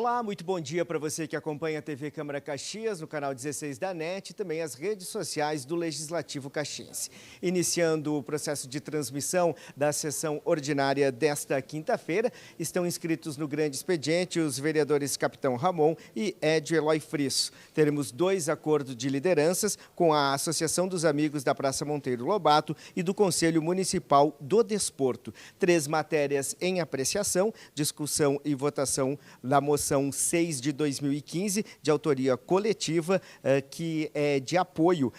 Olá, muito bom dia para você que acompanha a TV Câmara Caxias, no canal 16 da NET e também as redes sociais do Legislativo Caxiense. Iniciando o processo de transmissão da sessão ordinária desta quinta-feira, estão inscritos no grande expediente os vereadores Capitão Ramon e Edio Eloy Frisso. Teremos 2 acordos de lideranças com a Associação dos Amigos da Praça Monteiro Lobato e do Conselho Municipal do Desporto. 3 matérias em apreciação, discussão e votação da moção 6 de 2015, de autoria coletiva, que é de apoio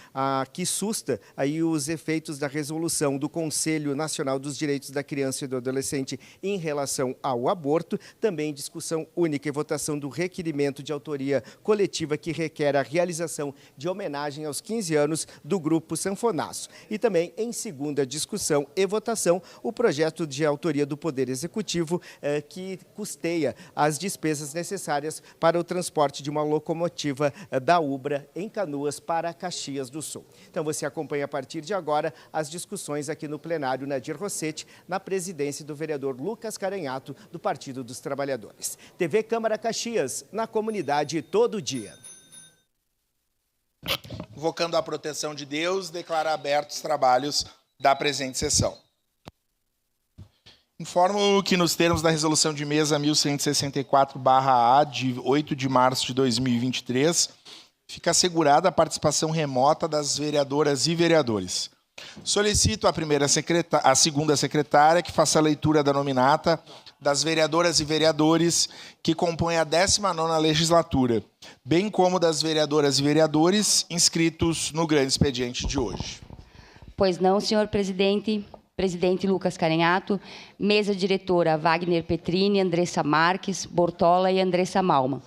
que susta aí os efeitos da resolução do Conselho Nacional dos Direitos da Criança e do Adolescente em relação ao aborto. Também discussão única e votação do requerimento de autoria coletiva que requer a realização de homenagem aos 15 anos do Grupo Sanfonaço. E também, em segunda discussão e votação, o projeto de autoria do Poder Executivo que custeia as despesas necessárias para o transporte de uma locomotiva da Ubra em Canoas para Caxias do Sul. Então você acompanha a partir de agora as discussões aqui no plenário Nadir Rossetti, na presidência do vereador Lucas Carenhato, do Partido dos Trabalhadores. TV Câmara Caxias, na comunidade todo dia. Invocando a proteção de Deus, declaro abertos os trabalhos da presente sessão. Informo que, nos termos da Resolução de Mesa 1164/A, de 8 de março de 2023, fica assegurada a participação remota das vereadoras e vereadores. Solicito a segunda secretária que faça a leitura da nominata das vereadoras e vereadores que compõem a 19ª legislatura, bem como das vereadoras e vereadores inscritos no grande expediente de hoje. Pois não, senhor presidente. Presidente Lucas Carenhato, mesa diretora Wagner Petrini, Andressa Marques, Bortola e Andressa Malman.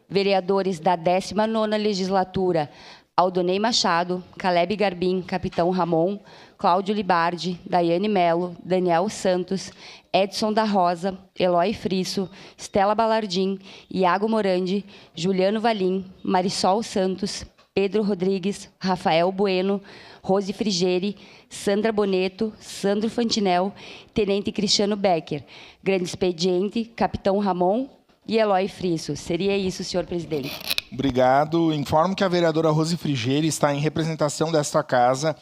Vereadores da 19ª legislatura, Aldonei Machado, Caleb Garbim, Capitão Ramon, Cláudio Libardi, Daiane Melo, Daniel Santos, Edson da Rosa, Eloy Frisso, Stella Balardim, Iago Morandi, Juliano Valim, Marisol Santos, Pedro Rodrigues, Rafael Bueno, Rose Frigeri, Sandra Boneto, Sandro Fantinel, Tenente Cristiano Becker. Grande expediente, Capitão Ramon e Eloy Frisso. Seria isso, senhor presidente. Obrigado. Informo que a vereadora Rose Frigeri está em representação desta casa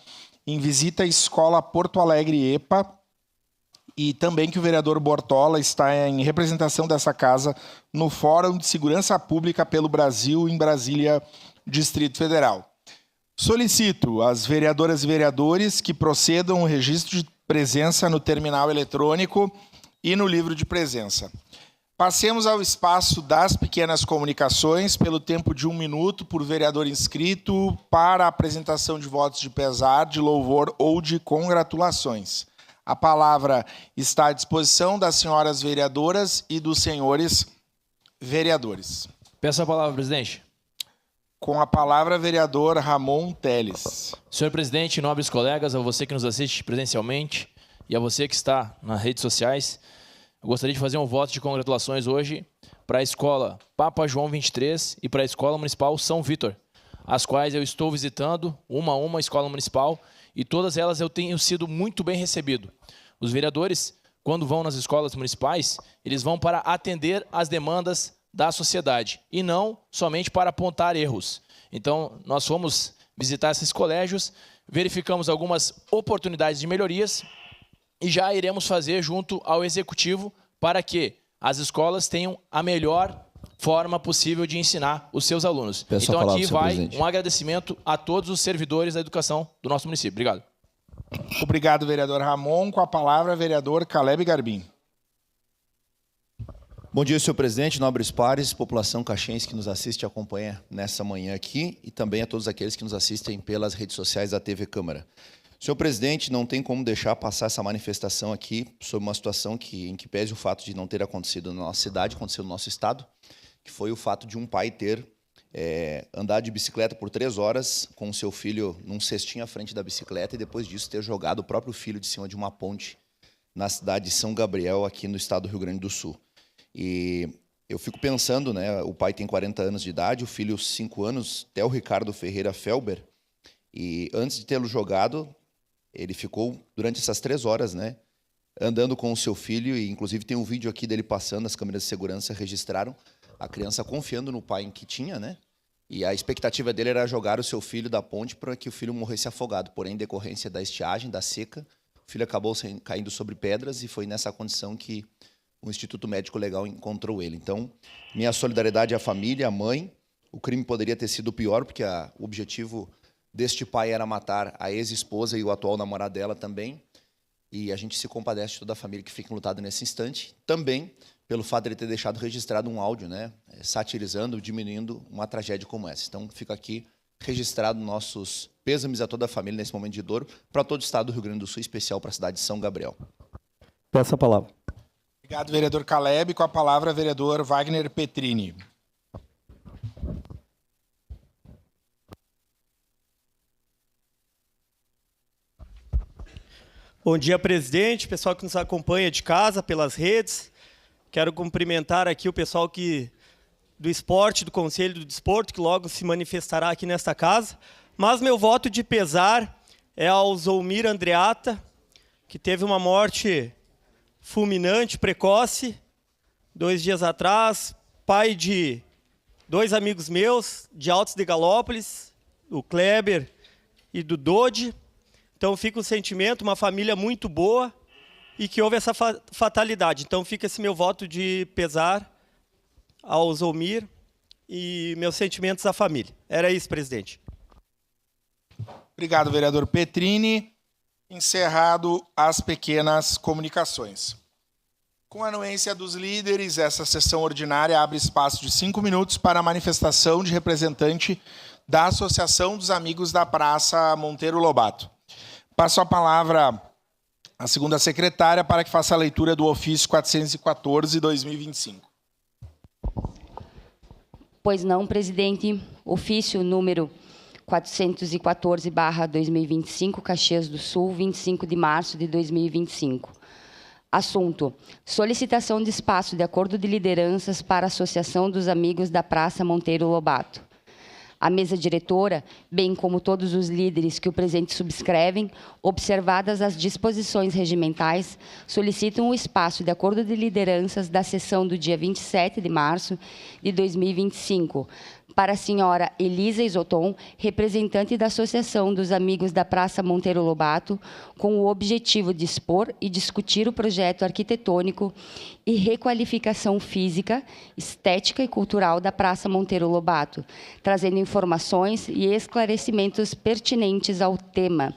em visita à Escola Porto Alegre EPA e também que o vereador Bortola está em representação dessa casa no Fórum de Segurança Pública pelo Brasil, em Brasília, Distrito Federal. Solicito às vereadoras e vereadores que procedam o registro de presença no terminal eletrônico e no livro de presença. Passemos ao espaço das pequenas comunicações, pelo tempo de 1 minuto por vereador inscrito, para a apresentação de votos de pesar, de louvor ou de congratulações. A palavra está à disposição das senhoras vereadoras e dos senhores vereadores. Peço a palavra, presidente. Com a palavra, vereador Ramon Teles. Senhor presidente, nobres colegas, a você que nos assiste presencialmente e a você que está nas redes sociais, eu gostaria de fazer um voto de congratulações hoje para a Escola Papa João 23 e para a Escola Municipal São Vítor, as quais eu estou visitando, uma a uma, a Escola Municipal, e todas elas eu tenho sido muito bem recebido. Os vereadores, quando vão nas escolas municipais, eles vão para atender às demandas da sociedade e não somente para apontar erros. Então, nós fomos visitar esses colégios, verificamos algumas oportunidades de melhorias e já iremos fazer junto ao Executivo para que as escolas tenham a melhor forma possível de ensinar os seus alunos. Então, aqui vai um agradecimento a todos os servidores da educação do nosso município. Obrigado. Obrigado, vereador Ramon. Com a palavra, vereador Caleb Garbim. Bom dia, senhor presidente, nobres pares, população caxiense que nos assiste e acompanha nessa manhã aqui e também a todos aqueles que nos assistem pelas redes sociais da TV Câmara. Senhor presidente, não tem como deixar passar essa manifestação aqui sobre uma situação em que pese o fato de não ter acontecido na nossa cidade, aconteceu no nosso estado, que foi o fato de um pai ter andado de bicicleta por 3 horas com o seu filho num cestinho à frente da bicicleta e depois disso ter jogado o próprio filho de cima de uma ponte na cidade de São Gabriel, aqui no estado do Rio Grande do Sul. E eu fico pensando, né, o pai tem 40 anos de idade, o filho 5 anos, Theo Ricardo Ferreira Felber, e antes de tê-lo jogado, ele ficou durante essas 3 horas, né, andando com o seu filho, e inclusive tem um vídeo aqui dele passando, as câmeras de segurança registraram, A criança confiando no pai em que tinha, né? E a expectativa dele era jogar o seu filho da ponte para que o filho morresse afogado. Porém, em decorrência da estiagem, da seca, o filho acabou caindo sobre pedras e foi nessa condição que o Instituto Médico Legal encontrou ele. Então, minha solidariedade à família, à mãe. O crime poderia ter sido pior, porque o objetivo deste pai era matar a ex-esposa e o atual namorado dela também. E a gente se compadece de toda a família que fica enlutada nesse instante. Também pelo fato de ele ter deixado registrado um áudio, né, satirizando, diminuindo uma tragédia como essa. Então, fica aqui registrado nossos pêsames a toda a família nesse momento de dor, para todo o estado do Rio Grande do Sul, em especial para a cidade de São Gabriel. Peço a palavra. Obrigado, vereador Caleb. Com a palavra, vereador Wagner Petrini. Bom dia, presidente, pessoal que nos acompanha de casa, pelas redes. Quero cumprimentar aqui o pessoal do esporte, do Conselho do Desporto, que logo se manifestará aqui nesta casa. Mas meu voto de pesar é ao Zoumir Andreata, que teve uma morte fulminante, precoce, 2 dias atrás, pai de 2 amigos meus, de Altos de Galópolis, o Kleber e do Dodi. Então fica o sentimento, uma família muito boa, e que houve essa fatalidade. Então fica esse meu voto de pesar ao Zoumir e meus sentimentos à família. Era isso, presidente. Obrigado, vereador Petrini. Encerrado as pequenas comunicações. Com a anuência dos líderes, essa sessão ordinária abre espaço de 5 minutos para a manifestação de representante da Associação dos Amigos da Praça Monteiro Lobato. Passo a palavra à segunda secretária para que faça a leitura do ofício 414/2025. Pois não, presidente. Ofício número 414/2025, Caxias do Sul, 25 de março de 2025. Assunto: solicitação de espaço de acordo de lideranças para a Associação dos Amigos da Praça Monteiro Lobato. A mesa diretora, bem como todos os líderes que o presente subscrevem, observadas as disposições regimentais, solicitam o espaço de acordo de lideranças da sessão do dia 27 de março de 2025, para a senhora Elisa Isoton, representante da Associação dos Amigos da Praça Monteiro Lobato, com o objetivo de expor e discutir o projeto arquitetônico e requalificação física, estética e cultural da Praça Monteiro Lobato, trazendo informações e esclarecimentos pertinentes ao tema.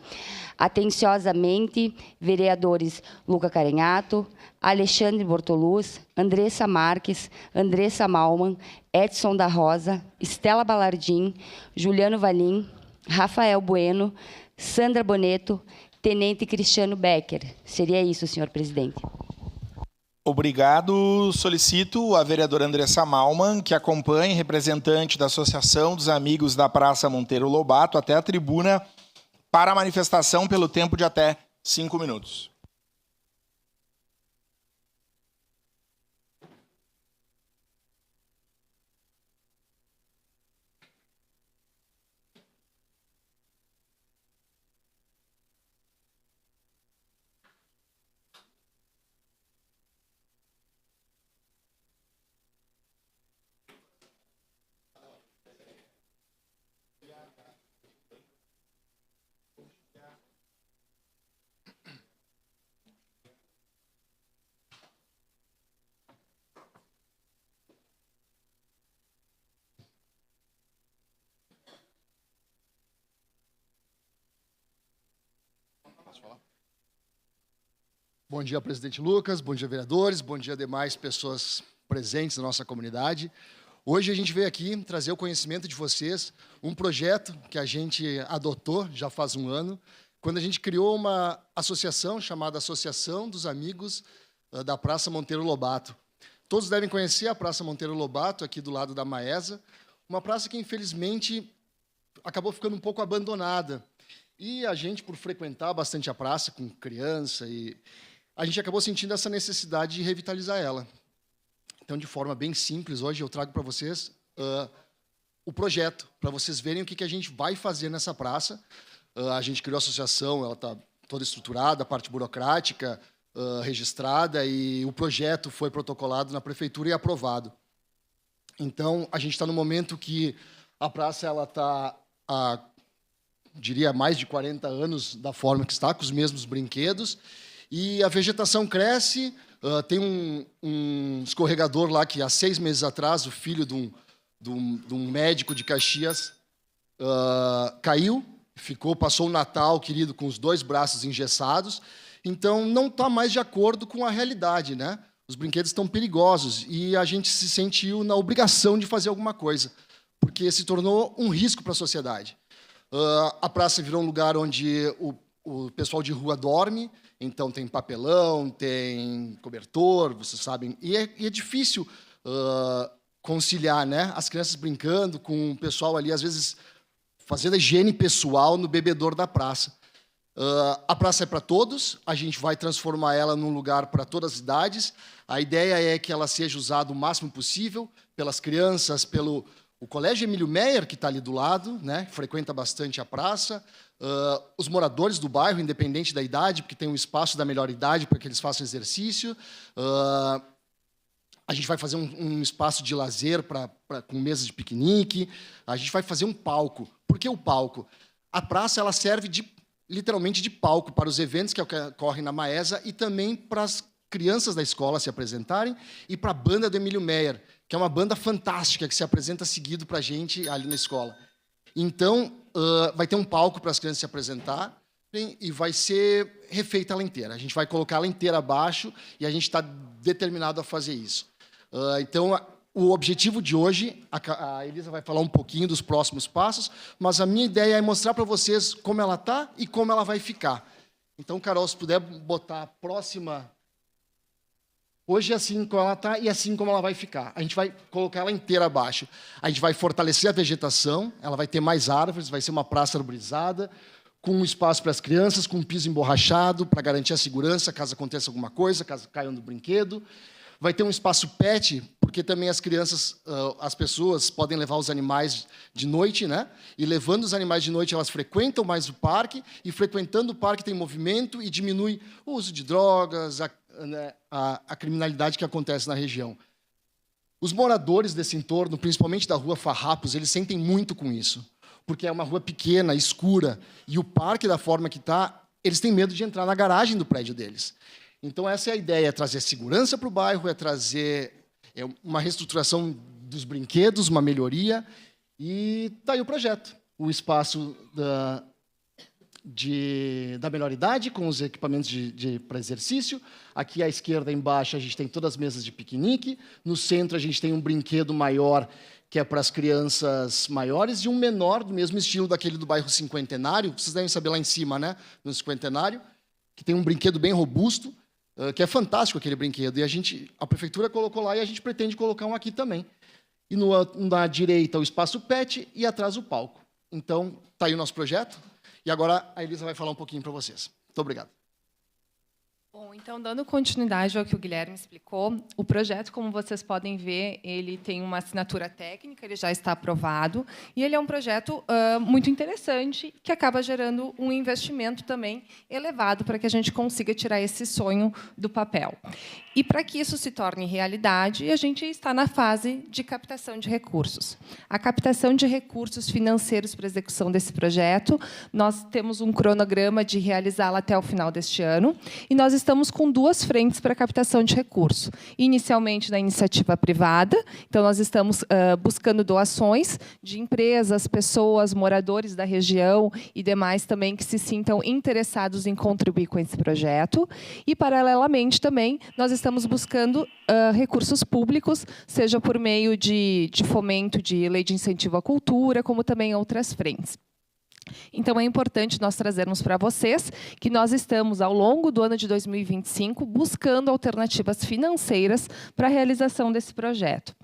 Atenciosamente, vereadores Luca Carenhato, Alexandre Bortoluz, Andressa Marques, Andressa Malman, Edson da Rosa, Estela Balardim, Juliano Valim, Rafael Bueno, Sandra Boneto, Tenente Cristiano Becker. Seria isso, senhor presidente. Obrigado. Solicito a vereadora Andressa Malman, que acompanhe, representante da Associação dos Amigos da Praça Monteiro Lobato, até a tribuna para a manifestação pelo tempo de até 5 minutos. Bom dia, presidente Lucas, bom dia, vereadores, bom dia, demais pessoas presentes na nossa comunidade. Hoje a gente veio aqui trazer o conhecimento de vocês um projeto que a gente adotou já faz um ano, quando a gente criou uma associação chamada Associação dos Amigos da Praça Monteiro Lobato. Todos devem conhecer a Praça Monteiro Lobato, aqui do lado da Maesa, uma praça que, infelizmente, acabou ficando um pouco abandonada. E a gente, por frequentar bastante a praça com criança, a gente acabou sentindo essa necessidade de revitalizar ela. Então, de forma bem simples, hoje eu trago para vocês o projeto, para vocês verem o que a gente vai fazer nessa praça. A gente criou a associação, ela está toda estruturada, a parte burocrática, registrada, e o projeto foi protocolado na prefeitura e aprovado. Então, a gente está no momento que a praça está há, diria, mais de 40 anos da forma que está, com os mesmos brinquedos, e a vegetação cresce. Tem um escorregador lá que, há 6 meses atrás, o filho de um médico de Caxias caiu, passou o Natal, querido, com os 2 braços engessados. Então, não está mais de acordo com a realidade, né? Os brinquedos estão perigosos e a gente se sentiu na obrigação de fazer alguma coisa, porque se tornou um risco para a sociedade. A praça virou um lugar onde o pessoal de rua dorme, então tem papelão, tem cobertor, vocês sabem, e é difícil conciliar, né? As crianças brincando com o pessoal ali, às vezes, fazendo a higiene pessoal no bebedouro da praça. A praça é para todos, a gente vai transformar ela num lugar para todas as idades. A ideia é que ela seja usada o máximo possível pelas crianças, pelo Colégio Emílio Meyer, que está ali do lado, né, frequenta bastante a praça, os moradores do bairro, independente da idade, porque tem um espaço da melhor idade para que eles façam exercício. A gente vai fazer um espaço de lazer com mesas de piquenique. A gente vai fazer um palco. Por que o palco? A praça ela serve literalmente de palco para os eventos que ocorrem na Maesa e também para as crianças da escola se apresentarem e para a banda do Emílio Meyer, que é uma banda fantástica que se apresenta seguido para a gente ali na escola. Então, vai ter um palco para as crianças se apresentarem e vai ser refeita ela inteira. A gente vai colocar ela inteira abaixo e a gente está determinado a fazer isso. Então, o objetivo de hoje, a Elisa vai falar um pouquinho dos próximos passos, mas a minha ideia é mostrar para vocês como ela está e como ela vai ficar. Então, Carol, se puder botar a próxima... Hoje é assim como ela está e assim como ela vai ficar. A gente vai colocar ela inteira abaixo. A gente vai fortalecer a vegetação, ela vai ter mais árvores, vai ser uma praça arborizada, com um espaço para as crianças, com um piso emborrachado, para garantir a segurança, caso aconteça alguma coisa, caso caiam no brinquedo. Vai ter um espaço pet, porque também as crianças, as pessoas podem levar os animais de noite, né? E levando os animais de noite, elas frequentam mais o parque, e frequentando o parque tem movimento e diminui o uso de drogas, a criminalidade que acontece na região. Os moradores desse entorno, principalmente da rua Farrapos, eles sentem muito com isso, porque é uma rua pequena, escura, e o parque, da forma que está, eles têm medo de entrar na garagem do prédio deles. Então, essa é a ideia, é trazer segurança para o bairro, é trazer uma reestruturação dos brinquedos, uma melhoria, e está aí o projeto. O espaço da melhor idade, com os equipamentos para exercício. Aqui à esquerda, embaixo, a gente tem todas as mesas de piquenique. No centro, a gente tem um brinquedo maior, que é para as crianças maiores, e um menor, do mesmo estilo daquele do bairro Cinquentenário. Vocês devem saber lá em cima, né? No Cinquentenário, que tem um brinquedo bem robusto, que é fantástico aquele brinquedo. E a prefeitura colocou lá e a gente pretende colocar um aqui também. E na direita, o espaço pet e atrás o palco. Então, está aí o nosso projeto. E agora a Elisa vai falar um pouquinho para vocês. Muito obrigado. Bom, então, dando continuidade ao que o Guilherme explicou, o projeto, como vocês podem ver, ele tem uma assinatura técnica, ele já está aprovado, e ele é um projeto muito interessante, que acaba gerando um investimento também elevado para que a gente consiga tirar esse sonho do papel. E, para que isso se torne realidade, a gente está na fase de captação de recursos. A captação de recursos financeiros para a execução desse projeto, nós temos um cronograma de realizá-lo até o final deste ano, e nós estamos com 2 frentes para a captação de recursos. Inicialmente, na iniciativa privada, então, nós estamos buscando doações de empresas, pessoas, moradores da região e demais também que se sintam interessados em contribuir com esse projeto. E, paralelamente, também, nós estamos buscando recursos públicos, seja por meio de fomento de lei de incentivo à cultura, como também outras frentes. Então, é importante nós trazermos para vocês que nós estamos, ao longo do ano de 2025, buscando alternativas financeiras para a realização desse projeto.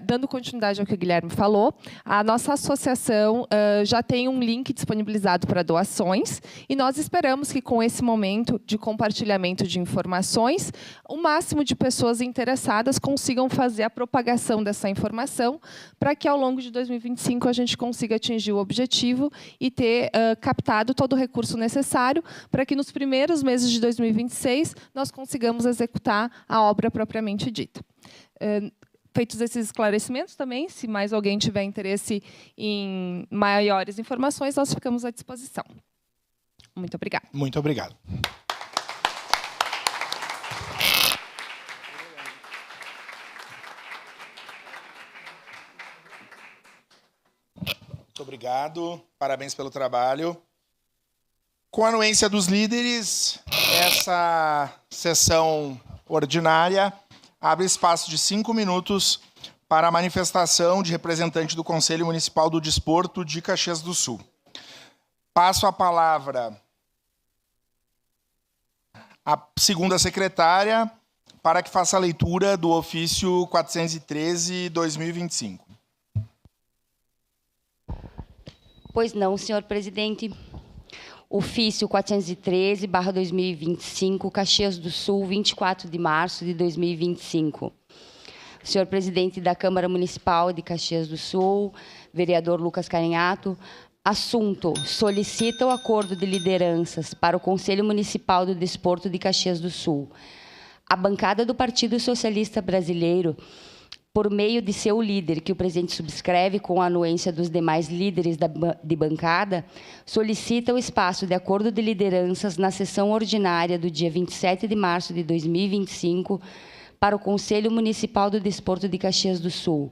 Dando continuidade ao que o Guilherme falou, a nossa associação já tem um link disponibilizado para doações, e nós esperamos que, com esse momento de compartilhamento de informações, o máximo de pessoas interessadas consigam fazer a propagação dessa informação, para que, ao longo de 2025, a gente consiga atingir o objetivo e ter captado todo o recurso necessário para que, nos primeiros meses de 2026, nós consigamos executar a obra propriamente dita. feitos esses esclarecimentos também, se mais alguém tiver interesse em maiores informações, nós ficamos à disposição. Muito obrigada. Muito obrigado. Muito obrigado. Parabéns pelo trabalho. Com a anuência dos líderes, essa sessão ordinária abre espaço de 5 minutos para a manifestação de representante do Conselho Municipal do Desporto de Caxias do Sul. Passo a palavra à segunda secretária para que faça a leitura do ofício 413/2025. Pois não, senhor presidente. Ofício 413/2025, Caxias do Sul, 24 de março de 2025. Senhor presidente da Câmara Municipal de Caxias do Sul, vereador Lucas Carenhato, assunto: solicita o acordo de lideranças para o Conselho Municipal do Desporto de Caxias do Sul. A bancada do Partido Socialista Brasileiro, por meio de seu líder, que o presidente subscreve com a anuência dos demais líderes de bancada, solicita o espaço de acordo de lideranças na sessão ordinária do dia 27 de março de 2025 para o Conselho Municipal do Desporto de Caxias do Sul.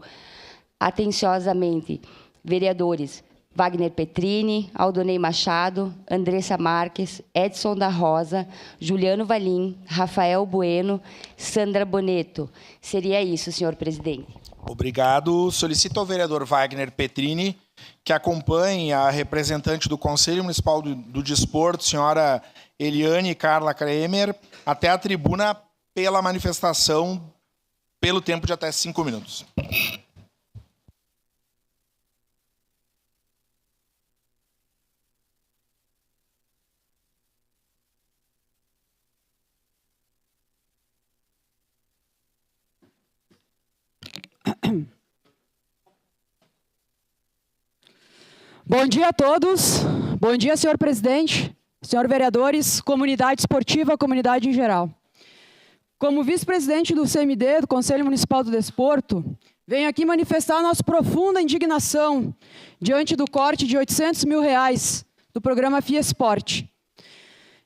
Atenciosamente, vereadores Wagner Petrini, Aldonei Machado, Andressa Marques, Edson da Rosa, Juliano Valim, Rafael Bueno, Sandra Boneto. Seria isso, senhor presidente. Obrigado. Solicito ao vereador Wagner Petrini que acompanhe a representante do Conselho Municipal do Desporto, senhora Eliane Carla Kremer, até a tribuna pela manifestação, pelo tempo de até 5 minutos. Bom dia a todos. Bom dia, senhor presidente, senhor vereadores, comunidade esportiva, comunidade em geral. Como vice-presidente do CMD, do Conselho Municipal do Desporto, venho aqui manifestar nossa profunda indignação diante do corte de R$800 mil do programa FIESPORT.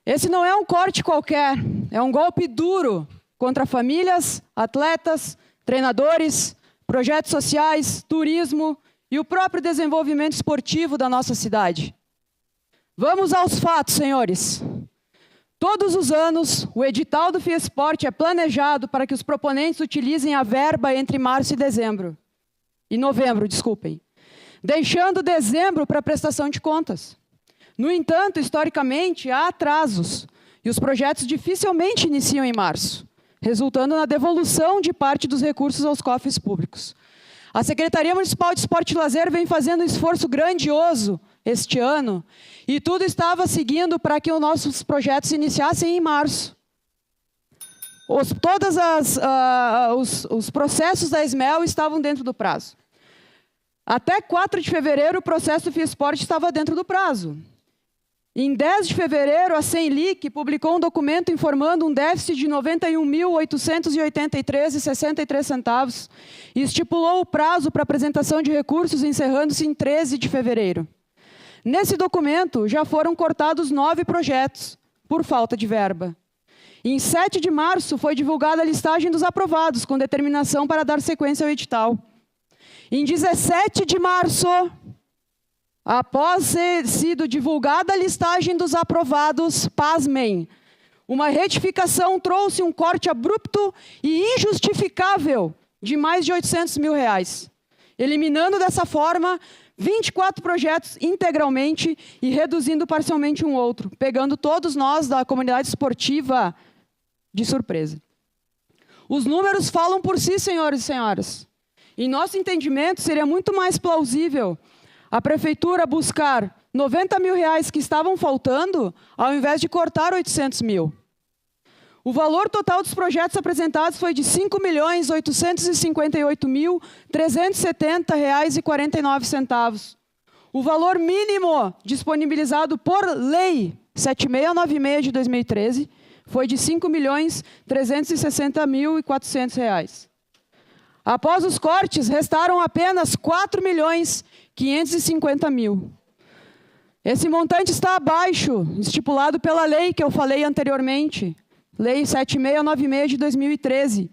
Esse não é um corte qualquer, é um golpe duro contra famílias, atletas, treinadores, projetos sociais, turismo e o próprio desenvolvimento esportivo da nossa cidade. Vamos aos fatos, senhores. Todos os anos, o edital do FIESPORT é planejado para que os proponentes utilizem a verba entre março e novembro, deixando dezembro para prestação de contas. No entanto, historicamente, há atrasos e os projetos dificilmente iniciam em março, resultando na devolução de parte dos recursos aos cofres públicos. A Secretaria Municipal de Esporte e Lazer vem fazendo um esforço grandioso este ano e tudo estava seguindo para que os nossos projetos iniciassem em março. Os processos da ESMEL estavam dentro do prazo. Até 4 de fevereiro, o processo do FIESPORT estava dentro do prazo. Em 10 de fevereiro, a CENLIC publicou um documento informando um déficit de R$ 91.883,63 e estipulou o prazo para apresentação de recursos, encerrando-se em 13 de fevereiro. Nesse documento, já foram cortados 9 projetos, por falta de verba. Em 7 de março, foi divulgada a listagem dos aprovados, com determinação para dar sequência ao edital. Em 17 de março... após ter sido divulgada a listagem dos aprovados, pasmem, uma retificação trouxe um corte abrupto e injustificável de mais de R$800 mil, eliminando dessa forma 24 projetos integralmente e reduzindo parcialmente um outro, pegando todos nós da comunidade esportiva de surpresa. Os números falam por si, senhores e senhoras. Em nosso entendimento, seria muito mais plausível a prefeitura buscar R$90 mil que estavam faltando, ao invés de cortar R$800 mil. O valor total dos projetos apresentados foi de R$ 5.858.370,49. O valor mínimo disponibilizado por lei 7696 de 2013 foi de R$ 5.360.400. Após os cortes, restaram apenas 4.550.000. Esse montante está abaixo, estipulado pela lei que eu falei anteriormente, Lei 7696 de 2013.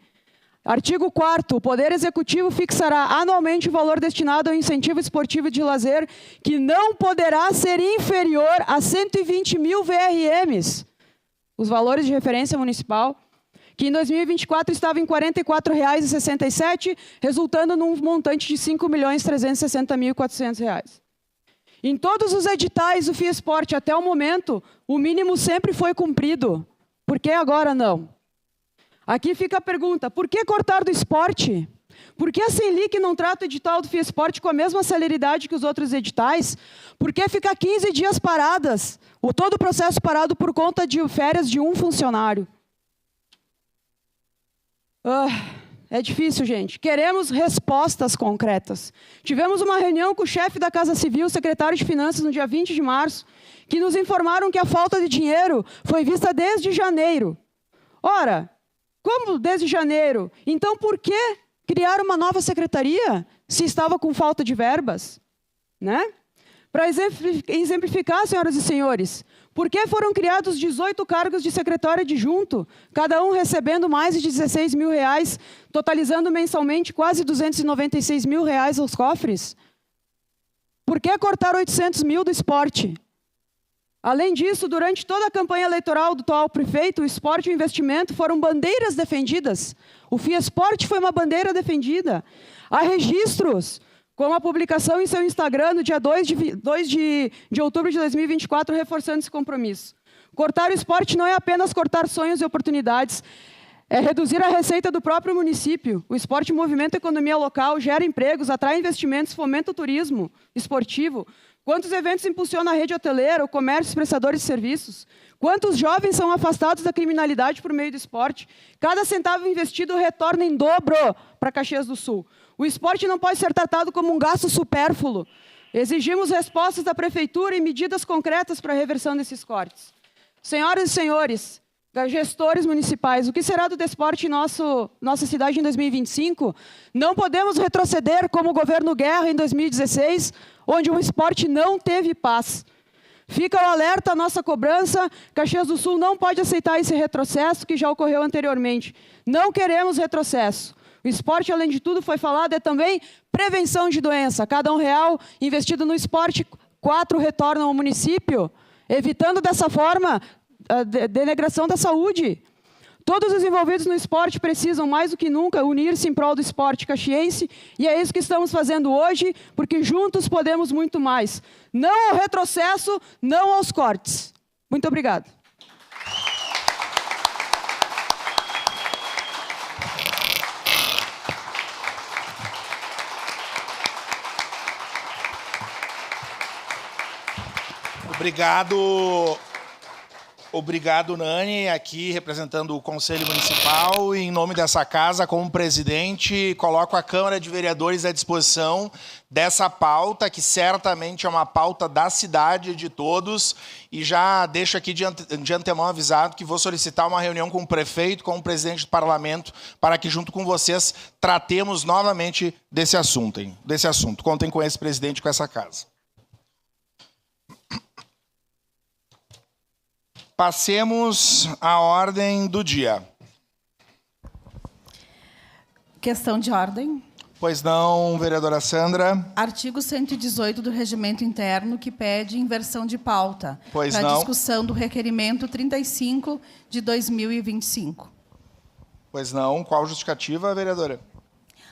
Artigo 4º, o Poder Executivo fixará anualmente o valor destinado ao incentivo esportivo de lazer, que não poderá ser inferior a 120.000 VRMs, os valores de referência municipal, que em 2024 estava em R$ 44,67, resultando num montante de R$ 5.360.400. Em todos os editais do FIESPORT até o momento, o mínimo sempre foi cumprido. Por que agora não? Aqui fica a pergunta, por que cortar do esporte? Por que a Senlic não trata o edital do FIESPORT com a mesma celeridade que os outros editais? Por que ficar 15 dias paradas? Todo o processo parado por conta de férias de um funcionário? É difícil, gente. Queremos respostas concretas. Tivemos uma reunião com o chefe da Casa Civil, secretário de Finanças, no dia 20 de março, que nos informaram que a falta de dinheiro foi vista desde janeiro. Ora, como desde janeiro? Então, por que criar uma nova secretaria se estava com falta de verbas? Né? Para exemplificar, senhoras e senhores, por que foram criados 18 cargos de secretário adjunto, cada um recebendo mais de R$16 mil, totalizando mensalmente quase R$296 mil aos cofres? Por que cortar 800 mil do esporte? Além disso, durante toda a campanha eleitoral do atual prefeito, o esporte e o investimento foram bandeiras defendidas. O FIESPORT foi uma bandeira defendida. Há registros, como a publicação em seu Instagram no dia 2 de outubro de 2024, reforçando esse compromisso. Cortar o esporte não é apenas cortar sonhos e oportunidades, é reduzir a receita do próprio município. O esporte movimenta a economia local, gera empregos, atrai investimentos, fomenta o turismo esportivo. Quantos eventos impulsiona a rede hoteleira, o comércio, os prestadores de serviços? Quantos jovens são afastados da criminalidade por meio do esporte? Cada centavo investido retorna em dobro para Caxias do Sul. O esporte não pode ser tratado como um gasto supérfluo. Exigimos respostas da Prefeitura e medidas concretas para a reversão desses cortes. Senhoras e senhores, gestores municipais, o que será do desporte em nossa cidade em 2025? Não podemos retroceder como o governo Guerra em 2016, onde o esporte não teve paz. Fica o alerta, a nossa cobrança, Caxias do Sul não pode aceitar esse retrocesso que já ocorreu anteriormente. Não queremos retrocesso. O esporte, além de tudo, foi falado, é também prevenção de doença. Cada R$1 investido no esporte, 4 retornam ao município, evitando dessa forma a denegação da saúde. Todos os envolvidos no esporte precisam, mais do que nunca, unir-se em prol do esporte caxiense, e é isso que estamos fazendo hoje, porque juntos podemos muito mais. Não ao retrocesso, não aos cortes. Muito obrigada. Obrigado, Nani, aqui representando o Conselho Municipal. E em nome dessa casa, como presidente, coloco a Câmara de Vereadores à disposição dessa pauta, que certamente é uma pauta da cidade de todos. E já deixo aqui de antemão avisado que vou solicitar uma reunião com o prefeito, com o presidente do parlamento, para que, junto com vocês, tratemos novamente desse assunto. Contem com esse presidente, com essa casa. Passemos à ordem do dia. Questão de ordem. Pois não, vereadora Sandra. Artigo 118 do Regimento Interno, que pede inversão de pauta. Pois não. Para discussão do requerimento 35 de 2025. Pois não. Qual justificativa, vereadora?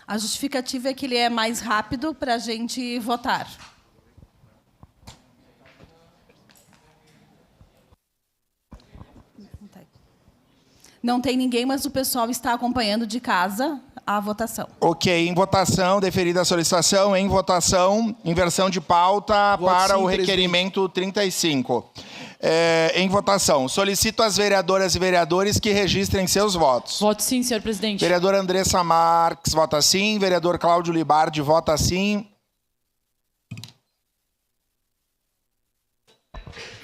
A justificativa é que ele é mais rápido para a gente votar. Não tem ninguém, mas o pessoal está acompanhando de casa a votação. Ok, em votação, deferida a solicitação, em votação, inversão de pauta para o requerimento 35. Em votação, solicito às vereadoras e vereadores que registrem seus votos. Voto sim, senhor presidente. Vereadora Andressa Marques, vota sim. Vereador Cláudio Libardi, vota sim.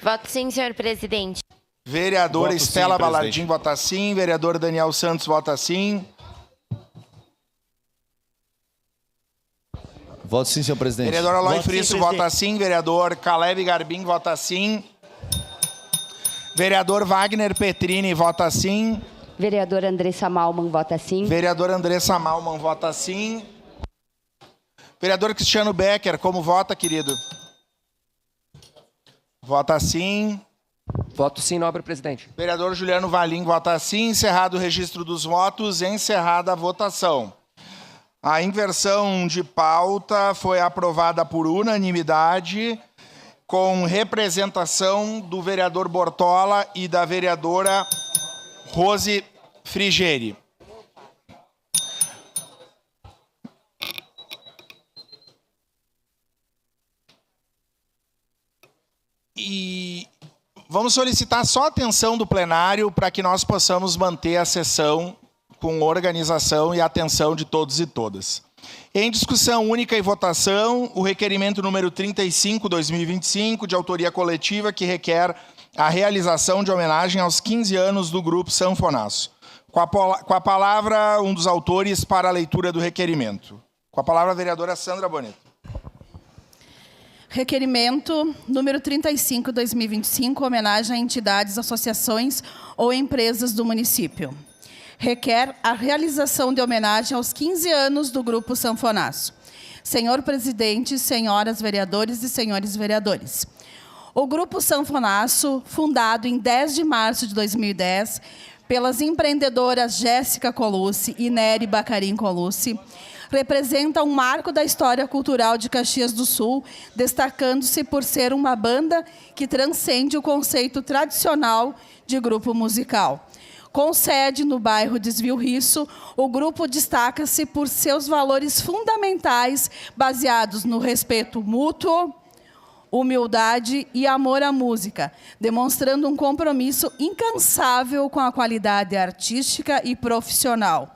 Voto sim, senhor presidente. Vereadora Voto Estela sim, Balardim, vota sim. Vereador Daniel Santos, vota sim. Voto sim, senhor presidente. Vereador Aloy Voto sim, Frisso presidente. vota sim. Vereador Caleb Garbim vota sim. Vereador Wagner Petrini vota sim. Vereadora Andressa Malman vota sim. Vereadora Andressa Malman vota sim. Vereador Cristiano Becker, como vota, querido? Vota sim. Voto sim, nobre presidente. Vereador Juliano Valim vota sim. Encerrado o registro dos votos, encerrada a votação. A inversão de pauta foi aprovada por unanimidade, com representação do vereador Bortola e da vereadora Rose Frigeri. E vamos solicitar só a atenção do plenário para que nós possamos manter a sessão com organização e atenção de todos e todas. Em discussão única e votação, o requerimento número 35/2025, de autoria coletiva, que requer a realização de homenagem aos 15 anos do Grupo Sanfonaço. Com a palavra, um dos autores para a leitura do requerimento. Com a palavra, a vereadora Sandra Bonito. Requerimento número 35/2025, homenagem a entidades, associações ou empresas do município. Requer a realização de homenagem aos 15 anos do Grupo Sanfonaço. Senhor presidente, senhoras vereadores e senhores vereadores. O Grupo Sanfonaço, fundado em 10 de março de 2010, pelas empreendedoras Jéssica Colucci e Nery Bacarim Colucci, representa um marco da história cultural de Caxias do Sul, destacando-se por ser uma banda que transcende o conceito tradicional de grupo musical. Com sede no bairro Desvio Risso, o grupo destaca-se por seus valores fundamentais, baseados no respeito mútuo, humildade e amor à música, demonstrando um compromisso incansável com a qualidade artística e profissional.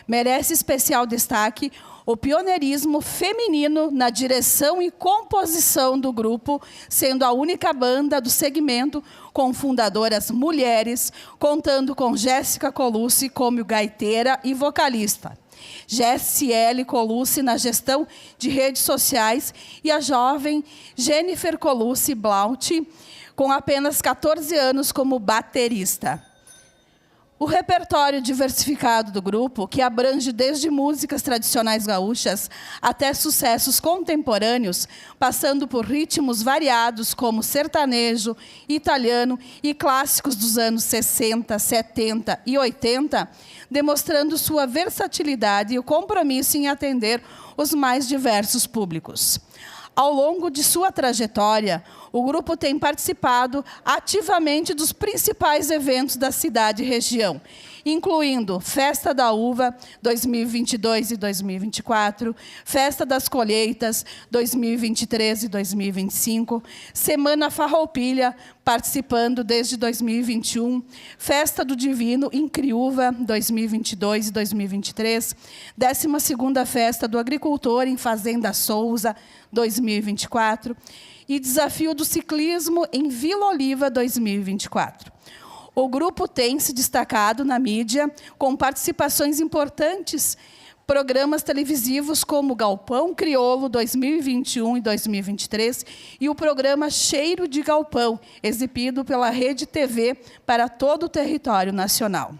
Merece especial destaque o pioneirismo feminino na direção e composição do grupo, sendo a única banda do segmento com fundadoras mulheres, contando com Jéssica Colucci como gaiteira e vocalista. Jessiele Colucci na gestão de redes sociais e a jovem Jennifer Colucci Blount, com apenas 14 anos como baterista. O repertório diversificado do grupo, que abrange desde músicas tradicionais gaúchas até sucessos contemporâneos, passando por ritmos variados como sertanejo, italiano e clássicos dos anos 60, 70 e 80, demonstrando sua versatilidade e o compromisso em atender os mais diversos públicos. Ao longo de sua trajetória, o grupo tem participado ativamente dos principais eventos da cidade e região, incluindo Festa da Uva 2022 e 2024, Festa das Colheitas 2023 e 2025, Semana Farroupilha, participando desde 2021, Festa do Divino em Criúva 2022 e 2023, 12ª Festa do Agricultor em Fazenda Souza 2024 e Desafio do Ciclismo em Vila Oliva 2024. O grupo tem se destacado na mídia com participações importantes, programas televisivos como Galpão Crioulo 2021 e 2023 e o programa Cheiro de Galpão, exibido pela Rede TV para todo o território nacional.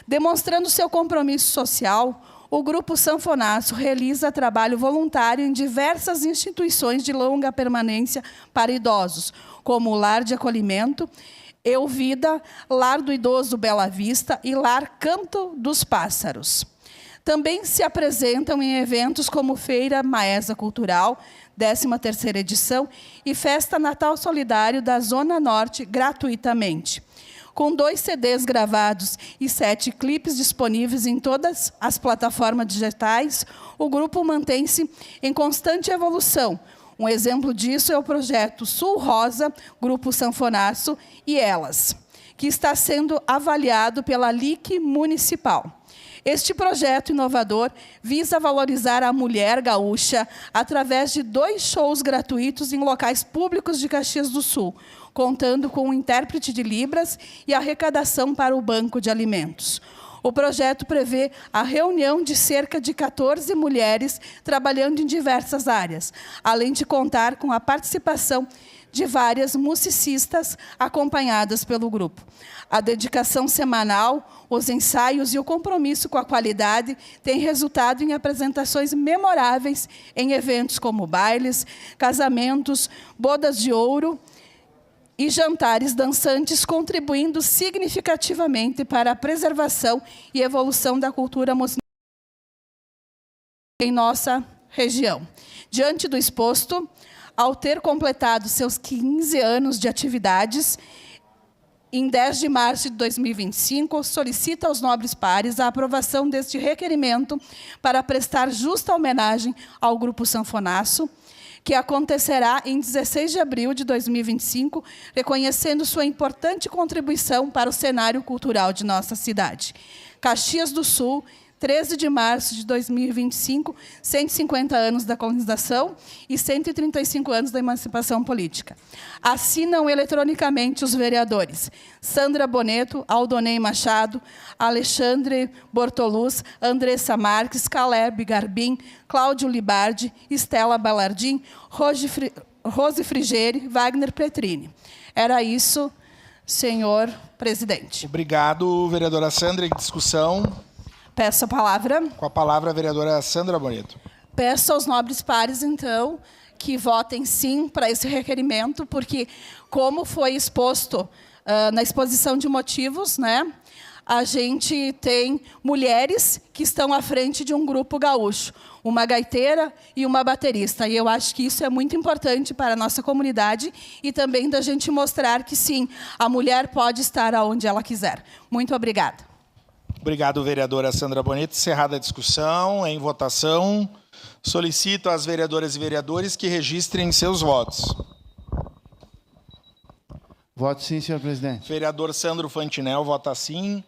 Demonstrando seu compromisso social, o Grupo Sanfonaço realiza trabalho voluntário em diversas instituições de longa permanência para idosos, como o Lar de Acolhimento, Euvida, Lar do Idoso Bela Vista e Lar Canto dos Pássaros. Também se apresentam em eventos como Feira Maesa Cultural, 13ª edição, e Festa Natal Solidário da Zona Norte, gratuitamente. Com 2 CDs gravados e 7 clipes disponíveis em todas as plataformas digitais, o grupo mantém-se em constante evolução. Um exemplo disso é o projeto Sul Rosa, Grupo Sanfonaço e Elas, que está sendo avaliado pela LIC Municipal. Este projeto inovador visa valorizar a mulher gaúcha através de 2 shows gratuitos em locais públicos de Caxias do Sul, contando com um intérprete de Libras e arrecadação para o Banco de Alimentos. O projeto prevê a reunião de cerca de 14 mulheres trabalhando em diversas áreas, além de contar com a participação de várias musicistas acompanhadas pelo grupo. A dedicação semanal, os ensaios e o compromisso com a qualidade têm resultado em apresentações memoráveis em eventos como bailes, casamentos, bodas de ouro e jantares dançantes, contribuindo significativamente para a preservação e evolução da cultura musical em nossa região. Diante do exposto, ao ter completado seus 15 anos de atividades, em 10 de março de 2025, solicita aos nobres pares a aprovação deste requerimento para prestar justa homenagem ao Grupo Sanfonaço, que acontecerá em 16 de abril de 2025, reconhecendo sua importante contribuição para o cenário cultural de nossa cidade. Caxias do Sul, 13 de março de 2025, 150 anos da colonização e 135 anos da emancipação política. Assinam eletronicamente os vereadores Sandra Boneto, Aldonei Machado, Alexandre Bortoluz, Andressa Marques, Caleb Garbim, Cláudio Libardi, Estela Balardim, Rose Frigeri, Wagner Petrini. Era isso, senhor presidente. Obrigado, vereadora Sandra. Em discussão. Peço a palavra. Com a palavra, a vereadora Sandra Boneto. Peço aos nobres pares, então, que votem sim para esse requerimento, porque, como foi exposto na exposição de motivos, né, a gente tem mulheres que estão à frente de um grupo gaúcho, uma gaiteira e uma baterista. E eu acho que isso é muito importante para a nossa comunidade e também da gente mostrar que, sim, a mulher pode estar onde ela quiser. Muito obrigada. Obrigado, vereadora Sandra Boneto. Encerrada a discussão, em votação, solicito às vereadoras e vereadores que registrem seus votos. Voto sim, senhor presidente. Vereador Sandro Fantinel, vota sim.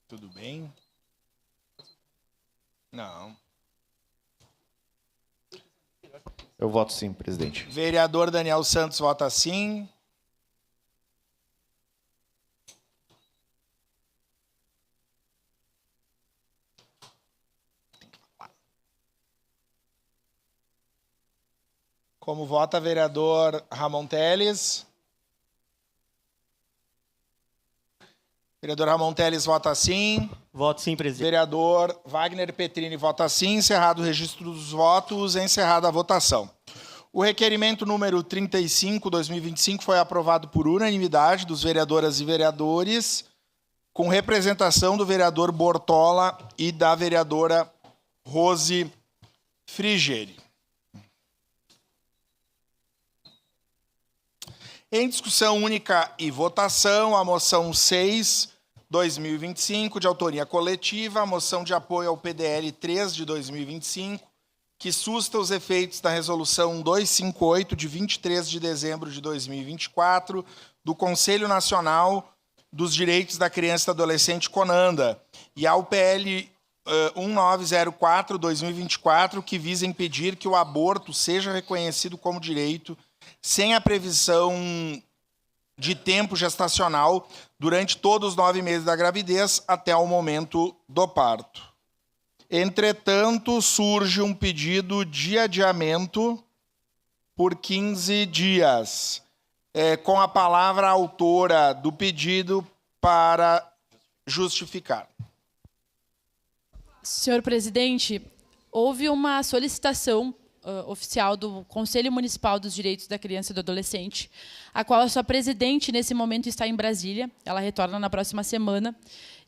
Tudo bem? Não. Eu voto sim, presidente. Vereador Daniel Santos, vota sim. Como vota vereador Ramon Teles? Vereador Ramon Teles vota sim. Voto sim, presidente. Vereador Wagner Petrini vota sim. Encerrado o registro dos votos, encerrada a votação. O requerimento número 35/2025 foi aprovado por unanimidade dos vereadoras e vereadores, com representação do vereador Bortola e da vereadora Rose Frigeri. Em discussão única e votação, a moção 6/2025, de autoria coletiva, a moção de apoio ao PDL 3 de 2025, que susta os efeitos da Resolução 258, de 23 de dezembro de 2024, do Conselho Nacional dos Direitos da Criança e do Adolescente, CONANDA, e ao PL 1904/2024, que visa impedir que o aborto seja reconhecido como direito sem a previsão de tempo gestacional durante todos os 9 meses da gravidez até o momento do parto. Entretanto, surge um pedido de adiamento por 15 dias. Com a palavra a autora do pedido para justificar. Senhor presidente, houve uma solicitação oficial do Conselho Municipal dos Direitos da Criança e do Adolescente, a qual a sua presidente, nesse momento, está em Brasília. Ela retorna na próxima semana.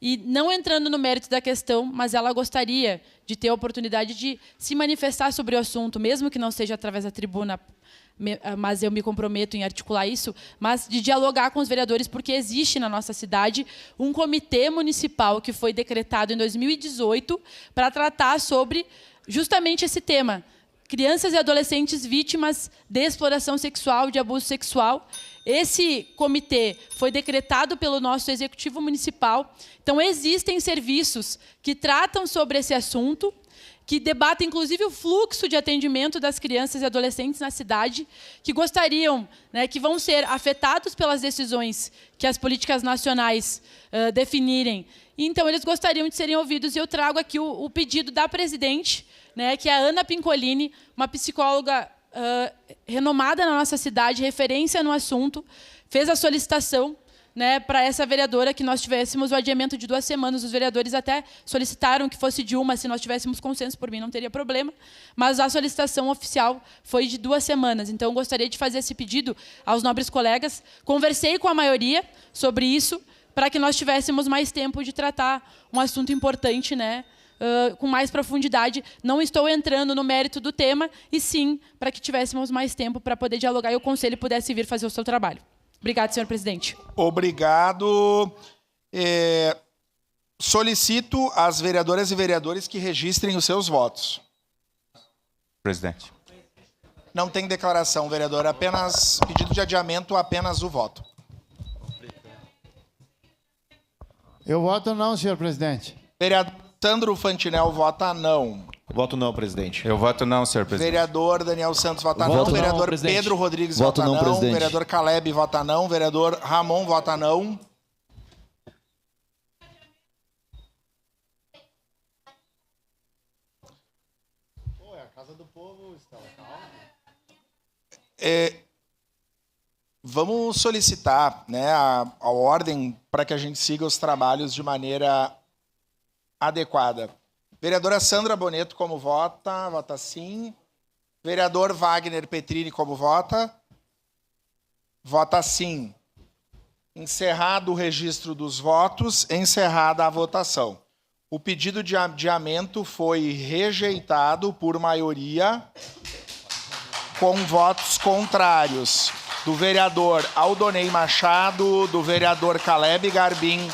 E, não entrando no mérito da questão, mas ela gostaria de ter a oportunidade de se manifestar sobre o assunto, mesmo que não seja através da tribuna, mas eu me comprometo em articular isso, mas de dialogar com os vereadores, porque existe na nossa cidade um comitê municipal que foi decretado em 2018 para tratar sobre justamente esse tema: crianças e adolescentes vítimas de exploração sexual, de abuso sexual. Esse comitê foi decretado pelo nosso Executivo Municipal. Então, existem serviços que tratam sobre esse assunto. que debata, inclusive, o fluxo de atendimento das crianças e adolescentes na cidade, que gostariam, né, que vão ser afetados pelas decisões que as políticas nacionais definirem. Então, eles gostariam de serem ouvidos. E eu trago aqui o pedido da presidente, né, que é a Ana Pincolini, uma psicóloga renomada na nossa cidade, referência no assunto, fez a solicitação, né, para essa vereadora que nós tivéssemos o adiamento de 2 semanas. Os vereadores até solicitaram que fosse de 1, se nós tivéssemos consenso, por mim não teria problema, mas a solicitação oficial foi de 2 semanas. Então, eu gostaria de fazer esse pedido aos nobres colegas. Conversei com a maioria sobre isso, para que nós tivéssemos mais tempo de tratar um assunto importante, né, com mais profundidade. Não estou entrando no mérito do tema, e sim para que tivéssemos mais tempo para poder dialogar e o Conselho pudesse vir fazer o seu trabalho. Obrigado, senhor presidente. Obrigado. Solicito às vereadoras e vereadores que registrem os seus votos. Presidente. Não tem declaração, vereador. Apenas pedido de adiamento, apenas o voto. Eu voto não, senhor presidente. Vereador Sandro Fantinel vota não. Voto não, presidente. Eu voto não, senhor presidente. Vereador Daniel Santos vota Voto não. não, Vereador presidente. Pedro Rodrigues Voto vota não, não. presidente. Vereador Caleb vota não. Vereador Ramon vota não. Pô, é a casa do povo, Estela, calma. Vamos solicitar, né, a ordem para que a gente siga os trabalhos de maneira adequada. Vereadora Sandra Boneto, como vota? Vota sim. Vereador Wagner Petrini, como vota? Vota sim. Encerrado o registro dos votos, encerrada a votação. O pedido de adiamento foi rejeitado por maioria, com votos contrários do vereador Aldonei Machado, do vereador Caleb Garbim,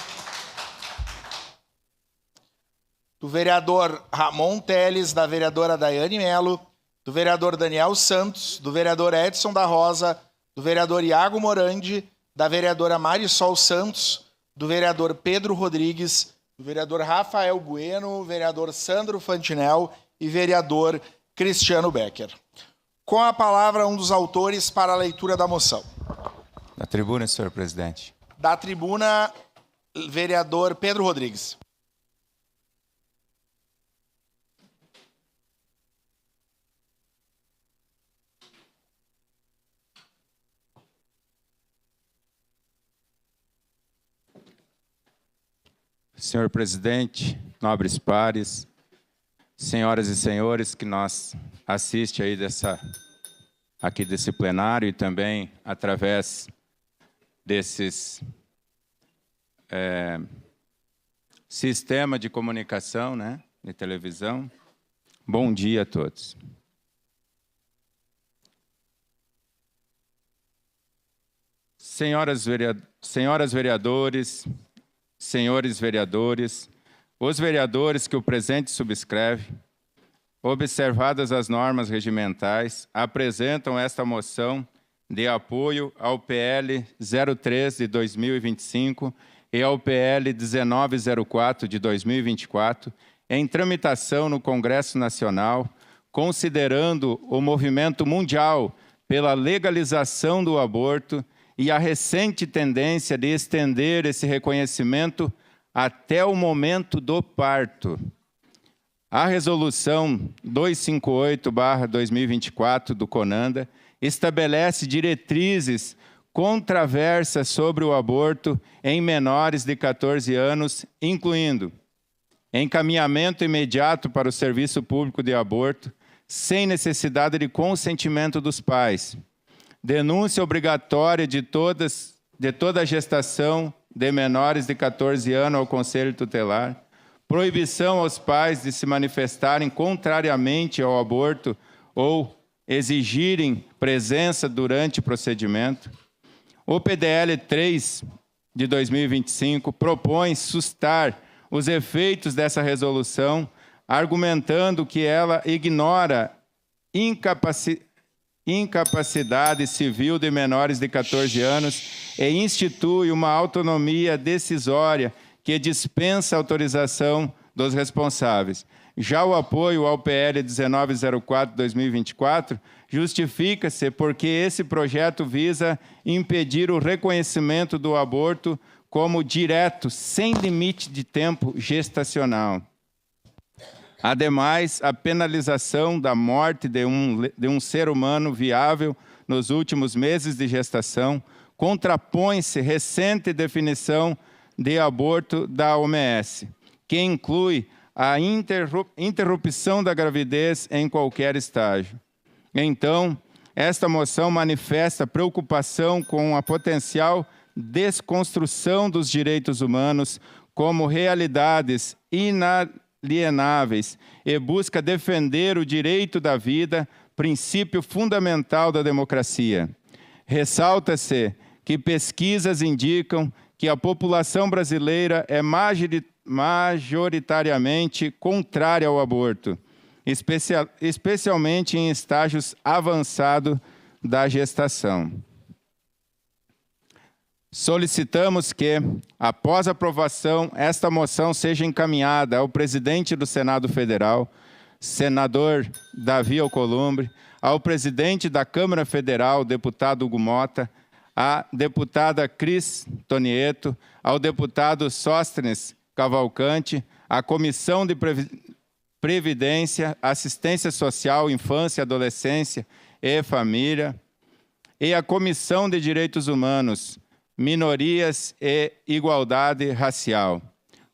do vereador Ramon Teles, da vereadora Daiane Melo, do vereador Daniel Santos, do vereador Edson da Rosa, do vereador Iago Morandi, da vereadora Marisol Santos, do vereador Pedro Rodrigues, do vereador Rafael Bueno, vereador Sandro Fantinel e vereador Cristiano Becker. Com a palavra, um dos autores para a leitura da moção. Da tribuna, senhor presidente. Da tribuna, vereador Pedro Rodrigues. Senhor presidente, nobres pares, senhoras e senhores que nós assistem aí aqui desse plenário e também através desses sistema de comunicação, né, de televisão. Bom dia a todos. Senhoras vereadores, senhores vereadores, os vereadores que o presente subscreve, observadas as normas regimentais, apresentam esta moção de apoio ao PL 03 de 2025 e ao PL 1904 de 2024, em tramitação no Congresso Nacional, considerando o movimento mundial pela legalização do aborto e a recente tendência de estender esse reconhecimento até o momento do parto. A resolução 258/2024 do CONANDA estabelece diretrizes controversas sobre o aborto em menores de 14 anos, incluindo encaminhamento imediato para o serviço público de aborto, sem necessidade de consentimento dos pais, denúncia obrigatória de toda a gestação de menores de 14 anos ao Conselho Tutelar, proibição aos pais de se manifestarem contrariamente ao aborto ou exigirem presença durante o procedimento. O PDL 3 de 2025 propõe sustar os efeitos dessa resolução, argumentando que ela ignora incapacidade civil de menores de 14 anos e institui uma autonomia decisória que dispensa a autorização dos responsáveis, Já o apoio ao PL 1904/2024 justifica-se porque esse projeto visa impedir o reconhecimento do aborto como direto, sem limite de tempo gestacional. Ademais, a penalização da morte de um ser humano viável nos últimos meses de gestação contrapõe-se recente definição de aborto da OMS, que inclui a interrupção da gravidez em qualquer estágio. Então, esta moção manifesta preocupação com a potencial desconstrução dos direitos humanos como realidades inalienáveis e busca defender o direito da vida, princípio fundamental da democracia. Ressalta-se que pesquisas indicam que a população brasileira é majoritariamente contrária ao aborto, especialmente em estágios avançados da gestação. Solicitamos que, após aprovação, esta moção seja encaminhada ao presidente do Senado Federal, senador Davi Alcolumbre, ao presidente da Câmara Federal, deputado Hugo Mota, à deputada Cris Tonieto, ao deputado Sóstenes Cavalcante, à Comissão de Previdência, Assistência Social, Infância, Adolescência e Família, e à Comissão de Direitos Humanos, Minorias e Igualdade Racial,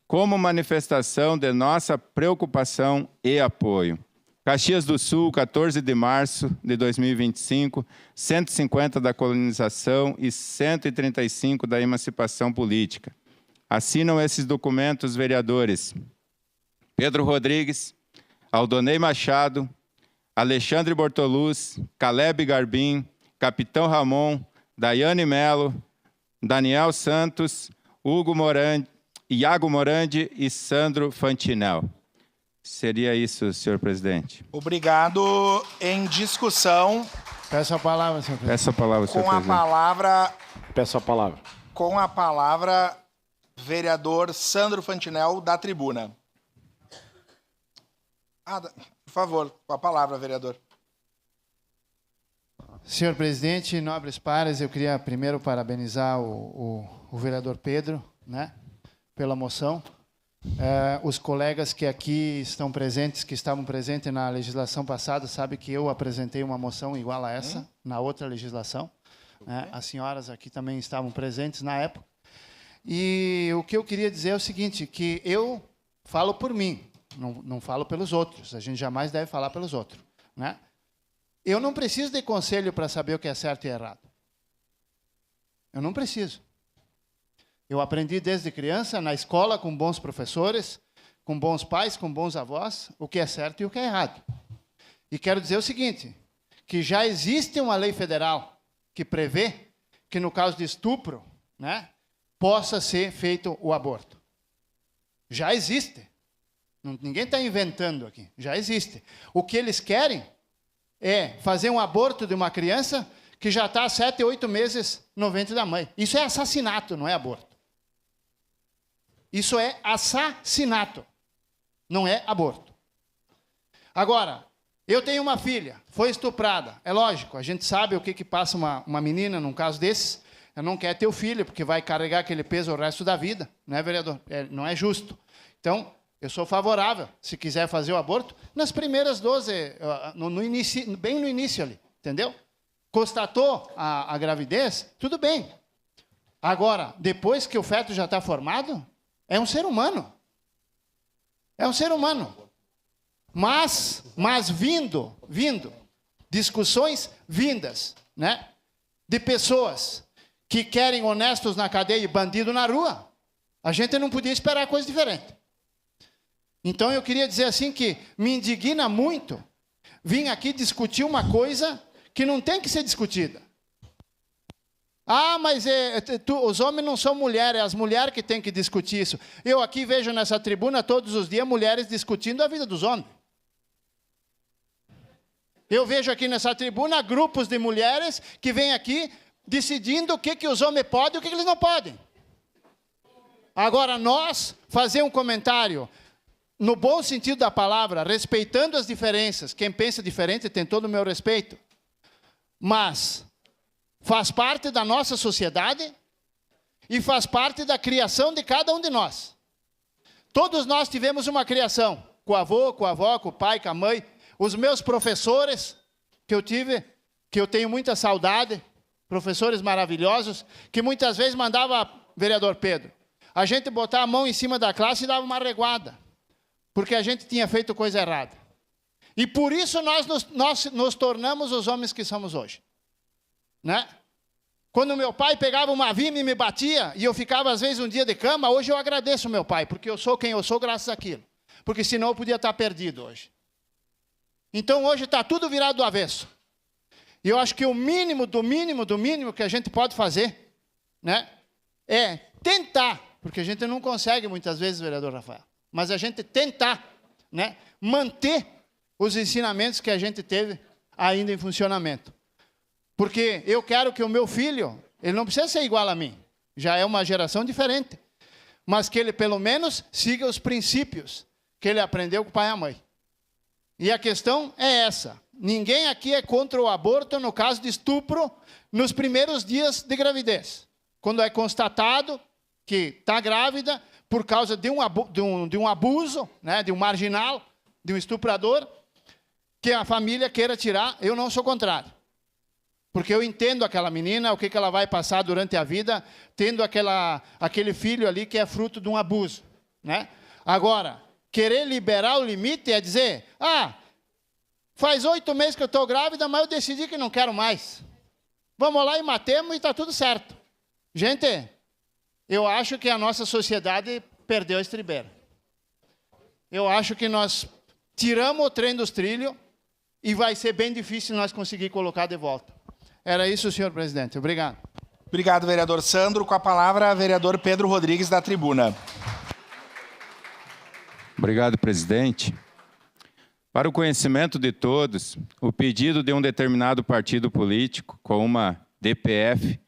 como manifestação de nossa preocupação e apoio. Caxias do Sul, 14 de março de 2025, 150 da colonização e 135 da emancipação política. Assinam esses documentos os vereadores Pedro Rodrigues, Aldonei Machado, Alexandre Bortoluz, Caleb Garbim, Capitão Ramon, Daiane Melo, Daniel Santos, Iago Morandi e Sandro Fantinel. Seria isso, senhor presidente. Obrigado. Em discussão. Peço a palavra, senhor presidente. Peço a palavra, senhor presidente. Peço a palavra. Com a palavra, vereador Sandro Fantinel, da tribuna. Por favor, com a palavra, vereador. Senhor presidente, nobres pares, eu queria primeiro parabenizar o vereador Pedro, né, pela moção. Os colegas que aqui estão presentes, que estavam presentes na legislação passada, sabem que eu apresentei uma moção igual a essa, na outra legislação. Né? As senhoras aqui também estavam presentes na época. E o que eu queria dizer é o seguinte, que eu falo por mim, não falo pelos outros. A gente jamais deve falar pelos outros. Né? Eu não preciso de conselho para saber o que é certo e errado. Eu não preciso. Eu aprendi desde criança, na escola, com bons professores, com bons pais, com bons avós, o que é certo e o que é errado. E quero dizer o seguinte, que já existe uma lei federal que prevê que, no caso de estupro, né, possa ser feito o aborto. Já existe. Ninguém está inventando aqui. Já existe. O que eles querem é fazer um aborto de uma criança que já está há 7, 8 meses no ventre da mãe. Isso é assassinato, não é aborto. Isso é assassinato, não é aborto. Agora, eu tenho uma filha, foi estuprada. É lógico, a gente sabe o que passa uma menina num caso desses. Ela não quer ter o filho, porque vai carregar aquele peso o resto da vida. Não é, vereador? Não é justo. Então, eu sou favorável, se quiser fazer o aborto, nas primeiras 12, bem no início ali, entendeu? Constatou a gravidez, tudo bem. Agora, depois que o feto já está formado, é um ser humano. É um ser humano. Mas vindo, discussões vindas, né, de pessoas que querem honestos na cadeia e bandido na rua, a gente não podia esperar coisa diferente. Então eu queria dizer assim que me indigna muito vir aqui discutir uma coisa que não tem que ser discutida. Ah, mas os homens não são mulheres, é as mulheres que têm que discutir isso. Eu aqui vejo nessa tribuna todos os dias mulheres discutindo a vida dos homens. Eu vejo aqui nessa tribuna grupos de mulheres que vêm aqui decidindo o que os homens podem e o que eles não podem. Agora nós fazer um comentário no bom sentido da palavra, respeitando as diferenças. Quem pensa diferente tem todo o meu respeito. Mas faz parte da nossa sociedade e faz parte da criação de cada um de nós. Todos nós tivemos uma criação, com o avô, com a avó, com o pai, com a mãe. Os meus professores que eu tive, que eu tenho muita saudade, professores maravilhosos, que muitas vezes mandava, vereador Pedro, a gente botar a mão em cima da classe e dava uma reguada, porque a gente tinha feito coisa errada. E por isso nós nos tornamos os homens que somos hoje. Né? Quando meu pai pegava uma vime e me batia, e eu ficava às vezes um dia de cama, hoje eu agradeço meu pai, porque eu sou quem eu sou graças àquilo. Porque senão eu podia estar perdido hoje. Então hoje está tudo virado do avesso. E eu acho que o mínimo do mínimo do mínimo que a gente pode fazer, né, é tentar, porque a gente não consegue muitas vezes, vereador Rafael, mas a gente tentar, né, manter os ensinamentos que a gente teve ainda em funcionamento. Porque eu quero que o meu filho, ele não precisa ser igual a mim, já é uma geração diferente, mas que ele pelo menos siga os princípios que ele aprendeu com o pai e a mãe. E a questão é essa. Ninguém aqui é contra o aborto no caso de estupro nos primeiros dias de gravidez. Quando é constatado que está grávida por causa de um abuso, né, de um marginal, de um estuprador, que a família queira tirar, eu não sou contrário. Porque eu entendo aquela menina, o que ela vai passar durante a vida, tendo aquele filho ali que é fruto de um abuso. Né? Agora, querer liberar o limite é dizer, faz 8 meses que eu estou grávida, mas eu decidi que não quero mais. Vamos lá e matemos e está tudo certo. Gente, eu acho que a nossa sociedade perdeu a estribeira. Eu acho que nós tiramos o trem dos trilhos e vai ser bem difícil nós conseguir colocar de volta. Era isso, senhor presidente. Obrigado. Obrigado, vereador Sandro. Com a palavra, vereador Pedro Rodrigues, da tribuna. Obrigado, presidente. Para o conhecimento de todos, o pedido de um determinado partido político, com uma DPF,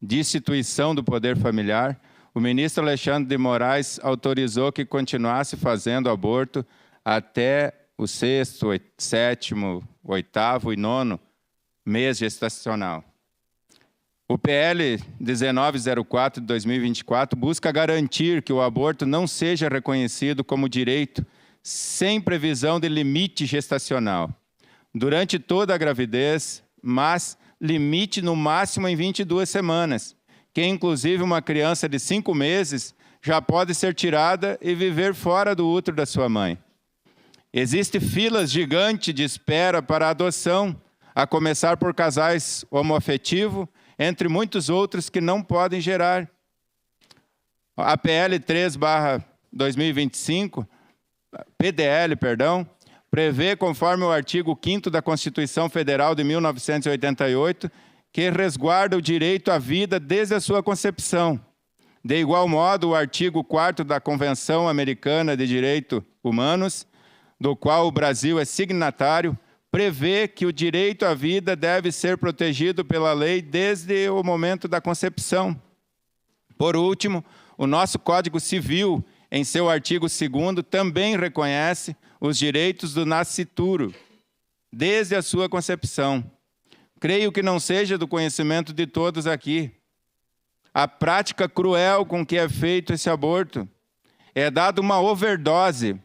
de instituição do poder familiar, o ministro Alexandre de Moraes autorizou que continuasse fazendo aborto até o 6º, 7º, 8º e 9º mês gestacional. O PL 1904 de 2024 busca garantir que o aborto não seja reconhecido como direito sem previsão de limite gestacional durante toda a gravidez, mas limite no máximo em 22 semanas, que inclusive uma criança de 5 meses já pode ser tirada e viver fora do útero da sua mãe. Existem filas gigantes de espera para a adoção, a começar por casais homoafetivos, entre muitos outros que não podem gerar. A PL 3/2025, PDL, prevê, conforme o artigo 5º da Constituição Federal de 1988, que resguarda o direito à vida desde a sua concepção. De igual modo, o artigo 4º da Convenção Americana de Direitos Humanos, do qual o Brasil é signatário, prevê que o direito à vida deve ser protegido pela lei desde o momento da concepção. Por último, o nosso Código Civil, em seu artigo 2º, também reconhece os direitos do nascituro, desde a sua concepção. Creio que não seja do conhecimento de todos aqui. A prática cruel com que é feito esse aborto é dada uma overdose,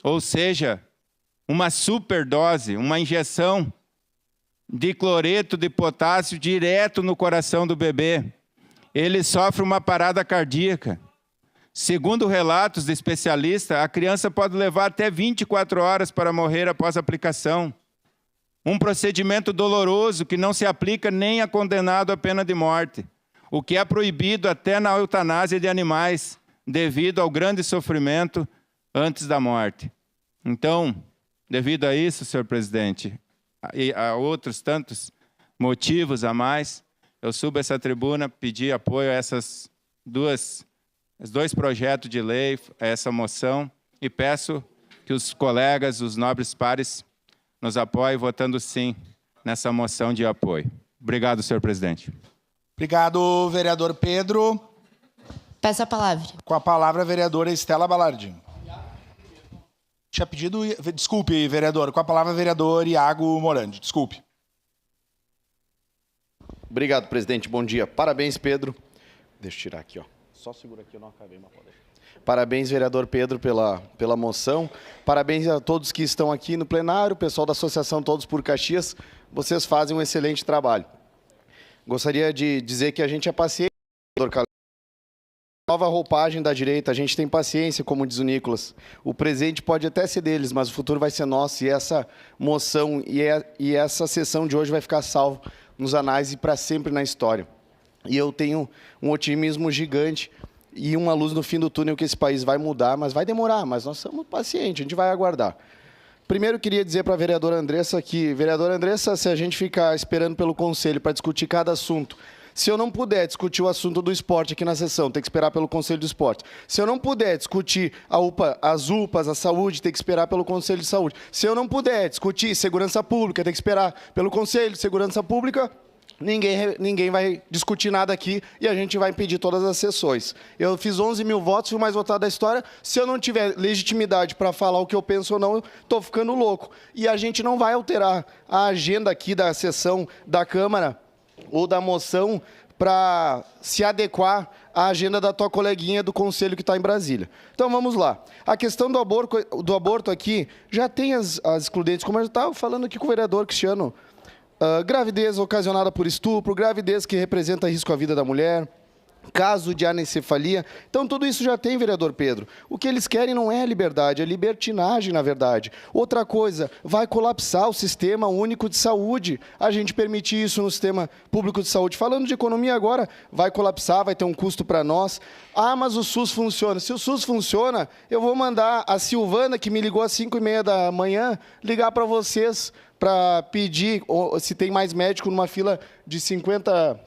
ou seja, uma superdose, uma injeção de cloreto de potássio direto no coração do bebê. Ele sofre uma parada cardíaca. Segundo relatos de especialistas, a criança pode levar até 24 horas para morrer após a aplicação. Um procedimento doloroso que não se aplica nem a condenado à pena de morte, o que é proibido até na eutanásia de animais, devido ao grande sofrimento antes da morte. Então, devido a isso, senhor presidente, e a outros tantos motivos a mais, eu subo essa tribuna, pedir apoio a esses dois projetos de lei, a essa moção, e peço que os colegas, os nobres pares, nos apoiem votando sim nessa moção de apoio. Obrigado, senhor presidente. Obrigado, vereador Pedro. Peço a palavra. Com a palavra, a vereadora Estela Balardi. tinha pedido... Desculpe, vereador. Com a palavra, vereador Iago Morandi. Desculpe. Obrigado, presidente. Bom dia. Parabéns, Pedro. Deixa eu tirar aqui, ó. Só segura aqui, eu não acabei, mas pode deixar. Parabéns, vereador Pedro, pela moção. Parabéns a todos que estão aqui no plenário, o pessoal da Associação Todos por Caxias. Vocês fazem um excelente trabalho. Gostaria de dizer que a gente é paciente, vereador Caleb. Nova roupagem da direita, a gente tem paciência, como diz o Nicolas. O presente pode até ser deles, mas o futuro vai ser nosso. E essa moção e essa sessão de hoje vai ficar salvo nos anais e para sempre na história. E eu tenho um otimismo gigante e uma luz no fim do túnel que esse país vai mudar, mas vai demorar, mas nós somos pacientes, a gente vai aguardar. Primeiro, queria dizer para a vereadora Andressa que, vereadora Andressa, se a gente ficar esperando pelo Conselho para discutir cada assunto, se eu não puder discutir o assunto do esporte aqui na sessão, tem que esperar pelo Conselho do Esporte. Se eu não puder discutir as UPAs, a saúde, tem que esperar pelo Conselho de Saúde. Se eu não puder discutir segurança pública, tem que esperar pelo Conselho de Segurança Pública. Ninguém vai discutir nada aqui e a gente vai impedir todas as sessões. Eu fiz 11 mil votos, fui o mais votado da história. Se eu não tiver legitimidade para falar o que eu penso ou não, estou ficando louco. E a gente não vai alterar a agenda aqui da sessão da Câmara ou da moção para se adequar à agenda da tua coleguinha do Conselho que está em Brasília. Então, vamos lá. A questão do aborto aqui, já tem as excludentes, como eu estava falando aqui com o vereador Cristiano. Gravidez ocasionada por estupro, gravidez que representa risco à vida da mulher, caso de anencefalia. Então, tudo isso já tem, vereador Pedro. O que eles querem não é liberdade, é libertinagem, na verdade. Outra coisa, vai colapsar o Sistema Único de Saúde. A gente permitir isso no Sistema Público de Saúde. Falando de economia agora, vai colapsar, vai ter um custo para nós. Ah, mas o SUS funciona. Se o SUS funciona, eu vou mandar a Silvana, que me ligou às 5h30 da manhã, ligar para vocês para pedir se tem mais médico numa fila de 50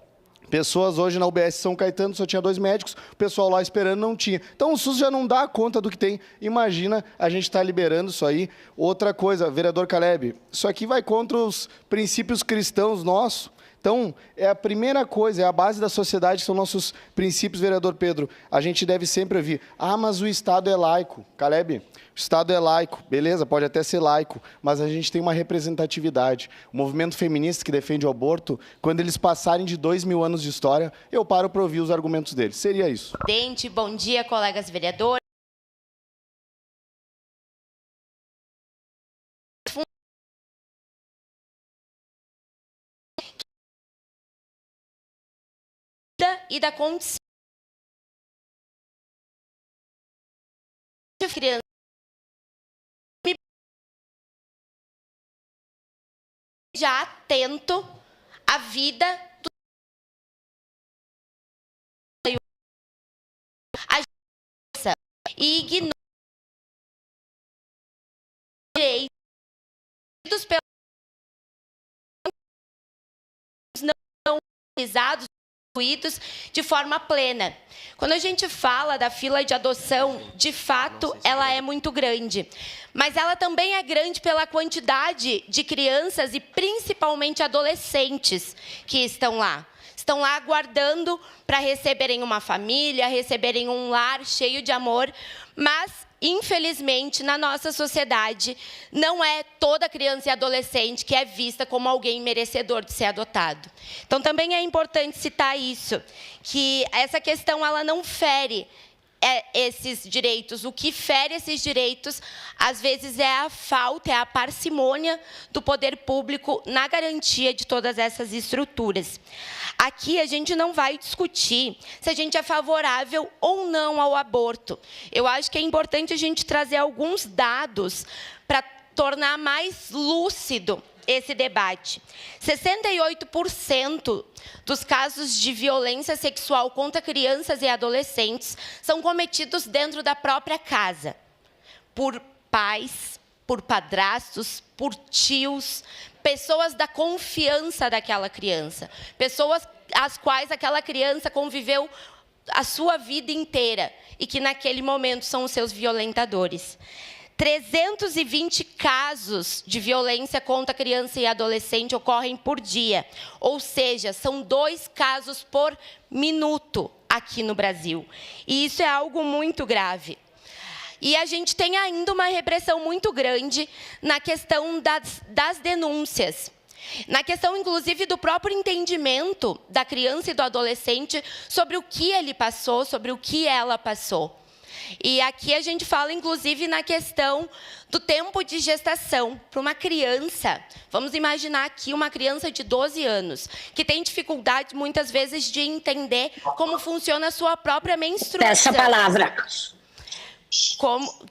pessoas. Hoje na UBS São Caetano só tinha 2 médicos, o pessoal lá esperando não tinha. Então o SUS já não dá conta do que tem. Imagina a gente estar liberando isso aí. Outra coisa, vereador Caleb, isso aqui vai contra os princípios cristãos nossos. Então, é a primeira coisa, é a base da sociedade, são nossos princípios, vereador Pedro. A gente deve sempre ouvir, mas o Estado é laico. Caleb, o Estado é laico, beleza, pode até ser laico, mas a gente tem uma representatividade. O movimento feminista que defende o aborto, quando eles passarem de 2.000 anos de história, eu paro para ouvir os argumentos deles. Seria isso. Presidente, bom dia, colegas vereadores. E da condição de criança já atento à vida do e ignora direitos pelos não utilizados de forma plena. Quando a gente fala da fila de adoção, de fato, ela é muito grande. Mas ela também é grande pela quantidade de crianças e principalmente adolescentes que estão lá. Estão lá aguardando para receberem uma família, receberem um lar cheio de amor, mas infelizmente, na nossa sociedade, não é toda criança e adolescente que é vista como alguém merecedor de ser adotado. Então, também é importante citar isso, que essa questão ela não fere esses direitos. O que fere esses direitos, às vezes, é a falta, é a parcimônia do poder público na garantia de todas essas estruturas. Aqui a gente não vai discutir se a gente é favorável ou não ao aborto. Eu acho que é importante a gente trazer alguns dados para tornar mais lúcido esse debate. 68% dos casos de violência sexual contra crianças e adolescentes são cometidos dentro da própria casa, por pais, por padrastos, por tios, pessoas da confiança daquela criança, pessoas às quais aquela criança conviveu a sua vida inteira e que naquele momento são os seus violentadores. 320 casos de violência contra criança e adolescente ocorrem por dia, ou seja, são 2 casos por minuto aqui no Brasil. E isso é algo muito grave. E a gente tem ainda uma repressão muito grande na questão das denúncias. Na questão, inclusive, do próprio entendimento da criança e do adolescente sobre o que ele passou, sobre o que ela passou. E aqui a gente fala, inclusive, na questão do tempo de gestação para uma criança. Vamos imaginar aqui uma criança de 12 anos, que tem dificuldade, muitas vezes, de entender como funciona a sua própria menstruação. Essa palavra.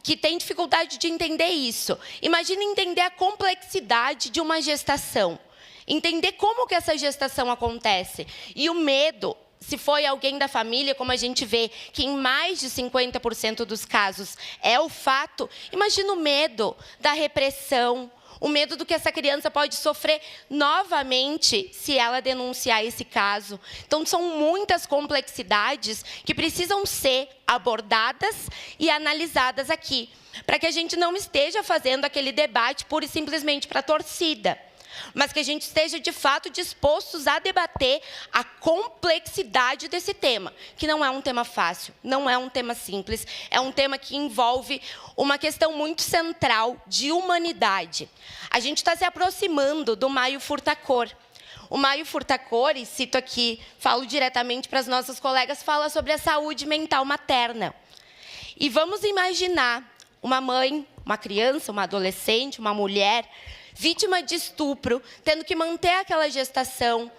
Que tem dificuldade de entender isso. Imagina entender a complexidade de uma gestação. Entender como que essa gestação acontece. E o medo, se foi alguém da família, como a gente vê, que em mais de 50% dos casos é o fato, imagina o medo da repressão, o medo do que essa criança pode sofrer novamente se ela denunciar esse caso. Então, são muitas complexidades que precisam ser abordadas e analisadas aqui, para que a gente não esteja fazendo aquele debate pura e simplesmente para a torcida, mas que a gente esteja, de fato, dispostos a debater a complexidade desse tema, que não é um tema fácil, não é um tema simples, é um tema que envolve uma questão muito central de humanidade. A gente está se aproximando do Maio Furtacor. O Maio Furtacor, e cito aqui, falo diretamente para as nossas colegas, fala sobre a saúde mental materna. E vamos imaginar uma mãe, uma criança, uma adolescente, uma mulher vítima de estupro, tendo que manter aquela gestação,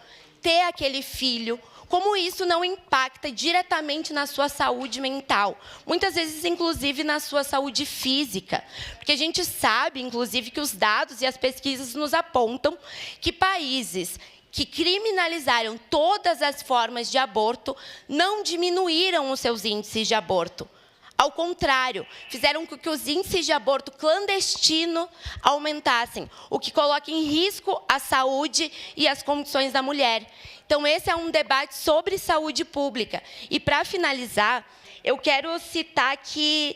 ter aquele filho, como isso não impacta diretamente na sua saúde mental, muitas vezes, inclusive, na sua saúde física. Porque a gente sabe, inclusive, que os dados e as pesquisas nos apontam que países que criminalizaram todas as formas de aborto não diminuíram os seus índices de aborto. Ao contrário, fizeram com que os índices de aborto clandestino aumentassem, o que coloca em risco a saúde e as condições da mulher. Então, esse é um debate sobre saúde pública. E, para finalizar, eu quero citar que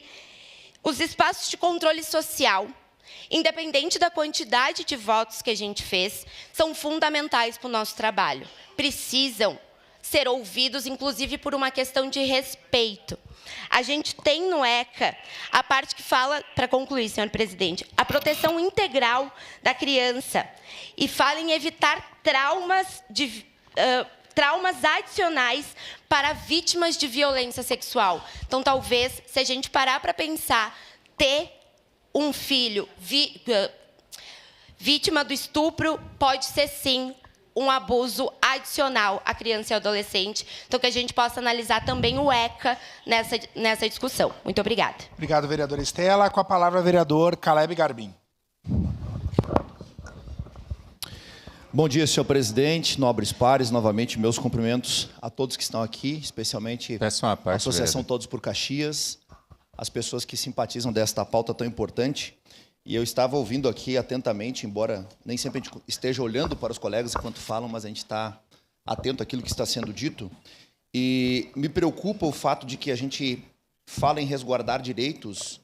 os espaços de controle social, independente da quantidade de votos que a gente fez, são fundamentais para o nosso trabalho. Precisam ser ouvidos, inclusive por uma questão de respeito. A gente tem no ECA a parte que fala, para concluir, senhor presidente, a proteção integral da criança e fala em evitar traumas adicionais para vítimas de violência sexual. Então, talvez, se a gente parar para pensar, ter um filho vítima do estupro pode ser, sim, um abuso adicional à criança e adolescente. Então, que a gente possa analisar também o ECA nessa discussão. Muito obrigada. Obrigado, vereadora Estela. Com a palavra, vereador Caleb Garbim. Bom dia, senhor presidente, nobres pares. Novamente, meus cumprimentos a todos que estão aqui, especialmente a Associação Todos por Caxias, as pessoas que simpatizam desta pauta tão importante. E eu estava ouvindo aqui atentamente, embora nem sempre a gente esteja olhando para os colegas enquanto falam, mas a gente está atento àquilo que está sendo dito. E me preocupa o fato de que a gente fala em resguardar direitos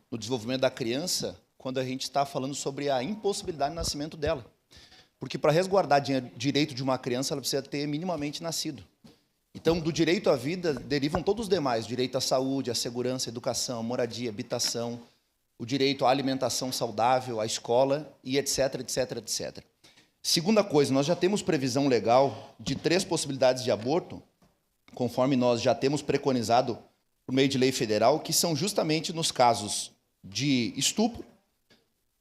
no desenvolvimento da criança quando a gente está falando sobre a impossibilidade de nascimento dela. Porque para resguardar direito de uma criança, ela precisa ter minimamente nascido. Então, do direito à vida derivam todos os demais, direito à saúde, à segurança, à educação, à moradia, habitação, o direito à alimentação saudável, à escola e etc, etc, etc. Segunda coisa, nós já temos previsão legal de 3 possibilidades de aborto, conforme nós já temos preconizado por meio de lei federal, que são justamente nos casos de estupro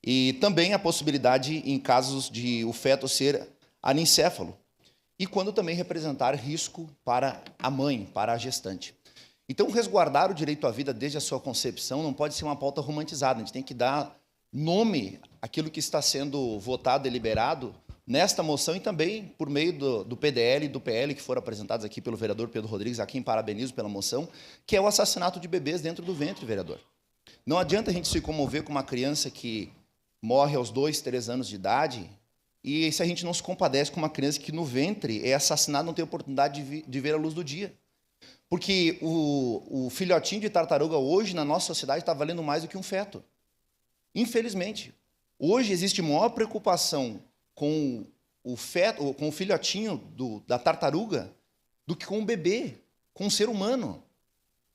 e também a possibilidade em casos de o feto ser anencéfalo e quando também representar risco para a mãe, para a gestante. Então, resguardar o direito à vida desde a sua concepção não pode ser uma pauta romantizada. A gente tem que dar nome àquilo que está sendo votado, deliberado nesta moção e também por meio do PDL e do PL que foram apresentados aqui pelo vereador Pedro Rodrigues, a quem parabenizo pela moção, que é o assassinato de bebês dentro do ventre, vereador. Não adianta a gente se comover com uma criança que morre aos 2, 3 anos de idade e se a gente não se compadece com uma criança que no ventre é assassinada, não tem oportunidade de ver a luz do dia. Porque o filhotinho de tartaruga hoje, na nossa sociedade, está valendo mais do que um feto. Infelizmente. Hoje existe maior preocupação com o feto, com o filhotinho da tartaruga do que com o bebê, com o ser humano.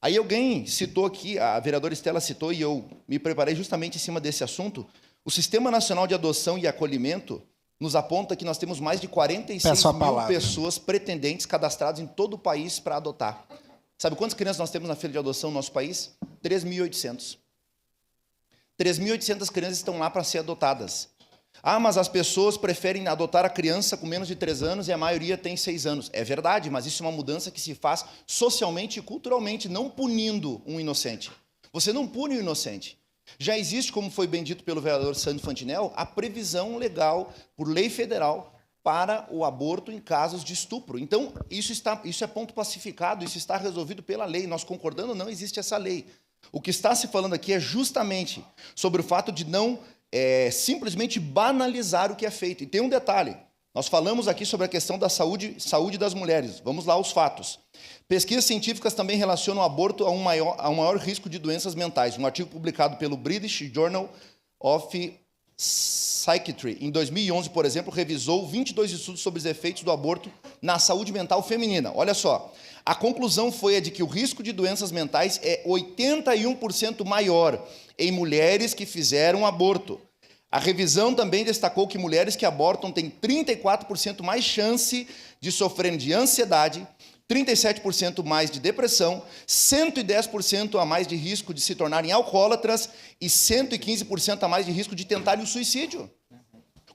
Aí alguém citou aqui, a vereadora Estela citou, e eu me preparei justamente em cima desse assunto, o Sistema Nacional de Adoção e Acolhimento nos aponta que nós temos mais de 46 mil pessoas pretendentes cadastradas em todo o país para adotar. Sabe quantas crianças nós temos na fila de adoção no nosso país? 3.800. 3.800 crianças estão lá para ser adotadas. Ah, mas as pessoas preferem adotar a criança com menos de 3 anos e a maioria tem 6 anos. É verdade, mas isso é uma mudança que se faz socialmente e culturalmente, não punindo um inocente. Você não pune o inocente. Já existe, como foi bem dito pelo vereador Sandro Fantinel, a previsão legal, por lei federal, para o aborto em casos de estupro. Então, isso é ponto pacificado, isso está resolvido pela lei. Nós concordando, não existe essa lei. O que está se falando aqui é justamente sobre o fato de não simplesmente banalizar o que é feito. E tem um detalhe, nós falamos aqui sobre a questão da saúde das mulheres. Vamos lá aos fatos. Pesquisas científicas também relacionam o aborto a um maior risco de doenças mentais. Um artigo publicado pelo British Journal of Psychiatry, em 2011, por exemplo, revisou 22 estudos sobre os efeitos do aborto na saúde mental feminina. Olha só, a conclusão foi a de que o risco de doenças mentais é 81% maior em mulheres que fizeram aborto. A revisão também destacou que mulheres que abortam têm 34% mais chance de sofrerem de ansiedade, 37% mais de depressão, 110% a mais de risco de se tornarem alcoólatras e 115% a mais de risco de tentarem o suicídio.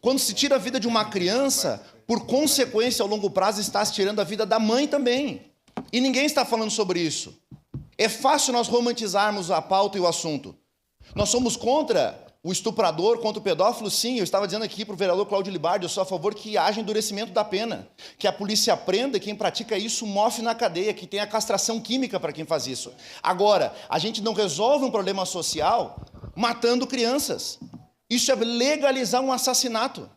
Quando se tira a vida de uma criança, por consequência, ao longo prazo, está se tirando a vida da mãe também. E ninguém está falando sobre isso. É fácil nós romantizarmos a pauta e o assunto. Nós somos contra o estuprador, contra o pedófilo, sim. Eu estava dizendo aqui para o vereador Cláudio Libardi, eu sou a favor que haja endurecimento da pena, que a polícia prenda quem pratica isso, mofe na cadeia, que tenha castração química para quem faz isso. Agora, a gente não resolve um problema social matando crianças. Isso é legalizar um assassinato.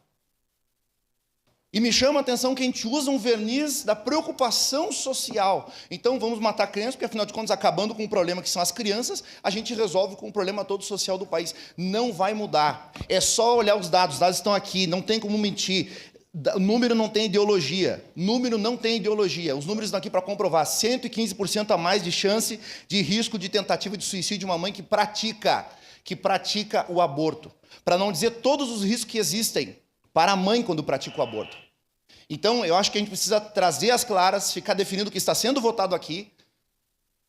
E me chama a atenção que a gente usa um verniz da preocupação social. Então, vamos matar crianças, porque, afinal de contas, acabando com o problema que são as crianças, a gente resolve com o problema todo social do país. Não vai mudar. É só olhar os dados estão aqui, não tem como mentir. O número não tem ideologia. Número não tem ideologia. Os números estão aqui para comprovar. 115% a mais de chance de risco de tentativa de suicídio de uma mãe que pratica o aborto. Para não dizer todos os riscos que existem para a mãe quando pratica o aborto. Então, eu acho que a gente precisa trazer as claras, ficar definindo o que está sendo votado aqui,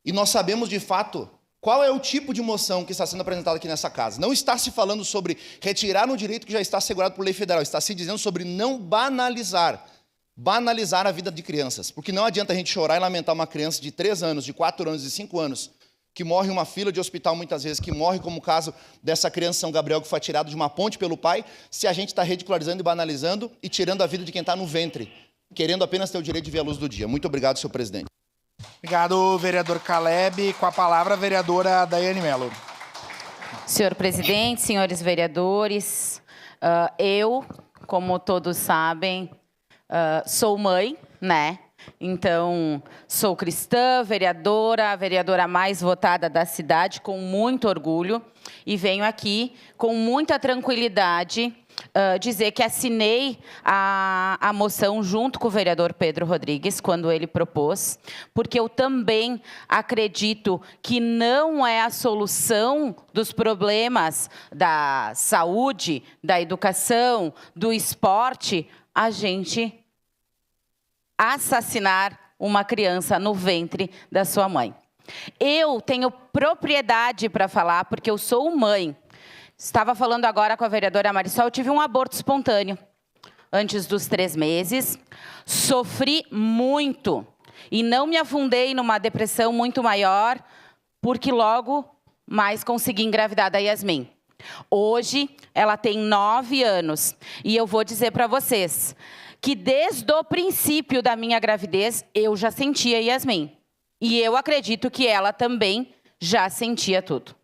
e nós sabemos, de fato, qual é o tipo de moção que está sendo apresentada aqui nessa casa. Não está se falando sobre retirar um direito que já está assegurado por lei federal, está se dizendo sobre não banalizar a vida de crianças, porque não adianta a gente chorar e lamentar uma criança de 3 anos, de 4 anos, de 5 anos, que morre em uma fila de hospital muitas vezes, que morre como o caso dessa criança São Gabriel que foi atirada de uma ponte pelo pai, se a gente está ridicularizando e banalizando e tirando a vida de quem está no ventre, querendo apenas ter o direito de ver a luz do dia. Muito obrigado, senhor presidente. Obrigado, vereador Caleb. Com a palavra, a vereadora Daiane Mello. Senhor presidente, senhores vereadores, eu, como todos sabem, sou mãe, né? Então, sou cristã, vereadora, a vereadora mais votada da cidade, com muito orgulho, e venho aqui com muita tranquilidade dizer que assinei a moção junto com o vereador Pedro Rodrigues, quando ele propôs, porque eu também acredito que não é a solução dos problemas da saúde, da educação, do esporte, a gente assassinar uma criança no ventre da sua mãe. Eu tenho propriedade para falar, porque eu sou mãe. Estava falando agora com a vereadora Marisol, eu tive um aborto espontâneo antes dos 3 meses, sofri muito e não me afundei numa depressão muito maior, porque logo mais consegui engravidar da Yasmin. Hoje, ela tem 9 anos e eu vou dizer para vocês que desde o princípio da minha gravidez, eu já sentia Yasmin. E eu acredito que ela também já sentia tudo.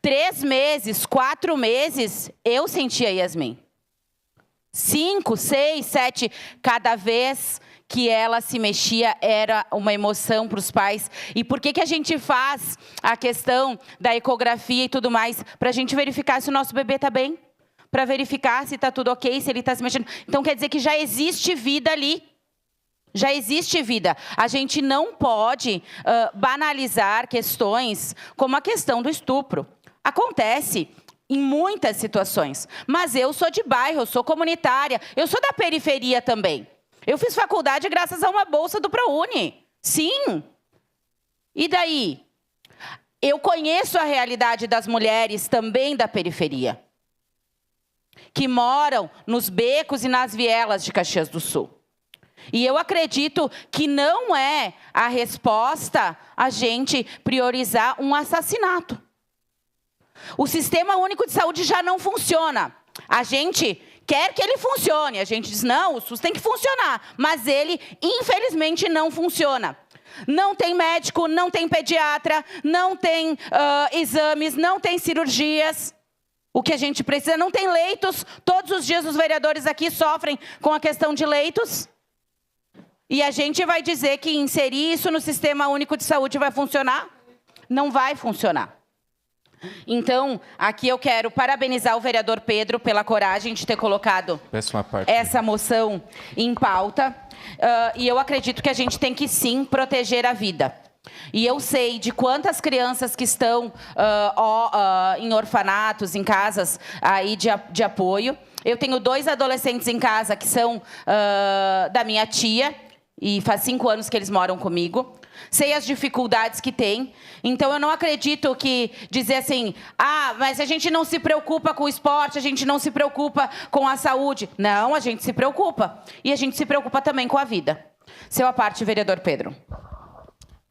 3 meses, 4 meses, eu sentia Yasmin. 5, 6, 7, cada vez que ela se mexia era uma emoção para os pais. E por que a gente faz a questão da ecografia e tudo mais? Para a gente verificar se o nosso bebê está bem. Para verificar se está tudo ok, se ele está se mexendo. Então, quer dizer que já existe vida ali. Já existe vida. A gente não pode banalizar questões como a questão do estupro. Acontece em muitas situações. Mas eu sou de bairro, eu sou comunitária, eu sou da periferia também. Eu fiz faculdade graças a uma bolsa do ProUni. Sim. E daí? Eu conheço a realidade das mulheres também da periferia, que moram nos becos e nas vielas de Caxias do Sul. E eu acredito que não é a resposta a gente priorizar um assassinato. O Sistema Único de Saúde já não funciona. A gente quer que ele funcione. A gente diz, não, o SUS tem que funcionar. Mas ele, infelizmente, não funciona. Não tem médico, não tem pediatra, não tem exames, não tem cirurgias. O que a gente precisa, não tem leitos. Todos os dias os vereadores aqui sofrem com a questão de leitos. E a gente vai dizer que inserir isso no Sistema Único de Saúde vai funcionar? Não vai funcionar. Então, aqui eu quero parabenizar o vereador Pedro pela coragem de ter colocado essa moção em pauta. E eu acredito que a gente tem que, sim, proteger a vida. E eu sei de quantas crianças que estão em orfanatos, em casas aí de apoio. Eu tenho 2 adolescentes em casa que são da minha tia, e faz 5 anos que eles moram comigo. Sei as dificuldades que tem. Então, eu não acredito que dizer assim, mas a gente não se preocupa com o esporte, a gente não se preocupa com a saúde. Não, a gente se preocupa. E a gente se preocupa também com a vida. Seu à parte, vereador Pedro.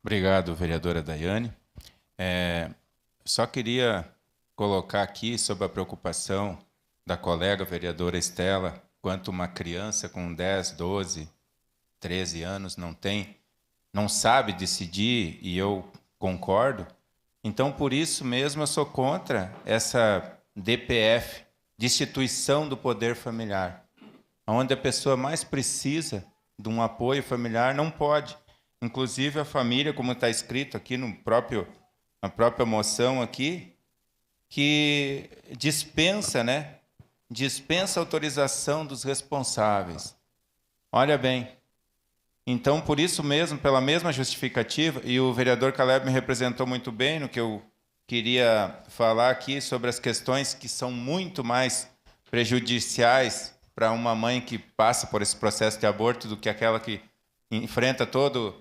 Obrigado, vereadora Daiane. Só queria colocar aqui sobre a preocupação da colega vereadora Estela, quanto uma criança com 10, 12, 13 anos não sabe decidir, e eu concordo. Então, por isso mesmo, eu sou contra essa DPF, Destituição do Poder Familiar, onde a pessoa mais precisa de um apoio familiar não pode. Inclusive, a família, como está escrito aqui na própria moção aqui, que dispensa a autorização dos responsáveis. Olha bem. Então, por isso mesmo, pela mesma justificativa, e o vereador Caleb me representou muito bem no que eu queria falar aqui sobre as questões que são muito mais prejudiciais para uma mãe que passa por esse processo de aborto do que aquela que enfrenta todo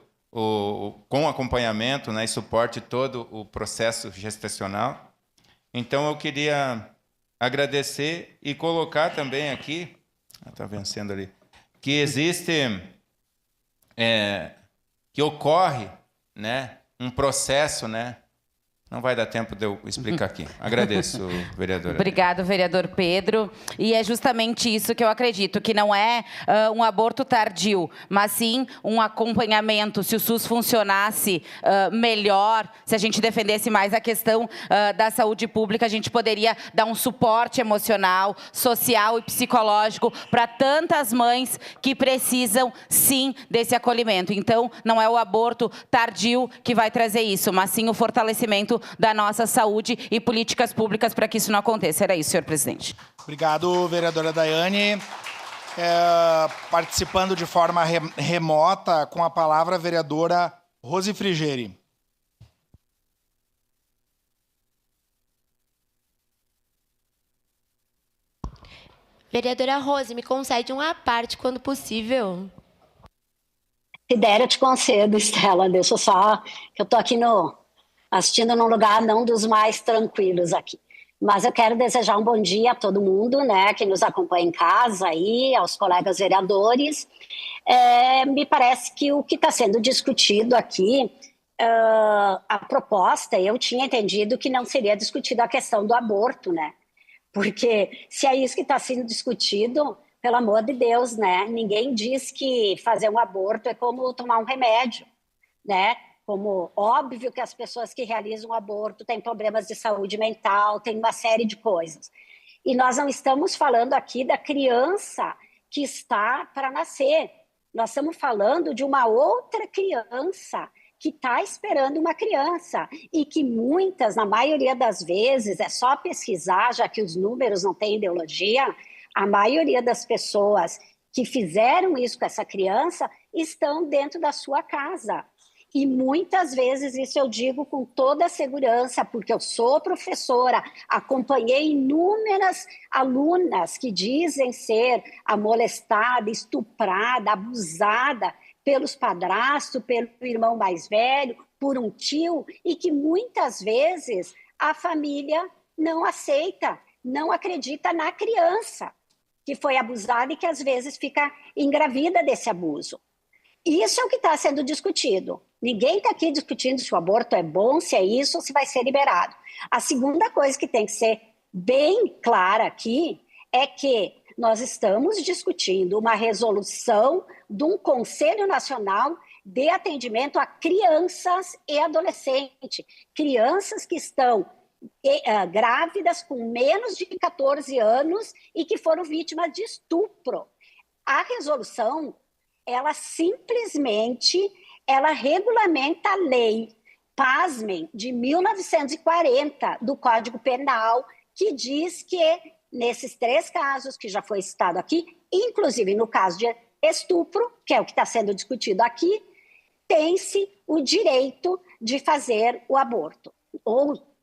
com acompanhamento, e suporte todo o processo gestacional. Então, eu queria agradecer e colocar também aqui, está vencendo ali, que existe... que ocorre um processo, não vai dar tempo de eu explicar aqui. Agradeço, vereadora. Obrigado, vereador Pedro. E é justamente isso que eu acredito, que não é um aborto tardio, mas sim um acompanhamento. Se o SUS funcionasse melhor, se a gente defendesse mais a questão da saúde pública, a gente poderia dar um suporte emocional, social e psicológico para tantas mães que precisam, sim, desse acolhimento. Então, não é o aborto tardio que vai trazer isso, mas sim o fortalecimento da nossa saúde e políticas públicas para que isso não aconteça. Era isso, senhor presidente. Obrigado, vereadora Daiane. Participando de forma remota, com a palavra a vereadora Rose Frigeri. Vereadora Rose, me concede uma parte quando possível. Se der, eu te concedo, Estela. Deixa eu só... Eu estou aqui assistindo num lugar não dos mais tranquilos aqui. Mas eu quero desejar um bom dia a todo mundo, que nos acompanha em casa, aí, aos colegas vereadores. Me parece que o que está sendo discutido aqui, a proposta, eu tinha entendido que não seria discutida a questão do aborto, Porque se é isso que está sendo discutido, pelo amor de Deus, Ninguém diz que fazer um aborto é como tomar um remédio, Como óbvio que as pessoas que realizam aborto têm problemas de saúde mental, tem uma série de coisas. E nós não estamos falando aqui da criança que está para nascer. Nós estamos falando de uma outra criança que está esperando uma criança e que muitas, na maioria das vezes, é só pesquisar, já que os números não têm ideologia, a maioria das pessoas que fizeram isso com essa criança estão dentro da sua casa. E muitas vezes, isso eu digo com toda a segurança, porque eu sou professora, acompanhei inúmeras alunas que dizem ser amolestada, estuprada, abusada pelos padrastos, pelo irmão mais velho, por um tio, e que muitas vezes a família não aceita, não acredita na criança que foi abusada e que às vezes fica engravida desse abuso. Isso é o que está sendo discutido. Ninguém está aqui discutindo se o aborto é bom, se é isso ou se vai ser liberado. A segunda coisa que tem que ser bem clara aqui é que nós estamos discutindo uma resolução de um Conselho Nacional de Atendimento a Crianças e Adolescentes. Crianças que estão grávidas com menos de 14 anos e que foram vítimas de estupro. A resolução, ela simplesmente, ela regulamenta a lei, pasmem, de 1940 do Código Penal, que diz que nesses 3 casos que já foi citado aqui, inclusive no caso de estupro, que é o que está sendo discutido aqui, tem-se o direito de fazer o aborto, ou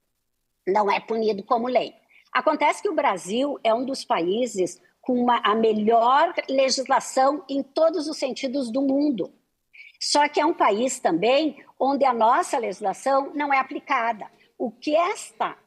não é punido como lei. Acontece que o Brasil é um dos países com a melhor legislação em todos os sentidos do mundo. Só que é um país também onde a nossa legislação não é aplicada. O que esta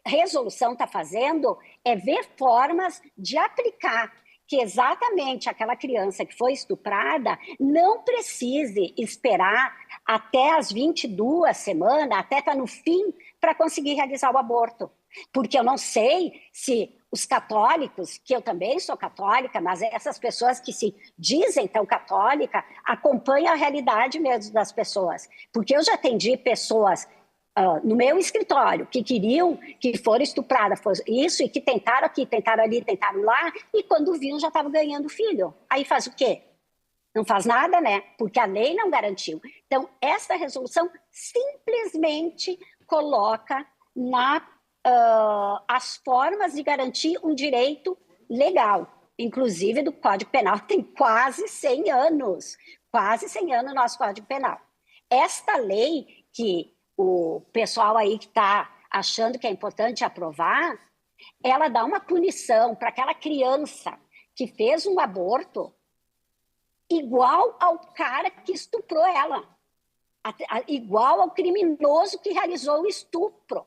resolução está fazendo é ver formas de aplicar que exatamente aquela criança que foi estuprada não precise esperar até as 22 semanas, até estar no fim, para conseguir realizar o aborto. Porque eu não sei se os católicos, que eu também sou católica, mas essas pessoas que se dizem tão católicas, acompanham a realidade mesmo das pessoas. Porque eu já atendi pessoas no meu escritório que queriam que foram estupradas, isso, e que tentaram aqui, tentaram ali, tentaram lá, e quando viram já estavam ganhando filho. Aí faz o quê? Não faz nada, né? Porque a lei não garantiu. Então, esta resolução simplesmente coloca as formas de garantir um direito legal. Inclusive, do Código Penal tem quase 100 anos. Quase 100 anos o nosso Código Penal. Esta lei que o pessoal aí que está achando que é importante aprovar, ela dá uma punição para aquela criança que fez um aborto igual ao cara que estuprou ela, igual ao criminoso que realizou o estupro.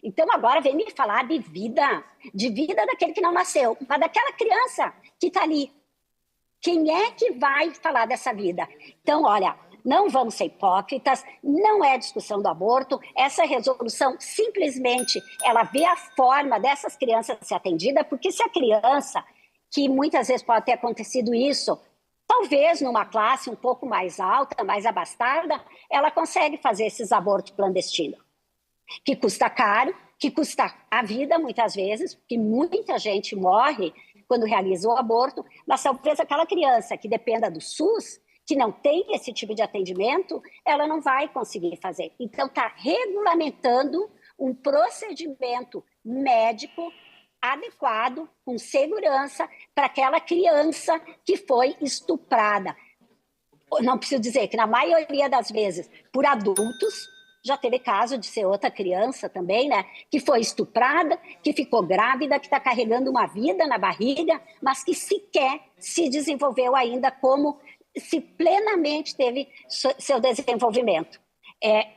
Então agora vem me falar de vida daquele que não nasceu, mas daquela criança que está ali. Quem é que vai falar dessa vida? Então, olha, não vamos ser hipócritas, não é discussão do aborto, essa resolução simplesmente, ela vê a forma dessas crianças ser atendidas, porque se a criança, que muitas vezes pode ter acontecido isso, talvez numa classe um pouco mais alta, mais abastada, ela consegue fazer esses abortos clandestinos, que custa caro, que custa a vida muitas vezes, porque muita gente morre quando realiza o aborto, mas talvez aquela criança que dependa do SUS, que não tem esse tipo de atendimento, ela não vai conseguir fazer. Então, está regulamentando um procedimento médico adequado, com segurança, para aquela criança que foi estuprada. Não preciso dizer que, na maioria das vezes, por adultos, já teve caso de ser outra criança também, né, que foi estuprada, que ficou grávida, que está carregando uma vida na barriga, mas que sequer se desenvolveu ainda como se plenamente teve seu desenvolvimento.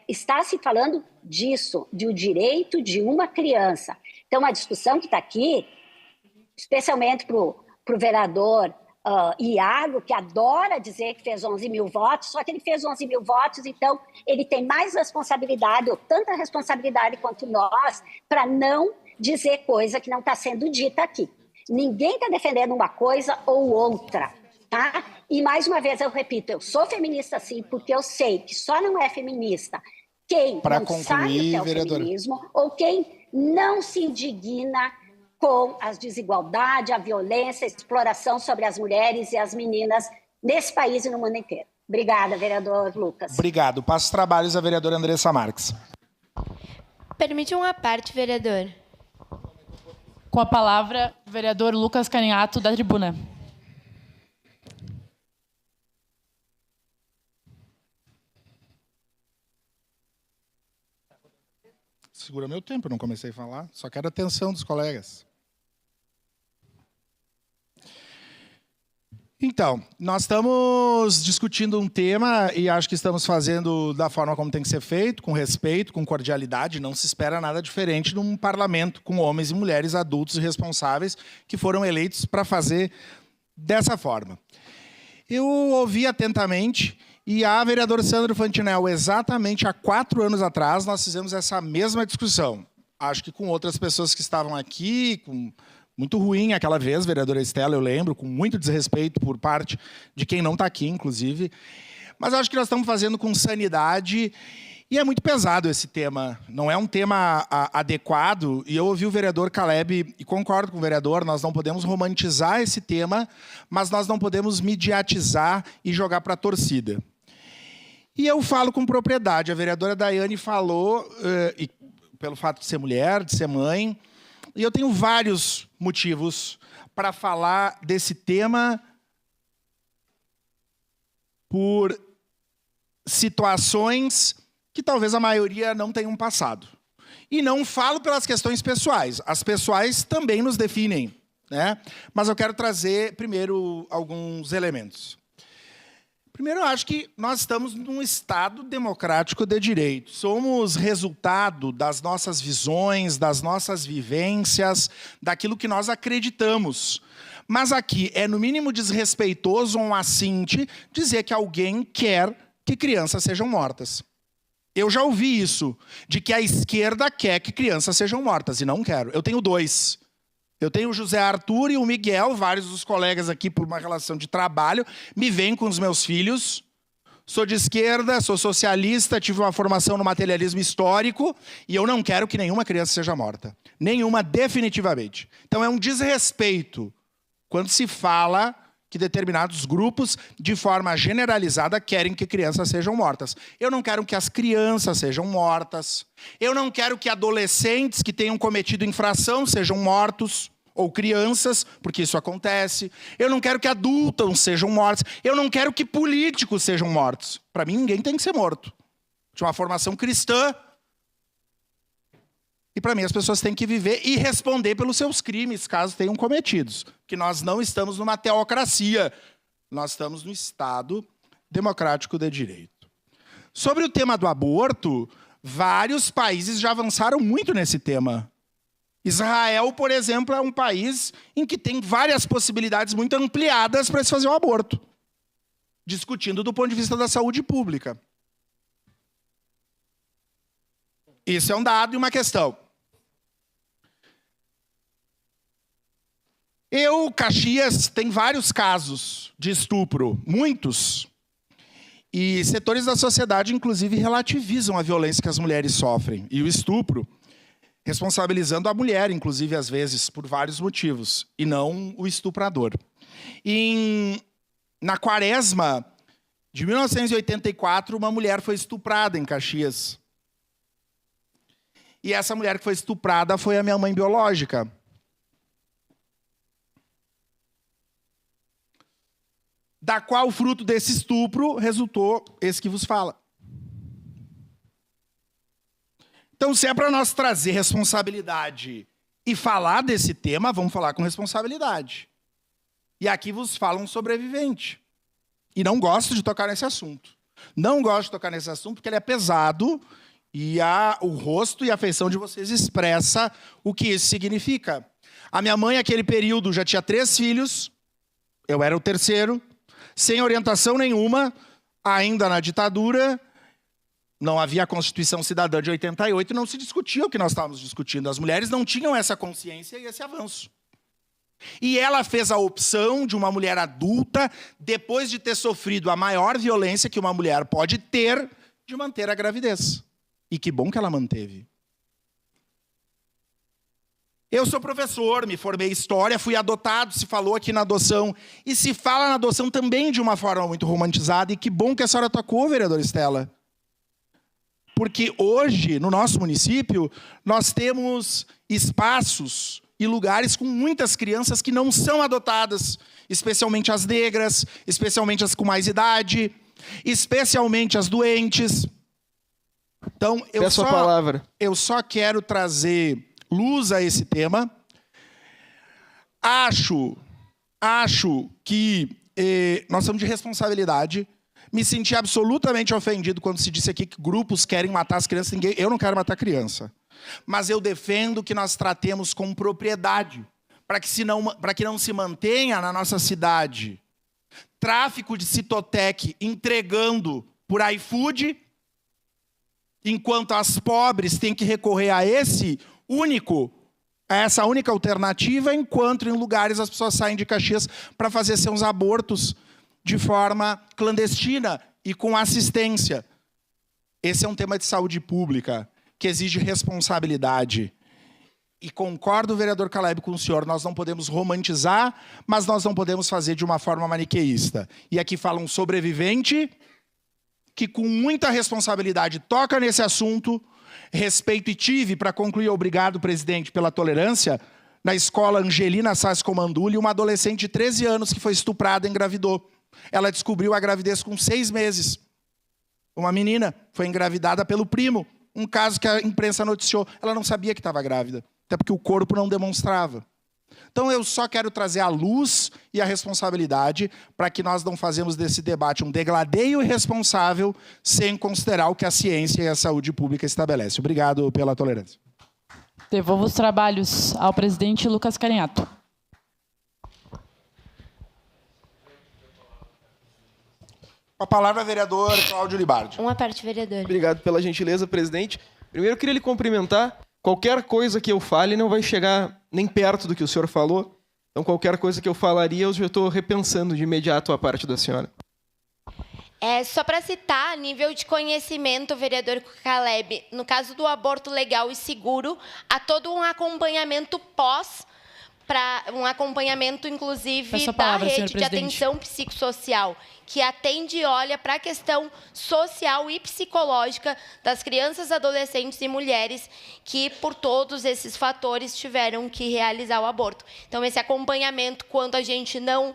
Está se falando disso, do direito de uma criança. Então, uma discussão que está aqui, especialmente para o vereador Iago, que adora dizer que fez 11 mil votos, só que ele fez 11 mil votos, então ele tem mais responsabilidade, ou tanta responsabilidade quanto nós, para não dizer coisa que não está sendo dita aqui. Ninguém está defendendo uma coisa ou outra. Tá? E mais uma vez eu repito, eu sou feminista sim, porque eu sei que só não é feminista quem pra não concluir, sabe o que é o vereadora, feminismo ou quem não se indigna com as desigualdades, a violência, a exploração sobre as mulheres e as meninas nesse país e no mundo inteiro. Obrigada, vereador Lucas. Obrigado. Passo os trabalhos à vereadora Andressa Marques. Permite uma parte, vereador. Com a palavra, vereador Lucas Carinhato, da tribuna. Segura meu tempo, eu não comecei a falar. Só quero a atenção dos colegas. Então, nós estamos discutindo um tema e acho que estamos fazendo da forma como tem que ser feito, com respeito, com cordialidade. Não se espera nada diferente num parlamento com homens e mulheres adultos e responsáveis que foram eleitos para fazer dessa forma. Eu ouvi atentamente e a vereadora Sandra Fantinel, exatamente há 4 anos atrás, nós fizemos essa mesma discussão. Acho que com outras pessoas que estavam aqui, muito ruim aquela vez, vereadora Estela, eu lembro, com muito desrespeito por parte de quem não está aqui, inclusive. Mas acho que nós estamos fazendo com sanidade e é muito pesado esse tema. Não é um tema adequado. E eu ouvi o vereador Caleb, e concordo com o vereador, nós não podemos romantizar esse tema, mas nós não podemos mediatizar e jogar para a torcida. E eu falo com propriedade. A vereadora Daiane falou, pelo fato de ser mulher, de ser mãe, e eu tenho vários motivos para falar desse tema por situações que talvez a maioria não tenham passado. E não falo pelas questões pessoais. As pessoais também nos definem, né? Mas eu quero trazer, primeiro, alguns elementos. Primeiro, eu acho que nós estamos num Estado democrático de direito. Somos resultado das nossas visões, das nossas vivências, daquilo que nós acreditamos. Mas aqui é, no mínimo, desrespeitoso um assinte dizer que alguém quer que crianças sejam mortas. Eu já ouvi isso, de que a esquerda quer que crianças sejam mortas, e não quero. Eu tenho 2. Eu tenho o José Arthur e o Miguel, vários dos colegas aqui, por uma relação de trabalho, me veem com os meus filhos. Sou de esquerda, sou socialista, tive uma formação no materialismo histórico, e eu não quero que nenhuma criança seja morta. Nenhuma, definitivamente. Então é um desrespeito quando se fala que determinados grupos, de forma generalizada, querem que crianças sejam mortas. Eu não quero que as crianças sejam mortas. Eu não quero que adolescentes que tenham cometido infração sejam mortos, ou crianças, porque isso acontece. Eu não quero que adultos sejam mortos. Eu não quero que políticos sejam mortos. Para mim, ninguém tem que ser morto. De uma formação cristã. E para mim as pessoas têm que viver e responder pelos seus crimes, caso tenham cometidos. Porque nós não estamos numa teocracia, nós estamos no Estado democrático de direito. Sobre o tema do aborto, vários países já avançaram muito nesse tema. Israel, por exemplo, é um país em que tem várias possibilidades muito ampliadas para se fazer o aborto, discutindo do ponto de vista da saúde pública. Isso é um dado e uma questão. Caxias, tem vários casos de estupro, muitos. E setores da sociedade, inclusive, relativizam a violência que as mulheres sofrem. E o estupro, responsabilizando a mulher, inclusive, às vezes, por vários motivos, e não o estuprador. Na Quaresma de 1984, uma mulher foi estuprada em Caxias. E essa mulher que foi estuprada foi a minha mãe biológica. Da qual, fruto desse estupro, resultou esse que vos fala. Então, se é para nós trazer responsabilidade e falar desse tema, vamos falar com responsabilidade. E aqui vos fala um sobrevivente. E não gosto de tocar nesse assunto. Não gosto de tocar nesse assunto porque ele é pesado e o rosto e a feição de vocês expressa o que isso significa. A minha mãe, naquele período, já tinha 3 filhos. Eu era o 3º. Sem orientação nenhuma, ainda na ditadura, não havia a Constituição Cidadã de 88, não se discutia o que nós estávamos discutindo. As mulheres não tinham essa consciência e esse avanço. E ela fez a opção de uma mulher adulta, depois de ter sofrido a maior violência que uma mulher pode ter, de manter a gravidez. E que bom que ela manteve. Eu sou professor, me formei em História, fui adotado, se falou aqui na adoção. E se fala na adoção também de uma forma muito romantizada. E que bom que a senhora tocou, vereadora Estela. Porque hoje, no nosso município, nós temos espaços e lugares com muitas crianças que não são adotadas. Especialmente as negras, especialmente as com mais idade, especialmente as doentes. Então, Peço a palavra. Eu só quero trazer luz a esse tema. Acho que nós estamos de responsabilidade. Me senti absolutamente ofendido quando se disse aqui que grupos querem matar as crianças. Eu não quero matar criança. Mas eu defendo que nós tratemos com propriedade, para que não se mantenha na nossa cidade tráfico de Citotec entregando por iFood, enquanto as pobres têm que recorrer a essa única alternativa, enquanto em lugares as pessoas saem de Caxias para fazer seus abortos de forma clandestina e com assistência. Esse é um tema de saúde pública que exige responsabilidade. E concordo, vereador Caleb, com o senhor, nós não podemos romantizar, mas nós não podemos fazer de uma forma maniqueísta. E aqui fala um sobrevivente que com muita responsabilidade toca nesse assunto, respeito e tive, para concluir, obrigado, presidente, pela tolerância, na escola Angelina Sás Comanduli, uma adolescente de 13 anos que foi estuprada e engravidou. Ela descobriu a gravidez com 6 meses. Uma menina foi engravidada pelo primo, um caso que a imprensa noticiou. Ela não sabia que estava grávida, até porque o corpo não demonstrava. Então eu só quero trazer a luz e a responsabilidade para que nós não fazemos desse debate um degladeio irresponsável sem considerar o que a ciência e a saúde pública estabelecem. Obrigado pela tolerância. Devolvo os trabalhos ao presidente Lucas Carinhato. Com a palavra, vereador Cláudio Libardi. Uma parte, vereador. Obrigado pela gentileza, presidente. Primeiro, eu queria lhe cumprimentar. Qualquer coisa que eu fale não vai chegar nem perto do que o senhor falou. Então, qualquer coisa que eu falaria, eu já estou repensando de imediato a parte da senhora. Só para citar, a nível de conhecimento, vereador Caleb, no caso do aborto legal e seguro, há todo um acompanhamento um acompanhamento, inclusive, da rede de atenção psicossocial, que atende e olha para a questão social e psicológica das crianças, adolescentes e mulheres que, por todos esses fatores, tiveram que realizar o aborto. Então, esse acompanhamento, quando a gente não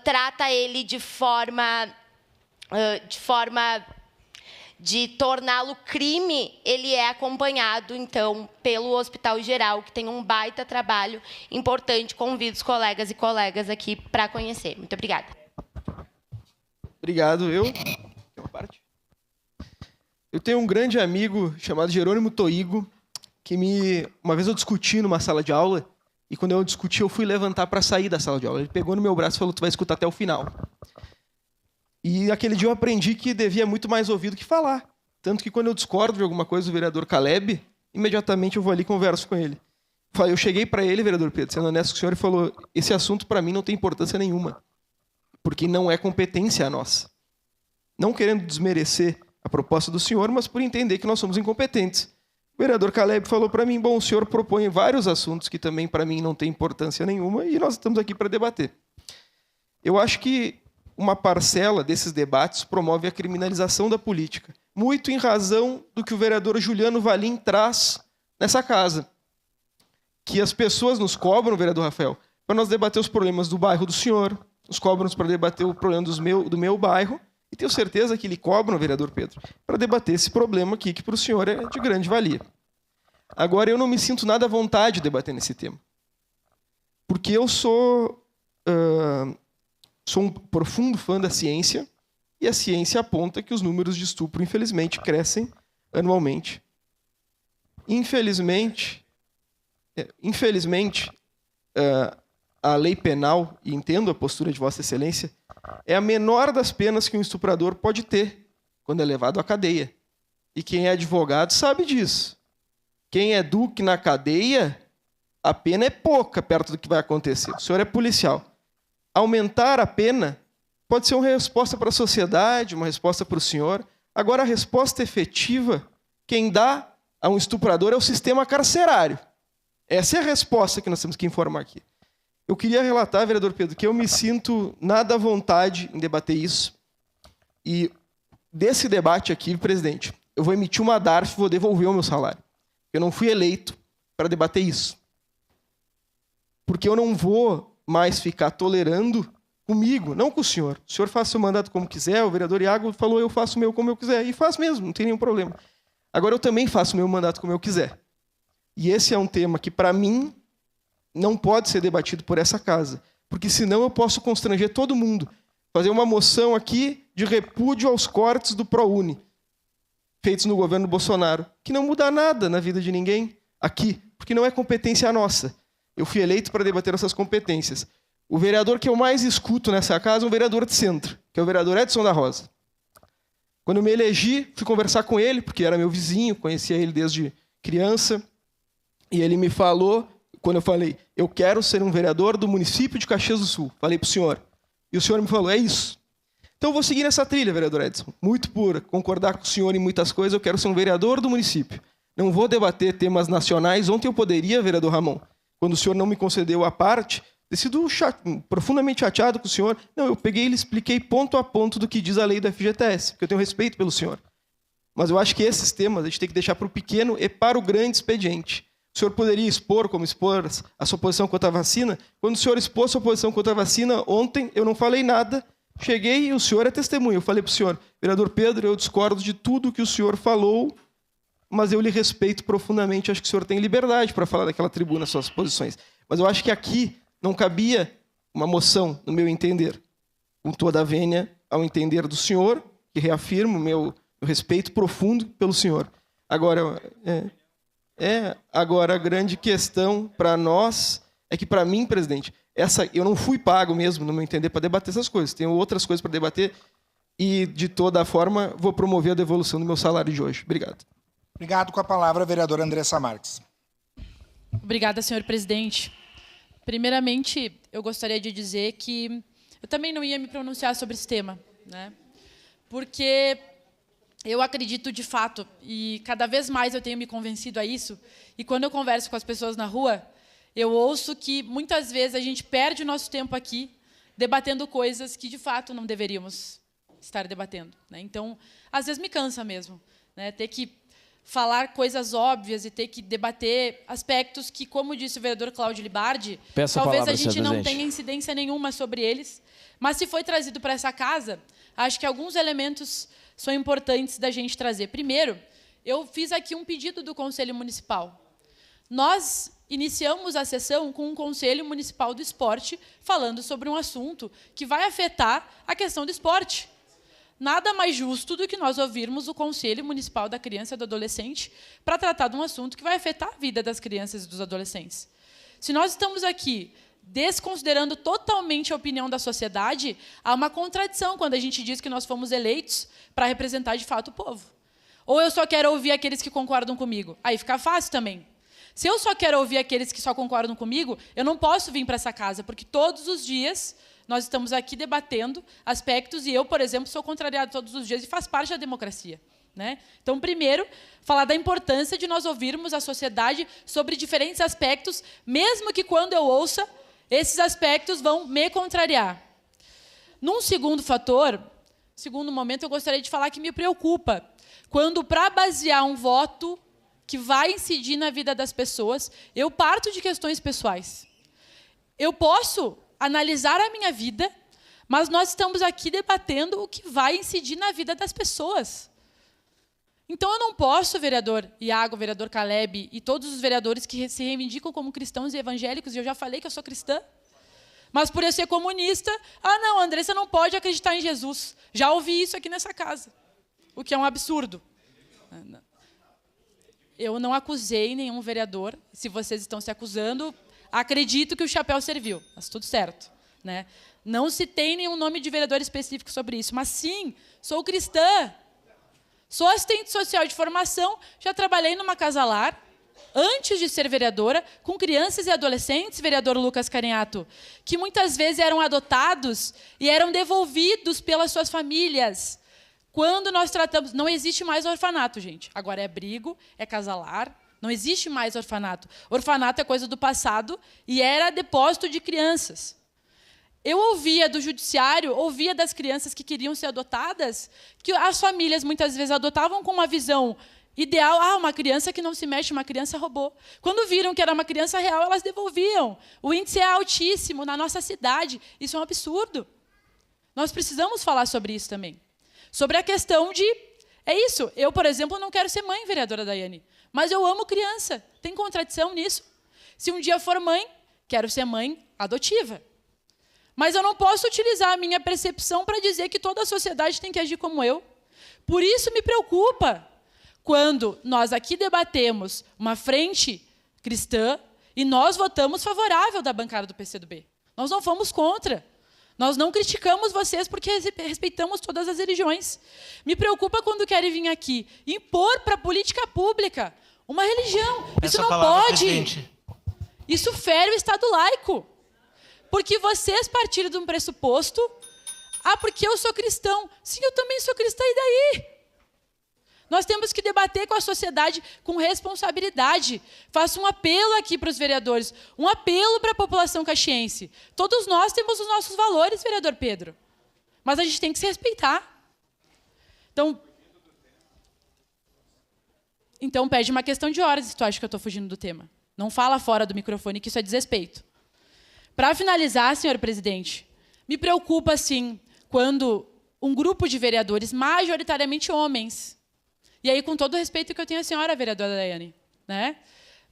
trata ele de forma de torná-lo crime, ele é acompanhado, então, pelo Hospital Geral, que tem um baita trabalho importante. Convido os colegas e colegas aqui para conhecer. Muito obrigada. Obrigado. Eu tenho um grande amigo chamado Jerônimo Toigo, que uma vez eu discuti numa sala de aula, e quando eu discuti, eu fui levantar para sair da sala de aula. Ele pegou no meu braço e falou: "Tu vai escutar até o final". E aquele dia eu aprendi que devia muito mais ouvir do que falar. Tanto que quando eu discordo de alguma coisa do vereador Caleb, imediatamente eu vou ali e converso com ele. Eu cheguei para ele, vereador Pedro, sendo honesto com o senhor, e falou: "Esse assunto para mim não tem importância nenhuma, porque não é competência nossa". Não querendo desmerecer a proposta do senhor, mas por entender que nós somos incompetentes. O vereador Caleb falou para mim: "Bom, o senhor propõe vários assuntos que também para mim não tem importância nenhuma e nós estamos aqui para debater". Eu acho que uma parcela desses debates promove a criminalização da política, muito em razão do que o vereador Juliano Valim traz nessa casa. Que as pessoas nos cobram, vereador Rafael, para nós debater os problemas do bairro do senhor, nos cobram para debater o problema do meu bairro, e tenho certeza que lhe cobram, vereador Pedro, para debater esse problema aqui, que para o senhor é de grande valia. Agora, eu não me sinto nada à vontade de debater nesse tema, porque eu sou um profundo fã da ciência, e a ciência aponta que os números de estupro, infelizmente, crescem anualmente. Infelizmente, a lei penal, e entendo a postura de Vossa Excelência, é a menor das penas que um estuprador pode ter quando é levado à cadeia. E quem é advogado sabe disso. Quem é duque na cadeia, a pena é pouca perto do que vai acontecer. O senhor é policial. Aumentar a pena pode ser uma resposta para a sociedade, uma resposta para o senhor. Agora, a resposta efetiva, quem dá a um estuprador é o sistema carcerário. Essa é a resposta que nós temos que informar aqui. Eu queria relatar, vereador Pedro, que eu me sinto nada à vontade em debater isso. E desse debate aqui, presidente, eu vou emitir uma DARF e vou devolver o meu salário. Eu não fui eleito para debater isso. Porque eu não vou mais ficar tolerando comigo, não com o senhor. O senhor faz seu mandato como quiser, o vereador Iago falou: "Eu faço o meu como eu quiser", e faz mesmo, não tem nenhum problema. Agora, eu também faço o meu mandato como eu quiser. E esse é um tema que, para mim, não pode ser debatido por essa casa, porque senão eu posso constranger todo mundo. Fazer uma moção aqui de repúdio aos cortes do ProUni, feitos no governo Bolsonaro, que não muda nada na vida de ninguém aqui, porque não é competência nossa. Eu fui eleito para debater essas competências. O vereador que eu mais escuto nessa casa é um vereador de centro, que é o vereador Edson da Rosa. Quando eu me elegi, fui conversar com ele, porque era meu vizinho, conhecia ele desde criança, e ele me falou, quando eu falei, eu quero ser um vereador do município de Caxias do Sul. Falei para o senhor. E o senhor me falou, é isso. Então eu vou seguir nessa trilha, vereador Edson. Muito por concordar com o senhor em muitas coisas, eu quero ser um vereador do município. Não vou debater temas nacionais. Ontem eu poderia, vereador Ramon, quando o senhor não me concedeu a parte, ter sido profundamente chateado com o senhor. Não, eu peguei e lhe expliquei ponto a ponto do que diz a lei da FGTS, porque eu tenho respeito pelo senhor. Mas eu acho que esses temas a gente tem que deixar para o pequeno e para o grande expediente. O senhor poderia expor, como expor a sua posição contra a vacina? Quando o senhor expôs sua posição contra a vacina ontem, eu não falei nada. Cheguei e o senhor é testemunha. Eu falei para o senhor, vereador Pedro, eu discordo de tudo que o senhor falou, mas eu lhe respeito profundamente. Acho que o senhor tem liberdade para falar daquela tribuna suas posições. Mas eu acho que aqui não cabia uma moção, no meu entender, com toda a vênia ao entender do senhor, que reafirmo o meu respeito profundo pelo senhor. Agora, agora a grande questão para nós é que, para mim, presidente, eu não fui pago mesmo, no meu entender, para debater essas coisas. Tenho outras coisas para debater e, de toda forma, vou promover a devolução do meu salário de hoje. Obrigado. Obrigado. Com a palavra, a vereadora Andressa Marques. Obrigada, senhor presidente. Primeiramente, eu gostaria de dizer que eu também não ia me pronunciar sobre esse tema, né? Porque eu acredito de fato, e cada vez mais eu tenho me convencido a isso, e quando eu converso com as pessoas na rua, eu ouço que muitas vezes a gente perde o nosso tempo aqui debatendo coisas que de fato não deveríamos estar debatendo, né? Então, às vezes me cansa mesmo, né? Ter que falar coisas óbvias e ter que debater aspectos que, como disse o vereador Cláudio Libardi, talvez a gente não tenha incidência nenhuma sobre eles, mas se foi trazido para essa casa, acho que alguns elementos são importantes da gente trazer. Primeiro, eu fiz aqui um pedido do Conselho Municipal. Nós iniciamos a sessão com um Conselho Municipal do Esporte falando sobre um assunto que vai afetar a questão do esporte. Nada mais justo do que nós ouvirmos o Conselho Municipal da Criança e do Adolescente para tratar de um assunto que vai afetar a vida das crianças e dos adolescentes. Se nós estamos aqui desconsiderando totalmente a opinião da sociedade, há uma contradição quando a gente diz que nós fomos eleitos para representar de fato o povo. Ou eu só quero ouvir aqueles que concordam comigo. Aí fica fácil também. Se eu só quero ouvir aqueles que só concordam comigo, eu não posso vir para essa casa, porque todos os dias nós estamos aqui debatendo aspectos, e eu, por exemplo, sou contrariado todos os dias, e faz parte da democracia, né? Então, primeiro, falar da importância de nós ouvirmos a sociedade sobre diferentes aspectos, mesmo que quando eu ouça, esses aspectos vão me contrariar. Num segundo fator, segundo momento, eu gostaria de falar que me preocupa, quando, para basear um voto que vai incidir na vida das pessoas, eu parto de questões pessoais. Eu posso analisar a minha vida, mas nós estamos aqui debatendo o que vai incidir na vida das pessoas. Então, eu não posso, vereador Iago, vereador Caleb e todos os vereadores que se reivindicam como cristãos e evangélicos, e eu já falei que eu sou cristã, mas por eu ser comunista, não, a Andressa não pode acreditar em Jesus. Já ouvi isso aqui nessa casa, o que é um absurdo. Eu não acusei nenhum vereador. Se vocês estão se acusando, acredito que o chapéu serviu, mas tudo certo, né? Não citei nenhum nome de vereador específico sobre isso, mas sim, sou cristã, sou assistente social de formação, já trabalhei numa casa-lar, antes de ser vereadora, com crianças e adolescentes, vereador Lucas Carinhato, que muitas vezes eram adotados e eram devolvidos pelas suas famílias. Quando nós tratamos... Não existe mais orfanato, gente. Agora é abrigo, é casa-lar. Não existe mais orfanato. Orfanato é coisa do passado e era depósito de crianças. Eu ouvia do judiciário, ouvia das crianças que queriam ser adotadas, que as famílias muitas vezes adotavam com uma visão ideal. Uma criança que não se mexe, uma criança robô. Quando viram que era uma criança real, elas devolviam. O índice é altíssimo na nossa cidade. Isso é um absurdo. Nós precisamos falar sobre isso também. Sobre a questão de É isso. Eu, por exemplo, não quero ser mãe, vereadora Daiane. Mas eu amo criança. Tem contradição nisso? Se um dia for mãe, quero ser mãe adotiva. Mas eu não posso utilizar a minha percepção para dizer que toda a sociedade tem que agir como eu. Por isso me preocupa quando nós aqui debatemos uma frente cristã e nós votamos favorável da bancada do PCdoB. Nós não fomos contra. Nós não criticamos vocês porque respeitamos todas as religiões. Me preocupa quando querem vir aqui impor para a política pública uma religião. Isso não pode. Presidente. Isso fere o Estado laico. Porque vocês partiram de um pressuposto, porque eu sou cristão. Sim, eu também sou cristã, e daí? Nós temos que debater com a sociedade com responsabilidade. Faço um apelo aqui para os vereadores, um apelo para a população caxiense. Todos nós temos os nossos valores, vereador Pedro. Mas a gente tem que se respeitar. Então pede uma questão de horas se tu acha que eu estou fugindo do tema. Não fala fora do microfone, que isso é desrespeito. Para finalizar, senhor presidente, me preocupa, sim, quando um grupo de vereadores, majoritariamente homens, e aí, com todo o respeito que eu tenho à senhora, vereadora Daiane, né,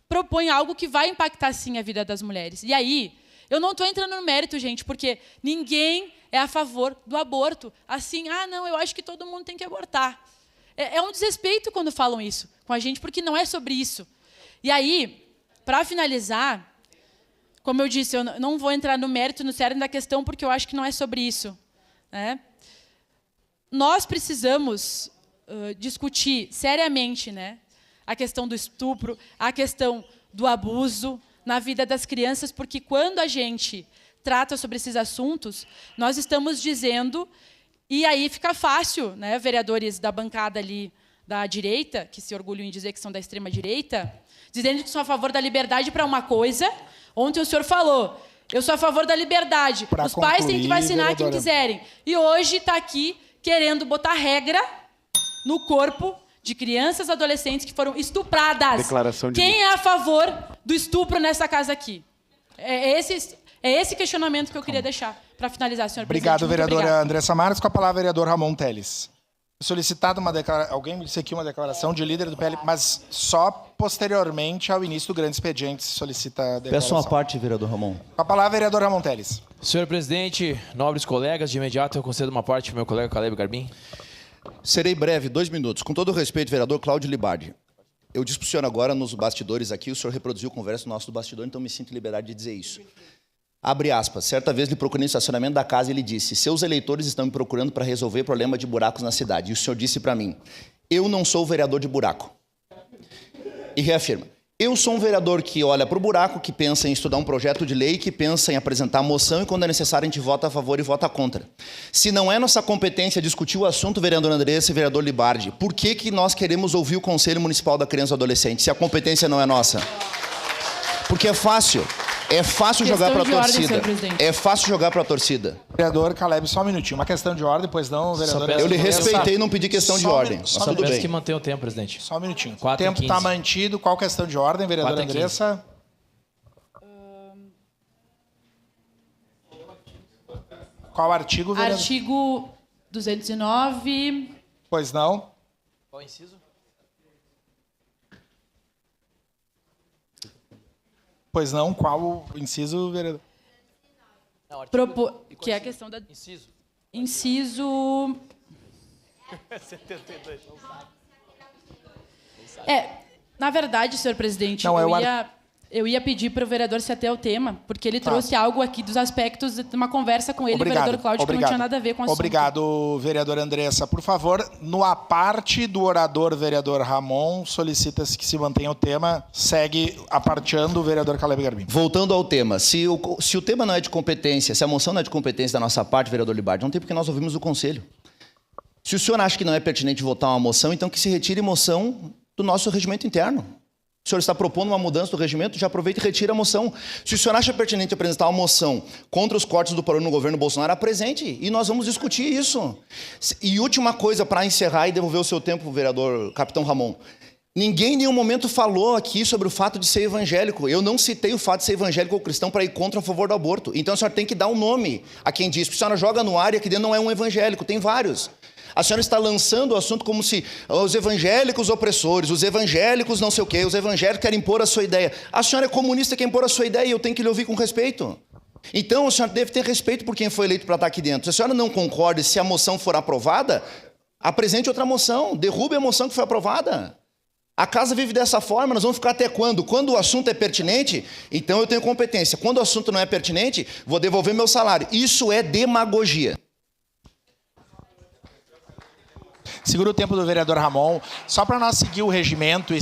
propõe algo que vai impactar, sim, a vida das mulheres. E aí, eu não estou entrando no mérito, gente, porque ninguém é a favor do aborto. Assim, não, eu acho que todo mundo tem que abortar. É um desrespeito quando falam isso com a gente, porque não é sobre isso. E aí, para finalizar, como eu disse, eu não vou entrar no mérito, no cerne da questão, porque eu acho que não é sobre isso, né? Nós precisamos discutir seriamente, né, a questão do estupro, a questão do abuso na vida das crianças, porque quando a gente trata sobre esses assuntos, nós estamos dizendo, e aí fica fácil, né, vereadores da bancada ali da direita, que se orgulham em dizer que são da extrema-direita, dizendo que são a favor da liberdade para uma coisa. Ontem o senhor falou, eu sou a favor da liberdade, os pais têm que vacinar quem quiserem. E hoje está aqui querendo botar regra no corpo de crianças e adolescentes que foram estupradas. Quem é a favor do estupro nessa casa aqui? É esse questionamento que eu queria deixar para finalizar, senhor presidente. Obrigado, vereadora Andressa Marques. Com a palavra, vereador Ramon Teles. Solicitado uma declaração, alguém me disse aqui uma declaração de líder do PL, mas só posteriormente ao início do grande expediente se solicita a declaração. Peço uma parte, vereador Ramon. Com a palavra, vereador Ramon Teles. Senhor presidente, nobres colegas, de imediato eu concedo uma parte para o meu colega Caleb Garbim. Serei breve, 2 minutos. Com todo o respeito, vereador Cláudio Libardi. Eu disse para o senhor agora nos bastidores aqui, o senhor reproduziu conversa nosso do bastidor, então me sinto em liberdade de dizer isso. Abre aspas. Certa vez lhe procurei no estacionamento da casa e ele disse: seus eleitores estão me procurando para resolver problema de buracos na cidade. E o senhor disse para mim: eu não sou vereador de buraco. E reafirma: eu sou um vereador que olha para o buraco, que pensa em estudar um projeto de lei, que pensa em apresentar moção e, quando é necessário, a gente vota a favor e vota contra. Se não é nossa competência discutir o assunto, vereador Andressa e vereador Libardi, por que nós queremos ouvir o Conselho Municipal da Criança e do Adolescente, se a competência não é nossa? Porque é fácil. É fácil jogar para a torcida. É fácil jogar para a torcida. Vereador Caleb, só um minutinho. Uma questão de ordem, pois não, vereador... Eu lhe respeitei e não pedi questão de ordem. Mas tudo bem. Que manter o tempo, presidente. Só um minutinho. O tempo está mantido. Qual questão de ordem, vereadora Andressa? Qual artigo, vereador? Artigo 209. Pois não. Qual inciso? Pois não, qual o inciso, vereador? Que é a questão da... Inciso... 72. Na verdade, senhor presidente, não, eu ia pedir para o vereador se ater ao tema, porque ele trouxe algo aqui dos aspectos de uma conversa com ele, o vereador Cláudio, que não tinha nada a ver com o assunto. Obrigado, vereador Andressa. Por favor, no a parte do orador, vereador Ramon, solicita-se que se mantenha o tema. Segue aparteando o vereador Caleb Garbim. Voltando ao tema, se o tema não é de competência, se a moção não é de competência da nossa parte, vereador Libardi, não tem porque nós ouvimos o Conselho. Se o senhor acha que não é pertinente votar uma moção, então que se retire moção do nosso regimento interno. O senhor está propondo uma mudança do regimento, já aproveita e retira a moção. Se o senhor acha pertinente apresentar uma moção contra os cortes do ProUni no governo Bolsonaro, apresente, e nós vamos discutir isso. E última coisa, para encerrar e devolver o seu tempo, vereador Capitão Ramon. Ninguém em nenhum momento falou aqui sobre o fato de ser evangélico. Eu não citei o fato de ser evangélico ou cristão para ir contra ou a favor do aborto. Então a senhora tem que dar um nome a quem diz. Porque a senhora joga no ar e aqui dentro não é um evangélico, tem vários. A senhora está lançando o assunto como se os evangélicos opressores, os evangélicos não sei o quê, os evangélicos querem impor a sua ideia. A senhora é comunista, quer impor a sua ideia e eu tenho que lhe ouvir com respeito. Então a senhora deve ter respeito por quem foi eleito para estar aqui dentro. Se a senhora não concorda, se a moção for aprovada, apresente outra moção, derrube a moção que foi aprovada. A casa vive dessa forma, nós vamos ficar até quando? Quando o assunto é pertinente, então eu tenho competência. Quando o assunto não é pertinente, vou devolver meu salário. Isso é demagogia. Segura o tempo do vereador Ramon. Só para nós seguir o regimento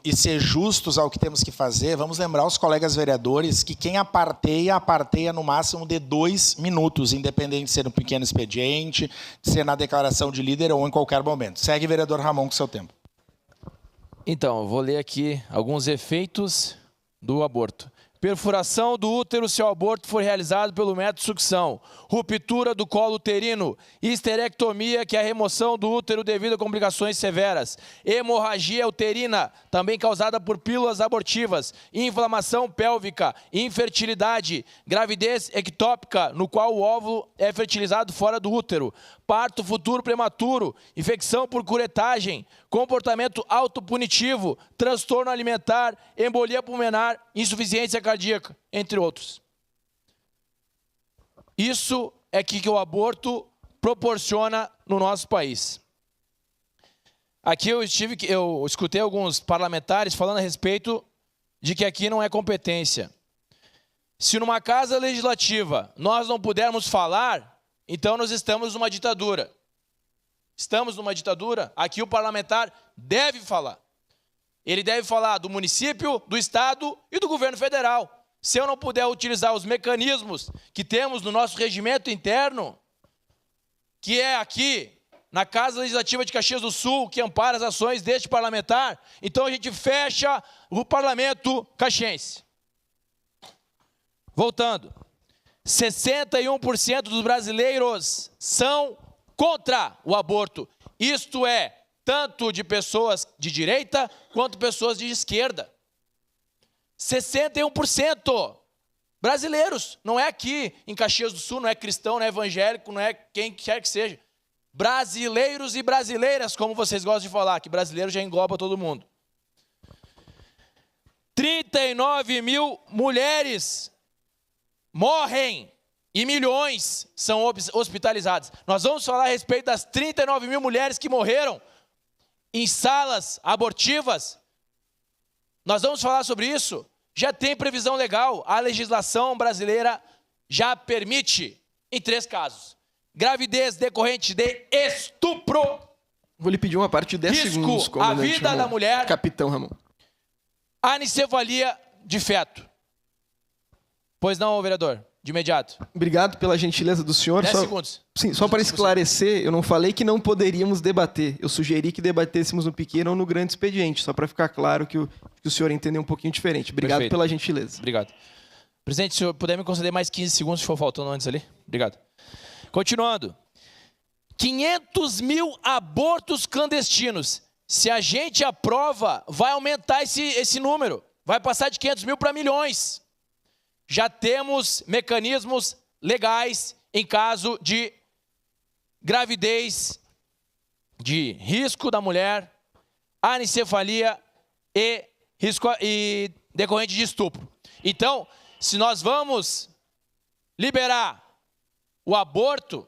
e ser justos ao que temos que fazer, vamos lembrar os colegas vereadores que quem aparteia no máximo de 2 minutos, independente de ser um pequeno expediente, de ser na declaração de líder ou em qualquer momento. Segue, vereador Ramon, com seu tempo. Então, vou ler aqui alguns efeitos do aborto. Perfuração do útero se o aborto for realizado pelo método de sucção. Ruptura do colo uterino. Histerectomia, que é a remoção do útero devido a complicações severas. Hemorragia uterina, também causada por pílulas abortivas. Inflamação pélvica. Infertilidade. Gravidez ectópica, no qual o óvulo é fertilizado fora do útero. Parto futuro prematuro. Infecção por curetagem. Comportamento autopunitivo. Transtorno alimentar. Embolia pulmonar. Insuficiência cardíaca, entre outros. Isso é que o aborto proporciona no nosso país. Aqui eu escutei alguns parlamentares falando a respeito de que aqui não é competência. Se numa casa legislativa nós não pudermos falar, então nós estamos numa ditadura. Estamos numa ditadura? Aqui o parlamentar deve falar. Ele deve falar do município, do estado e do governo federal. Se eu não puder utilizar os mecanismos que temos no nosso regimento interno, que é aqui, na Casa Legislativa de Caxias do Sul, que ampara as ações deste parlamentar, então a gente fecha o parlamento caxiense. Voltando, 61% dos brasileiros são contra o aborto. Isto é, tanto de pessoas de direita quanto pessoas de esquerda. 61% brasileiros. Não é aqui em Caxias do Sul, não é cristão, não é evangélico, não é quem quer que seja. Brasileiros e brasileiras, como vocês gostam de falar, que brasileiro já engloba todo mundo. 39 mil mulheres morrem e milhões são hospitalizadas. Nós vamos falar a respeito das 39 mil mulheres que morreram em salas abortivas. Nós vamos falar sobre isso. Já tem previsão legal. A legislação brasileira já permite, em 3 casos. Gravidez decorrente de estupro. Vou lhe pedir uma parte de 10 segundos. Risco à vida Ramon. da mulher. Capitão Ramon. Anencefalia de feto. Pois não, vereador? De imediato. Obrigado pela gentileza do senhor. 10 segundos. Sim, só para esclarecer, eu não falei que não poderíamos debater. Eu sugeri que debatêssemos no pequeno ou no grande expediente, só para ficar claro que o senhor entendeu um pouquinho diferente. Obrigado Perfeito. pela gentileza. Obrigado. Presidente, se o senhor puder me conceder mais 15 segundos, se for faltando antes ali. Obrigado. Continuando. 500 mil abortos clandestinos. Se a gente aprova, vai aumentar esse número. Vai passar de 500 mil para milhões. Já temos mecanismos legais em caso de gravidez, de risco da mulher, anencefalia e decorrente de estupro. Então, se nós vamos liberar o aborto,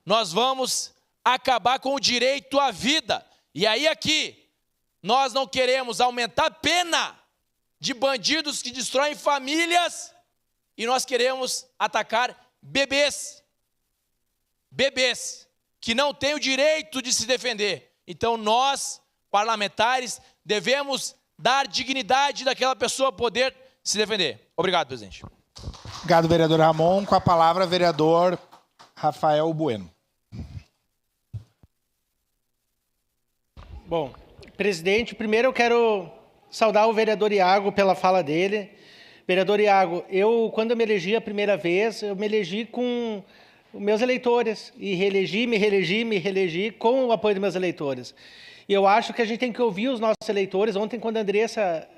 nós vamos acabar com o direito à vida. E aí aqui, nós não queremos aumentar a pena de bandidos que destroem famílias e nós queremos atacar bebês. Bebês que não têm o direito de se defender. Então nós, parlamentares, devemos dar dignidade daquela pessoa poder se defender. Obrigado, presidente. Obrigado, vereador Ramon. Com a palavra, vereador Rafael Bueno. Bom, presidente, primeiro eu quero saudar o vereador Iago pela fala dele. Vereador Iago, quando eu me elegi a primeira vez, eu me elegi com meus eleitores e me reelegi com o apoio dos meus eleitores. E eu acho que a gente tem que ouvir os nossos eleitores. Ontem, quando a Andressa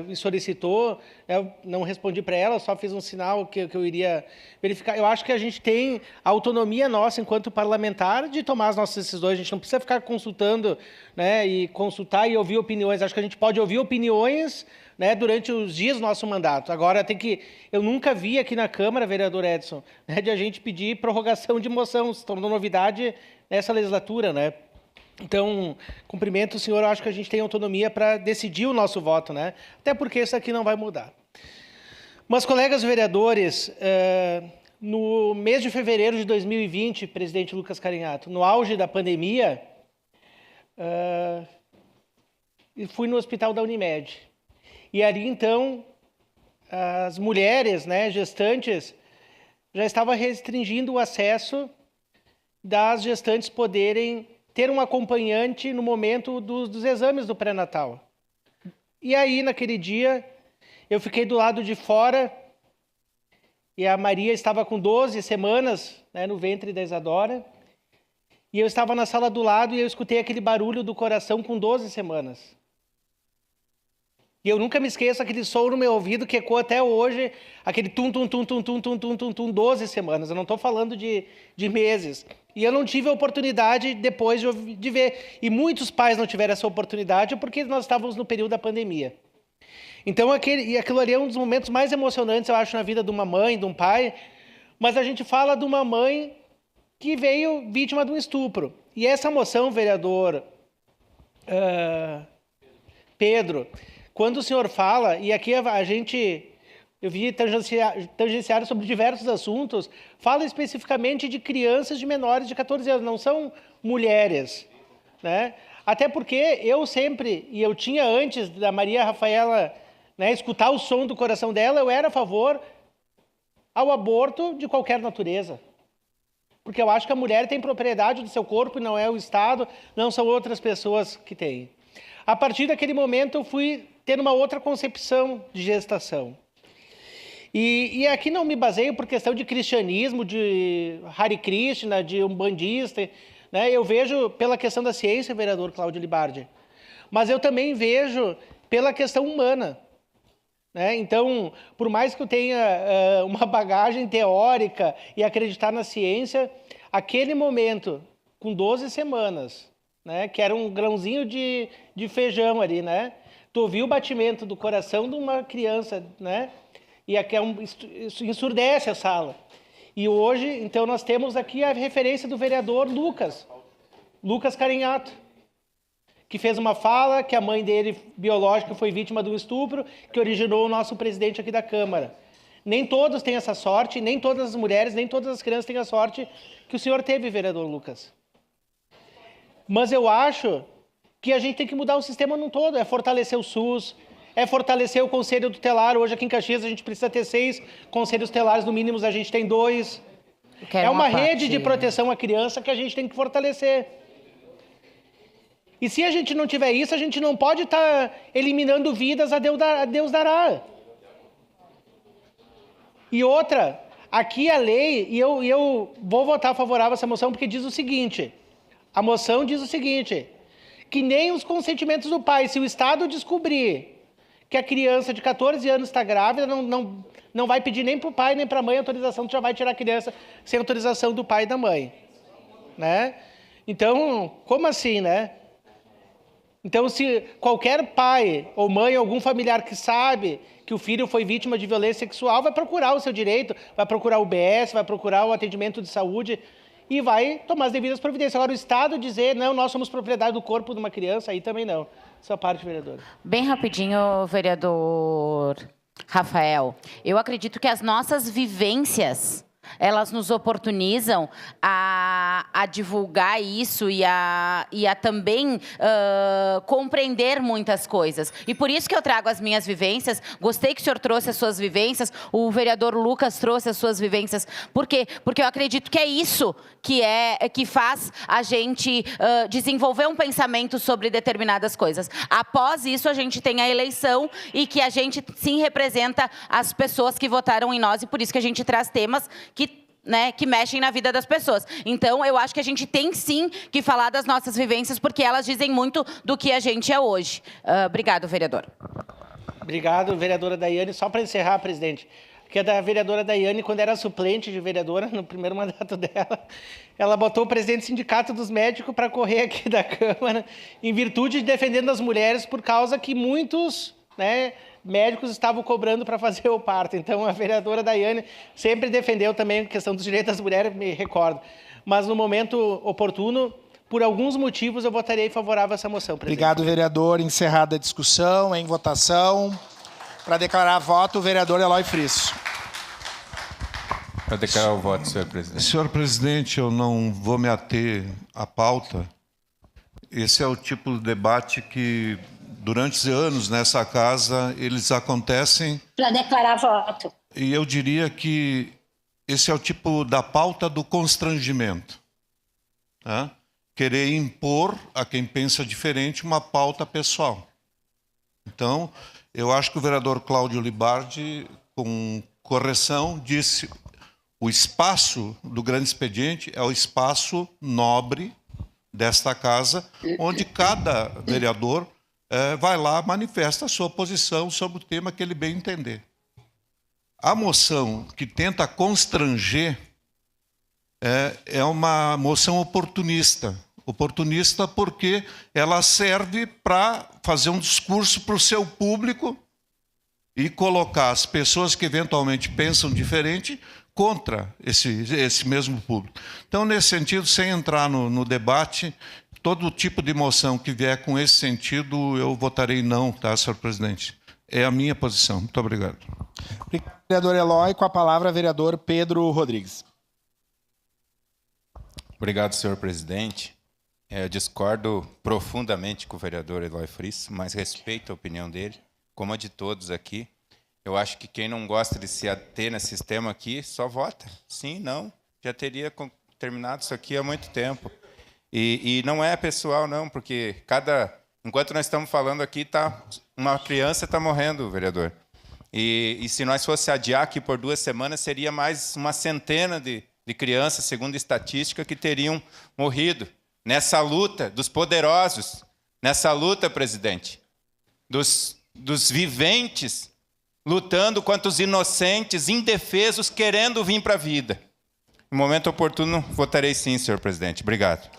me solicitou, eu não respondi para ela, só fiz um sinal que eu iria verificar. Eu acho que a gente tem a autonomia nossa, enquanto parlamentar, de tomar as nossas decisões. A gente não precisa ficar consultando, né, e consultar e ouvir opiniões. Acho que a gente pode ouvir opiniões, né, durante os dias do nosso mandato. Agora, eu nunca vi aqui na Câmara, vereador Edson, né, de a gente pedir prorrogação de moção. Se tornou novidade nessa legislatura, né? Então, cumprimento o senhor, eu acho que a gente tem autonomia para decidir o nosso voto, né? Até porque isso aqui não vai mudar. Mas, colegas vereadores, no mês de fevereiro de 2020, presidente Lucas Carinhato, no auge da pandemia, fui no hospital da Unimed. E ali, então, as mulheres, né, gestantes, já estavam restringindo o acesso das gestantes poderem ter um acompanhante no momento dos exames do pré-natal. E aí, naquele dia, eu fiquei do lado de fora e a Maria estava com 12 semanas, né, no ventre da Isadora, e eu estava na sala do lado e eu escutei aquele barulho do coração com 12 semanas. E eu nunca me esqueço aquele som no meu ouvido que ecoa até hoje, aquele tum, tum, tum, tum, tum, tum, tum, tum, tum, 12 semanas. Eu não estou falando de meses. E eu não tive a oportunidade depois de ver. E muitos pais não tiveram essa oportunidade porque nós estávamos no período da pandemia. Então, aquilo ali é um dos momentos mais emocionantes, eu acho, na vida de uma mãe, de um pai. Mas a gente fala de uma mãe que veio vítima de um estupro. E essa moção, vereador Pedro, quando o senhor fala, e aqui eu vi tangenciário sobre diversos assuntos, fala especificamente de crianças de menores de 14 anos, não são mulheres, né? Até porque eu tinha antes da Maria Rafaela, né, escutar o som do coração dela, eu era a favor ao aborto de qualquer natureza. Porque eu acho que a mulher tem propriedade do seu corpo e não é o Estado, não são outras pessoas que têm. A partir daquele momento eu fui ter uma outra concepção de gestação. E aqui não me baseio por questão de cristianismo, de Hare Krishna, de umbandista, né? Eu vejo pela questão da ciência, vereador Cláudio Libardi, mas eu também vejo pela questão humana, né? Então, por mais que eu tenha uma bagagem teórica e acreditar na ciência, aquele momento, com 12 semanas, né, que era um grãozinho de feijão ali, né? Tu ouviu o batimento do coração de uma criança, né? E aqui isso ensurdece a sala. E hoje, então, nós temos aqui a referência do vereador Lucas Carinhato, que fez uma fala que a mãe dele, biológica, foi vítima de um estupro, que originou o nosso presidente aqui da Câmara. Nem todos têm essa sorte, nem todas as mulheres, nem todas as crianças têm a sorte que o senhor teve, vereador Lucas. Mas eu acho que a gente tem que mudar o sistema num todo, é fortalecer o SUS, é fortalecer o Conselho Tutelar. Hoje aqui em Caxias a gente precisa ter 6 conselhos tutelares, no mínimo a gente tem 2. É uma rede de proteção à criança que a gente tem que fortalecer. E se a gente não tiver isso, a gente não pode estar eliminando vidas a Deus dará. E outra, aqui a lei, e eu vou votar favorável a essa moção porque diz o seguinte, a moção diz o seguinte, que nem os consentimentos do pai, se o Estado descobrir que a criança de 14 anos está grávida, não vai pedir nem para o pai nem para a mãe autorização, tu já vai tirar a criança sem autorização do pai e da mãe, né? Então, como assim, né? Então, se qualquer pai ou mãe, algum familiar que sabe que o filho foi vítima de violência sexual, vai procurar o seu direito, vai procurar o UBS, vai procurar o atendimento de saúde e vai tomar as devidas providências. Agora, o Estado dizer, não, nós somos propriedade do corpo de uma criança, aí também não. Sua parte, vereadora. Bem rapidinho, vereador Rafael. Eu acredito que as nossas vivências, elas nos oportunizam a divulgar isso e a também compreender muitas coisas. E por isso que eu trago as minhas vivências. Gostei que o senhor trouxe as suas vivências, o vereador Lucas trouxe as suas vivências. Por quê? Porque eu acredito que é isso que faz a gente desenvolver um pensamento sobre determinadas coisas. Após isso, a gente tem a eleição e que a gente sim representa as pessoas que votaram em nós e por isso que a gente traz temas que né, que mexem na vida das pessoas. Então, eu acho que a gente tem sim que falar das nossas vivências, porque elas dizem muito do que a gente é hoje. Obrigado, vereador. Obrigado, vereadora Daiane. Só para encerrar, presidente, que a da vereadora Daiane, quando era suplente de vereadora, no primeiro mandato dela, ela botou o presidente do Sindicato dos Médicos para correr aqui da Câmara, em virtude de defendendo as mulheres, por causa que muitos, né, médicos estavam cobrando para fazer o parto. Então, a vereadora Daiane sempre defendeu também a questão dos direitos das mulheres, me recordo. Mas, no momento oportuno, por alguns motivos, eu votarei favorável a essa moção, presidente. Obrigado, vereador. Encerrada a discussão, em votação. Para declarar voto, o vereador Eloy Frisso. Para declarar o voto, senhor presidente. Senhor presidente, eu não vou me ater à pauta. Esse é o tipo de debate que, durante anos nessa casa, eles acontecem. Para declarar voto. E eu diria que esse é o tipo da pauta do constrangimento. Tá? Querer impor a quem pensa diferente uma pauta pessoal. Então, eu acho que o vereador Cláudio Libardi, com correção, disse o espaço do grande expediente é o espaço nobre desta casa, onde cada vereador vai lá, manifesta a sua posição sobre o tema que ele bem entender. A moção que tenta constranger é uma moção oportunista. Oportunista porque ela serve para fazer um discurso para o seu público e colocar as pessoas que eventualmente pensam diferente contra esse mesmo público. Então, nesse sentido, sem entrar no debate, todo tipo de moção que vier com esse sentido, eu votarei não, tá, senhor presidente? É a minha posição. Muito obrigado. Vereador Eloy, com a palavra, vereador Pedro Rodrigues. Obrigado, senhor presidente. Eu discordo profundamente com o vereador Eloy Frisso, mas respeito a opinião dele, como a de todos aqui. Eu acho que quem não gosta de se ater nesse sistema aqui, só vota. Sim, não. Já teria terminado isso aqui há muito tempo. E não é pessoal, não, porque enquanto nós estamos falando aqui, uma criança está morrendo, vereador. E se nós fosse adiar aqui por 2 semanas, seria mais uma centena de crianças, segundo a estatística, que teriam morrido. Nessa luta dos poderosos, nessa luta, presidente, dos viventes, lutando contra os inocentes, indefesos, querendo vir para a vida. No momento oportuno, votarei sim, senhor presidente. Obrigado.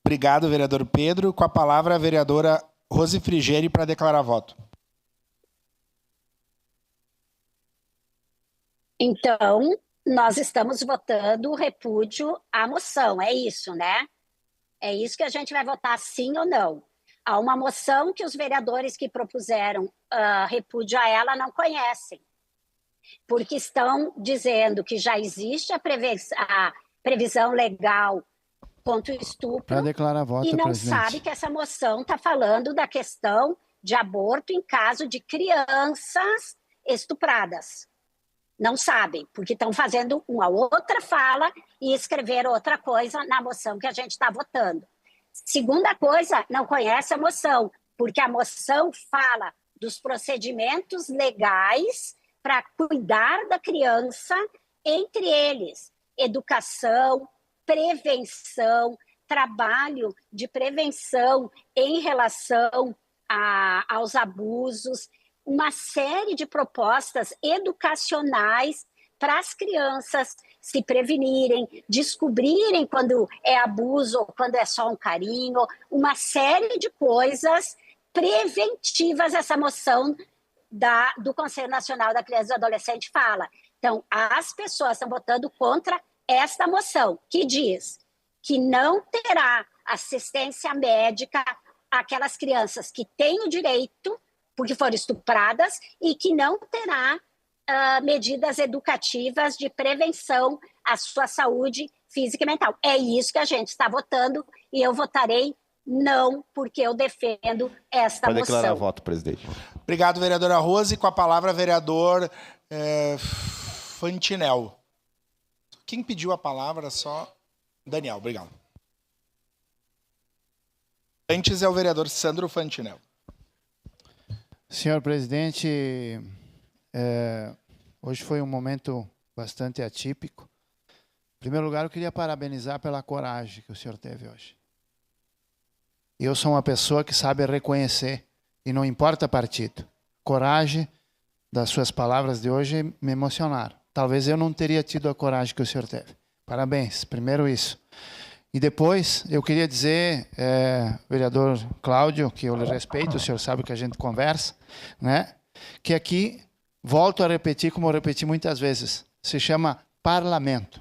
Obrigado, vereador Pedro. Com a palavra, a vereadora Rose Frigieri, para declarar voto. Então, nós estamos votando o repúdio à moção, é isso, né? É isso que a gente vai votar sim ou não. Há uma moção que os vereadores que propuseram repúdio a ela não conhecem, porque estão dizendo que já existe a previsão legal contra o estupro. Para declarar voto, e não presidente. sabe que essa moção está falando da questão de aborto em caso de crianças estupradas. Não sabem, porque estão fazendo uma outra fala e escreveram outra coisa na moção que a gente está votando. Segunda coisa, não conhece a moção, porque a moção fala dos procedimentos legais para cuidar da criança, entre eles educação, prevenção, trabalho de prevenção em relação aos abusos, uma série de propostas educacionais para as crianças se prevenirem, descobrirem quando é abuso ou quando é só um carinho, uma série de coisas preventivas essa moção do Conselho Nacional da Criança e do Adolescente fala. Então, as pessoas estão votando contra esta moção, que diz que não terá assistência médica àquelas crianças que têm o direito, porque foram estupradas, e que não terá medidas educativas de prevenção à sua saúde física e mental. É isso que a gente está votando, e eu votarei não, porque eu defendo esta moção. Pode declarar voto, presidente. Obrigado, vereadora Rose. Com a palavra, vereador Fantinel. Quem pediu a palavra só? Daniel, obrigado. Antes é o vereador Sandro Fantinel. Senhor presidente, Hoje foi um momento bastante atípico. Em primeiro lugar, eu queria parabenizar pela coragem que o senhor teve hoje. Eu sou uma pessoa que sabe reconhecer, e não importa partido. Coragem das suas palavras de hoje me emocionaram. Talvez eu não teria tido a coragem que o senhor teve. Parabéns, primeiro isso. E depois, eu queria dizer, vereador Cláudio, que eu lhe respeito, o senhor sabe que a gente conversa, né? Que aqui, volto a repetir, como eu repeti muitas vezes, se chama parlamento.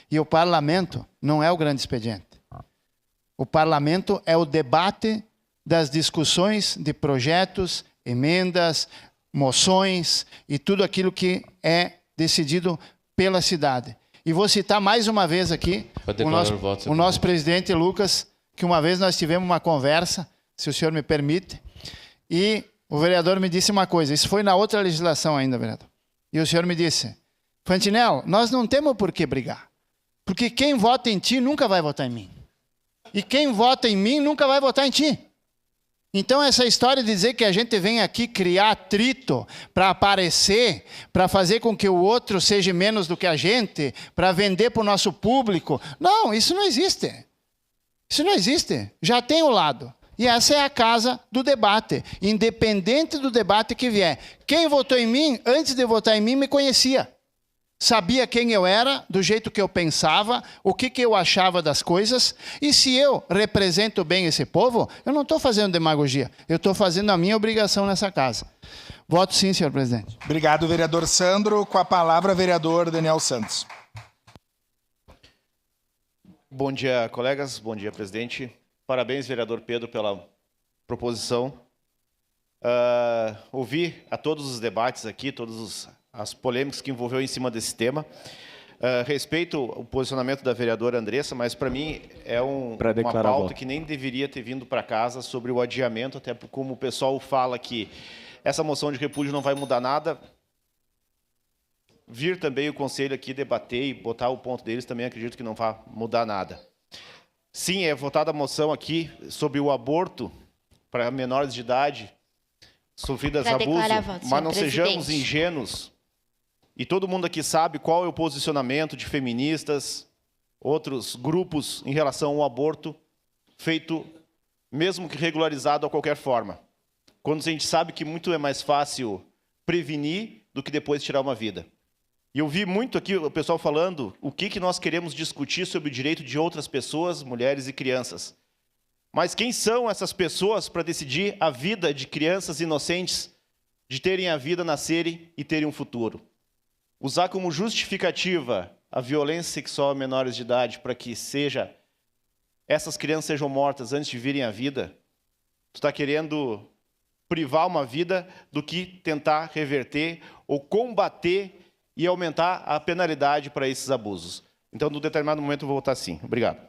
E o parlamento não é o grande expediente. O parlamento é o debate das discussões de projetos, emendas, moções e tudo aquilo que é decidido pela cidade. E vou citar mais uma vez aqui o nosso presidente Lucas, que uma vez nós tivemos uma conversa, se o senhor me permite, e o vereador me disse uma coisa, isso foi na outra legislação ainda, vereador. E o senhor me disse, Fantinel, nós não temos por que brigar, porque quem vota em ti nunca vai votar em mim. E quem vota em mim nunca vai votar em ti. Então essa história de dizer que a gente vem aqui criar atrito para aparecer, para fazer com que o outro seja menos do que a gente, para vender para o nosso público, não, isso não existe. Isso não existe. Já tem o lado. E essa é a casa do debate, independente do debate que vier. Quem votou em mim, antes de votar em mim, me conhecia. Sabia quem eu era, do jeito que eu pensava, o que eu achava das coisas. E se eu represento bem esse povo, eu não estou fazendo demagogia. Eu estou fazendo a minha obrigação nessa casa. Voto sim, senhor presidente. Obrigado, vereador Sandro. Com a palavra, vereador Daniel Santos. Bom dia, colegas. Bom dia, presidente. Parabéns, vereador Pedro, pela proposição. Ouvi a todos os debates aqui, as polêmicas que envolveu em cima desse tema. Respeito o posicionamento da vereadora Andressa, mas para mim é uma pauta que nem deveria ter vindo para casa sobre o adiamento, até porque como o pessoal fala que essa moção de repúdio não vai mudar nada, vir também o conselho aqui debater e botar o ponto deles também acredito que não vai mudar nada. Sim, é votada a moção aqui sobre o aborto para menores de idade sofridas abuso, mas não sejamos ingênuos. E todo mundo aqui sabe qual é o posicionamento de feministas, outros grupos em relação ao aborto feito, mesmo que regularizado a qualquer forma. Quando a gente sabe que muito é mais fácil prevenir do que depois tirar uma vida. E eu vi muito aqui o pessoal falando o que nós queremos discutir sobre o direito de outras pessoas, mulheres e crianças. Mas quem são essas pessoas para decidir a vida de crianças inocentes, de terem a vida, nascerem e terem um futuro? Usar como justificativa a violência sexual a menores de idade para que essas crianças sejam mortas antes de virem à vida, tu está querendo privar uma vida do que tentar reverter ou combater e aumentar a penalidade para esses abusos. Então, num determinado momento, eu vou votar sim. Obrigado.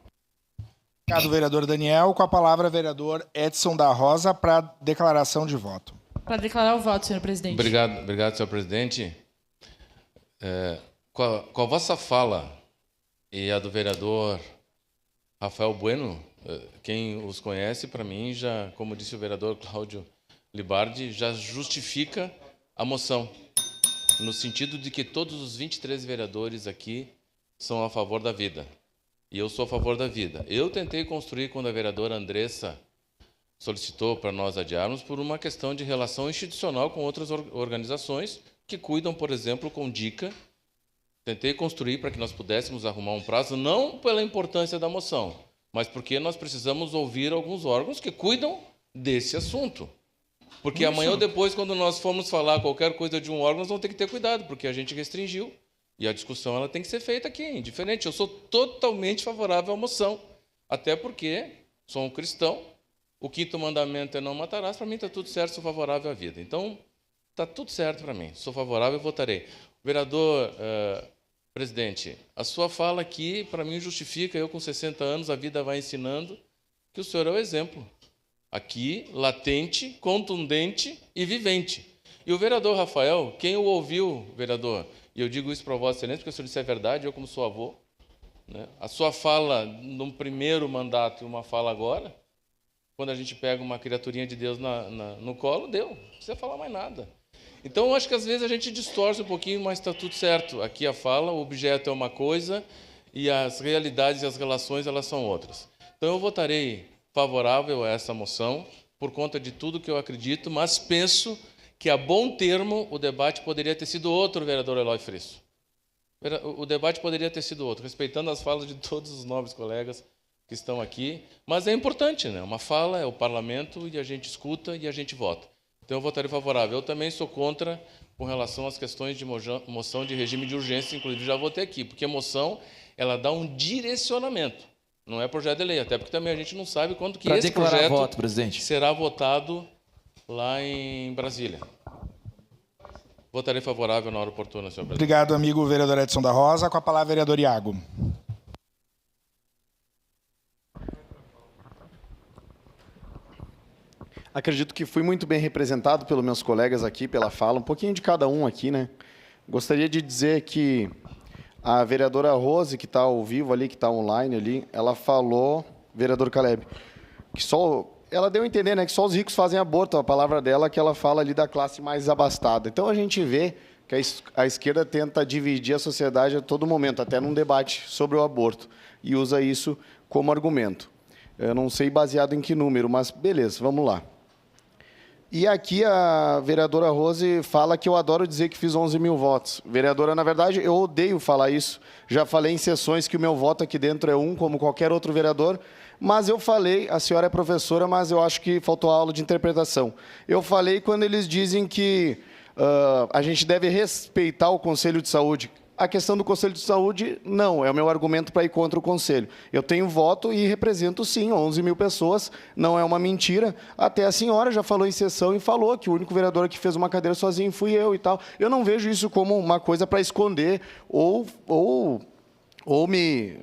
Obrigado, vereador Daniel. Com a palavra, vereador Edson da Rosa, para declaração de voto. Para declarar o voto, senhor presidente. Obrigado, senhor presidente. Com a vossa fala e a do vereador Rafael Bueno, quem os conhece, para mim, já, como disse o vereador Cláudio Libardi, já justifica a moção, no sentido de que todos os 23 vereadores aqui são a favor da vida. E eu sou a favor da vida. Eu tentei construir, quando a vereadora Andressa solicitou para nós adiarmos, por uma questão de relação institucional com outras organizações que cuidam, por exemplo, com dica. Tentei construir para que nós pudéssemos arrumar um prazo, não pela importância da moção, mas porque nós precisamos ouvir alguns órgãos que cuidam desse assunto. Porque amanhã ou depois, quando nós formos falar qualquer coisa de um órgão, nós vamos ter que ter cuidado, porque a gente restringiu. E a discussão ela tem que ser feita aqui, indiferente. Eu sou totalmente favorável à moção, até porque sou um cristão, o 5º mandamento é não matarás, para mim está tudo certo, sou favorável à vida. Então, está tudo certo para mim, sou favorável e votarei. Vereador, presidente, a sua fala aqui, para mim, justifica, eu com 60 anos, a vida vai ensinando, que o senhor é o exemplo. Aqui, latente, contundente e vivente. E o vereador Rafael, quem o ouviu, vereador, e eu digo isso para Vossa Excelência, porque o senhor disse é verdade, eu como sou avô, né? A sua fala no primeiro mandato e uma fala agora, quando a gente pega uma criaturinha de Deus no colo, deu, não precisa falar mais nada. Então, eu acho que às vezes a gente distorce um pouquinho, mas está tudo certo. Aqui a fala, o objeto é uma coisa e as realidades e as relações, elas são outras. Então, eu votarei favorável a essa moção, por conta de tudo que eu acredito, mas penso que, a bom termo, o debate poderia ter sido outro, vereador Eloy Frisso. O debate poderia ter sido outro, respeitando as falas de todos os nobres colegas que estão aqui, mas é importante, né? Uma fala é o parlamento e a gente escuta e a gente vota. Então, eu votarei favorável. Eu também sou contra com relação às questões de moção de regime de urgência, inclusive já votei aqui, porque a moção ela dá um direcionamento, não é projeto de lei, até porque também a gente não sabe quando que esse projeto voto, presidente, será votado lá em Brasília. Votarei favorável na hora oportuna, senhor presidente. Obrigado, amigo vereador Edson da Rosa. Com a palavra, vereador Iago. Acredito que fui muito bem representado pelos meus colegas aqui, pela fala, um pouquinho de cada um aqui, né? Gostaria de dizer que a vereadora Rose, que está ao vivo ali, que está online ali, ela falou, vereador Caleb, que ela deu a entender, né, que só os ricos fazem aborto, a palavra dela que ela fala ali da classe mais abastada. Então, a gente vê que a esquerda tenta dividir a sociedade a todo momento, até num debate sobre o aborto, e usa isso como argumento. Eu não sei baseado em que número, mas beleza, vamos lá. E aqui a vereadora Rose fala que eu adoro dizer que fiz 11 mil votos. Vereadora, na verdade, eu odeio falar isso. Já falei em sessões que o meu voto aqui dentro é 1, como qualquer outro vereador, mas eu falei, a senhora é professora, mas eu acho que faltou aula de interpretação. Eu falei quando eles dizem que a gente deve respeitar o Conselho de Saúde. A questão do Conselho de Saúde, não, é o meu argumento para ir contra o Conselho. Eu tenho voto e represento, sim, 11 mil pessoas, não é uma mentira. Até a senhora já falou em sessão e falou que o único vereador que fez uma cadeira sozinho fui eu e tal. Eu não vejo isso como uma coisa para esconder ou me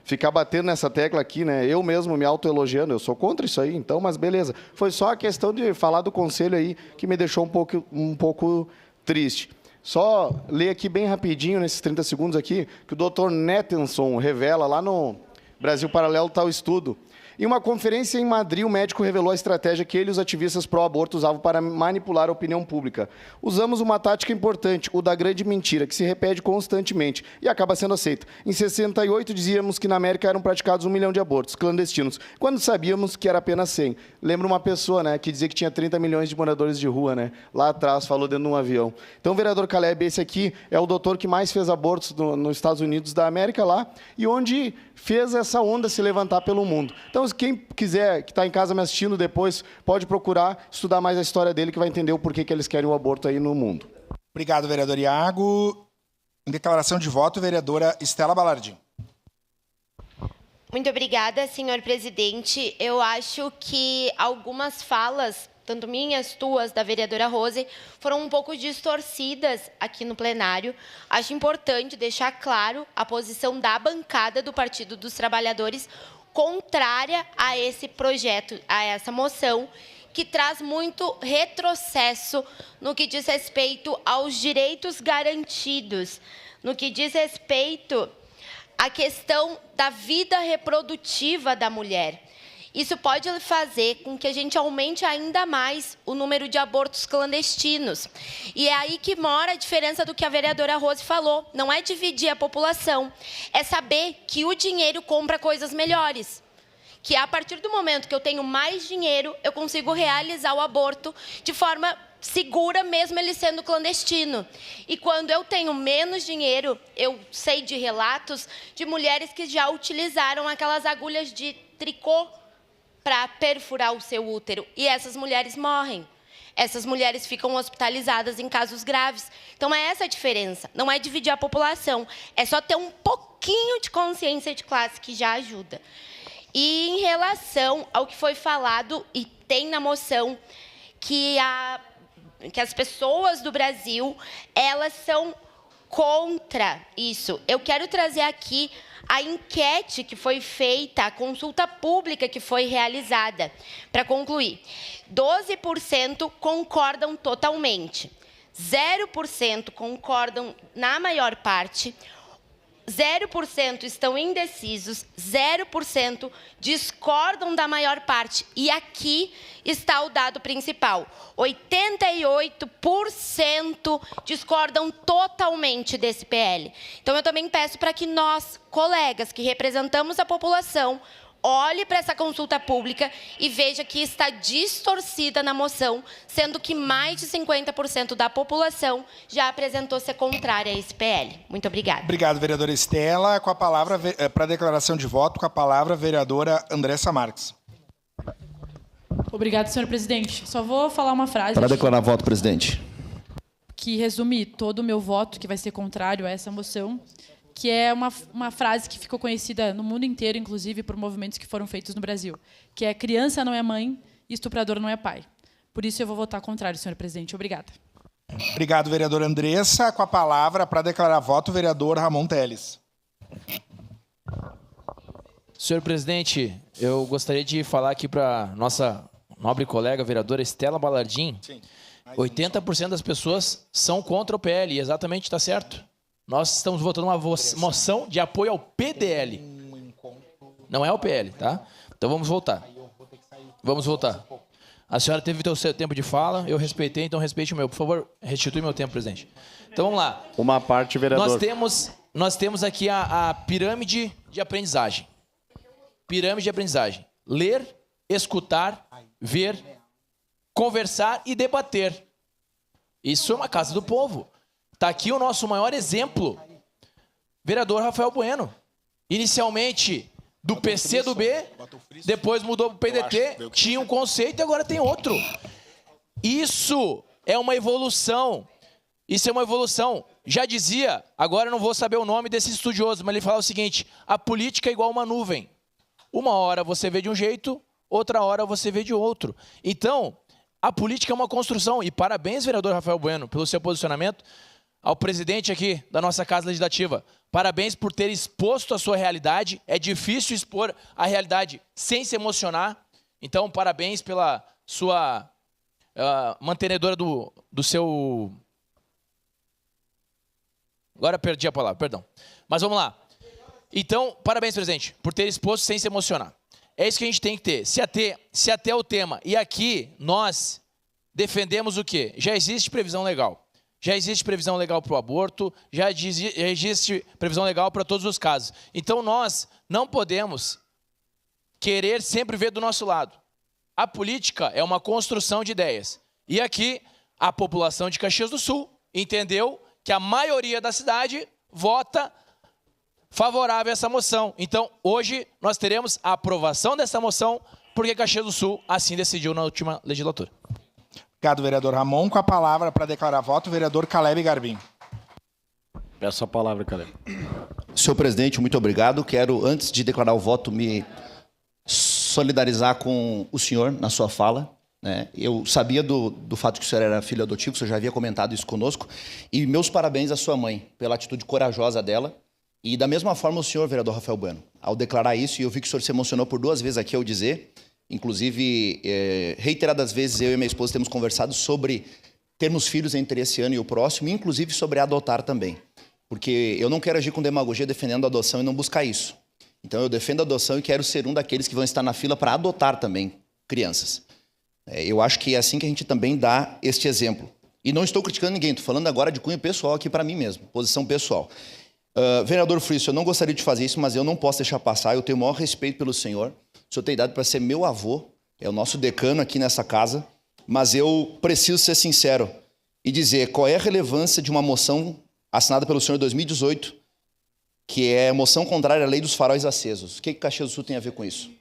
ficar batendo nessa tecla aqui, né? Eu mesmo me autoelogiando, eu sou contra isso aí, então, mas beleza. Foi só a questão de falar do Conselho aí que me deixou um pouco triste. Só ler aqui bem rapidinho, nesses 30 segundos aqui, que o Dr. Nettenson revela lá no Brasil Paralelo tal estudo. Em uma conferência em Madrid, o médico revelou a estratégia que ele e os ativistas pró-aborto usavam para manipular a opinião pública. Usamos uma tática importante, o da grande mentira, que se repete constantemente e acaba sendo aceita. Em 68, dizíamos que na América eram praticados 1 milhão de abortos clandestinos, quando sabíamos que era apenas 100. Lembra uma pessoa, né, que dizia que tinha 30 milhões de moradores de rua, né? Lá atrás, falou dentro de um avião. Então, vereador Caleb, esse aqui é o doutor que mais fez abortos nos Estados Unidos da América lá, e onde fez essa onda se levantar pelo mundo. Então, quem quiser, que está em casa me assistindo depois, pode procurar estudar mais a história dele, que vai entender o porquê que eles querem o aborto aí no mundo. Obrigado, vereador Iago. Em declaração de voto, vereadora Estela Balardim. Muito obrigada, senhor presidente. Eu acho que algumas falas, tanto minhas, tuas, da vereadora Rose, foram um pouco distorcidas aqui no plenário. Acho importante deixar claro a posição da bancada do Partido dos Trabalhadores contrária a esse projeto, a essa moção, que traz muito retrocesso no que diz respeito aos direitos garantidos, no que diz respeito à questão da vida reprodutiva da mulher. Isso pode fazer com que a gente aumente ainda mais o número de abortos clandestinos. E é aí que mora a diferença do que a vereadora Rose falou. Não é dividir a população, é saber que o dinheiro compra coisas melhores. Que a partir do momento que eu tenho mais dinheiro, eu consigo realizar o aborto de forma segura, mesmo ele sendo clandestino. E quando eu tenho menos dinheiro, eu sei de relatos de mulheres que já utilizaram aquelas agulhas de tricô para perfurar o seu útero. E essas mulheres morrem. Essas mulheres ficam hospitalizadas em casos graves. Então, é essa a diferença. Não é dividir a população. É só ter um pouquinho de consciência de classe que já ajuda. E em relação ao que foi falado, e tem na moção, que as pessoas do Brasil, elas são contra isso. Eu quero trazer aqui a enquete que foi feita, a consulta pública que foi realizada. Para concluir, 12% concordam totalmente, 0% concordam na maior parte, 0% estão indecisos, 0% discordam da maior parte. E aqui está o dado principal. 88% discordam totalmente desse PL. Então, eu também peço para que nós, colegas que representamos a população, olhe para essa consulta pública e veja que está distorcida na moção, sendo que mais de 50% da população já apresentou ser contrária a esse PL. Muito obrigada. Obrigado, vereadora Estela. Com a palavra, para declaração de voto, com a palavra, a vereadora Andressa Marques. Obrigado, senhor presidente. Só vou falar uma frase Para declarar voto, presidente. que resume todo o meu voto, que vai ser contrário a essa moção, que é uma frase que ficou conhecida no mundo inteiro, inclusive por movimentos que foram feitos no Brasil, que é: criança não é mãe, estuprador não é pai. Por isso eu vou votar contrário, senhor presidente. Obrigada. Obrigado, vereadora Andressa. Com a palavra, para declarar voto, o vereador Ramon Teles. Senhor presidente, eu gostaria de falar aqui para nossa nobre colega, vereadora Estela Balardim. 80% das pessoas são contra o PL, e exatamente, está certo. Nós estamos votando uma moção de apoio ao PDL. Não é o PL, tá? Então vamos voltar. Vamos voltar. A senhora teve o seu tempo de fala, eu respeitei, então respeite o meu. Por favor, restitui meu tempo, presidente. Então vamos lá. Uma parte, vereador. Nós temos aqui a pirâmide de aprendizagem. Pirâmide de aprendizagem. Ler, escutar, ver, conversar e debater. Isso é uma casa do povo. Está aqui o nosso maior exemplo. Vereador Rafael Bueno. Inicialmente do PCdoB, depois mudou para o PDT, tinha um conceito e agora tem outro. Isso é uma evolução. Isso é uma evolução. Já dizia, agora eu não vou saber o nome desse estudioso, mas ele fala o seguinte: a política é igual uma nuvem. Uma hora você vê de um jeito, outra hora você vê de outro. Então, a política é uma construção. E parabéns, vereador Rafael Bueno, pelo seu posicionamento. Ao presidente aqui da nossa Casa Legislativa, parabéns por ter exposto a sua realidade. É difícil expor a realidade sem se emocionar. Então, parabéns pela sua mantenedora do seu... Agora perdi a palavra, perdão. Mas vamos lá. Então, parabéns, presidente, por ter exposto sem se emocionar. É isso que a gente tem que ter. Se ater ao tema. E aqui, nós defendemos o quê? Já existe previsão legal. Já existe previsão legal para o aborto, já existe previsão legal para todos os casos. Então, nós não podemos querer sempre ver do nosso lado. A política é uma construção de ideias. E aqui, a população de Caxias do Sul entendeu que a maioria da cidade vota favorável a essa moção. Então, hoje, nós teremos a aprovação dessa moção, porque Caxias do Sul assim decidiu na última legislatura. Obrigado, vereador Ramon. Com a palavra para declarar voto, o vereador Caleb Garbim. Peço a palavra, Caleb. Senhor presidente, muito obrigado. Quero, antes de declarar o voto, me solidarizar com o senhor na sua fala. Eu sabia do fato que o senhor era filho adotivo, o senhor já havia comentado isso conosco. E meus parabéns à sua mãe pela atitude corajosa dela. E da mesma forma o senhor, vereador Rafael Bueno, ao declarar isso, e eu vi que o senhor se emocionou por 2 vezes aqui ao dizer... Inclusive, reiteradas vezes eu e minha esposa temos conversado sobre termos filhos entre esse ano e o próximo, inclusive sobre adotar também. Porque eu não quero agir com demagogia defendendo a adoção e não buscar isso. Então eu defendo a adoção e quero ser um daqueles que vão estar na fila para adotar também crianças. Eu acho que é assim que a gente também dá este exemplo. E não estou criticando ninguém, estou falando agora de cunho pessoal aqui para mim mesmo, posição pessoal. Vereador Frício, eu não gostaria de fazer isso, mas eu não posso deixar passar, eu tenho o maior respeito pelo senhor. O senhor tem idade para ser meu avô, é o nosso decano aqui nessa casa, mas eu preciso ser sincero e dizer qual é a relevância de uma moção assinada pelo senhor em 2018, que é a moção contrária à lei dos faróis acesos. O que Caxias do Sul tem a ver com isso?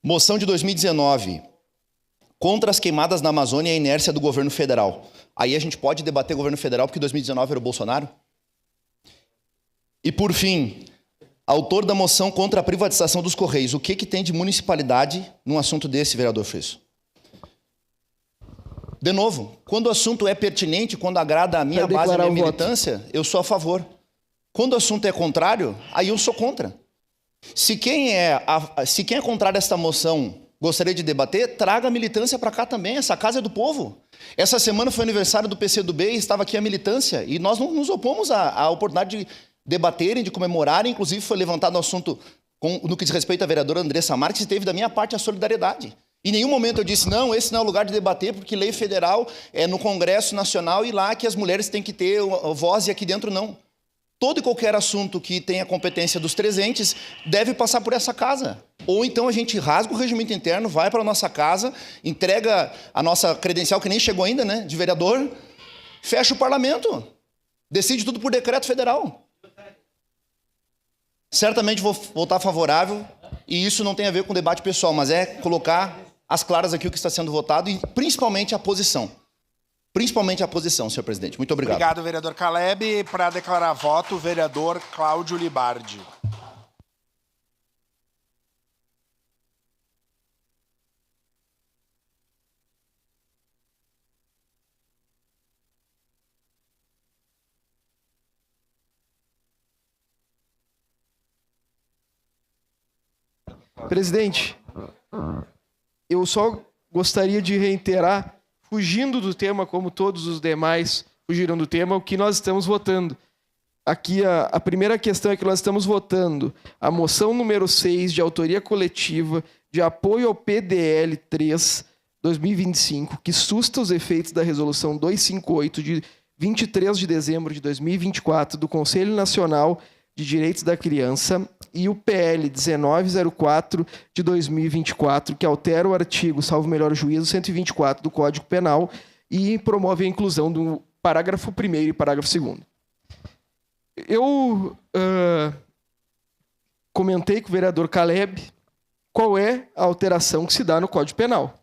Moção de 2019, contra as queimadas na Amazônia e a inércia do governo federal. Aí a gente pode debater o governo federal porque 2019 era o Bolsonaro? E por fim... Autor da moção contra a privatização dos Correios. O que tem de municipalidade num assunto desse, vereador Frício? De novo, quando o assunto é pertinente, quando agrada a minha base, a minha militância, eu sou a favor. Quando o assunto é contrário, aí eu sou contra. Se quem é contrário a esta moção gostaria de debater, traga a militância para cá também. Essa casa é do povo. Essa semana foi aniversário do PCdoB e estava aqui a militância. E nós não nos opomos à oportunidade debaterem, de comemorarem. Inclusive, foi levantado um assunto no que diz respeito à vereadora Andressa Marques, e teve da minha parte a solidariedade. Em nenhum momento eu disse, não, esse não é o lugar de debater, porque lei federal é no Congresso Nacional e lá que as mulheres têm que ter voz e aqui dentro não. Todo e qualquer assunto que tenha competência dos 3 entes deve passar por essa casa. Ou então a gente rasga o regimento interno, vai para a nossa casa, entrega a nossa credencial, que nem chegou ainda, né, de vereador, fecha o parlamento, decide tudo por decreto federal. Certamente vou votar favorável, e isso não tem a ver com debate pessoal, mas é colocar às claras aqui o que está sendo votado e principalmente a posição. Principalmente a posição, senhor presidente. Muito obrigado. Obrigado, vereador Caleb. Para declarar voto, o vereador Cláudio Libardi. Presidente, eu só gostaria de reiterar, fugindo do tema, como todos os demais fugiram do tema, o que nós estamos votando. Aqui a primeira questão é que nós estamos votando a moção número 6, de autoria coletiva, de apoio ao PDL 3, 2025, que susta os efeitos da resolução 258, de 23 de dezembro de 2024, do Conselho Nacional de Direitos da Criança, e o PL 1904 de 2024, que altera o artigo, salvo melhor juízo, 124 do Código Penal e promove a inclusão do parágrafo 1º e parágrafo 2º. Eu comentei com o vereador Caleb qual é a alteração que se dá no Código Penal.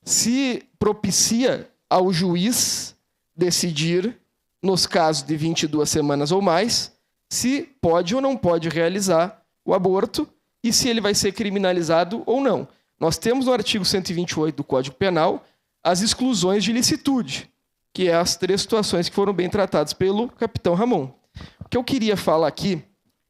Se propicia ao juiz decidir, nos casos de 22 semanas ou mais, se pode ou não pode realizar o aborto e se ele vai ser criminalizado ou não. Nós temos no artigo 128 do Código Penal as exclusões de ilicitude, que é as 3 situações que foram bem tratadas pelo capitão Ramon. O que eu queria falar aqui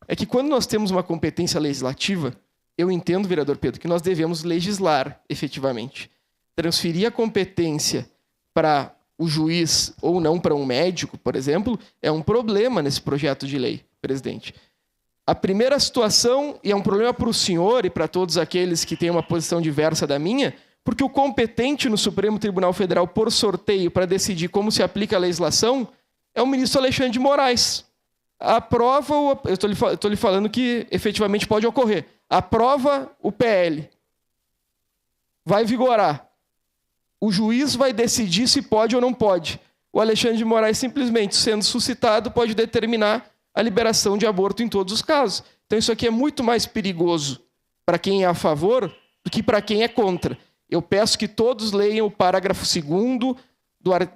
é que quando nós temos uma competência legislativa, eu entendo, vereador Pedro, que nós devemos legislar efetivamente. Transferir a competência para o juiz ou não para um médico, por exemplo, é um problema nesse projeto de lei, presidente. A primeira situação, e é um problema para o senhor e para todos aqueles que têm uma posição diversa da minha, porque o competente no Supremo Tribunal Federal por sorteio para decidir como se aplica a legislação é o ministro Alexandre de Moraes. Aprova, eu estou lhe falando que efetivamente pode ocorrer, aprova o PL, vai vigorar. O juiz vai decidir se pode ou não pode. O Alexandre de Moraes, simplesmente sendo suscitado, pode determinar a liberação de aborto em todos os casos. Então isso aqui é muito mais perigoso para quem é a favor do que para quem é contra. Eu peço que todos leiam o parágrafo 2º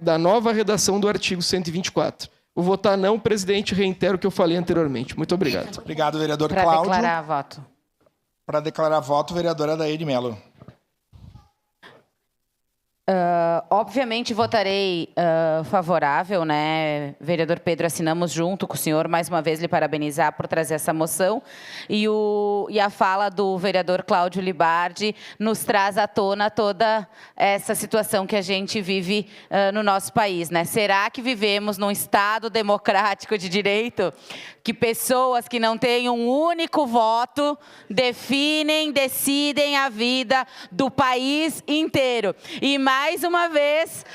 da nova redação do artigo 124. Vou votar não, presidente, reitero o que eu falei anteriormente. Muito obrigado. Obrigado, vereador Cláudio. Para declarar voto. Para declarar voto, vereadora Adair de Mello. Obviamente votarei favorável, né? Vereador Pedro, assinamos junto com o senhor, mais uma vez lhe parabenizar por trazer essa moção. E a fala do vereador Cláudio Libardi nos traz à tona toda essa situação que a gente vive no nosso país, né? Será que vivemos num Estado democrático de direito que pessoas que não têm um único voto decidem a vida do país inteiro? E mais uma vez,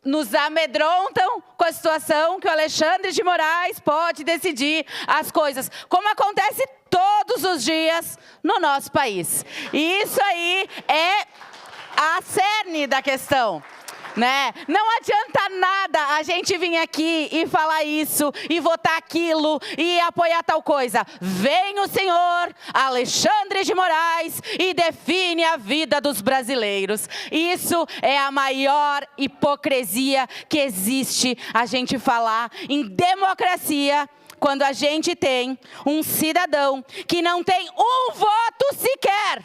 nos amedrontam com a situação que o Alexandre de Moraes pode decidir as coisas, como acontece todos os dias no nosso país. E isso aí é a cerne da questão. Né? Não adianta nada a gente vir aqui e falar isso, e votar aquilo, e apoiar tal coisa. Vem o senhor Alexandre de Moraes e define a vida dos brasileiros. Isso é a maior hipocrisia que existe, a gente falar em democracia, quando a gente tem um cidadão que não tem um voto sequer,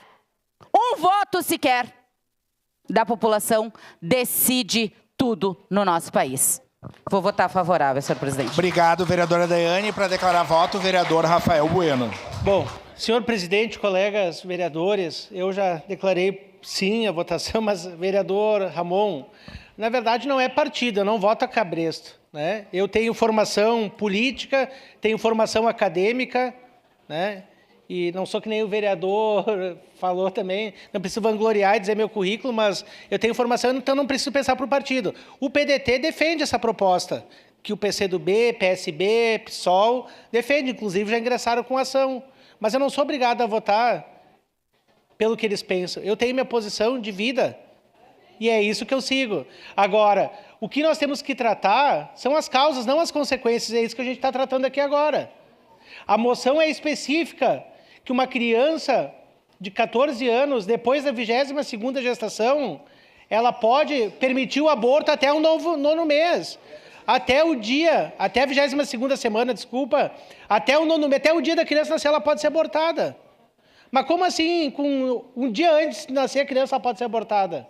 da população, decide tudo no nosso país. Vou votar favorável, senhor presidente. Obrigado, vereadora Daiane. Para declarar voto, o vereador Rafael Bueno. Bom, senhor presidente, colegas vereadores, eu já declarei sim a votação, mas vereador Ramon, na verdade não é partido, eu não voto a cabresto. né? Eu tenho formação política, tenho formação acadêmica, né? E não sou que nem o vereador falou também, não preciso vangloriar e dizer meu currículo, mas eu tenho formação, então não preciso pensar para o partido. O PDT defende essa proposta, que o PCdoB, PSB, PSOL defende, inclusive já ingressaram com ação. Mas eu não sou obrigado a votar pelo que eles pensam. Eu tenho minha posição de vida e é isso que eu sigo. Agora, o que nós temos que tratar são as causas, não as consequências. É isso que a gente está tratando aqui agora. A moção é específica que uma criança de 14 anos, depois da 22ª gestação, ela pode permitir o aborto até o nono mês. Até o dia, até a 22ª semana, desculpa, até o dia da criança nascer, ela pode ser abortada. Mas como assim, com um dia antes de nascer, a criança pode ser abortada?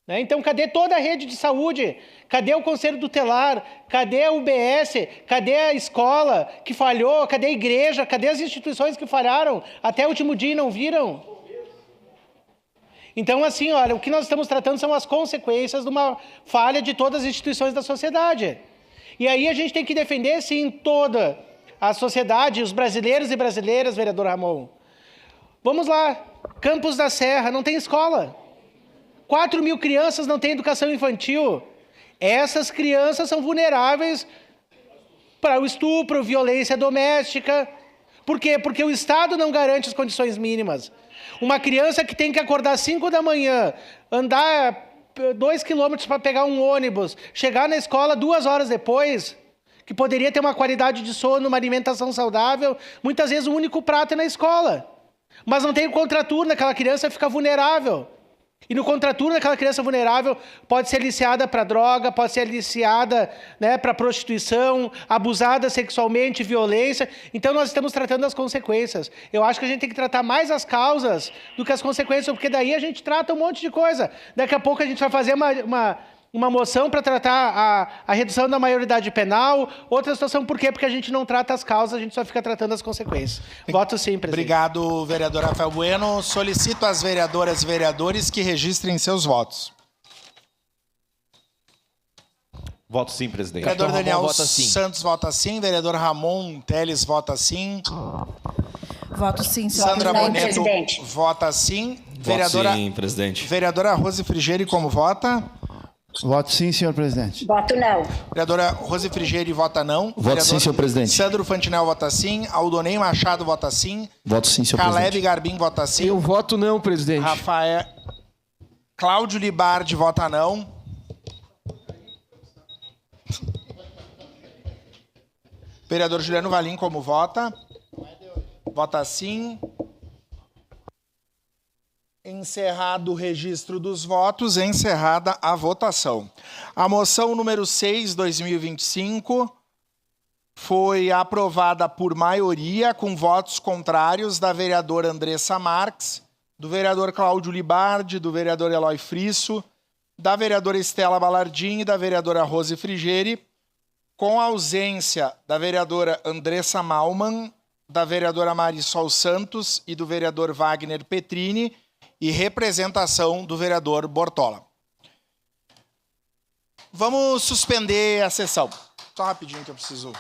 Né? Então, cadê toda a rede de saúde? Cadê o Conselho Tutelar? Cadê a UBS? Cadê a escola que falhou? Cadê a igreja? Cadê as instituições que falharam? Até o último dia e não viram? Então, assim, olha, o que nós estamos tratando são as consequências de uma falha de todas as instituições da sociedade. E aí a gente tem que defender, sim, toda a sociedade, os brasileiros e brasileiras, vereador Ramon. Vamos lá, Campos da Serra não tem escola. 4.000 crianças não têm educação infantil. Essas crianças são vulneráveis para o estupro, violência doméstica. Por quê? Porque o Estado não garante as condições mínimas. Uma criança que tem que acordar às 5 da manhã, andar 2 quilômetros para pegar um ônibus, chegar na escola 2 horas depois, que poderia ter uma qualidade de sono, uma alimentação saudável, muitas vezes o único prato é na escola. Mas não tem o contraturno, aquela criança fica vulnerável. E no contraturno, aquela criança vulnerável pode ser aliciada para droga, pode ser aliciada, né, para prostituição, abusada sexualmente, violência. Então, nós estamos tratando as consequências. Eu acho que a gente tem que tratar mais as causas do que as consequências, porque daí a gente trata um monte de coisa. Daqui a pouco a gente vai fazer uma moção para tratar a redução da maioridade penal, outra situação, por quê? Porque a gente não trata as causas, a gente só fica tratando as consequências. Voto sim, presidente. Obrigado, vereador Rafael Bueno. Solicito às vereadoras e vereadores que registrem seus votos. Voto sim, presidente. Vereador Daniel vota sim. Santos vota sim, vereador Ramon Teles vota sim. Voto sim, senhor Sandra presidente. Boneto vota sim. Voto sim, presidente. Vereadora Rose Frigieri, como vota? Voto sim, senhor presidente. Voto não. Vereadora Rose Frigieri vota não. Voto sim, senhor presidente. Sandro Fantinel vota sim. Aldonei Machado vota sim. Voto sim, senhor Caleb presidente. Garbim vota sim. Eu voto não, presidente. Rafael Cláudio Libardi vota não. Vereador Juliano Valim, como vota? Vota sim. Encerrado o registro dos votos, encerrada a votação. A moção número 6, 2025, foi aprovada por maioria, com votos contrários da vereadora Andressa Marques, do vereador Cláudio Libardi, do vereador Eloy Frisso, da vereadora Estela Balardim e da vereadora Rose Frigieri, com a ausência da vereadora Andressa Malman, da vereadora Marisol Santos e do vereador Wagner Petrini, e representação do vereador Bortola. Vamos suspender a sessão. Só rapidinho que eu preciso...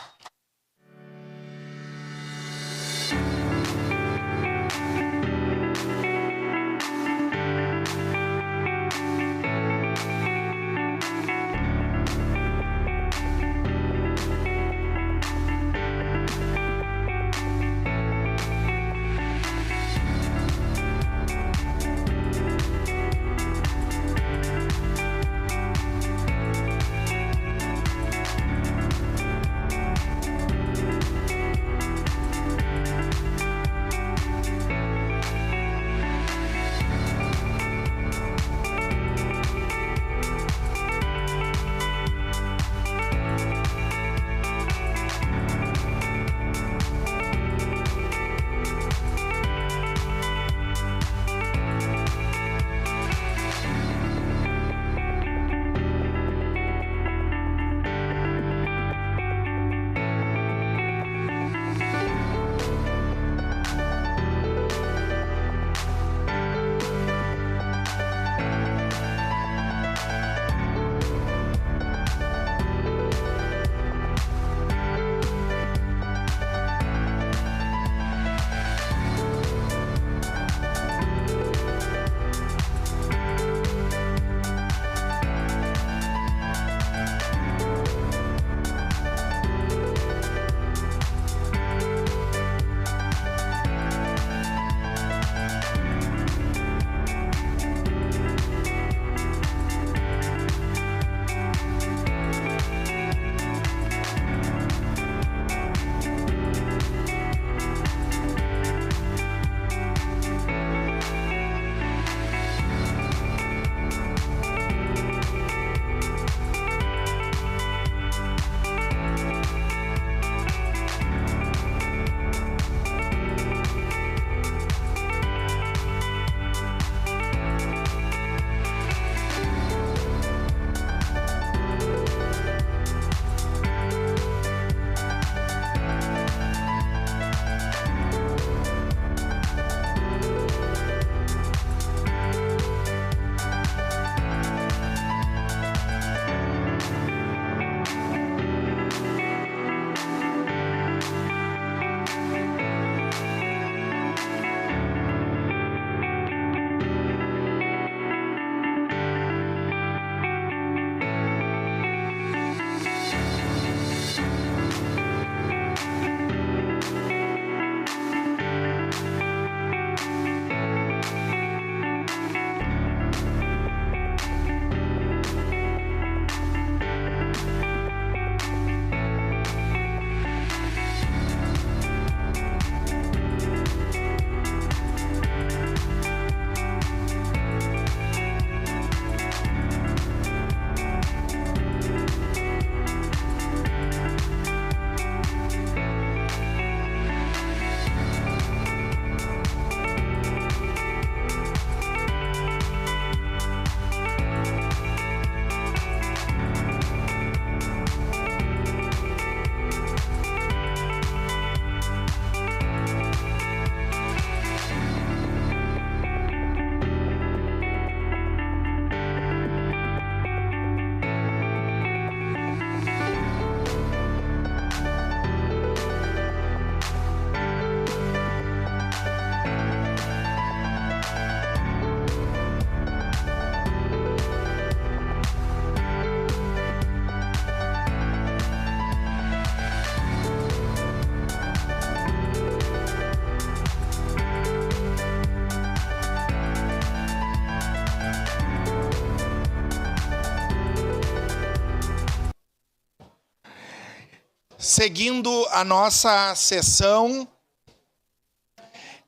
Seguindo a nossa sessão,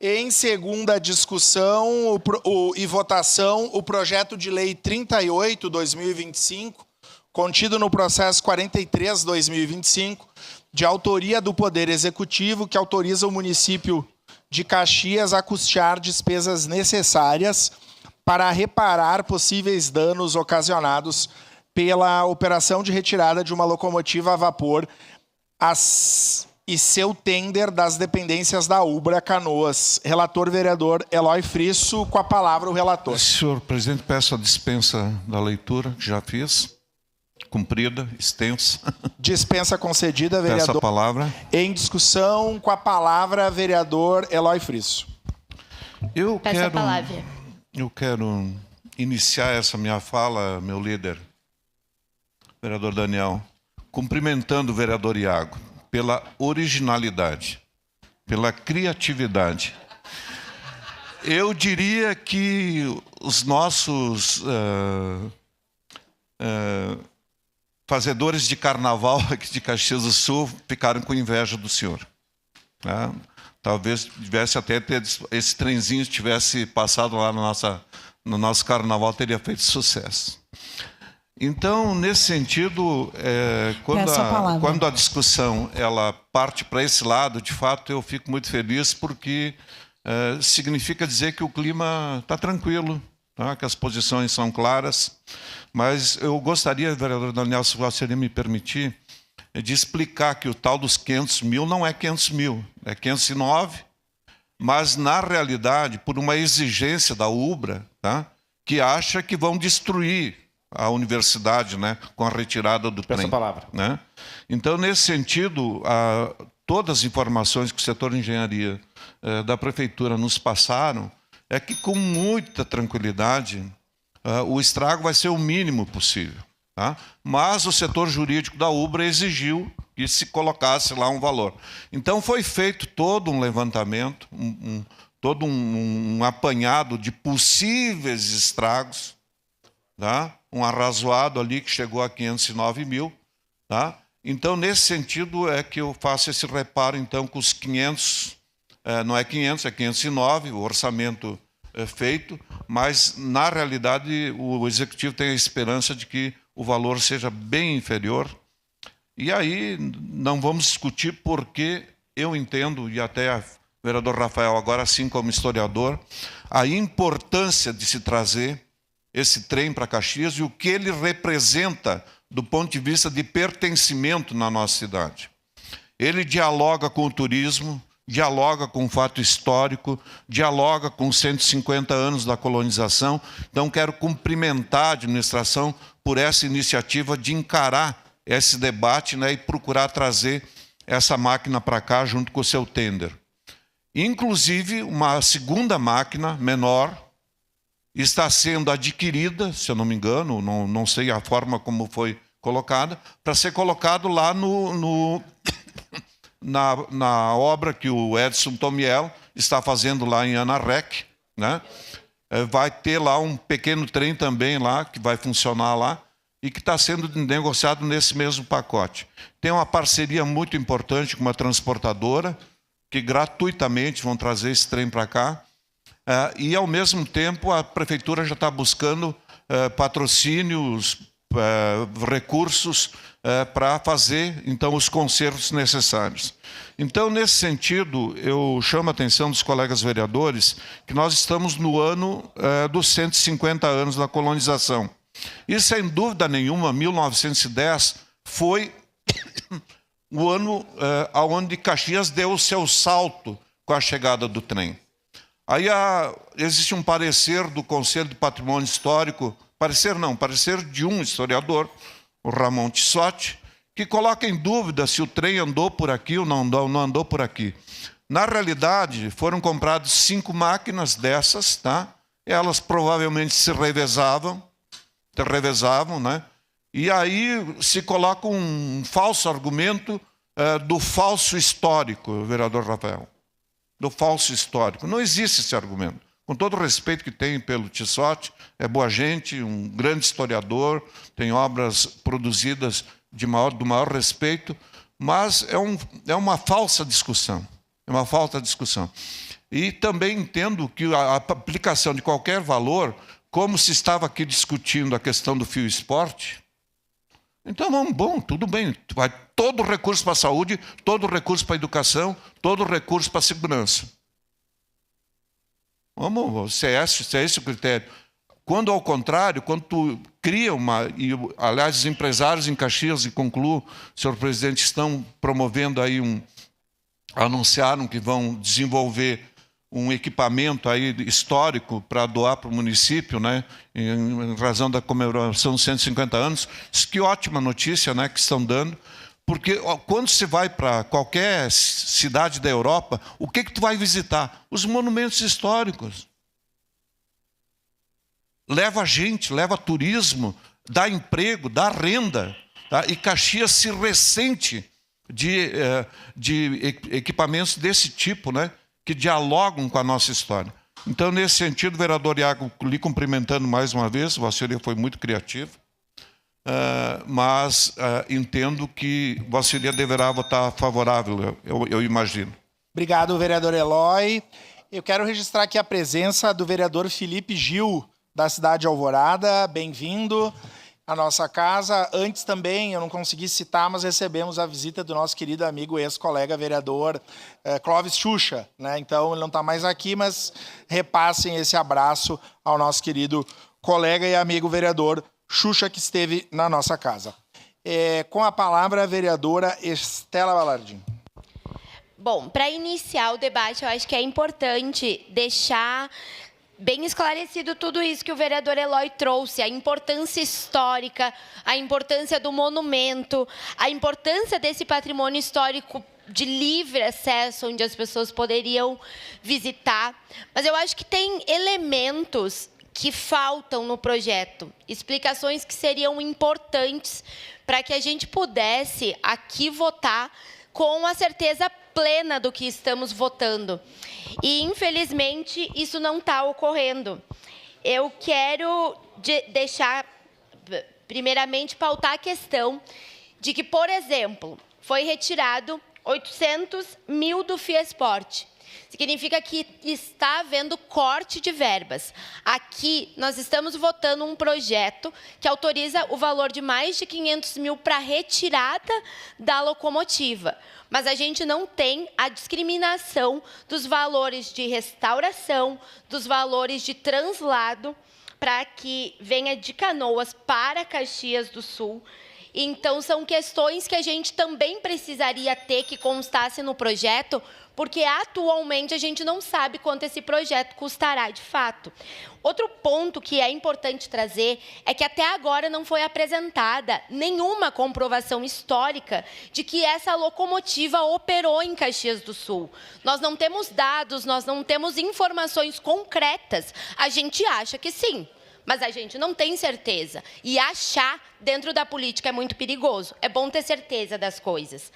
em segunda discussão e votação, o projeto de lei 38/2025, contido no processo 43/2025, de autoria do Poder Executivo, que autoriza o município de Caxias a custear despesas necessárias para reparar possíveis danos ocasionados pela operação de retirada de uma locomotiva a vapor e seu tender das dependências da Ubra Canoas. Relator, vereador Eloy Frisso. Com a palavra, o relator. Senhor presidente, peço a dispensa da leitura, que já fiz. Cumprida, extensa. Dispensa concedida, vereador. Peço a palavra. Em discussão, com a palavra, vereador Eloy Frisso. Eu quero iniciar essa minha fala, meu líder, vereador Daniel, cumprimentando o vereador Iago pela originalidade, pela criatividade. Eu diria que os nossos fazedores de carnaval aqui de Caxias do Sul ficaram com inveja do senhor. Né? Talvez tivesse até esse trenzinho tivesse passado lá no nosso carnaval, teria feito sucesso. Então, nesse sentido, quando a discussão ela parte para esse lado, de fato, eu fico muito feliz porque significa dizer que o clima está tranquilo, tá? Que as posições são claras. Mas eu gostaria, vereador Daniel, se você me permitir, de explicar que o tal dos 500 mil não é 500 mil, é 509, mas, na realidade, por uma exigência da Ubra, tá? Que acha que vão destruir a universidade, né, com a retirada do trem. Peço a palavra. Né? Então, nesse sentido, todas as informações que o setor de engenharia da prefeitura nos passaram é que, com muita tranquilidade, o estrago vai ser o mínimo possível. Tá? Mas o setor jurídico da Ubra exigiu que se colocasse lá um valor. Então, foi feito todo um levantamento, todo um apanhado de possíveis estragos, tá? Um arrazoado ali que chegou a 509 mil. Tá? Então, nesse sentido, é que eu faço esse reparo, então, com os 500, não é 500, é 509, o orçamento feito, mas, na realidade, o Executivo tem a esperança de que o valor seja bem inferior. E aí, não vamos discutir porque eu entendo, e até o vereador Rafael, agora sim como historiador, a importância de se trazer esse trem para Caxias e o que ele representa do ponto de vista de pertencimento na nossa cidade. Ele dialoga com o turismo, dialoga com o fato histórico, dialoga com 150 anos da colonização. Então, quero cumprimentar a administração por essa iniciativa de encarar esse debate, né, e procurar trazer essa máquina para cá junto com o seu tender. Inclusive, uma segunda máquina menor está sendo adquirida, se eu não me engano, não sei a forma como foi colocada, para ser colocado lá na obra que o Edson Tomiel está fazendo lá em Anarec, né? Vai ter lá um pequeno trem também lá, que vai funcionar lá, e que está sendo negociado nesse mesmo pacote. Tem uma parceria muito importante com uma transportadora, que gratuitamente vão trazer esse trem para cá, e, ao mesmo tempo, a prefeitura já está buscando patrocínios, recursos para fazer, então, os consertos necessários. Então, nesse sentido, eu chamo a atenção dos colegas vereadores que nós estamos no ano dos 150 anos da colonização. E, sem dúvida nenhuma, 1910 foi o ano onde Caxias deu o seu salto com a chegada do trem. Aí existe um parecer do Conselho de Patrimônio Histórico, parecer de um historiador, o Ramon Tissotti, que coloca em dúvida se o trem andou por aqui ou não andou por aqui. Na realidade, foram compradas 5 máquinas dessas, tá? Elas provavelmente se revezavam, né? E aí se coloca um falso argumento do falso histórico, vereador Rafael. Do falso histórico. Não existe esse argumento. Com todo o respeito que tem pelo Tissotti, é boa gente, um grande historiador, tem obras produzidas do maior respeito, mas é uma falsa discussão. É uma falta de discussão. E também entendo que a aplicação de qualquer valor, como se estava aqui discutindo a questão do fio esporte, então, bom, tudo bem, vai todo recurso para a saúde, todo recurso para a educação, todo recurso para a segurança. Vamos, se é esse o critério. Quando, ao contrário, quando tu cria e aliás, os empresários em Caxias, e concluo, senhor presidente, estão promovendo aí anunciaram que vão desenvolver um equipamento aí histórico para doar para o município, né, em razão da comemoração dos 150 anos. Que ótima notícia, né, que estão dando, porque quando você vai para qualquer cidade da Europa, o que tu vai visitar? Os monumentos históricos. Leva gente, leva turismo, dá emprego, dá renda, tá? E Caxias se ressente de equipamentos desse tipo, né, que dialogam com a nossa história. Então, nesse sentido, vereador Iago, lhe cumprimentando mais uma vez, Vossa Senhoria foi muito criativo, mas entendo que Vossa Senhoria deverá votar favorável, eu imagino. Obrigado, vereador Eloy. Eu quero registrar aqui a presença do vereador Felipe Gil, da cidade de Alvorada. Bem-vindo à nossa casa. Antes também, eu não consegui citar, mas recebemos a visita do nosso querido amigo, ex-colega vereador Clóvis Xuxa, né? Então, ele não está mais aqui, mas repassem esse abraço ao nosso querido colega e amigo vereador Xuxa, que esteve na nossa casa. Com a palavra, a vereadora Estela Balardim. Bom, para iniciar o debate, eu acho que é importante deixar bem esclarecido tudo isso que o vereador Eloy trouxe, a importância histórica, a importância do monumento, a importância desse patrimônio histórico de livre acesso, onde as pessoas poderiam visitar. Mas eu acho que tem elementos que faltam no projeto, explicações que seriam importantes para que a gente pudesse aqui votar com a certeza plena do que estamos votando. E, infelizmente, isso não está ocorrendo. Eu quero deixar, primeiramente, pautar a questão de que, por exemplo, foi retirado 800 mil do FIESPORT. Significa que está havendo corte de verbas. Aqui, nós estamos votando um projeto que autoriza o valor de mais de 500 mil para retirada da locomotiva. Mas a gente não tem a discriminação dos valores de restauração, dos valores de translado, para que venha de Canoas para Caxias do Sul. Então, são questões que a gente também precisaria ter que constasse no projeto, porque atualmente a gente não sabe quanto esse projeto custará de fato. Outro ponto que é importante trazer é que até agora não foi apresentada nenhuma comprovação histórica de que essa locomotiva operou em Caxias do Sul. Nós não temos dados, nós não temos informações concretas. A gente acha que sim, mas a gente não tem certeza. E achar dentro da política é muito perigoso. É bom ter certeza das coisas.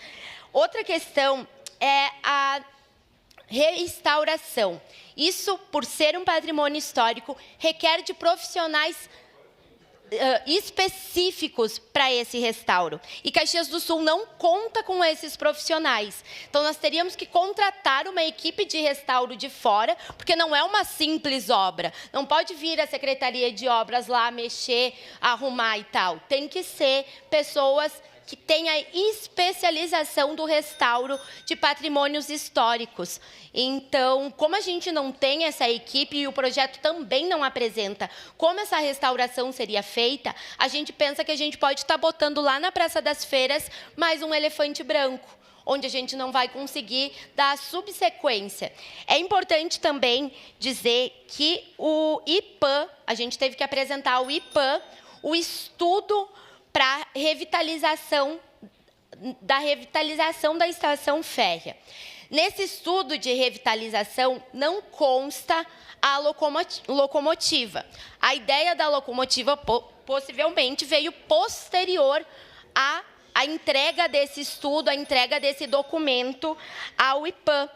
Outra questão é a restauração. Isso, por ser um patrimônio histórico, requer de profissionais específicos para esse restauro. E Caxias do Sul não conta com esses profissionais. Então, nós teríamos que contratar uma equipe de restauro de fora, porque não é uma simples obra. Não pode vir a Secretaria de Obras lá mexer, arrumar e tal. Tem que ser pessoas que tem a especialização do restauro de patrimônios históricos. Então, como a gente não tem essa equipe e o projeto também não apresenta como essa restauração seria feita, a gente pensa que a gente pode estar botando lá na Praça das Feiras mais um elefante branco, onde a gente não vai conseguir dar a subsequência. É importante também dizer que o IPAM, a gente teve que apresentar o IPAM, o estudo para revitalização da estação férrea. Nesse estudo de revitalização não consta a locomotiva. A ideia da locomotiva possivelmente veio posterior à entrega desse estudo, à entrega desse documento ao IPAM.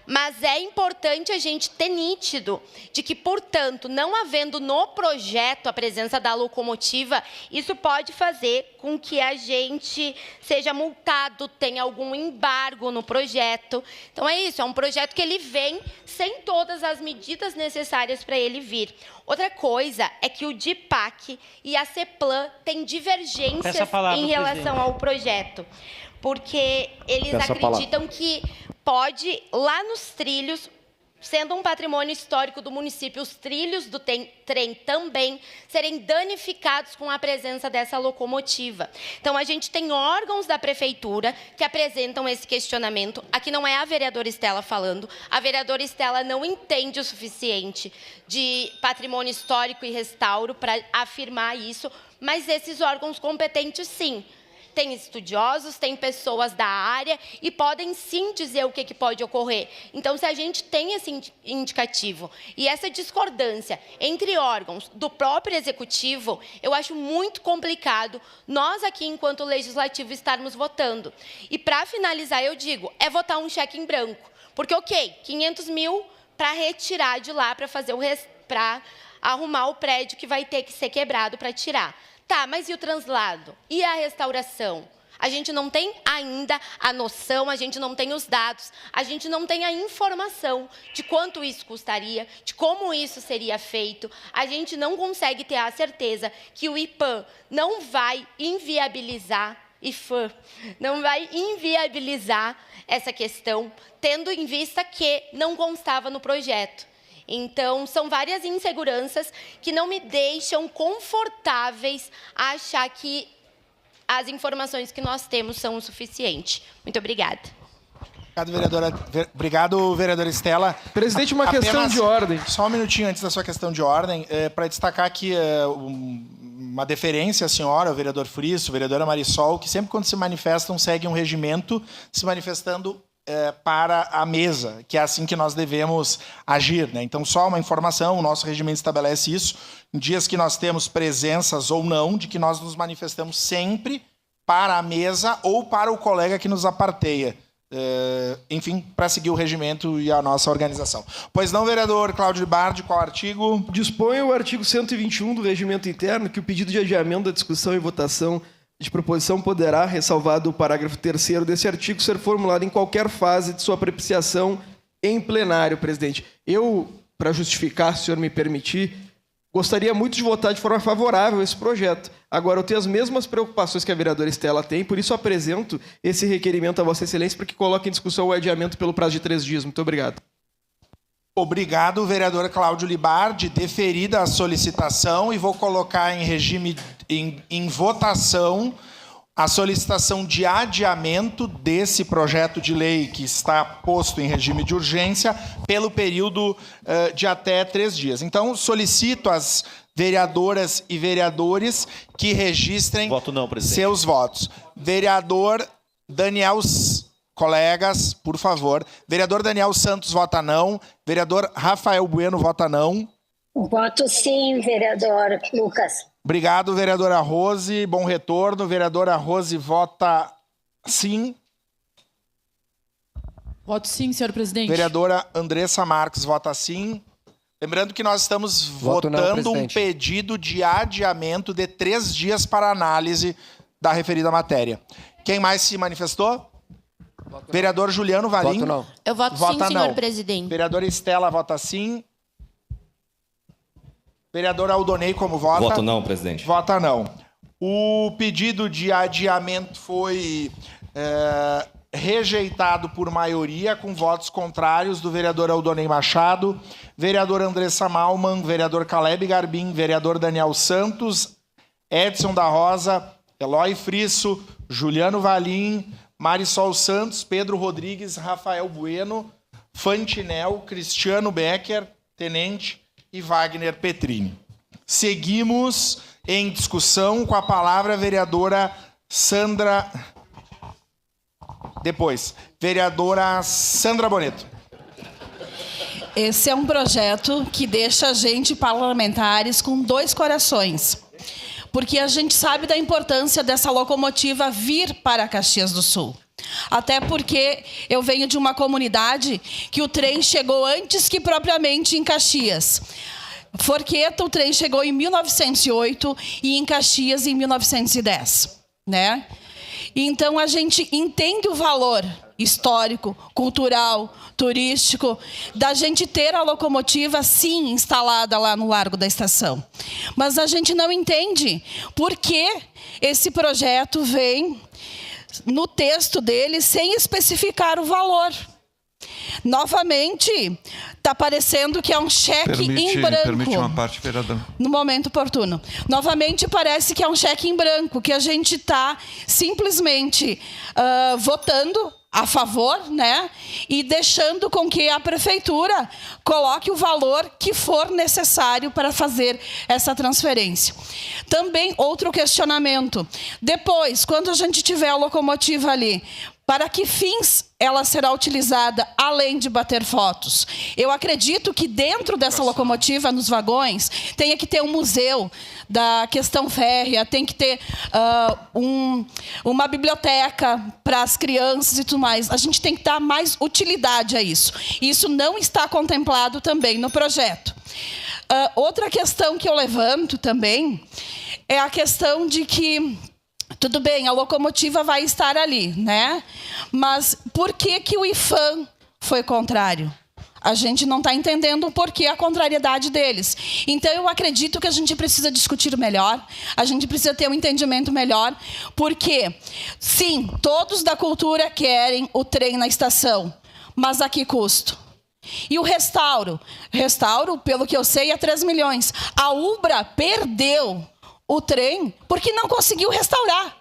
Mas é importante a gente ter nítido de que, portanto, não havendo no projeto a presença da locomotiva, isso pode fazer com que a gente seja multado, tenha algum embargo no projeto. Então é isso, é um projeto que ele vem sem todas as medidas necessárias para ele vir. Outra coisa é que o DIPAC e a CEPLAN têm divergências em relação ao projeto, porque eles acreditam que pode, lá nos trilhos, sendo um patrimônio histórico do município, os trilhos do trem também serem danificados com a presença dessa locomotiva. Então, a gente tem órgãos da prefeitura que apresentam esse questionamento. Aqui não é a vereadora Estela falando. A vereadora Estela não entende o suficiente de patrimônio histórico e restauro para afirmar isso, mas esses órgãos competentes, sim. Tem estudiosos, tem pessoas da área e podem sim dizer o que pode ocorrer. Então, se a gente tem esse indicativo e essa discordância entre órgãos do próprio executivo, eu acho muito complicado nós aqui, enquanto legislativo, estarmos votando. E, para finalizar, eu digo, é votar um cheque em branco. Porque, ok, 500 mil para retirar de lá, para fazer para arrumar o prédio que vai ter que ser quebrado para tirar. Tá, mas e o translado? E a restauração? A gente não tem ainda a noção, a gente não tem os dados, a gente não tem a informação de quanto isso custaria, de como isso seria feito. A gente não consegue ter a certeza que o IPAM não vai inviabilizar, não vai inviabilizar essa questão, tendo em vista que não constava no projeto. Então, são várias inseguranças que não me deixam confortáveis a achar que as informações que nós temos são o suficiente. Muito obrigada. Obrigado, vereadora. Obrigado, vereadora Estela. Presidente, uma questão de ordem. Só um minutinho antes da sua questão de ordem, para destacar aqui uma deferência à senhora, ao vereador Frisso, vereadora Marisol, que sempre quando se manifestam seguem um regimento se manifestando para a mesa, que é assim que nós devemos agir, né? Então, só uma informação, o nosso regimento estabelece isso, em dias que nós temos presenças ou não, de que nós nos manifestamos sempre para a mesa ou para o colega que nos aparteia. Enfim, para seguir o regimento e a nossa organização. Pois não, vereador Cláudio Libardi, qual artigo? Dispõe o artigo 121 do Regimento Interno que o pedido de adiamento da discussão e votação de proposição poderá, ressalvado o parágrafo 3º desse artigo, ser formulado em qualquer fase de sua apreciação em plenário, presidente. Eu, para justificar, se o senhor me permitir, gostaria muito de votar de forma favorável a esse projeto. Agora, eu tenho as mesmas preocupações que a vereadora Estela tem, por isso apresento esse requerimento a Vossa Excelência para que coloque em discussão o adiamento pelo prazo de 3 dias. Muito obrigado. Obrigado, vereador Cláudio Libardi. Deferida a solicitação e vou colocar em regime em votação a solicitação de adiamento desse projeto de lei que está posto em regime de urgência pelo período de até 3 dias. Então, solicito às vereadoras e vereadores que registrem seus votos. Vereador Daniel... Colegas, por favor. Vereador Daniel Santos vota não. Vereador Rafael Bueno vota não. Voto sim, vereador Lucas. Obrigado, vereadora Rose. Bom retorno. Vereadora Rose vota sim. Voto sim, senhor presidente. Vereadora Andressa Marques vota sim. Lembrando que nós estamos votando um pedido de adiamento de 3 dias para análise da referida matéria. Quem mais se manifestou? Vereador Juliano Valim. Voto não. Eu voto vota sim, senhor não. presidente. Vereadora Estela vota sim. Vereador Aldonei, como vota? Voto não, presidente. Vota não. O pedido de adiamento foi rejeitado por maioria, com votos contrários do vereador Aldonei Machado, vereador Andressa Malman, vereador Caleb Garbim, vereador Daniel Santos, Edson da Rosa, Eloy Frisso, Juliano Valim, Marisol Santos, Pedro Rodrigues, Rafael Bueno, Fantinel, Cristiano Becker, Tenente e Wagner Petrini. Seguimos em discussão com a palavra a vereadora Sandra... Depois, vereadora Sandra Boneto. Esse é um projeto que deixa a gente, parlamentares, com 2 corações. Porque a gente sabe da importância dessa locomotiva vir para Caxias do Sul. Até porque eu venho de uma comunidade que o trem chegou antes que propriamente em Caxias. Forqueta, o trem chegou em 1908 e em Caxias em 1910, né? Então, a gente entende o valor histórico, cultural, turístico, da gente ter a locomotiva, sim, instalada lá no Largo da Estação. Mas a gente não entende por que esse projeto vem no texto dele sem especificar o valor. Novamente, está parecendo que é um cheque em branco. Permite uma parte, vereador. No momento oportuno. Novamente, parece que é um cheque em branco, que a gente está simplesmente votando a favor, né? E deixando com que a prefeitura coloque o valor que for necessário para fazer essa transferência. Também outro questionamento. Depois, quando a gente tiver a locomotiva ali, para que fins ela será utilizada, além de bater fotos? Eu acredito que dentro dessa locomotiva, nos vagões, tenha que ter um museu da questão férrea, tem que ter uma biblioteca para as crianças e tudo mais. A gente tem que dar mais utilidade a isso. Isso não está contemplado também no projeto. Outra questão que eu levanto também é a questão de que tudo bem, a locomotiva vai estar ali, né? Mas por que que o IPHAN foi contrário? A gente não está entendendo por que a contrariedade deles. Então, eu acredito que a gente precisa discutir melhor, a gente precisa ter um entendimento melhor, porque, sim, todos da cultura querem o trem na estação, mas a que custo? E o restauro? Restauro, pelo que eu sei, é 3 milhões. A Ubra perdeu o trem porque não conseguiu restaurar.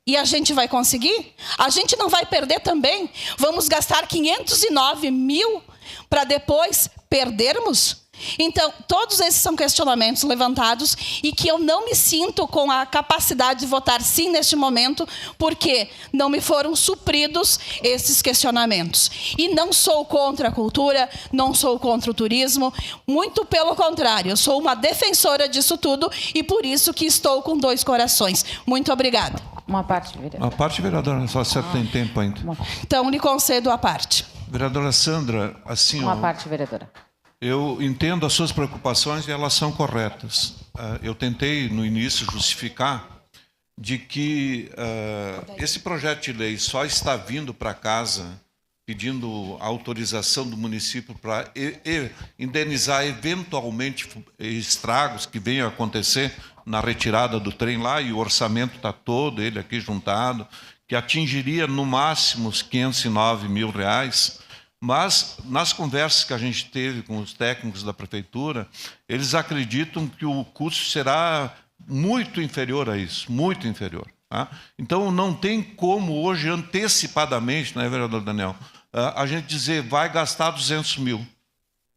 E a gente vai conseguir? A gente não vai perder também? Vamos gastar 509 mil para depois perdermos? Então, todos esses são questionamentos levantados e que eu não me sinto com a capacidade de votar sim neste momento, porque não me foram supridos esses questionamentos. E não sou contra a cultura, não sou contra o turismo, muito pelo contrário, eu sou uma defensora disso tudo e por isso que estou com 2 corações. Muito obrigada. Uma parte, vereadora. A parte, vereadora, só se tem tempo ainda. Então, lhe concedo a parte. Vereadora Sandra, assim... Uma parte, vereadora. Eu entendo as suas preocupações e elas são corretas. Eu tentei, no início, justificar de que esse projeto de lei só está vindo para casa pedindo autorização do município para indenizar eventualmente estragos que venham a acontecer na retirada do trem lá, e o orçamento está todo, ele aqui juntado, que atingiria no máximo os 509 mil reais. Mas, nas conversas que a gente teve com os técnicos da prefeitura, eles acreditam que o custo será muito inferior a isso, muito inferior. Tá? Então, não tem como hoje, antecipadamente, né, vereador Daniel, a gente dizer vai gastar 200 mil,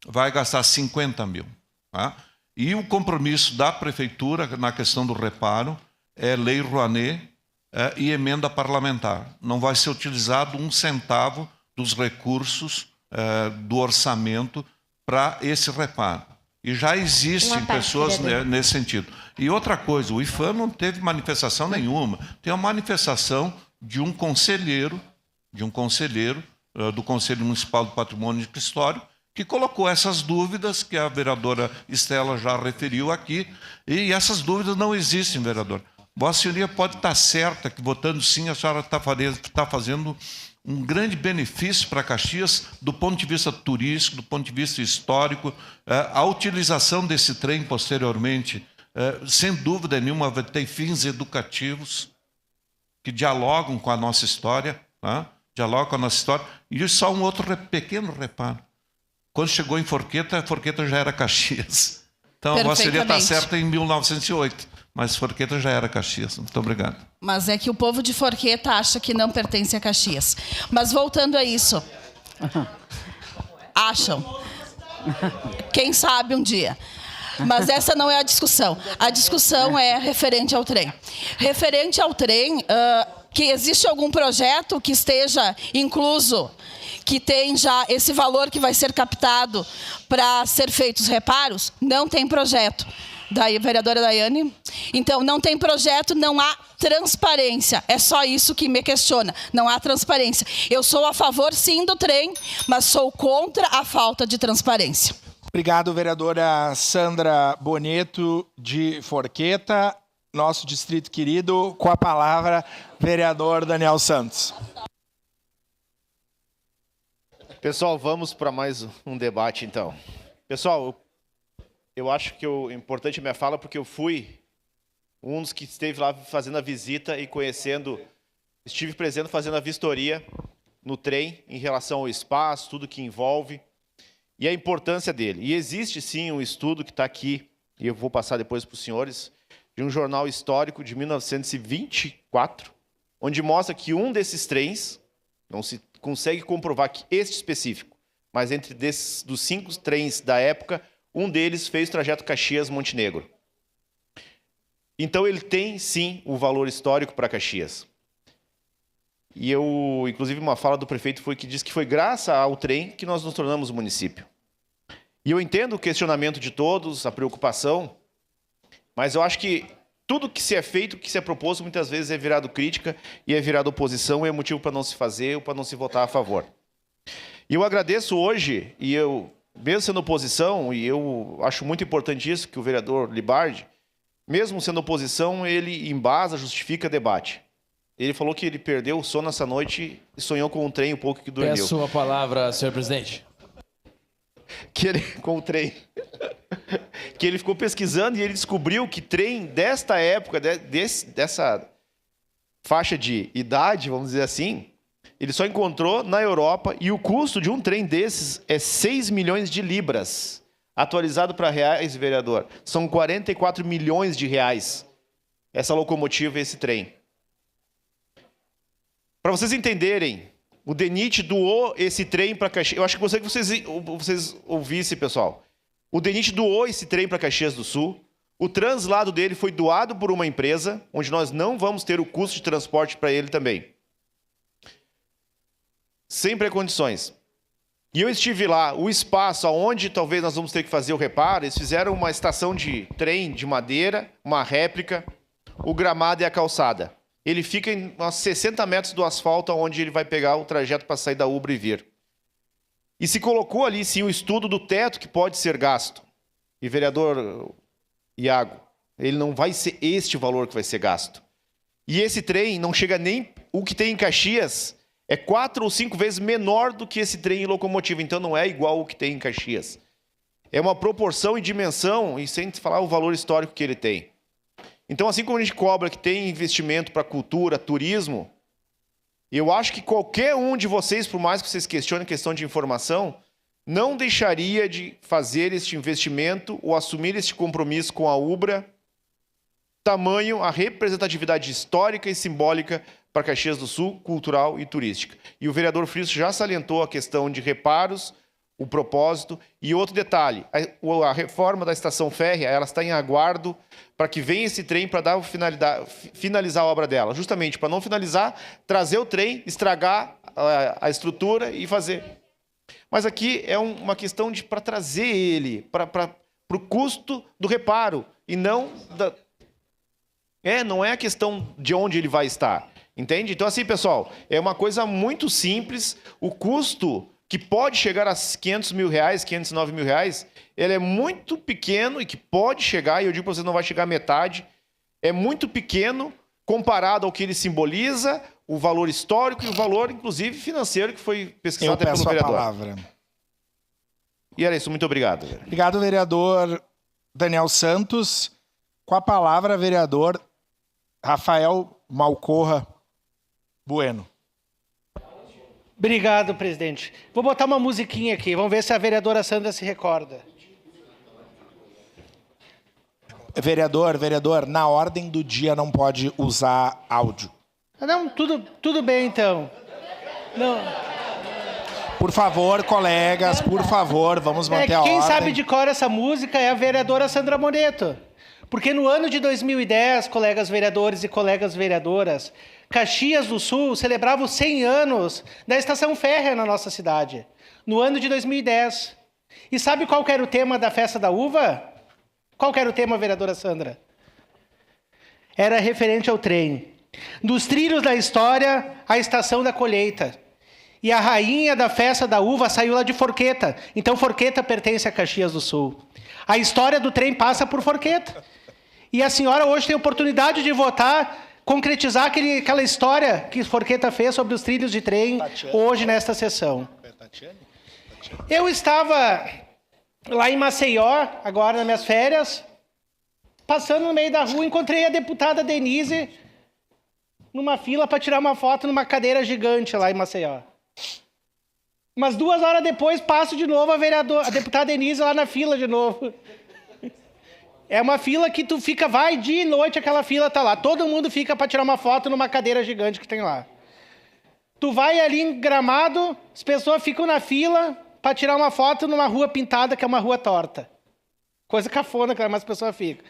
vai gastar 50 mil. Tá? E o compromisso da prefeitura na questão do reparo é lei Rouanet e emenda parlamentar. Não vai ser utilizado 1 centavo dos recursos do orçamento para esse reparo. E já existem pessoas nesse sentido. E outra coisa, o IPHAN não teve manifestação nenhuma. Tem uma manifestação de um conselheiro do Conselho Municipal do Patrimônio Histórico, que colocou essas dúvidas que a vereadora Estela já referiu aqui, e essas dúvidas não existem, vereador. Vossa Senhoria pode estar certa que, votando sim, a senhora está fazendo um grande benefício para Caxias do ponto de vista turístico, do ponto de vista histórico. A utilização desse trem posteriormente, sem dúvida nenhuma, vai ter fins educativos que dialogam com a nossa história, tá? Dialogam com a nossa história. E só um outro pequeno reparo. Quando chegou em Forqueta, Forqueta já era Caxias. Então, a Vossa Senhoria está certa em 1908. Mas Forqueta já era Caxias. Muito obrigado. Mas é que o povo de Forqueta acha que não pertence a Caxias. Mas voltando a isso. Acham. Quem sabe um dia. Mas essa não é a discussão. A discussão é referente ao trem. Referente ao trem, que existe algum projeto que esteja incluso, que tem já esse valor que vai ser captado para ser feitos reparos? Não tem projeto. Daí, vereadora Daiane, Então, não tem projeto, não há transparência. É só isso que me questiona. Não há transparência. Eu sou a favor, sim, do trem, mas sou contra a falta de transparência. Obrigado, vereadora Sandra Boneto de Forqueta, nosso distrito querido. Com a palavra, vereador Daniel Santos. Pessoal, vamos para mais um debate, então. Pessoal, eu acho que é importante a minha fala, porque eu fui um dos que esteve lá fazendo a visita e conhecendo, estive presente fazendo a vistoria no trem em relação ao espaço, tudo que envolve e a importância dele. E existe sim um estudo que está aqui, e eu vou passar depois para os senhores, de um jornal histórico de 1924, onde mostra que um desses trens, não se consegue comprovar que este específico, mas dos 5 trens da época, um deles fez o trajeto Caxias-Montenegro. Então ele tem sim o valor histórico para Caxias. E inclusive uma fala do prefeito foi que disse que foi graças ao trem que nós nos tornamos município. E eu entendo o questionamento de todos, a preocupação, mas eu acho que tudo que se é feito, que se é proposto, muitas vezes é virado crítica e é virado oposição, e é motivo para não se fazer ou para não se votar a favor. E eu agradeço hoje, e eu, mesmo sendo oposição, e eu acho muito importante isso, que o vereador Libardi, mesmo sendo oposição, ele embasa, justifica debate. Ele falou que ele perdeu o sono essa noite e sonhou com um trem um pouco que dormiu. Peço a palavra, senhor presidente. Com o trem. Que ele ficou pesquisando e ele descobriu que trem desta época, dessa faixa de idade, vamos dizer assim, ele só encontrou na Europa, e o custo de um trem desses é 6 milhões de libras. Atualizado para reais, vereador, são 44 milhões de reais essa locomotiva e esse trem. Para vocês entenderem, o DENIT doou esse trem para Caxias. Eu acho que gostaria que vocês ouvissem, pessoal. O DENIT doou esse trem para Caxias do Sul. O translado dele foi doado por uma empresa, onde nós não vamos ter o custo de transporte para ele também. Sem precondições. E eu estive lá, o espaço onde talvez nós vamos ter que fazer o reparo, eles fizeram uma estação de trem de madeira, uma réplica, o gramado e a calçada. Ele fica em uns 60 metros do asfalto, onde ele vai pegar o trajeto para sair da Ubra e vir. E se colocou ali, sim, o estudo do teto que pode ser gasto. E, vereador Iago, ele não vai ser este valor que vai ser gasto. E esse trem não chega nem... O que tem em Caxias é 4 ou 5 vezes menor do que esse trem em locomotiva. Então, não é igual o que tem em Caxias. É uma proporção e dimensão, e sem falar o valor histórico que ele tem. Então, assim como a gente cobra que tem investimento para cultura, turismo, eu acho que qualquer um de vocês, por mais que vocês questionem a questão de informação, não deixaria de fazer este investimento ou assumir este compromisso com a Ubra, tamanho a representatividade histórica e simbólica para Caxias do Sul, cultural e turística. E o vereador Friso já salientou a questão de reparos, o propósito. E outro detalhe, a reforma da estação férrea, ela está em aguardo para que venha esse trem para finalizar a obra dela. Justamente para não finalizar, trazer o trem, estragar a estrutura e fazer. Mas aqui é uma questão para trazer ele para o custo do reparo e não não é a questão de onde ele vai estar. Entende? Então, assim, pessoal, é uma coisa muito simples. O custo que pode chegar a 500 mil reais, 509 mil reais, ele é muito pequeno e que pode chegar, e eu digo para vocês, não vai chegar à metade, é muito pequeno comparado ao que ele simboliza, o valor histórico e o valor, inclusive, financeiro, que foi pesquisado até pelo vereador. Eu peço a palavra. E era isso, muito obrigado. Obrigado, vereador Daniel Santos. Com a palavra, vereador Rafael Malcorra Bueno. Obrigado, presidente. Vou botar uma musiquinha aqui. Vamos ver se a vereadora Sandra se recorda. Vereador, na ordem do dia não pode usar áudio. Não, tudo bem, então. Não. Por favor, colegas, por favor, vamos manter a ordem. Quem sabe de cor essa música é a vereadora Sandra Boneto. Porque no ano de 2010, colegas vereadores e colegas vereadoras, Caxias do Sul celebrava os 100 anos da estação férrea na nossa cidade, no ano de 2010. E sabe qual que era o tema da Festa da Uva? Qual que era o tema, vereadora Sandra? era referente ao trem. Dos trilhos da história, a estação da colheita. E a rainha da festa da uva saiu lá de Forqueta. Então, Forqueta pertence a Caxias do Sul. A história do trem passa por Forqueta. E a senhora hoje tem a oportunidade de votar, concretizar aquela história que Forqueta fez sobre os trilhos de trem hoje nesta sessão. Eu estava lá em Maceió, agora nas minhas férias, passando no meio da rua, encontrei a deputada Denise numa fila para tirar uma foto numa cadeira gigante lá em Maceió. Umas 2 horas depois, passo de novo a deputada Denise lá na fila de novo. É uma fila que tu fica, vai dia e noite, aquela fila tá lá. Todo mundo fica para tirar uma foto numa cadeira gigante que tem lá. Tu vai ali em Gramado, as pessoas ficam na fila para tirar uma foto numa rua pintada, que é uma rua torta. Coisa cafona, mas as pessoas ficam.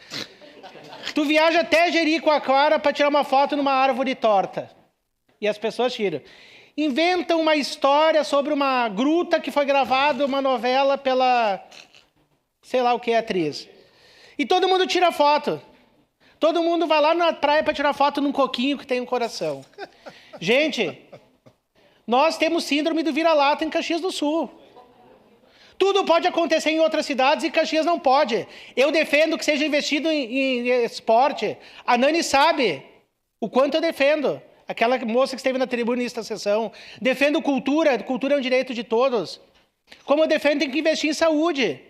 Tu viaja até Jericoacoara para tirar uma foto numa árvore torta. E as pessoas tiram. Inventam uma história sobre uma gruta que foi gravada, uma novela pela... sei lá o que é atriz. E todo mundo tira foto. Todo mundo vai lá na praia para tirar foto num coquinho que tem um coração. Gente, nós temos síndrome do vira-lata em Caxias do Sul. Tudo pode acontecer em outras cidades e Caxias não pode. Eu defendo que seja investido em esporte. A Nani sabe o quanto eu defendo. Aquela moça que esteve na tribuna nesta sessão. Defendo cultura. Cultura é um direito de todos. Como eu defendo, tem que investir em saúde.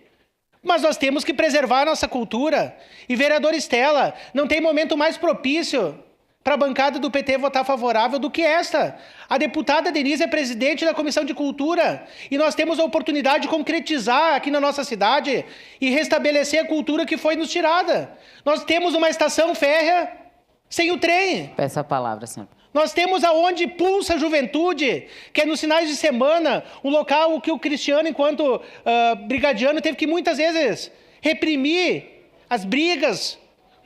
Mas nós temos que preservar a nossa cultura. E, vereador Estela, não tem momento mais propício para a bancada do PT votar favorável do que esta. A deputada Denise é presidente da Comissão de Cultura e nós temos a oportunidade de concretizar aqui na nossa cidade e restabelecer a cultura que foi nos tirada. Nós temos uma estação férrea sem o trem. Peço a palavra, senhor. Nós temos aonde pulsa a juventude, que é nos finais de semana, um local que o Cristiano, enquanto brigadiano, teve que muitas vezes reprimir as brigas,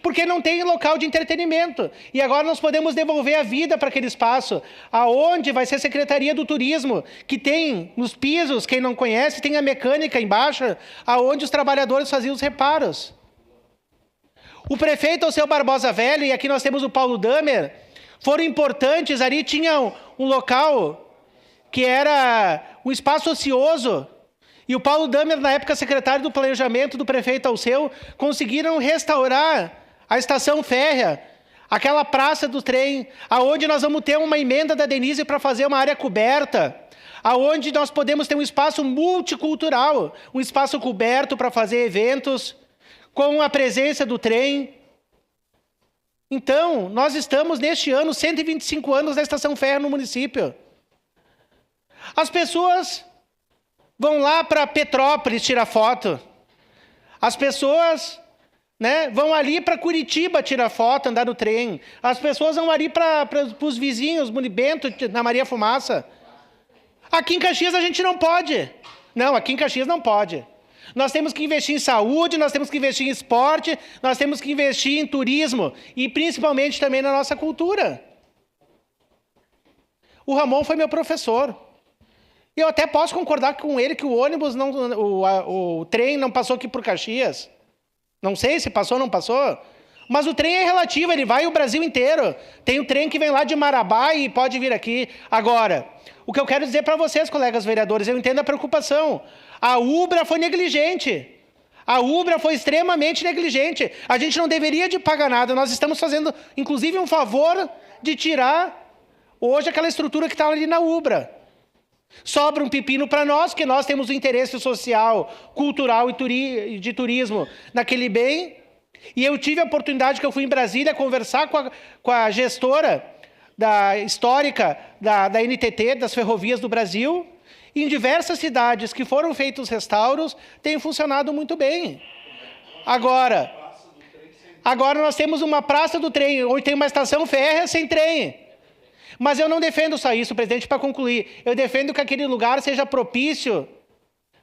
porque não tem local de entretenimento. E agora nós podemos devolver a vida para aquele espaço, aonde vai ser a Secretaria do Turismo, que tem nos pisos, quem não conhece, tem a mecânica embaixo, aonde os trabalhadores faziam os reparos. O prefeito, o seu Barbosa Velho, e aqui nós temos o Paulo Damer, foram importantes. Ali tinha um local que era um espaço ocioso. E o Paulo Damer, na época secretário do Planejamento do prefeito Alceu, conseguiram restaurar a estação férrea, aquela praça do trem, aonde nós vamos ter uma emenda da Denise para fazer uma área coberta, aonde nós podemos ter um espaço multicultural, um espaço coberto para fazer eventos, com a presença do trem. Então, nós estamos, neste ano, 125 anos da estação férrea no município. As pessoas vão lá para Petrópolis tirar foto. As pessoas, vão ali para Curitiba tirar foto, andar no trem. As pessoas vão ali para os vizinhos, Bento, na Maria Fumaça. Aqui em Caxias a gente não pode. Não, aqui em Caxias não pode. Nós temos que investir em saúde, nós temos que investir em esporte, nós temos que investir em turismo e principalmente também na nossa cultura. O Ramon foi meu professor. Eu até posso concordar com ele que o ônibus, o trem não passou aqui por Caxias. Não sei se passou ou não passou, mas o trem é relativo, ele vai o Brasil inteiro. Tem o trem que vem lá de Marabá e pode vir aqui. Agora, o que eu quero dizer para vocês, colegas vereadores, eu entendo a preocupação. A Ubra foi negligente. A Ubra foi extremamente negligente. A gente não deveria de pagar nada. Nós estamos fazendo, inclusive, um favor de tirar hoje aquela estrutura que está ali na Ubra. Sobra um pepino para nós, que nós temos o interesse social, cultural e de turismo naquele bem. E eu tive a oportunidade, que eu fui em Brasília, conversar com a gestora histórica da NTT, das Ferrovias do Brasil. Em diversas cidades que foram feitos restauros, tem funcionado muito bem. Agora nós temos uma praça do trem, onde tem uma estação férrea sem trem. Mas eu não defendo só isso, presidente, para concluir. Eu defendo que aquele lugar seja propício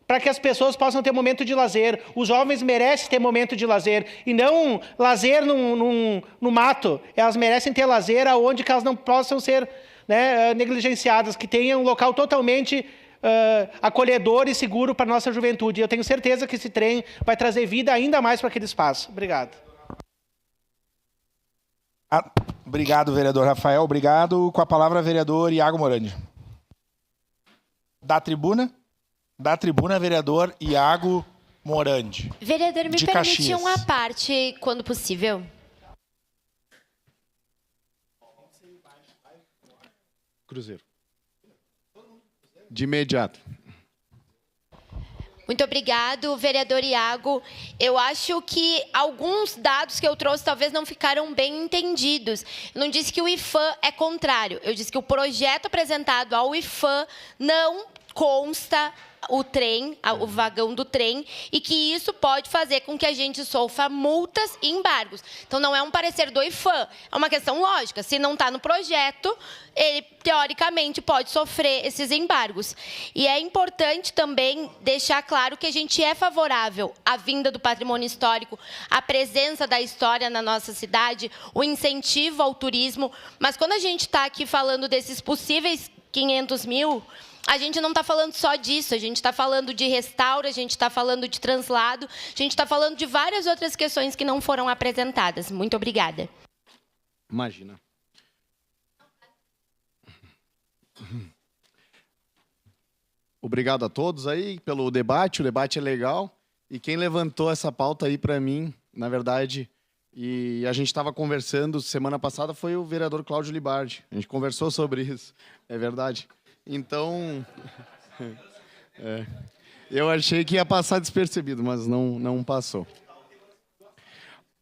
para que as pessoas possam ter momento de lazer. Os jovens merecem ter momento de lazer, e não lazer no mato. Elas merecem ter lazer aonde que elas não possam ser negligenciadas, que tenham um local totalmente acolhedor e seguro para a nossa juventude. Eu tenho certeza que esse trem vai trazer vida ainda mais para aquele espaço. Obrigado. Obrigado, vereador Rafael. Obrigado. Com a palavra, vereador Iago Morandi. Da tribuna, vereador Iago Morandi. Vereador, me de permite Caxias. uma parte, quando possível? Cruzeiro. De imediato. Muito obrigado, vereador Iago. Eu acho que alguns dados que eu trouxe talvez não ficaram bem entendidos. Eu não disse que o IFAM é contrário. Eu disse que o projeto apresentado ao IFAM não consta o trem, o vagão do trem, e que isso pode fazer com que a gente sofra multas e embargos. Então, não é um parecer do IFAM, é uma questão lógica. Se não está no projeto, ele, teoricamente, pode sofrer esses embargos. E é importante também deixar claro que a gente é favorável à vinda do patrimônio histórico, à presença da história na nossa cidade, o incentivo ao turismo, mas quando a gente está aqui falando desses possíveis 500 mil... a gente não está falando só disso, a gente está falando de restauro, a gente está falando de translado, a gente está falando de várias outras questões que não foram apresentadas. Muito obrigada. Imagina. Obrigado a todos aí pelo debate, o debate é legal. E quem levantou essa pauta aí para mim, na verdade, e a gente estava conversando semana passada, foi o vereador Cláudio Libardi. A gente conversou sobre isso, é verdade. Então, eu achei que ia passar despercebido, mas não passou.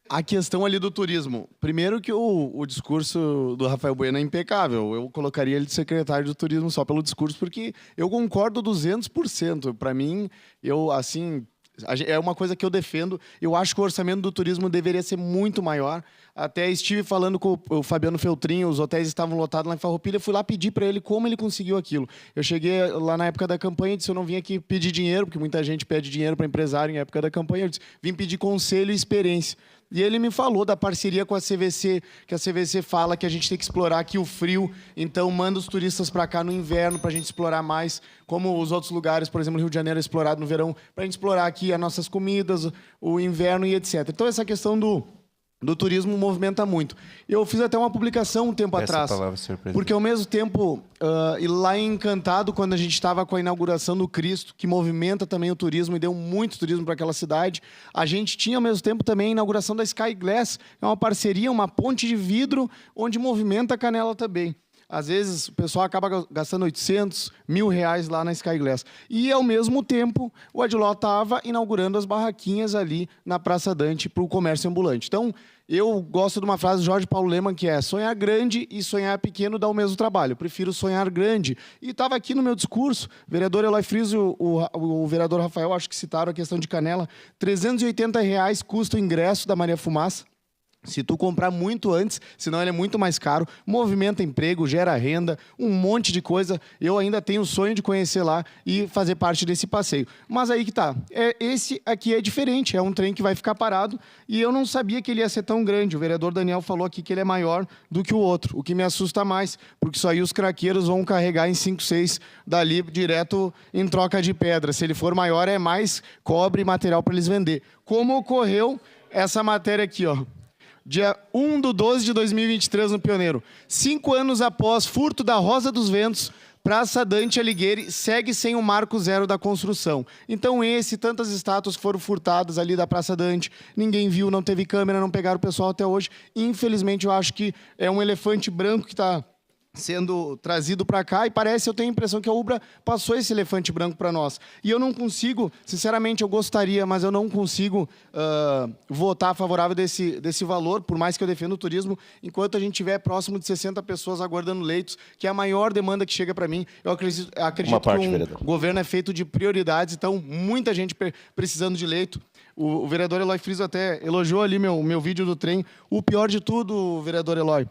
A questão ali do turismo. Primeiro que o discurso do Rafael Bueno é impecável. Eu colocaria ele de secretário de turismo só pelo discurso, porque eu concordo 200%. Para mim, é uma coisa que eu defendo. Eu acho que o orçamento do turismo deveria ser muito maior. Até estive falando com o Fabiano Feltrinho, os hotéis estavam lotados lá em Farroupilha, fui lá pedir para ele como ele conseguiu aquilo. Eu cheguei lá na época da campanha e disse, eu não vim aqui pedir dinheiro, porque muita gente pede dinheiro para empresário em época da campanha, eu disse, vim pedir conselho e experiência. E ele me falou da parceria com a CVC, que a CVC fala que a gente tem que explorar aqui o frio, então manda os turistas para cá no inverno para a gente explorar mais, como os outros lugares, por exemplo, o Rio de Janeiro é explorado no verão, para a gente explorar aqui as nossas comidas, o inverno e etc. Então essa questão do turismo movimenta muito. Eu fiz até uma publicação um tempo atrás, porque ao mesmo tempo, e lá em Encantado, quando a gente estava com a inauguração do Cristo, que movimenta também o turismo e deu muito turismo para aquela cidade, a gente tinha ao mesmo tempo também a inauguração da Sky Glass, é uma parceria, uma ponte de vidro, onde movimenta a Canela também. Às vezes, o pessoal acaba gastando 800, R$1.000 lá na Sky Glass. E, ao mesmo tempo, o Adiló estava inaugurando as barraquinhas ali na Praça Dante para o comércio ambulante. Então, eu gosto de uma frase do Jorge Paulo Lemann, que é sonhar grande e sonhar pequeno dá o mesmo trabalho. Eu prefiro sonhar grande. E estava aqui no meu discurso, o vereador Eloy Friso e o vereador Rafael, acho que citaram a questão de Canela, R$380 custa o ingresso da Maria Fumaça. Se tu comprar muito antes, senão ele é muito mais caro, movimenta emprego, gera renda, um monte de coisa. Eu ainda tenho o sonho de conhecer lá e fazer parte desse passeio. Mas aí que tá. Esse aqui é diferente, é um trem que vai ficar parado e eu não sabia que ele ia ser tão grande. O vereador Daniel falou aqui que ele é maior do que o outro, o que me assusta mais, porque isso aí os craqueiros vão carregar em 5, 6 dali direto em troca de pedra. Se ele for maior, é mais cobre e material para eles vender. Como ocorreu essa matéria aqui, ó. Dia 1/12/2023 no Pioneiro. 5 anos após furto da Rosa dos Ventos, Praça Dante Alighieri segue sem o marco zero da construção. Então tantas estátuas que foram furtadas ali da Praça Dante, ninguém viu, não teve câmera, não pegaram o pessoal até hoje. Infelizmente, eu acho que é um elefante branco que está sendo trazido para cá e eu tenho a impressão que a Ubra passou esse elefante branco para nós. E eu não consigo, sinceramente eu gostaria, mas eu não consigo votar favorável desse valor, por mais que eu defenda o turismo, enquanto a gente tiver próximo de 60 pessoas aguardando leitos, que é a maior demanda que chega para mim. Eu acredito que o governo é feito de prioridades, então muita gente precisando de leito. O vereador Eloy Friso até elogiou ali meu vídeo do trem. O pior de tudo, vereador Eloy,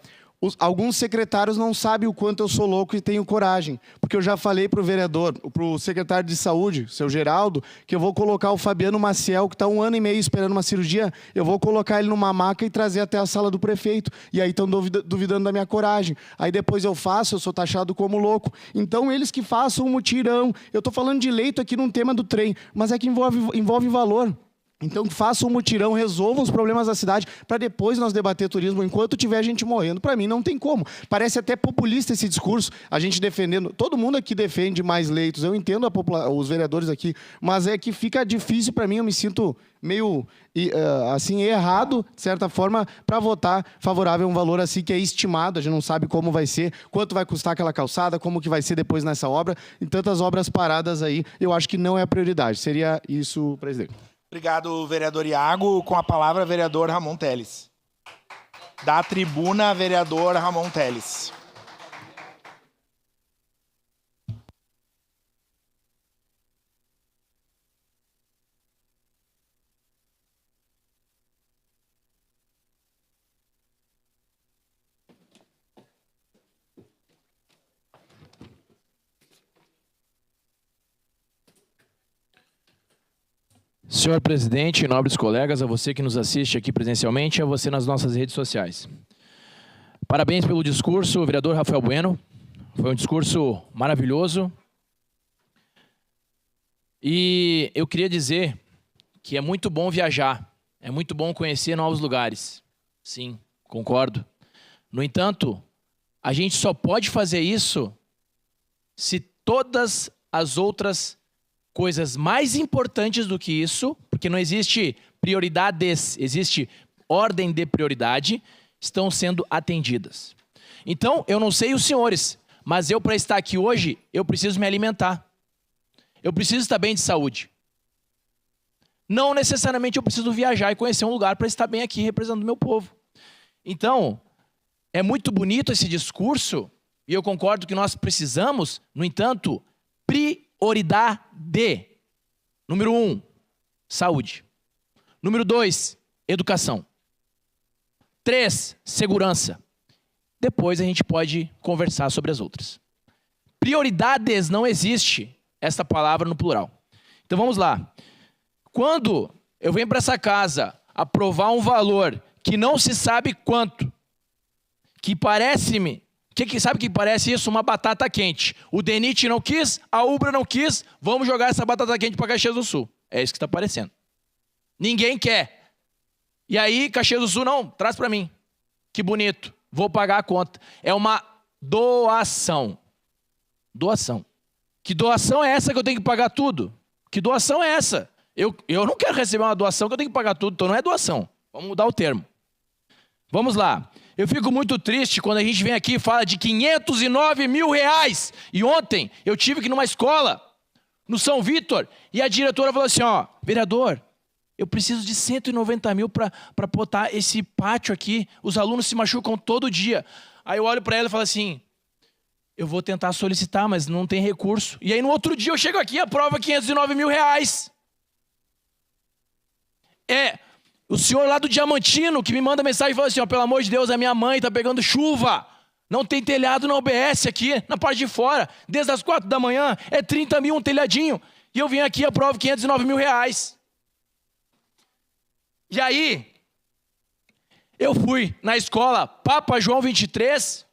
alguns secretários não sabem o quanto eu sou louco e tenho coragem. Porque eu já falei para o secretário de saúde, seu Geraldo, que eu vou colocar o Fabiano Maciel, que está 1 ano e meio esperando uma cirurgia, eu vou colocar ele numa maca e trazer até a sala do prefeito. E aí estão duvidando da minha coragem. Aí depois eu sou taxado como louco. Então eles que façam um mutirão. Eu estou falando de leito aqui num tema do trem, mas é que envolve valor. Então, façam um mutirão, resolvam os problemas da cidade, para depois nós debater turismo. Enquanto tiver gente morrendo, para mim não tem como. Parece até populista esse discurso, a gente defendendo... Todo mundo aqui defende mais leitos, eu entendo os vereadores aqui, mas é que fica difícil para mim, eu me sinto meio assim, errado, de certa forma, para votar favorável a um valor assim que é estimado, a gente não sabe como vai ser, quanto vai custar aquela calçada, como que vai ser depois nessa obra, e tantas obras paradas aí, eu acho que não é a prioridade. Seria isso, presidente. Obrigado, vereador Iago. Com a palavra, vereador Ramon Teles. Da tribuna, vereador Ramon Teles. Senhor presidente, nobres colegas, a você que nos assiste aqui presencialmente e a você nas nossas redes sociais. Parabéns pelo discurso, vereador Rafael Bueno. Foi um discurso maravilhoso. E eu queria dizer que é muito bom viajar, é muito bom conhecer novos lugares. Sim, concordo. No entanto, a gente só pode fazer isso se todas as outras coisas mais importantes do que isso, porque não existe prioridades, existe ordem de prioridade, estão sendo atendidas. Então, eu não sei os senhores, mas eu, para estar aqui hoje, eu preciso me alimentar. Eu preciso estar bem de saúde. Não necessariamente eu preciso viajar e conhecer um lugar para estar bem aqui representando o meu povo. Então, é muito bonito esse discurso, e eu concordo que nós precisamos, no entanto, prioridade. Número 1, saúde. Número 2, educação. 3, segurança. Depois a gente pode conversar sobre as outras. Prioridades não existe essa palavra no plural. Então vamos lá. Quando eu venho para essa casa aprovar um valor que não se sabe quanto, que parece-me... Sabe o que parece isso? Uma batata quente. O DENIT não quis, a UBRA não quis, vamos jogar essa batata quente para Caxias do Sul. É isso que está parecendo. Ninguém quer. E aí, Caxias do Sul, não, traz para mim. Que bonito, vou pagar a conta. É uma doação. Doação. Que doação é essa que eu tenho que pagar tudo? Que doação é essa? Eu não quero receber uma doação que eu tenho que pagar tudo, então não é doação. Vamos mudar o termo. Vamos lá. Eu fico muito triste quando a gente vem aqui e fala de 509 mil reais. E ontem eu tive que ir numa escola, no São Vítor, e a diretora falou assim, ó, vereador, eu preciso de 190 mil para botar esse pátio aqui, os alunos se machucam todo dia. Aí eu olho para ela e falo assim, eu vou tentar solicitar, mas não tem recurso. E aí no outro dia eu chego aqui e aprovo 509 mil reais. O senhor lá do Diamantino, que me manda mensagem e fala assim, ó, pelo amor de Deus, a minha mãe tá pegando chuva. Não tem telhado na OBS aqui, na parte de fora. Desde as 4 da manhã, é 30 mil um telhadinho. E eu vim aqui e aprovo 509 mil reais. E aí, eu fui na escola Papa João 23,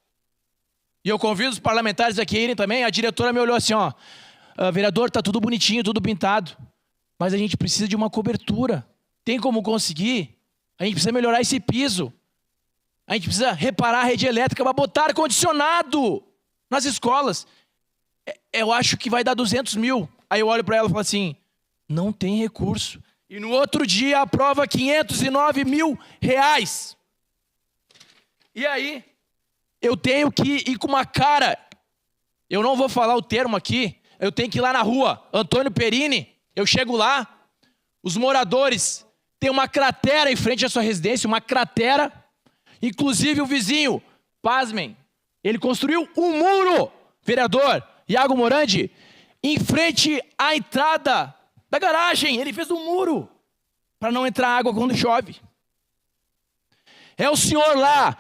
e eu convido os parlamentares aqui a irem também. A diretora me olhou assim, ó, vereador, tá tudo bonitinho, tudo pintado, mas a gente precisa de uma cobertura. Tem como conseguir? A gente precisa melhorar esse piso. A gente precisa reparar a rede elétrica para botar ar-condicionado nas escolas. Eu acho que vai dar 200 mil. Aí eu olho para ela e falo assim, não tem recurso. E no outro dia aprova 509 mil reais. E aí, eu tenho que ir com uma cara, eu não vou falar o termo aqui, eu tenho que ir lá na rua, Antônio Perini, eu chego lá, os moradores... Tem uma cratera em frente à sua residência, uma cratera. Inclusive o vizinho, pasmem, ele construiu um muro, vereador Iago Morandi, em frente à entrada da garagem. Ele fez um muro para não entrar água quando chove. É o senhor lá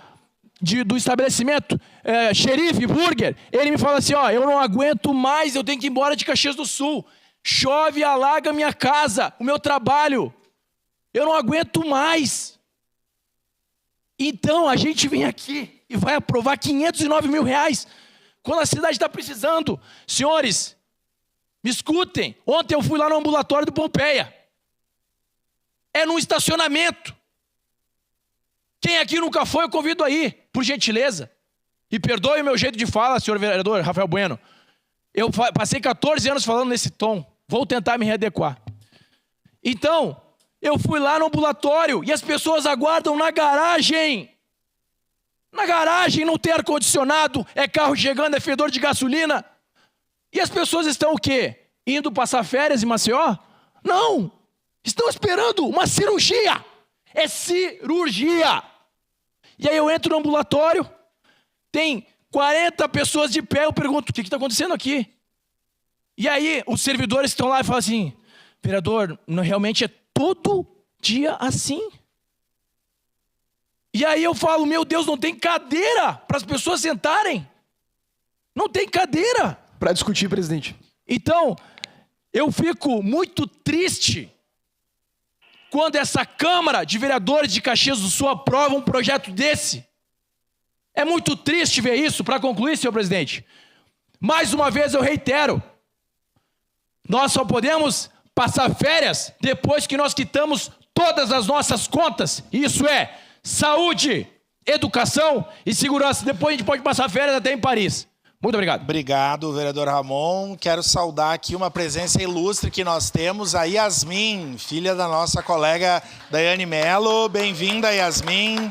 do estabelecimento, Xerife Burger, ele me fala assim, ó, eu não aguento mais, eu tenho que ir embora de Caxias do Sul. Chove, alaga minha casa, o meu trabalho. Eu não aguento mais. Então a gente vem aqui e vai aprovar 509 mil reais quando a cidade está precisando. Senhores, me escutem. Ontem eu fui lá no ambulatório do Pompeia. é num estacionamento. Quem aqui nunca foi, eu convido aí, por gentileza. E perdoe o meu jeito de fala, senhor vereador Rafael Bueno. Eu passei 14 anos falando nesse tom. Vou tentar me readequar. Então, eu fui lá no ambulatório e as pessoas aguardam na garagem. Na garagem, não tem ar-condicionado, é carro chegando, é fedor de gasolina. E as pessoas estão o quê? Indo passar férias em Maceió? Não! Estão esperando uma cirurgia. É cirurgia. E aí eu entro no ambulatório, tem 40 pessoas de pé, eu pergunto, o que está acontecendo aqui? E aí os servidores estão lá e falam assim, vereador, realmente é todo dia assim. E aí eu falo, meu Deus, não tem cadeira para as pessoas sentarem. Não tem cadeira. Para discutir, presidente. Então, eu fico muito triste quando essa Câmara de Vereadores de Caxias do Sul aprova um projeto desse. É muito triste ver isso. Para concluir, senhor presidente, mais uma vez eu reitero, nós só podemos passar férias depois que nós quitamos todas as nossas contas. Isso é saúde, educação e segurança. Depois a gente pode passar férias até em Paris. Muito obrigado. Obrigado, vereador Ramon. Quero saudar aqui uma presença ilustre que nós temos, a Yasmin, filha da nossa colega Daiane Mello. Bem-vinda, Yasmin.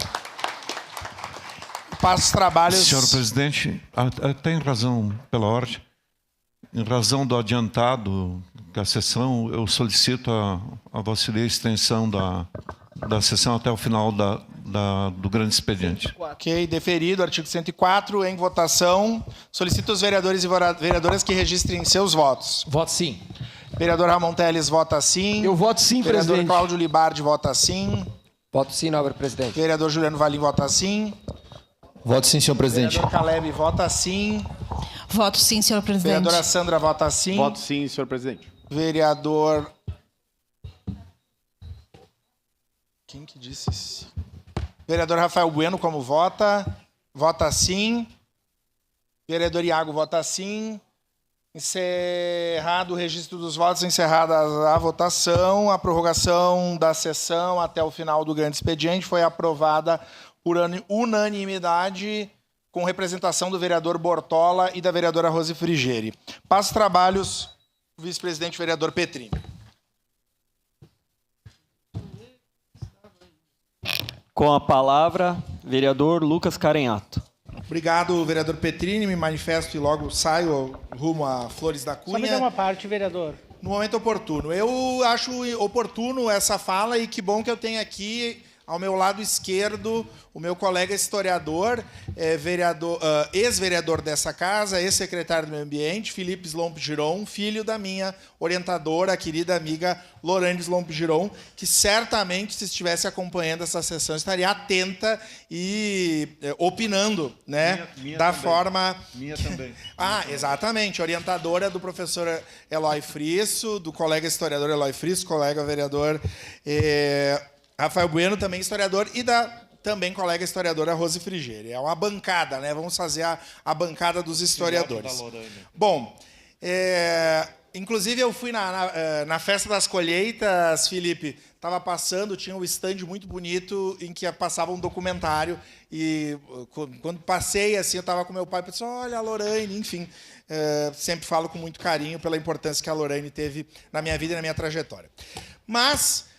Passa os trabalhos... Senhor presidente, tem razão pela ordem. Em razão do adiantado da sessão, eu solicito a Vossa Lei a extensão da sessão até o final do grande expediente. Ok, deferido, artigo 104, em votação. Solicito os vereadores e vereadoras que registrem seus votos. Voto sim. Vereador Ramon Teles vota sim. Eu voto sim, vereador presidente. Vereador Cláudio Libardi vota sim. Voto sim, nobre presidente. Vereador Juliano Valim vota sim. Voto sim, senhor presidente. Vereador Caleb vota sim. Voto sim, senhor presidente. Vereadora Sandra vota sim. Voto sim, senhor presidente. Vereador... Quem que disse sim? Vereador Rafael Bueno, como vota? Vota sim. Vereador Iago vota sim. Encerrado o registro dos votos, encerrada a votação. A prorrogação da sessão até o final do grande expediente foi aprovada por unanimidade, com representação do vereador Bortola e da vereadora Rose Frigeri. Passo trabalhos, vice-presidente vereador Petrini. Com a palavra, vereador Lucas Carenhato. Obrigado, vereador Petrini. Me manifesto e logo saio rumo a Flores da Cunha. Só me dá uma parte, vereador. No momento oportuno. Eu acho oportuno essa fala e que bom que eu tenho aqui ao meu lado esquerdo o meu colega historiador, ex-vereador dessa casa, ex-secretário do Meio Ambiente, Felipe Slomp Giron, filho da minha orientadora, a querida amiga Lorane Slomp Giron, que certamente, se estivesse acompanhando essa sessão, estaria atenta e opinando, né? Minha da também. forma... Minha também. Exatamente. Orientadora do professor Eloy Frisso, do colega historiador Eloy Frisso, colega vereador Rafael Bueno, também historiador, e da também colega historiadora Rose Frigeri. É uma bancada, né? Vamos fazer a bancada dos historiadores. Bom, inclusive eu fui na Festa das Colheitas, Felipe, estava passando, tinha um stand muito bonito em que passava um documentário e quando passei, assim, eu estava com meu pai e pensei, olha a Lorane, enfim, sempre falo com muito carinho pela importância que a Lorane teve na minha vida e na minha trajetória. Mas...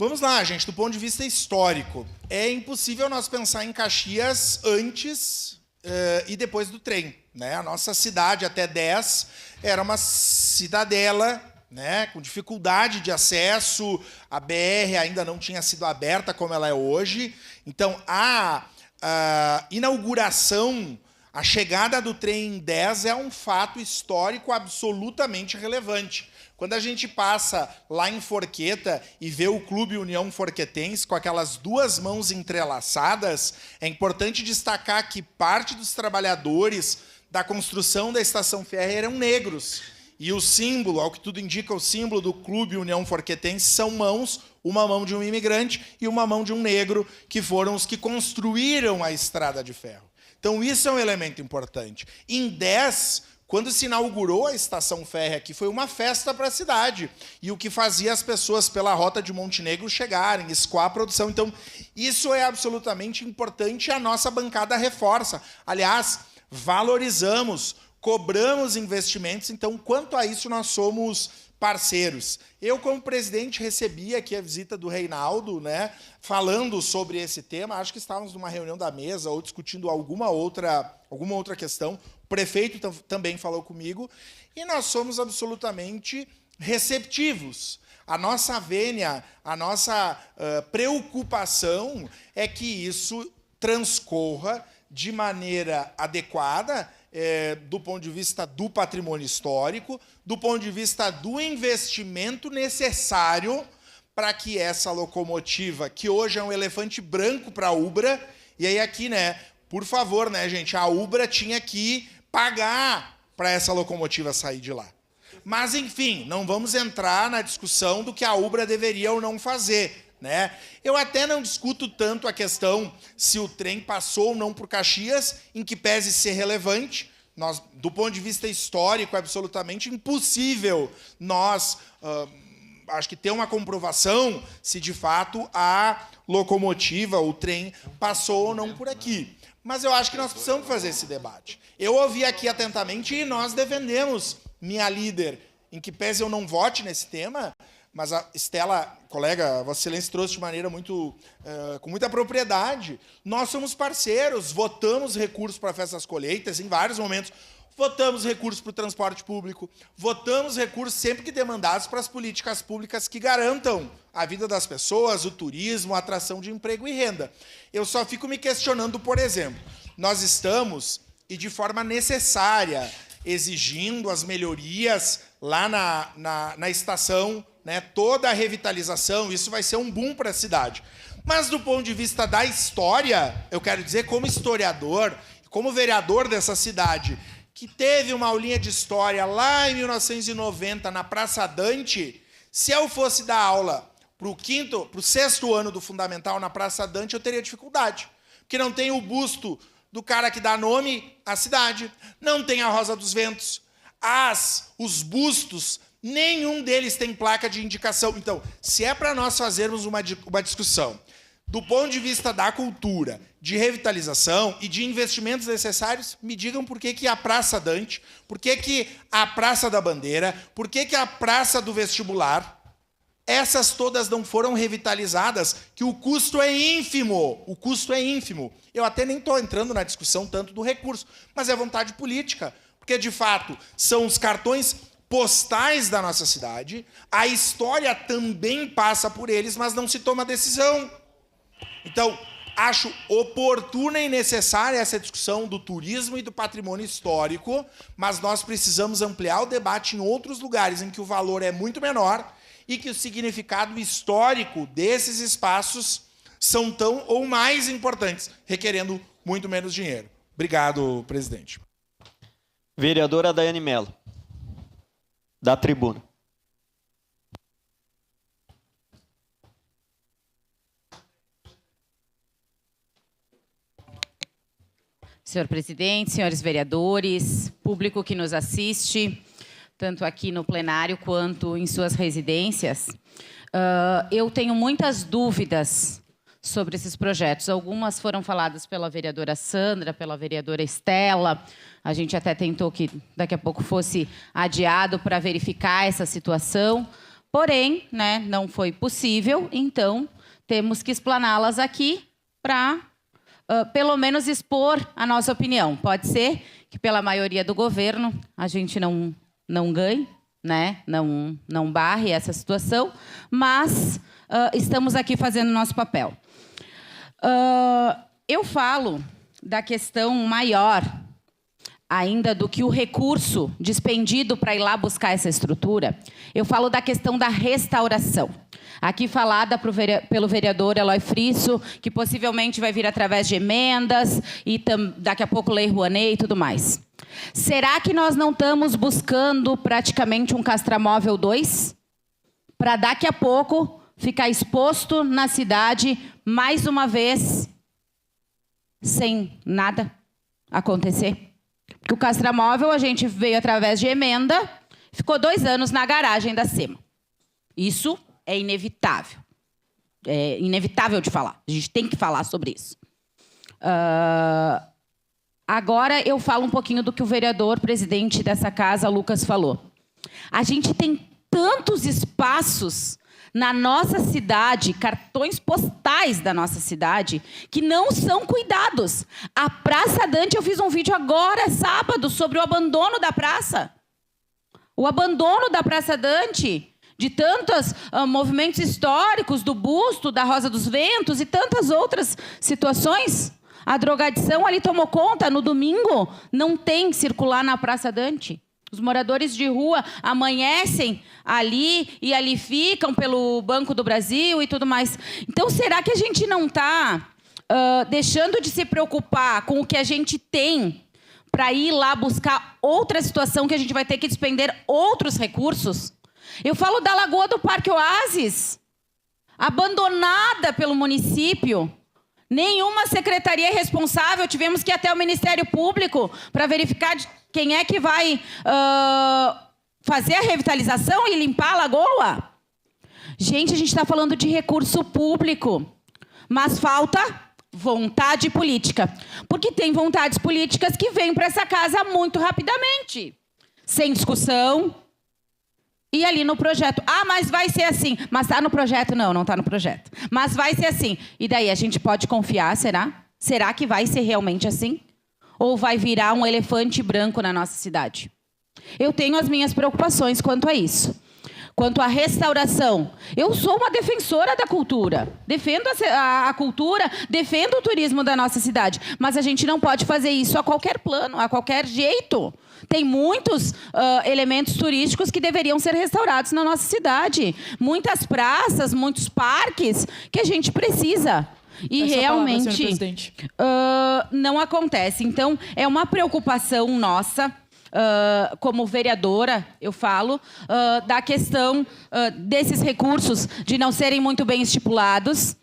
vamos lá, gente, do ponto de vista histórico. É impossível nós pensar em Caxias antes e depois do trem, né? A nossa cidade, até 10, era uma cidadela, né? Com dificuldade de acesso, a BR ainda não tinha sido aberta como ela é hoje. Então, a inauguração, a chegada do trem em 10 é um fato histórico absolutamente relevante. Quando a gente passa lá em Forqueta e vê o Clube União Forquetense com aquelas duas mãos entrelaçadas, é importante destacar que parte dos trabalhadores da construção da estação férrea eram negros. E o símbolo, ao que tudo indica, o símbolo do Clube União Forquetense são mãos, uma mão de um imigrante e uma mão de um negro, que foram os que construíram a estrada de ferro. Então, isso é um elemento importante. Em 10... Quando se inaugurou a estação férrea aqui, foi uma festa para a cidade. E o que fazia as pessoas pela rota de Montenegro chegarem, escoar a produção. Então, isso é absolutamente importante e a nossa bancada reforça. Aliás, valorizamos, cobramos investimentos. Então, quanto a isso, nós somos parceiros. Eu, como presidente, recebi aqui a visita do Reinaldo, né, falando sobre esse tema. Acho que estávamos numa reunião da mesa ou discutindo alguma outra questão. O prefeito também falou comigo. E nós somos absolutamente receptivos. A nossa vênia, a nossa preocupação é que isso transcorra de maneira adequada, do ponto de vista do patrimônio histórico, do ponto de vista do investimento necessário para que essa locomotiva, que hoje é um elefante branco para a Ubra, e aí aqui, né, por favor, né, gente, a Ubra tinha que pagar para essa locomotiva sair de lá. Mas, enfim, não vamos entrar na discussão do que a Ubra deveria ou não fazer, né? Eu até não discuto tanto a questão se o trem passou ou não por Caxias, em que pese ser relevante. Nós, do ponto de vista histórico, é absolutamente impossível nós, acho que ter uma comprovação se de fato a locomotiva, o trem, passou ou não por aqui. Mas eu acho que nós precisamos fazer esse debate. Eu ouvi aqui atentamente e nós defendemos, minha líder, em que pese eu não vote nesse tema, mas a Estela, colega, Vossa Excelência trouxe de maneira com muita propriedade. Nós somos parceiros, votamos recursos para a Festa das Colheitas em vários momentos, votamos recursos para o transporte público, votamos recursos sempre que demandados para as políticas públicas que garantam a vida das pessoas, o turismo, a atração de emprego e renda. Eu só fico me questionando, por exemplo, nós estamos, e de forma necessária, exigindo as melhorias lá na estação, né, toda a revitalização, isso vai ser um boom para a cidade. Mas, do ponto de vista da história, eu quero dizer, como historiador, como vereador dessa cidade, que teve uma aulinha de história lá em 1990, na Praça Dante, se eu fosse dar aula para o 6º ano do Fundamental na Praça Dante, eu teria dificuldade. Porque não tem o busto do cara que dá nome à cidade, não tem a Rosa dos Ventos, os bustos, nenhum deles tem placa de indicação. Então, se é para nós fazermos uma discussão do ponto de vista da cultura, de revitalização e de investimentos necessários, me digam por que a Praça Dante, por que a Praça da Bandeira, por que a Praça do Vestibular, essas todas não foram revitalizadas, que o custo é ínfimo. O custo é ínfimo. Eu até nem estou entrando na discussão tanto do recurso, mas é vontade política, porque, de fato, são os cartões postais da nossa cidade, a história também passa por eles, mas não se toma decisão. Então, acho oportuna e necessária essa discussão do turismo e do patrimônio histórico, mas nós precisamos ampliar o debate em outros lugares em que o valor é muito menor e que o significado histórico desses espaços são tão ou mais importantes, requerendo muito menos dinheiro. Obrigado, presidente. Vereadora Daiane Mello, da tribuna. Senhor presidente, senhores vereadores, público que nos assiste, tanto aqui no plenário quanto em suas residências, eu tenho muitas dúvidas sobre esses projetos. Algumas foram faladas pela vereadora Sandra, pela vereadora Estela. A gente até tentou que daqui a pouco fosse adiado para verificar essa situação. Porém, né, não foi possível, então temos que explaná-las aqui para, pelo menos, expor a nossa opinião. Pode ser que, pela maioria do governo, a gente não ganhe, né, não barre essa situação, mas estamos aqui fazendo nosso papel. Eu falo da questão maior ainda do que o recurso despendido para ir lá buscar essa estrutura. Eu falo da questão da restauração. Aqui falada pelo vereador Eloy Frisso, que possivelmente vai vir através de emendas e daqui a pouco Lei Rouanet e tudo mais. Será que nós não estamos buscando praticamente um Castramóvel 2? Para daqui a pouco ficar exposto na cidade mais uma vez sem nada acontecer? Porque o castramóvel a gente veio através de emenda, ficou 2 anos na garagem da SEMA. Isso é inevitável. É inevitável de falar. A gente tem que falar sobre isso. Agora eu falo um pouquinho do que o vereador presidente dessa casa, Lucas, falou. A gente tem tantos espaços na nossa cidade, cartões postais da nossa cidade, que não são cuidados. A Praça Dante, eu fiz um vídeo agora, sábado, sobre o abandono da praça. O abandono da Praça Dante, de tantos movimentos históricos, do busto, da Rosa dos Ventos e tantas outras situações. A drogadição ali tomou conta. No domingo, não tem circular na Praça Dante. Os moradores de rua amanhecem ali e ali ficam pelo Banco do Brasil e tudo mais. Então, será que a gente não está deixando de se preocupar com o que a gente tem para ir lá buscar outra situação que a gente vai ter que despender outros recursos? Eu falo da Lagoa do Parque Oásis, abandonada pelo município. Nenhuma secretaria é responsável. Tivemos que ir até o Ministério Público para verificar quem é que vai fazer a revitalização e limpar a lagoa. Gente, a gente está falando de recurso público, mas falta vontade política. Porque tem vontades políticas que vêm para essa casa muito rapidamente, sem discussão. E ali no projeto, mas vai ser assim. Mas está no projeto? Não, não está no projeto. Mas vai ser assim. E daí, a gente pode confiar, será? Será que vai ser realmente assim? Ou vai virar um elefante branco na nossa cidade? Eu tenho as minhas preocupações quanto a isso. Quanto à restauração, eu sou uma defensora da cultura. Defendo a cultura, defendo o turismo da nossa cidade. Mas a gente não pode fazer isso a qualquer plano, a qualquer jeito. Tem muitos elementos turísticos que deveriam ser restaurados na nossa cidade. Muitas praças, muitos parques que a gente precisa. E realmente não acontece. Então, é uma preocupação nossa, como vereadora, eu falo, da questão desses recursos de não serem muito bem estipulados,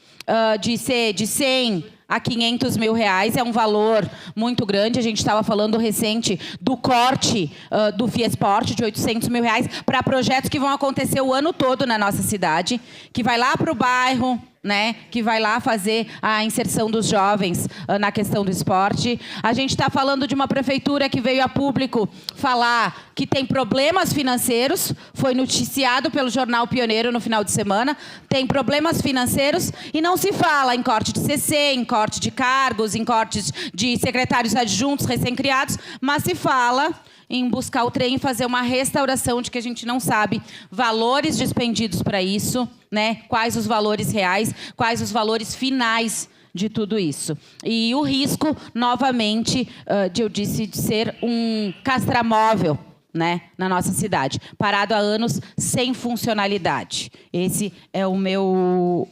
de ser de 100 a 500 mil reais, é um valor muito grande. A gente estava falando recente do corte do Fiesporte de 800 mil reais para projetos que vão acontecer o ano todo na nossa cidade, que vai lá para o bairro, né, que vai lá fazer a inserção dos jovens na questão do esporte. A gente está falando de uma prefeitura que veio a público falar que tem problemas financeiros, foi noticiado pelo Jornal Pioneiro no final de semana, tem problemas financeiros e não se fala em corte de CC, em corte de cargos, em cortes de secretários adjuntos recém-criados, mas se fala em buscar o trem e fazer uma restauração de que a gente não sabe valores dispendidos para isso, né? Quais os valores reais, quais os valores finais de tudo isso. E o risco, novamente, de ser um castramóvel, né, na nossa cidade, parado há anos sem funcionalidade. Esse é o meu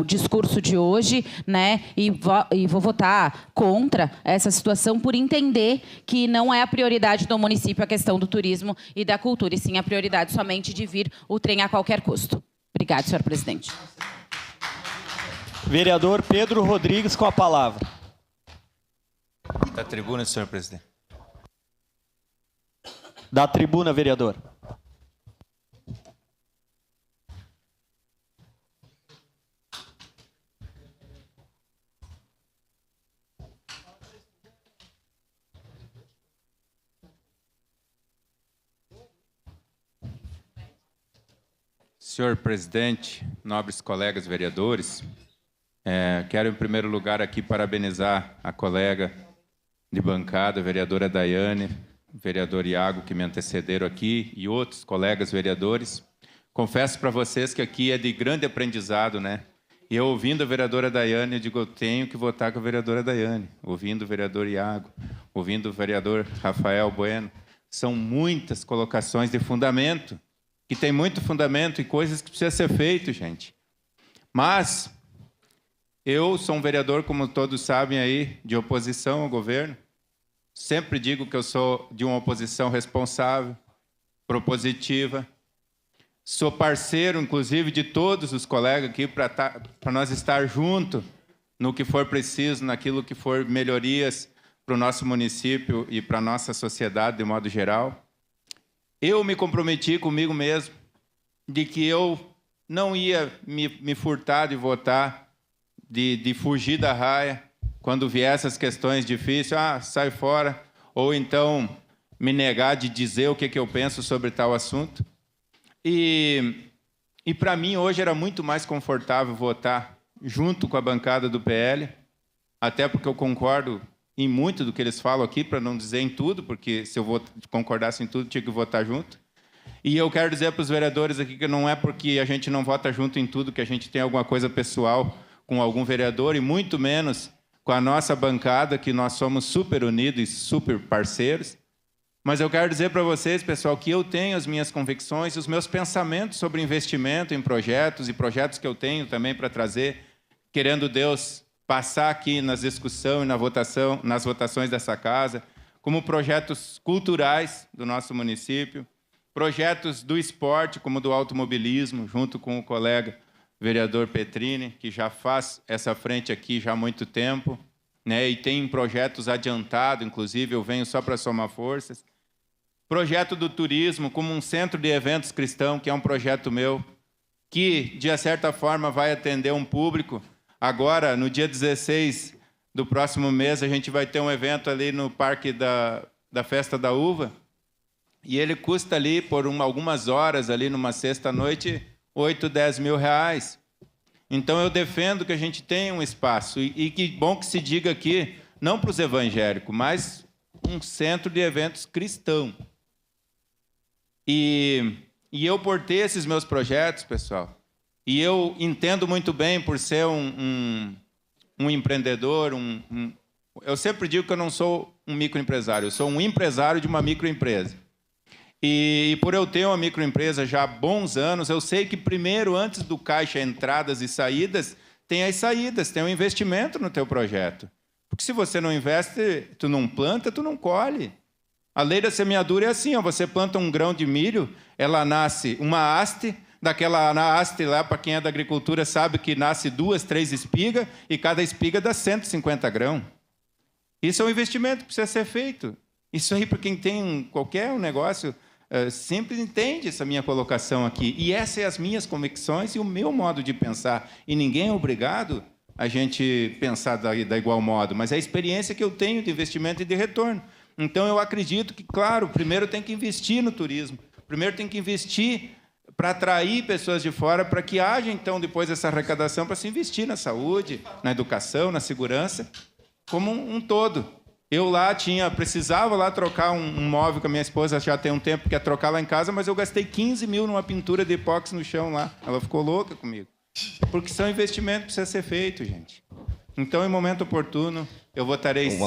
discurso de hoje, né? E vou votar contra essa situação por entender que não é a prioridade do município a questão do turismo e da cultura, e sim a prioridade somente de vir o trem a qualquer custo. Obrigada, senhor presidente. Vereador Pedro Rodrigues com a palavra. Da tribuna, senhor presidente. Da tribuna, vereador. Senhor presidente, nobres colegas vereadores, quero em primeiro lugar aqui parabenizar a colega de bancada, a vereadora Daiane, o vereador Iago, que me antecederam aqui, e outros colegas vereadores. Confesso para vocês que aqui é de grande aprendizado, né? E eu, ouvindo a vereadora Daiane, eu digo, eu tenho que votar com a vereadora Daiane. Ouvindo o vereador Iago, ouvindo o vereador Rafael Bueno, são muitas colocações de fundamento, que tem muito fundamento e coisas que precisam ser feitas, gente. Mas eu sou um vereador, como todos sabem aí, de oposição ao governo. Sempre digo que eu sou de uma oposição responsável, propositiva. Sou parceiro, inclusive, de todos os colegas aqui para nós estar juntos no que for preciso, naquilo que for melhorias para o nosso município e para a nossa sociedade de modo geral. Eu me comprometi comigo mesmo de que eu não ia me furtar de votar, de fugir da raia quando vier essas questões difíceis, sai fora, ou então me negar de dizer o que eu penso sobre tal assunto. E para mim, hoje, era muito mais confortável votar junto com a bancada do PL, até porque eu concordo em muito do que eles falam aqui, para não dizer em tudo, porque se eu concordasse em tudo, tinha que votar junto. E eu quero dizer para os vereadores aqui que não é porque a gente não vota junto em tudo que a gente tem alguma coisa pessoal com algum vereador, e muito menos com a nossa bancada, que nós somos super unidos e super parceiros. Mas eu quero dizer para vocês, pessoal, que eu tenho as minhas convicções e os meus pensamentos sobre investimento em projetos, e projetos que eu tenho também para trazer, querendo Deus passar aqui nas discussões e nas votações dessa casa, como projetos culturais do nosso município, projetos do esporte, como do automobilismo, junto com o colega vereador Petrini, que já faz essa frente aqui já há muito tempo, né, e tem projetos adiantados, inclusive eu venho só para somar forças. Projeto do turismo, como um centro de eventos cristão, que é um projeto meu, que, de certa forma, vai atender um público. Agora, no dia 16 do próximo mês, a gente vai ter um evento ali no Parque da Festa da Uva, e ele custa ali, por algumas horas, ali numa sexta-noite, 8, 10 mil reais. Então, eu defendo que a gente tenha um espaço, e que bom que se diga aqui, não para os evangélicos, mas um centro de eventos cristão. E eu, por ter esses meus projetos, pessoal, e eu entendo muito bem, por ser um empreendedor, eu sempre digo que eu não sou um microempresário, eu sou um empresário de uma microempresa. E por eu ter uma microempresa já há bons anos, eu sei que primeiro, antes do caixa entradas e saídas, tem as saídas, tem o investimento no teu projeto. Porque se você não investe, tu não planta, tu não colhe. A lei da semeadura é assim, você planta um grão de milho, ela nasce uma haste, daquela haste lá, para quem é da agricultura sabe que nasce 2, 3 espigas, e cada espiga dá 150 grãos. Isso é um investimento que precisa ser feito. Isso aí, para quem tem qualquer negócio, sempre entende essa minha colocação aqui. E essas são as minhas convicções e o meu modo de pensar. E ninguém é obrigado a gente pensar da igual modo, mas é a experiência que eu tenho de investimento e de retorno. Então, eu acredito que, claro, primeiro tem que investir no turismo, primeiro tem que investir para atrair pessoas de fora, para que haja, então, depois essa arrecadação, para se investir na saúde, na educação, na segurança, como um todo. Eu lá precisava lá trocar um móvel com a minha esposa, já tem um tempo que ia trocar lá em casa, mas eu gastei 15 mil numa pintura de epóxi no chão lá. Ela ficou louca comigo. Porque são investimentos que precisam ser feitos, gente. Então, em momento oportuno, eu votarei sim.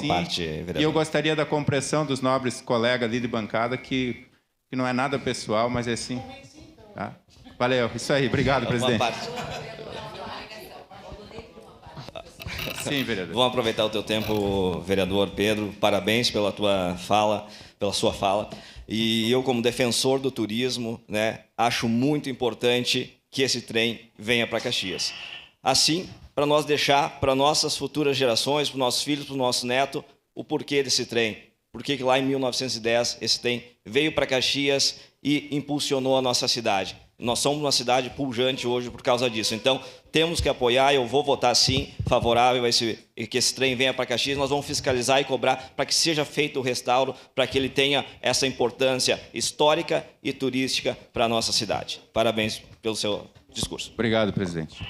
E eu gostaria da compreensão dos nobres colegas ali de bancada, que não é nada pessoal, mas é sim. Tá? Valeu, isso aí. Obrigado, presidente. Sim, vereador. Vamos aproveitar o teu tempo, vereador Pedro. Parabéns pela tua fala, pela sua fala. E eu, como defensor do turismo, né, acho muito importante que esse trem venha para Caxias. Assim, para nós deixar para nossas futuras gerações, para os nossos filhos, para os nossos netos, o porquê desse trem. Por que lá em 1910 esse trem veio para Caxias e impulsionou a nossa cidade. Nós somos uma cidade pujante hoje por causa disso. Então, temos que apoiar, eu vou votar sim, favorável a que esse trem venha para Caxias. Nós vamos fiscalizar e cobrar para que seja feito o restauro, para que ele tenha essa importância histórica e turística para a nossa cidade. Parabéns pelo seu discurso. Obrigado, presidente.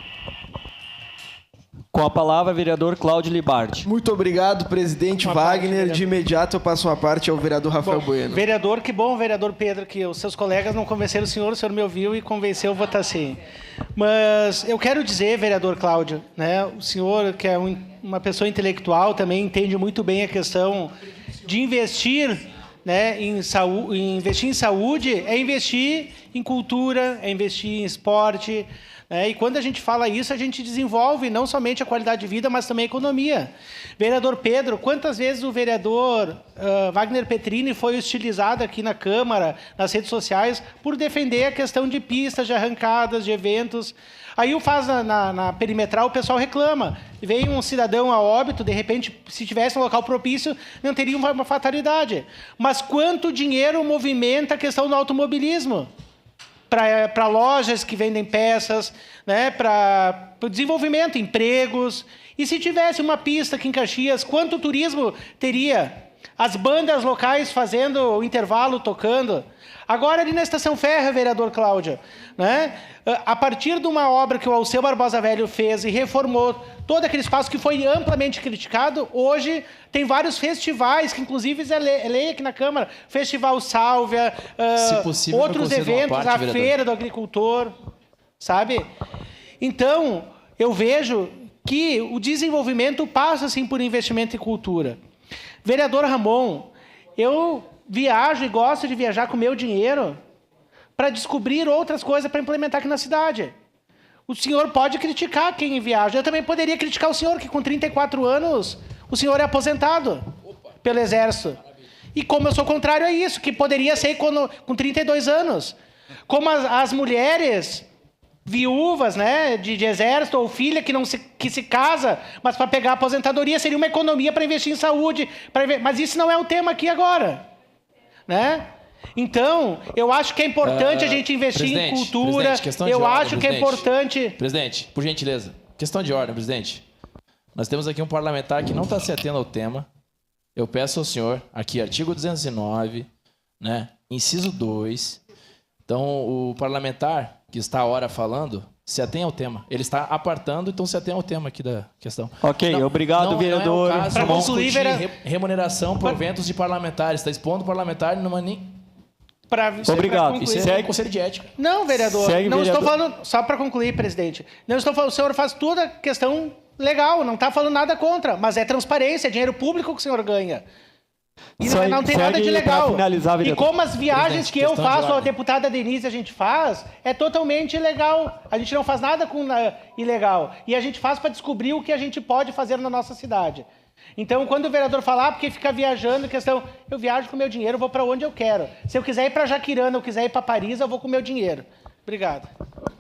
Com a palavra, vereador Cláudio Libardi. Muito obrigado, presidente Wagner. De imediato, eu passo uma parte ao vereador Rafael Bueno. Vereador, que bom, vereador Pedro, que os seus colegas não convenceram o senhor me ouviu e convenceu a votar sim. Mas eu quero dizer, vereador Cláudio, né, o senhor, que é uma pessoa intelectual, também entende muito bem a questão de investir, né, investir em saúde, é investir em cultura, é investir em esporte. E quando a gente fala isso, a gente desenvolve não somente a qualidade de vida, mas também a economia. Vereador Pedro, quantas vezes o vereador Wagner Petrini foi hostilizado aqui na Câmara, nas redes sociais, por defender a questão de pistas, de arrancadas, de eventos. Aí na perimetral o pessoal reclama. Veio um cidadão a óbito, de repente, se tivesse um local propício, não teria uma fatalidade. Mas quanto dinheiro movimenta a questão do automobilismo? Para lojas que vendem peças, né, para o desenvolvimento, empregos. E se tivesse uma pista aqui em Caxias, quanto turismo teria? As bandas locais fazendo o intervalo, tocando. Agora, ali na Estação Ferro, vereador Cláudio, né, a partir de uma obra que o Alceu Barbosa Velho fez e reformou todo aquele espaço que foi amplamente criticado, hoje tem vários festivais, que inclusive é lei aqui na Câmara, Festival Sálvia, possível, outros eventos, parte, a vereador. Feira do Agricultor, sabe? Então, eu vejo que o desenvolvimento passa, assim, por investimento em cultura. Vereador Ramon, eu viajo e gosto de viajar com o meu dinheiro para descobrir outras coisas para implementar aqui na cidade. O senhor pode criticar quem viaja. Eu também poderia criticar o senhor, que com 34 anos o senhor é aposentado pelo Exército. E como eu sou contrário a isso, que poderia ser com 32 anos. Como as mulheres viúvas, né, de Exército, ou filha que se casa, mas para pegar a aposentadoria seria uma economia para investir em saúde. Mas isso não é o tema aqui agora. Né? Então, eu acho que é importante a gente investir em cultura. Eu acho que é importante... Presidente, por gentileza, questão de ordem, presidente. Nós temos aqui um parlamentar que não está se atendo ao tema. Eu peço ao senhor, aqui, artigo 209, né, inciso 2. Então, o parlamentar que está a hora falando, se atém ao tema. Ele está apartando, então se atém ao tema aqui da questão. Ok, obrigado, vereador. Não é o caso de discutir remuneração por eventos de parlamentares. Está expondo o parlamentar numa nem... Obrigado. Isso é conselho de ética. Não, vereador. Segue, não vereador. estou falando... Só para concluir, presidente. Não estou falando... O senhor faz toda a questão legal, não está falando nada contra, mas é transparência, é dinheiro público que o senhor ganha. E não tem nada de legal. E como as viagens que eu faço, a deputada Denise, a gente faz, é totalmente ilegal. A gente não faz nada com ilegal. E a gente faz para descobrir o que a gente pode fazer na nossa cidade. Então, quando o vereador falar, porque fica viajando, questão, eu viajo com o meu dinheiro, eu vou para onde eu quero. Se eu quiser ir para Jaquirana, eu quiser ir para Paris, eu vou com o meu dinheiro. Obrigado.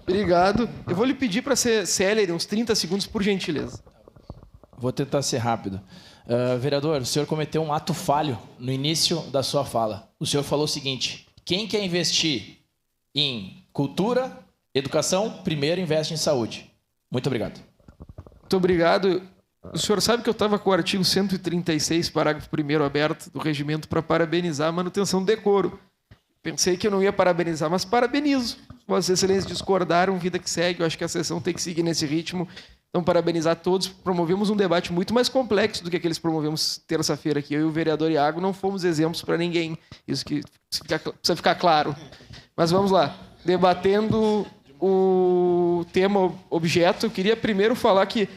Obrigado. Eu vou lhe pedir para ser célere, uns 30 segundos, por gentileza. Vou tentar ser rápido. Vereador, o senhor cometeu um ato falho no início da sua fala. O senhor falou o seguinte: quem quer investir em cultura, educação, primeiro investe em saúde. Muito obrigado. Muito obrigado. O senhor sabe que eu estava com o artigo 136, parágrafo 1º aberto do regimento para parabenizar a manutenção do decoro. Pensei que eu não ia parabenizar, mas parabenizo. Vossas Excelências discordaram, vida que segue. Eu acho que a sessão tem que seguir nesse ritmo. Então, parabenizar a todos. Promovemos um debate muito mais complexo do que aqueles que promovemos terça-feira aqui. Eu e o vereador Iago não fomos exemplos para ninguém. Isso que precisa ficar claro. Mas vamos lá. Debatendo o tema objeto, eu queria primeiro falar que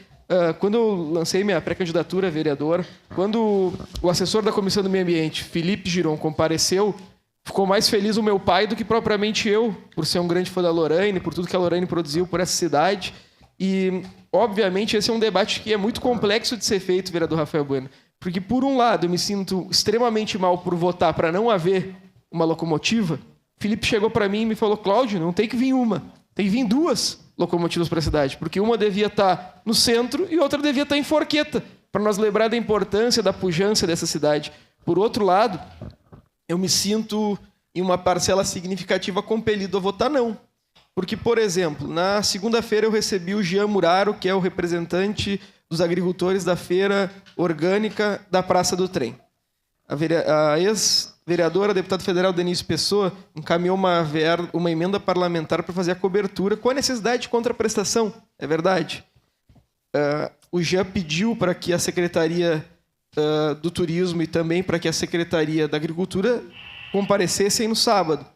quando eu lancei minha pré-candidatura a vereador, quando o assessor da Comissão do Meio Ambiente, Felipe Giron, compareceu, ficou mais feliz o meu pai do que propriamente eu, por ser um grande fã da Lorraine, por tudo que a Lorraine produziu por essa cidade. E, obviamente, esse é um debate que é muito complexo de ser feito, vereador Rafael Bueno. Porque, por um lado, eu me sinto extremamente mal por votar para não haver uma locomotiva. Felipe chegou para mim e me falou: Cláudio, não tem que vir uma, tem que vir 2 locomotivas para a cidade, porque uma devia estar no centro e outra devia estar em Forqueta, para nós lembrar da importância, da pujança dessa cidade. Por outro lado, eu me sinto, em uma parcela significativa, compelido a votar não. Porque, por exemplo, na segunda-feira eu recebi o Jean Muraro, que é o representante dos agricultores da feira orgânica da Praça do Trem. A ex-vereadora, deputada federal Denise Pessoa, encaminhou uma emenda parlamentar para fazer a cobertura com a necessidade de contraprestação. É verdade. O Jean pediu para que a Secretaria do Turismo e também para que a Secretaria da Agricultura comparecessem no sábado.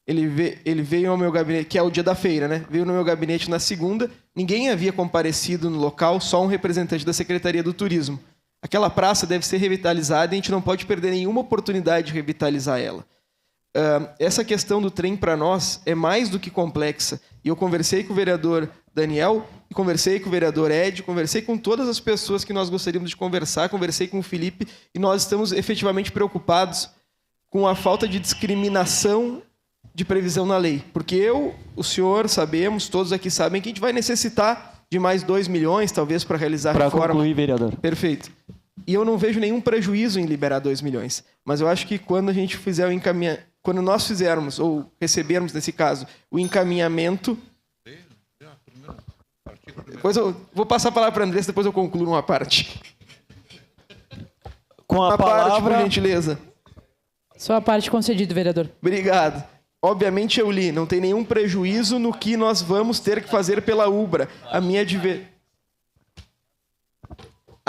Ele veio ao meu gabinete, que é o dia da feira, né? Veio no meu gabinete na segunda, ninguém havia comparecido no local, só um representante da Secretaria do Turismo. Aquela praça deve ser revitalizada e a gente não pode perder nenhuma oportunidade de revitalizar ela. essa questão do trem para nós é mais do que complexa. E eu conversei com o vereador Daniel, conversei com o vereador Ed, conversei com todas as pessoas que nós gostaríamos de conversar, conversei com o Felipe, e nós estamos efetivamente preocupados com a falta de discriminação de previsão na lei. Porque eu, o senhor, sabemos, todos aqui sabem que a gente vai necessitar de mais 2 milhões, talvez, para realizar a reforma. Para concluir, vereador. Perfeito. E eu não vejo nenhum prejuízo em liberar 2 milhões. Mas eu acho que quando a gente fizer o encaminhamento, quando nós fizermos, ou recebermos, nesse caso, o encaminhamento... Depois eu vou passar a palavra para a Andressa, depois eu concluo uma parte. Com a uma palavra... parte, por gentileza. Sua parte concedida, vereador. Obrigado. Obviamente eu li, não tem nenhum prejuízo no que nós vamos ter que fazer pela UBRA. A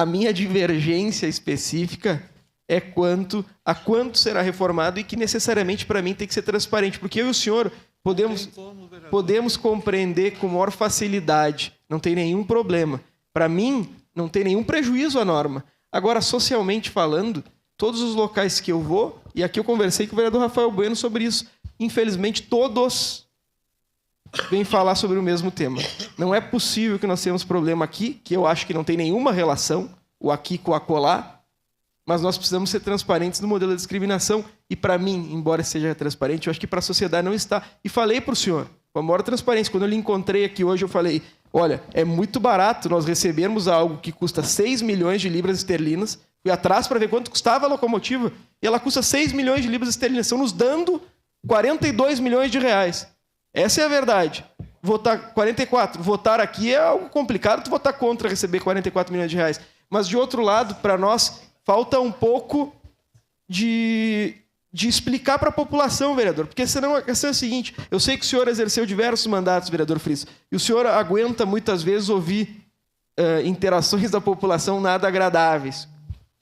minha divergência específica é quanto será reformado e que necessariamente para mim tem que ser transparente, porque eu e o senhor podemos compreender com maior facilidade, não tem nenhum problema. Para mim, não tem nenhum prejuízo à norma. Agora, socialmente falando, todos os locais que eu vou, e aqui eu conversei com o vereador Rafael Bueno sobre isso, infelizmente todos vêm falar sobre o mesmo tema. Não é possível que nós tenhamos problema aqui, que eu acho que não tem nenhuma relação, o aqui com o acolá, mas nós precisamos ser transparentes no modelo de discriminação. E para mim, embora seja transparente, eu acho que para a sociedade não está. E falei para o senhor, com a maior transparência, quando eu lhe encontrei aqui hoje, eu falei, olha, é muito barato nós recebermos algo que custa 6 milhões de libras esterlinas, fui atrás para ver quanto custava a locomotiva, e ela custa 6 milhões de libras esterlinas, estão nos dando 42 milhões de reais. Essa é a verdade. Votar 44, votar aqui é algo complicado, tu votar contra receber 44 milhões de reais. Mas, de outro lado, para nós, falta um pouco de explicar para a população, vereador. Porque senão a questão é a seguinte, eu sei que o senhor exerceu diversos mandatos, vereador Friso, e o senhor aguenta muitas vezes ouvir interações da população nada agradáveis,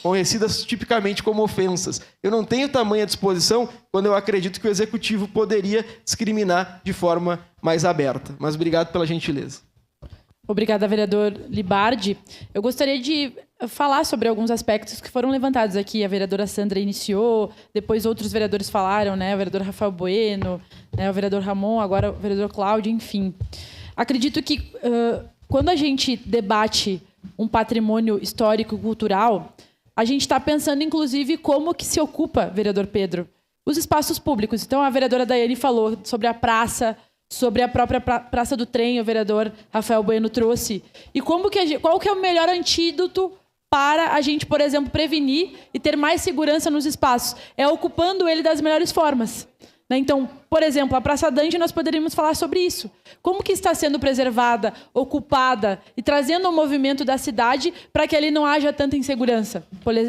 conhecidas tipicamente como ofensas. Eu não tenho tamanha disposição quando eu acredito que o executivo poderia discriminar de forma mais aberta. Mas obrigado pela gentileza. Obrigada, vereador Libardi. Eu gostaria de falar sobre alguns aspectos que foram levantados aqui. A vereadora Sandra iniciou, depois outros vereadores falaram, né? O vereador Rafael Bueno, né? O vereador Ramon, agora o vereador Cláudio, enfim. Acredito que quando a gente debate um patrimônio histórico e cultural, a gente está pensando, inclusive, como que se ocupa, vereador Pedro, os espaços públicos. Então, a vereadora Daiane falou sobre a praça, sobre a própria Praça do Trem, o vereador Rafael Bueno trouxe. E qual que é o melhor antídoto para a gente, por exemplo, prevenir e ter mais segurança nos espaços? É ocupando ele das melhores formas. Então, por exemplo, a Praça Dante, nós poderíamos falar sobre isso. Como que está sendo preservada, ocupada e trazendo o movimento da cidade para que ali não haja tanta insegurança,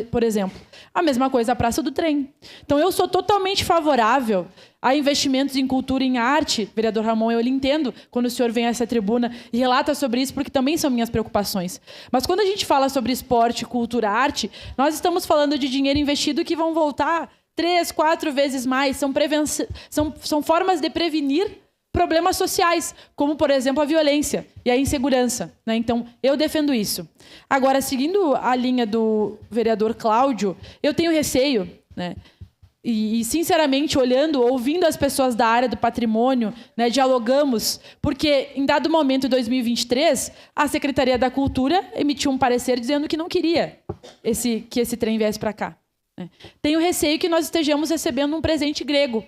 por exemplo. A mesma coisa a Praça do Trem. Então, eu sou totalmente favorável a investimentos em cultura e em arte. Vereador Ramon, eu lhe entendo quando o senhor vem a essa tribuna e relata sobre isso, porque também são minhas preocupações. Mas quando a gente fala sobre esporte, cultura, arte, nós estamos falando de dinheiro investido que vão voltar 3, 4 vezes mais. São formas de prevenir problemas sociais, como, por exemplo, a violência e a insegurança. Né? Então, eu defendo isso. Agora, seguindo a linha do vereador Cláudio, eu tenho receio, né? E, sinceramente, ouvindo as pessoas da área do patrimônio, né, dialogamos, porque, em dado momento, em 2023, a Secretaria da Cultura emitiu um parecer dizendo que não queria que esse trem viesse para cá. Tenho receio que nós estejamos recebendo um presente grego,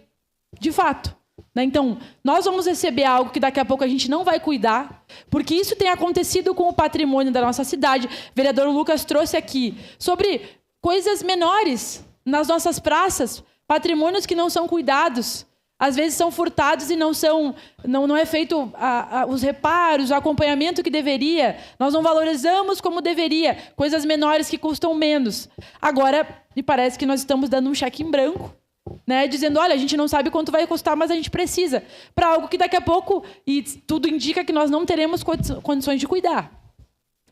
de fato. Então, nós vamos receber algo que daqui a pouco a gente não vai cuidar, porque isso tem acontecido com o patrimônio da nossa cidade. O vereador Lucas trouxe aqui sobre coisas menores nas nossas praças, patrimônios que não são cuidados. Às vezes são furtados e não é feito os reparos, o acompanhamento que deveria. Nós não valorizamos como deveria, coisas menores que custam menos. Agora, me parece que nós estamos dando um cheque em branco, né, dizendo, olha, a gente não sabe quanto vai custar, mas a gente precisa, para algo que daqui a pouco, e tudo indica que nós não teremos condições de cuidar.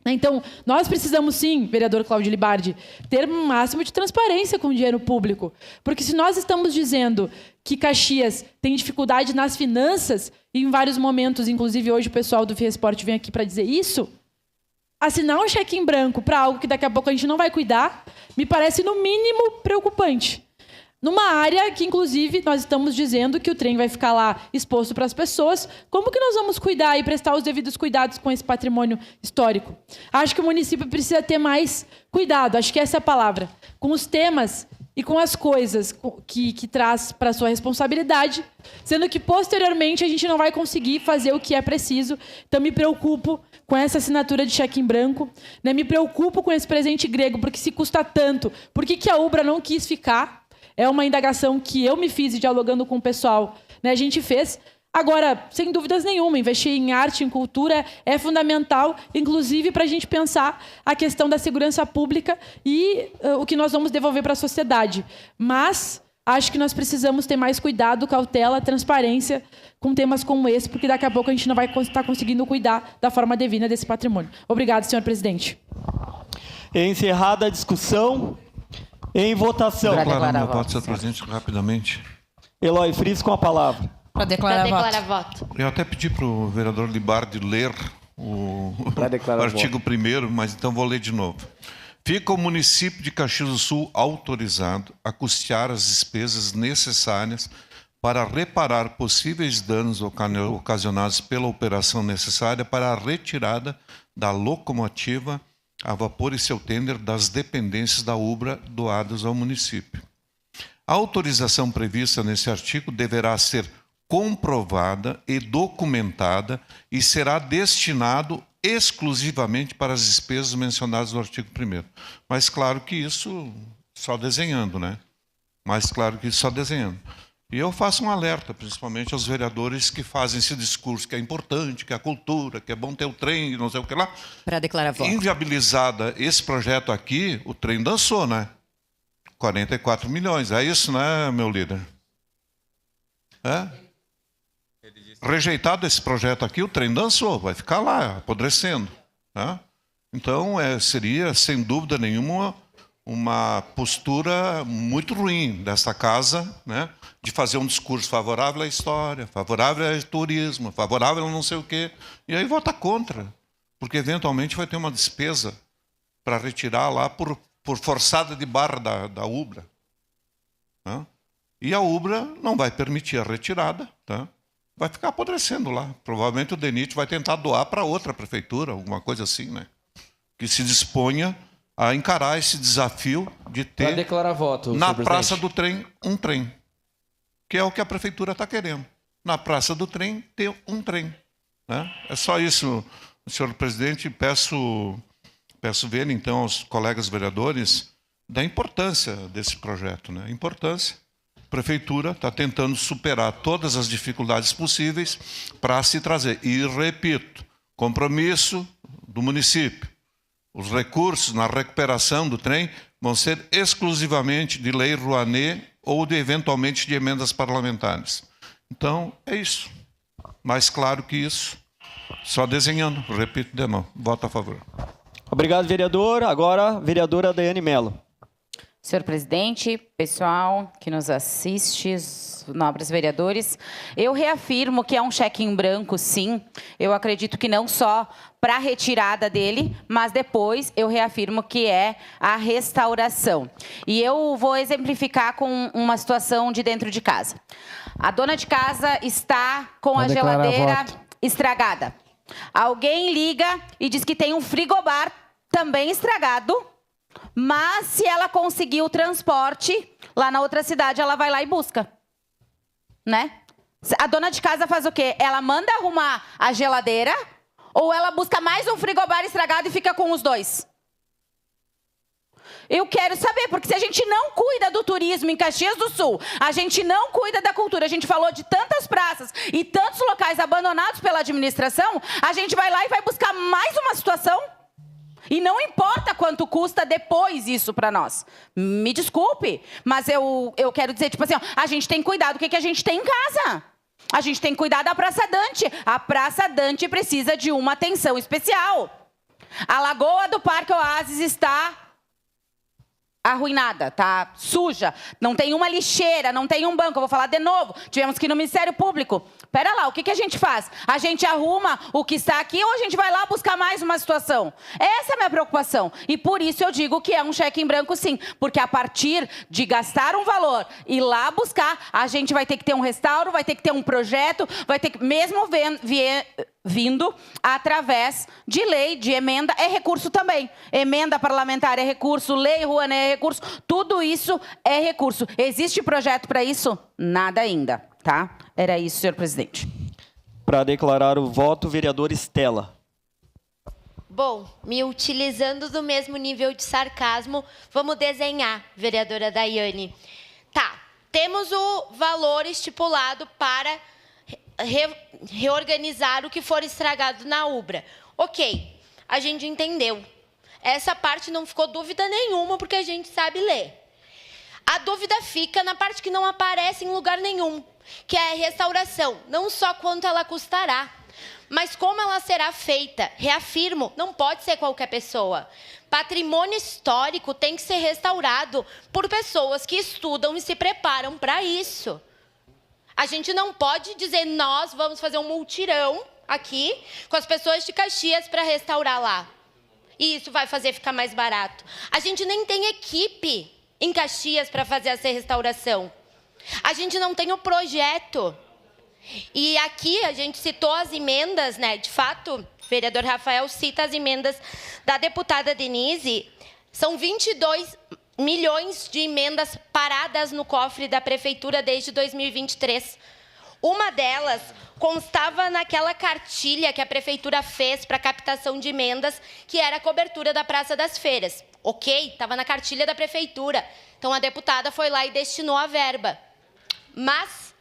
Então, nós precisamos sim, vereador Cláudio Libardi, ter um máximo de transparência com o dinheiro público. Porque se nós estamos dizendo que Caxias tem dificuldade nas finanças, e em vários momentos, inclusive hoje o pessoal do Fiesport vem aqui para dizer isso, assinar um cheque em branco para algo que daqui a pouco a gente não vai cuidar, me parece no mínimo preocupante. numa área que, inclusive, nós estamos dizendo que o trem vai ficar lá exposto para as pessoas. Como que nós vamos cuidar e prestar os devidos cuidados com esse patrimônio histórico? Acho que o município precisa ter mais cuidado, acho que essa é a palavra, com os temas e com as coisas que traz para a sua responsabilidade, sendo que, posteriormente, a gente não vai conseguir fazer o que é preciso. Então, me preocupo com essa assinatura de cheque em branco, né? Me preocupo com esse presente grego, porque se custa tanto, por que a Ubra não quis ficar? É uma indagação que eu me fiz dialogando com o pessoal, né? A gente fez. Agora, sem dúvidas nenhuma, investir em arte, em cultura é fundamental, inclusive para a gente pensar a questão da segurança pública e o que nós vamos devolver para a sociedade. Mas acho que nós precisamos ter mais cuidado, cautela, transparência com temas como esse, porque daqui a pouco a gente não vai estar conseguindo cuidar da forma devida desse patrimônio. Obrigado, senhor presidente. Encerrada a discussão. Em votação. Declarar voto, senhor presidente, rapidamente. Eloy Fris com a palavra. Para declarar, voto. Eu até pedi para o vereador Libardi ler o artigo 1º, mas então vou ler de novo. Fica o município de Caxias do Sul autorizado a custear as despesas necessárias para reparar possíveis danos ocasionados pela operação necessária para a retirada da locomotiva a vapor e seu tender das dependências da Ubra doadas ao município. A autorização prevista nesse artigo deverá ser comprovada e documentada e será destinado exclusivamente para as despesas mencionadas no artigo 1º. Mas claro que isso só desenhando, né? Mas claro que isso só desenhando. E eu faço um alerta, principalmente aos vereadores que fazem esse discurso que é importante, que é a cultura, que é bom ter o trem, não sei o que lá. Para declarar voto. Inviabilizada esse projeto aqui, o trem dançou, né? 44 milhões, é isso, né, meu líder? É? Rejeitado esse projeto aqui, o trem dançou, vai ficar lá, apodrecendo. Né? Então, seria, sem dúvida nenhuma, uma postura muito ruim desta casa, né, de fazer um discurso favorável à história, favorável ao turismo, favorável a não sei o quê, e aí vota contra, porque eventualmente vai ter uma despesa para retirar lá por forçada de barra da Ubra. Né? E a Ubra não vai permitir a retirada, tá? Vai ficar apodrecendo lá. Provavelmente o DENIT vai tentar doar para outra prefeitura, alguma coisa assim, né, que se disponha a encarar esse desafio de ter, para declarar voto, na Praça do Trem, um trem. Que é o que a prefeitura está querendo. Na Praça do Trem, ter um trem. Né? É só isso, senhor presidente. Peço ver, então, aos colegas vereadores da importância desse projeto. Né? A importância. A prefeitura está tentando superar todas as dificuldades possíveis para se trazer. E, repito, compromisso do município. Os recursos na recuperação do trem vão ser exclusivamente de lei Rouanet ou eventualmente de emendas parlamentares. Então, é isso. Mais claro que isso, só desenhando. Repito de novo. Voto a favor. Obrigado, vereador. Agora, vereadora Daiane Mello. Senhor presidente, pessoal que nos assiste, os nobres vereadores, eu reafirmo que é um cheque em branco, sim. Eu acredito que não só para a retirada dele, mas depois eu reafirmo que é a restauração. E eu vou exemplificar com uma situação de dentro de casa. A dona de casa está com a geladeira estragada. Alguém liga e diz que tem um frigobar também estragado, mas se ela conseguir o transporte lá na outra cidade, ela vai lá e busca. Né? A dona de casa faz o quê? Ela manda arrumar a geladeira ou ela busca mais um frigobar estragado e fica com os dois? Eu quero saber, porque se a gente não cuida do turismo em Caxias do Sul, a gente não cuida da cultura, a gente falou de tantas praças e tantos locais abandonados pela administração, a gente vai lá e vai buscar mais uma situação? E não importa quanto custa depois isso para nós. Me desculpe, mas eu quero dizer, tipo assim, ó, a gente tem que cuidar do que a gente tem em casa. A gente tem que cuidar da Praça Dante. A Praça Dante precisa de uma atenção especial. A Lagoa do Parque Oasis está arruinada, tá suja, não tem uma lixeira, não tem um banco. Eu vou falar de novo, tivemos que ir no Ministério Público. Pera lá, o que a gente faz? A gente arruma o que está aqui ou a gente vai lá buscar mais uma situação? Essa é a minha preocupação. E por isso eu digo que é um cheque em branco, sim. Porque a partir de gastar um valor e ir lá buscar, a gente vai ter que ter um restauro, vai ter que ter um projeto, vai ter que, mesmo vindo através de lei, de emenda, é recurso também. Emenda parlamentar é recurso, lei Rouanet é recurso, tudo isso é recurso. Existe projeto para isso? Nada ainda, tá? Era isso, senhor presidente. Para declarar o voto, vereador Estela. Bom, me utilizando do mesmo nível de sarcasmo, vamos desenhar, vereadora Daiane. Tá, temos o valor estipulado para reorganizar o que for estragado na Ubra. Ok, a gente entendeu. Essa parte não ficou dúvida nenhuma, porque a gente sabe ler. A dúvida fica na parte que não aparece em lugar nenhum, que é a restauração. Não só quanto ela custará, mas como ela será feita. Reafirmo, não pode ser qualquer pessoa. Patrimônio histórico tem que ser restaurado por pessoas que estudam e se preparam para isso. A gente não pode dizer, nós vamos fazer um multirão aqui com as pessoas de Caxias para restaurar lá. E isso vai fazer ficar mais barato. A gente nem tem equipe em Caxias para fazer essa restauração. A gente não tem o projeto. E aqui a gente citou as emendas, né? De fato, o vereador Rafael cita as emendas da deputada Denise. São 22 milhões de emendas paradas no cofre da prefeitura desde 2023. Uma delas constava naquela cartilha que a prefeitura fez para captação de emendas, que era a cobertura da Praça das Feiras. Ok, estava na cartilha da prefeitura. Então a deputada foi lá e destinou a verba. Mas,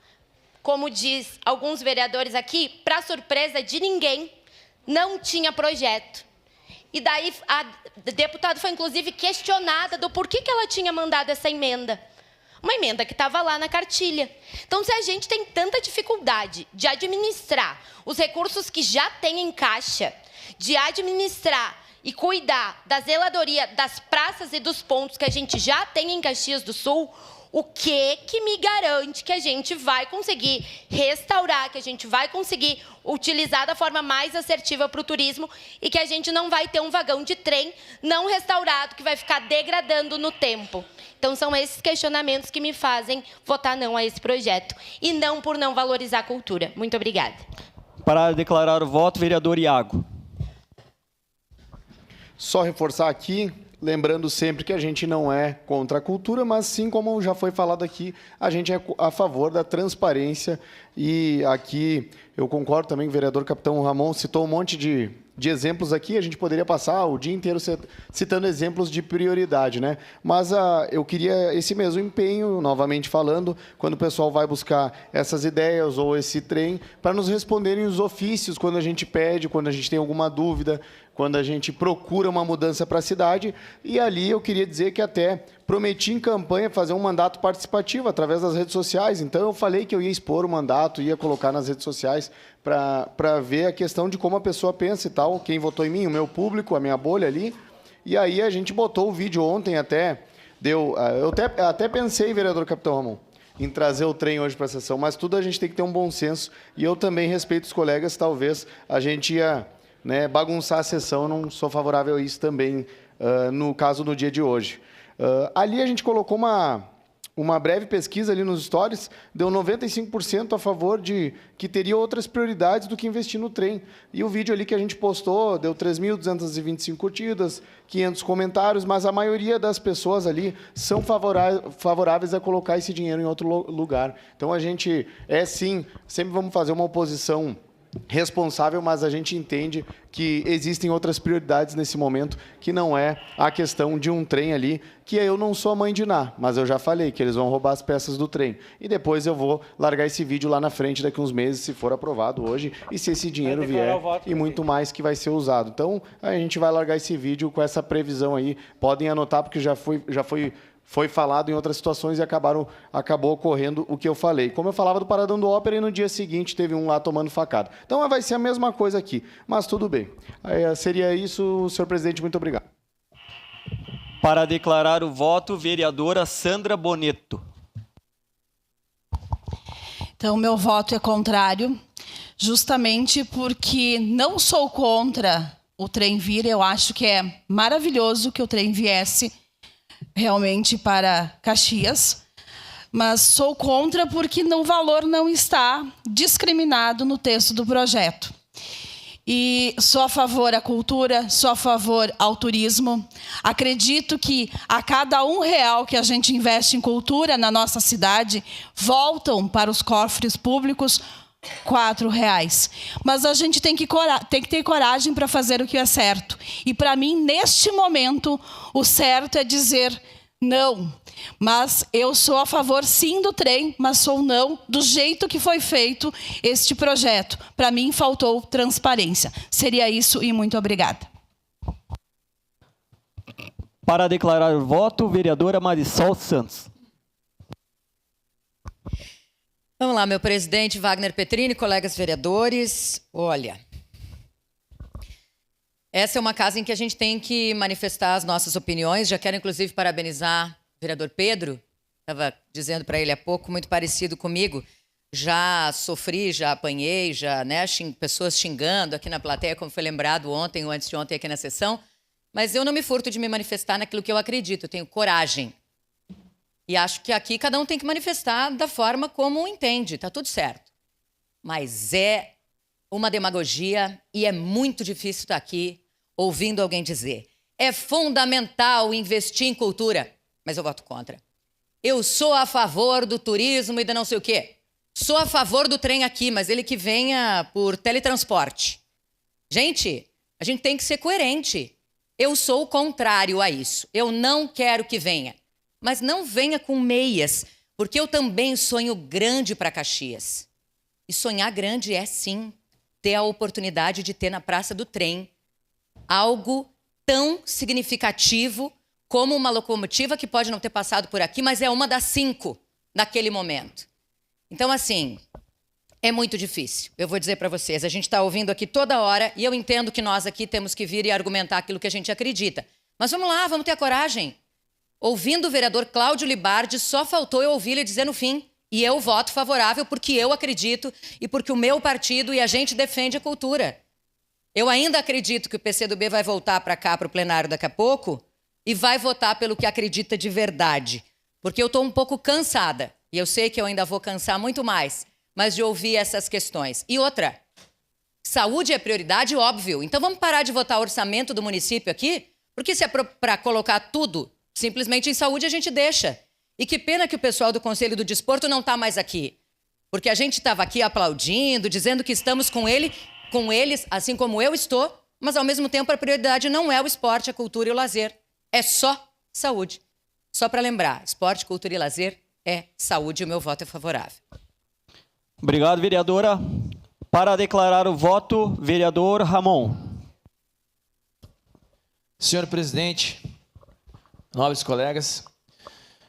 como diz alguns vereadores aqui, para surpresa de ninguém, não tinha projeto. E daí a deputada foi, inclusive, questionada do porquê que ela tinha mandado essa emenda. Uma emenda que estava lá na cartilha. Então, se a gente tem tanta dificuldade de administrar os recursos que já tem em caixa, de administrar e cuidar da zeladoria das praças e dos pontos que a gente já tem em Caxias do Sul, o que me garante que a gente vai conseguir restaurar, que a gente vai conseguir utilizar da forma mais assertiva para o turismo e que a gente não vai ter um vagão de trem não restaurado que vai ficar degradando no tempo. Então, são esses questionamentos que me fazem votar não a esse projeto. E não por não valorizar a cultura. Muito obrigada. Para declarar o voto, vereador Iago. Só reforçar aqui, lembrando sempre que a gente não é contra a cultura, mas sim, como já foi falado aqui, a gente é a favor da transparência. E aqui eu concordo também, o vereador Capitão Ramon citou um monte de exemplos aqui, a gente poderia passar o dia inteiro citando exemplos de prioridade, né? Mas eu queria esse mesmo empenho, novamente falando, quando o pessoal vai buscar essas ideias ou esse trem, para nos responderem os ofícios, quando a gente pede, quando a gente tem alguma dúvida, quando a gente procura uma mudança para a cidade. E ali eu queria dizer que até prometi em campanha fazer um mandato participativo através das redes sociais. Então, eu falei que eu ia expor o mandato, ia colocar nas redes sociais para ver a questão de como a pessoa pensa e tal, quem votou em mim, o meu público, a minha bolha ali. E aí a gente botou o vídeo ontem até, eu até pensei, vereador Capitão Ramon, em trazer o trem hoje para a sessão, mas tudo a gente tem que ter um bom senso. E eu também respeito os colegas, talvez a gente ia bagunçar a sessão, não sou favorável a isso também, no caso do dia de hoje. Ali a gente colocou uma breve pesquisa ali nos stories, deu 95% a favor de que teria outras prioridades do que investir no trem. E o vídeo ali que a gente postou deu 3.225 curtidas, 500 comentários, mas a maioria das pessoas ali são favoráveis a colocar esse dinheiro em outro lugar. Então a gente sim, sempre vamos fazer uma oposição responsável, mas a gente entende que existem outras prioridades nesse momento, que não é a questão de um trem ali, que eu não sou a mãe de Ná, mas eu já falei que eles vão roubar as peças do trem. E depois eu vou largar esse vídeo lá na frente daqui uns meses, se for aprovado hoje, e se esse dinheiro vier, e muito mais que vai ser usado. Então, a gente vai largar esse vídeo com essa previsão aí. Podem anotar, porque já foi falado em outras situações e acabou ocorrendo o que eu falei. Como eu falava do Paradão do Ópera, e no dia seguinte teve um lá tomando facada. Então vai ser a mesma coisa aqui, mas tudo bem. Seria isso, senhor presidente, muito obrigado. Para declarar o voto, vereadora Sandra Bonetto. Então, meu voto é contrário, justamente porque não sou contra o trem vir. Eu acho que é maravilhoso que o trem viesse realmente para Caxias, mas sou contra porque o valor não está discriminado no texto do projeto. E sou a favor à cultura, sou a favor ao turismo. Acredito que a cada R$1 que a gente investe em cultura na nossa cidade, voltam para os cofres públicos R$4. Mas a gente tem que ter coragem para fazer o que é certo. E para mim, neste momento, o certo é dizer não. Mas eu sou a favor, sim, do trem, mas sou não do jeito que foi feito este projeto. Para mim, faltou transparência. Seria isso e muito obrigada. Para declarar o voto, vereadora Marisol Santos. Vamos lá, meu presidente Wagner Petrini, colegas vereadores. Olha, essa é uma casa em que a gente tem que manifestar as nossas opiniões. Já quero, inclusive, parabenizar vereador Pedro, estava dizendo para ele há pouco, muito parecido comigo. Já sofri, já apanhei, já, né, pessoas xingando aqui na plateia, como foi lembrado ontem ou antes de ontem aqui na sessão. Mas eu não me furto de me manifestar naquilo que eu acredito, eu tenho coragem. E acho que aqui cada um tem que manifestar da forma como entende, tá tudo certo. Mas é uma demagogia e é muito difícil estar aqui ouvindo alguém dizer: é fundamental investir em cultura. Mas eu voto contra. Eu sou a favor do turismo e da não sei o quê. Sou a favor do trem aqui, mas ele que venha por teletransporte. Gente, a gente tem que ser coerente. Eu sou o contrário a isso. Eu não quero que venha. Mas não venha com meias, porque eu também sonho grande para Caxias. E sonhar grande é, sim, ter a oportunidade de ter na Praça do Trem algo tão significativo como uma locomotiva que pode não ter passado por aqui, mas é uma das 5 naquele momento. Então, assim, é muito difícil. Eu vou dizer para vocês, a gente está ouvindo aqui toda hora, e eu entendo que nós aqui temos que vir e argumentar aquilo que a gente acredita. Mas vamos lá, vamos ter a coragem. Ouvindo o vereador Cláudio Libardi, só faltou eu ouvir ele dizer no fim: e eu voto favorável porque eu acredito e porque o meu partido e a gente defende a cultura. Eu ainda acredito que o PCdoB vai voltar para cá, para o plenário daqui a pouco, e vai votar pelo que acredita de verdade. Porque eu estou um pouco cansada, e eu sei que eu ainda vou cansar muito mais, mas de ouvir essas questões. E outra, saúde é prioridade, óbvio. Então vamos parar de votar orçamento do município aqui? Porque se é para colocar tudo simplesmente em saúde, a gente deixa. E que pena que o pessoal do Conselho do Desporto não está mais aqui. Porque a gente estava aqui aplaudindo, dizendo que estamos com eles, assim como eu estou, mas ao mesmo tempo a prioridade não é o esporte, a cultura e o lazer. É só saúde. Só para lembrar, esporte, cultura e lazer é saúde e o meu voto é favorável. Obrigado, vereadora. Para declarar o voto, vereador Ramon. Senhor presidente, nobres colegas,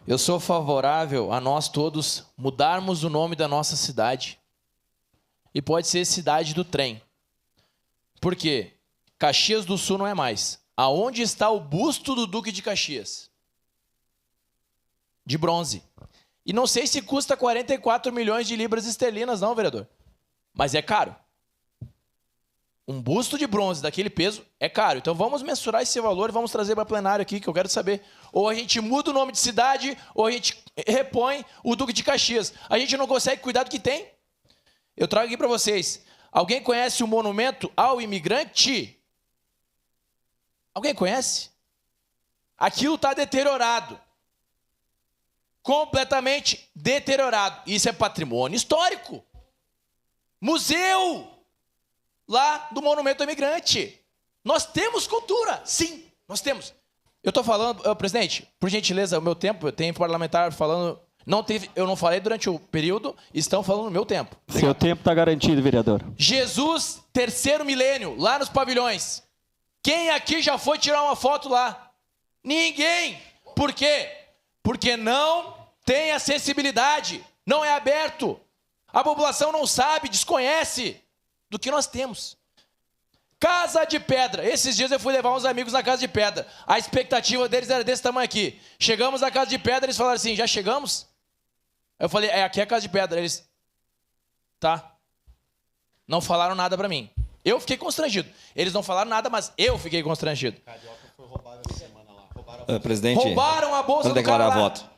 eu sou favorável a nós todos mudarmos o nome da nossa cidade. E pode ser Cidade do Trem. Por quê? Caxias do Sul não é mais. Aonde está o busto do Duque de Caxias? De bronze. E não sei se custa 44 milhões de libras esterlinas, não, vereador. Mas é caro. Um busto de bronze daquele peso é caro. Então vamos mensurar esse valor e vamos trazer para plenário aqui, que eu quero saber. Ou a gente muda o nome de cidade, ou a gente repõe o Duque de Caxias. A gente não consegue cuidar do que tem. Eu trago aqui para vocês. Alguém conhece o monumento ao imigrante? Alguém conhece? Aquilo está deteriorado. Completamente deteriorado. Isso é patrimônio histórico. Museu lá do monumento ao imigrante. Nós temos cultura, sim, nós temos. Eu estou falando, presidente, por gentileza, o meu tempo, eu tenho parlamentar falando, eu não falei durante o período, estão falando no meu tempo. Seu tempo está garantido, vereador. Jesus, 3º milênio, lá nos pavilhões. Quem aqui já foi tirar uma foto lá? Ninguém. Por quê? Porque não tem acessibilidade, não é aberto. A população não sabe, desconhece do que nós temos. Casa de Pedra. Esses dias eu fui levar uns amigos na Casa de Pedra. A expectativa deles era desse tamanho aqui. Chegamos na Casa de Pedra, eles falaram assim, já chegamos? Eu falei, aqui é a Casa de Pedra. Eles, tá. Não falaram nada pra mim. Eu fiquei constrangido. Eles não falaram nada, mas eu fiquei constrangido. Presidente, roubaram a bolsa vamos do cara declarar lá. voto.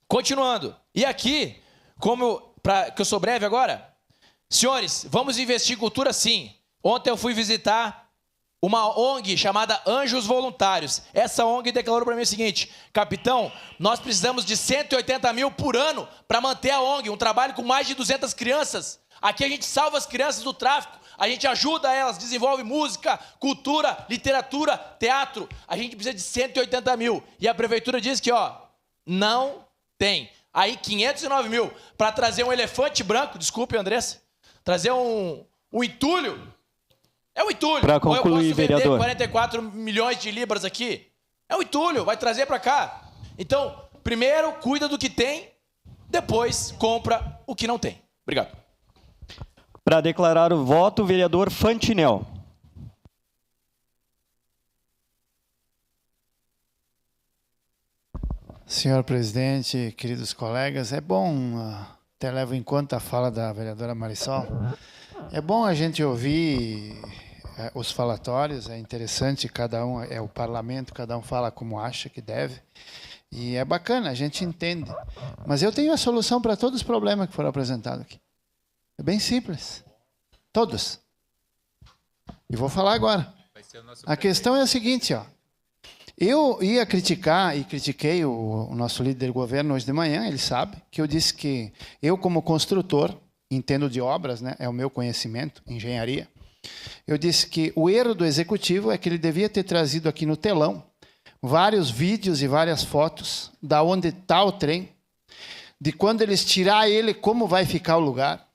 Continuando. E aqui, que eu sou breve agora, senhores, vamos investir em cultura sim. Ontem eu fui visitar uma ONG chamada Anjos Voluntários. Essa ONG declarou para mim o seguinte, capitão, nós precisamos de 180 mil por ano para manter a ONG, um trabalho com mais de 200 crianças. Aqui a gente salva as crianças do tráfico, a gente ajuda elas, desenvolve música, cultura, literatura, teatro. A gente precisa de 180 mil. E a prefeitura diz que, não tem. Aí 509 mil para trazer um elefante branco, desculpe, Andressa, trazer um entulho. É um entulho. Para concluir, ou eu posso vereador. vender 44 milhões de libras aqui. É um entulho, vai trazer para cá. Então, primeiro cuida do que tem, depois compra o que não tem. Obrigado. Para declarar o voto, o vereador Fantinel. Senhor presidente, queridos colegas, é bom, até levo em conta a fala da vereadora Marisol, é bom a gente ouvir os falatórios, é interessante, cada um, é o parlamento, cada um fala como acha que deve, e é bacana, a gente entende. Mas eu tenho a solução para todos os problemas que foram apresentados aqui. É bem simples. Todos. E vou falar agora. A questão é a seguinte, eu ia criticar, e critiquei o nosso líder de governo hoje de manhã, ele sabe, que eu disse que eu, como construtor, entendo de obras, né, é o meu conhecimento, engenharia, eu disse que o erro do executivo é que ele devia ter trazido aqui no telão vários vídeos e várias fotos da onde está o trem, de quando eles tirar ele, como vai ficar o lugar,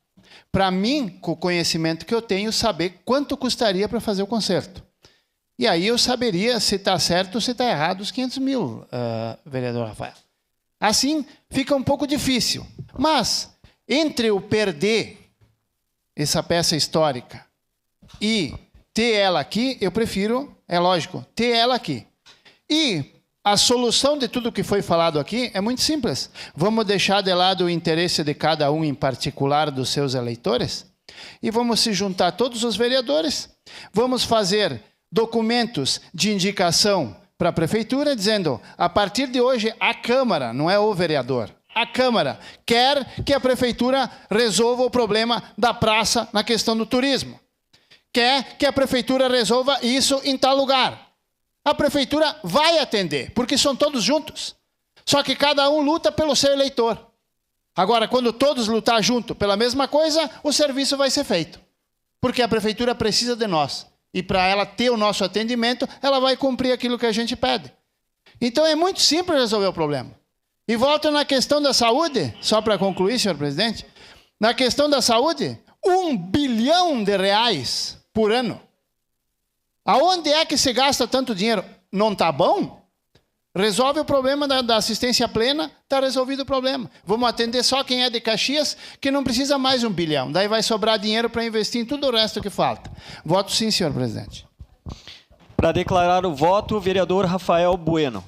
para mim, com o conhecimento que eu tenho, saber quanto custaria para fazer o conserto. E aí eu saberia se está certo ou se está errado os 500 mil, vereador Rafael. Assim, fica um pouco difícil. Mas, entre o perder essa peça histórica e ter ela aqui, eu prefiro, é lógico, ter ela aqui. E a solução de tudo que foi falado aqui é muito simples. Vamos deixar de lado o interesse de cada um em particular dos seus eleitores e vamos se juntar todos os vereadores, vamos fazer documentos de indicação para a prefeitura dizendo, a partir de hoje, a Câmara, não é o vereador, a Câmara quer que a prefeitura resolva o problema da praça na questão do turismo. Quer que a prefeitura resolva isso em tal lugar. A prefeitura vai atender, porque são todos juntos. Só que cada um luta pelo seu eleitor. Agora, quando todos lutar junto pela mesma coisa, o serviço vai ser feito. Porque a prefeitura precisa de nós. E para ela ter o nosso atendimento, ela vai cumprir aquilo que a gente pede. Então é muito simples resolver o problema. E volto na questão da saúde, só para concluir, senhor presidente. Na questão da saúde, R$1 bilhão por ano. Aonde é que se gasta tanto dinheiro? Não está bom? Resolve o problema da assistência plena, está resolvido o problema. Vamos atender só quem é de Caxias, que não precisa mais 1 bilhão. Daí vai sobrar dinheiro para investir em tudo o resto que falta. Voto sim, senhor presidente. Para declarar o voto, o vereador Rafael Bueno.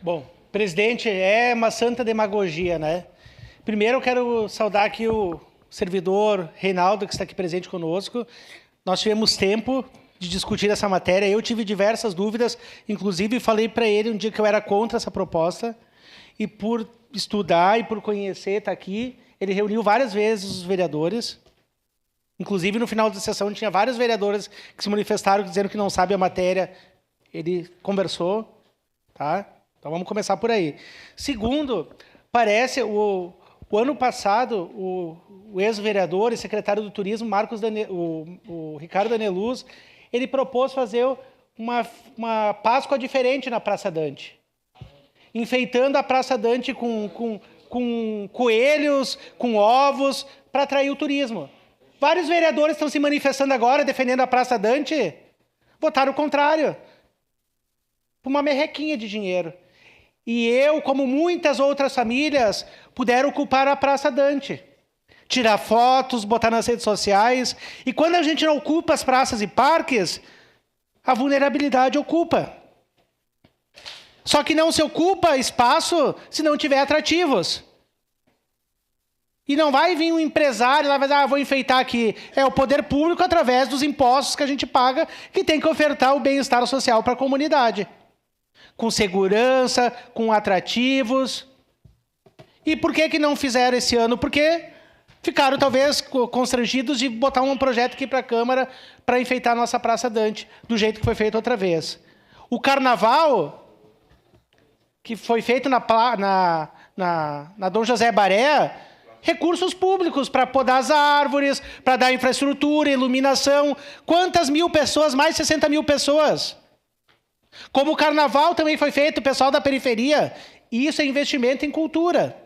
Bom, presidente, é uma santa demagogia, né? Primeiro eu quero saudar aqui o servidor Reinaldo, que está aqui presente conosco. Nós tivemos tempo de discutir essa matéria. Eu tive diversas dúvidas, inclusive falei para ele um dia que eu era contra essa proposta. E por estudar e por conhecer, está aqui, ele reuniu várias vezes os vereadores. Inclusive, no final da sessão, tinha vários vereadores que se manifestaram dizendo que não sabe a matéria. Ele conversou, tá? Então, vamos começar por aí. Segundo, parece, o ano passado, o ex-vereador e secretário do Turismo, o Ricardo Daneluz, ele propôs fazer uma Páscoa diferente na Praça Dante. Enfeitando a Praça Dante com coelhos, com ovos, para atrair o turismo. Vários vereadores estão se manifestando agora, defendendo a Praça Dante, votaram o contrário. Por uma merrequinha de dinheiro. E eu, como muitas outras famílias, puderam ocupar a Praça Dante. tirar fotos, botar nas redes sociais. E quando a gente não ocupa as praças e parques, a vulnerabilidade ocupa. Só que não se ocupa espaço se não tiver atrativos. E não vai vir um empresário lá e vai dizer, vou enfeitar aqui. É o poder público, através dos impostos que a gente paga, que tem que ofertar o bem-estar social para a comunidade. Com segurança, com atrativos. E por que não fizeram esse ano? Porque ficaram, talvez, constrangidos de botar um projeto aqui para a Câmara para enfeitar a nossa Praça Dante, do jeito que foi feito outra vez. O carnaval, que foi feito na Dom José Baré, recursos públicos para podar as árvores, para dar infraestrutura, iluminação. Quantas mil pessoas? Mais de 60 mil pessoas. Como o carnaval também foi feito, o pessoal da periferia. Isso é investimento em cultura.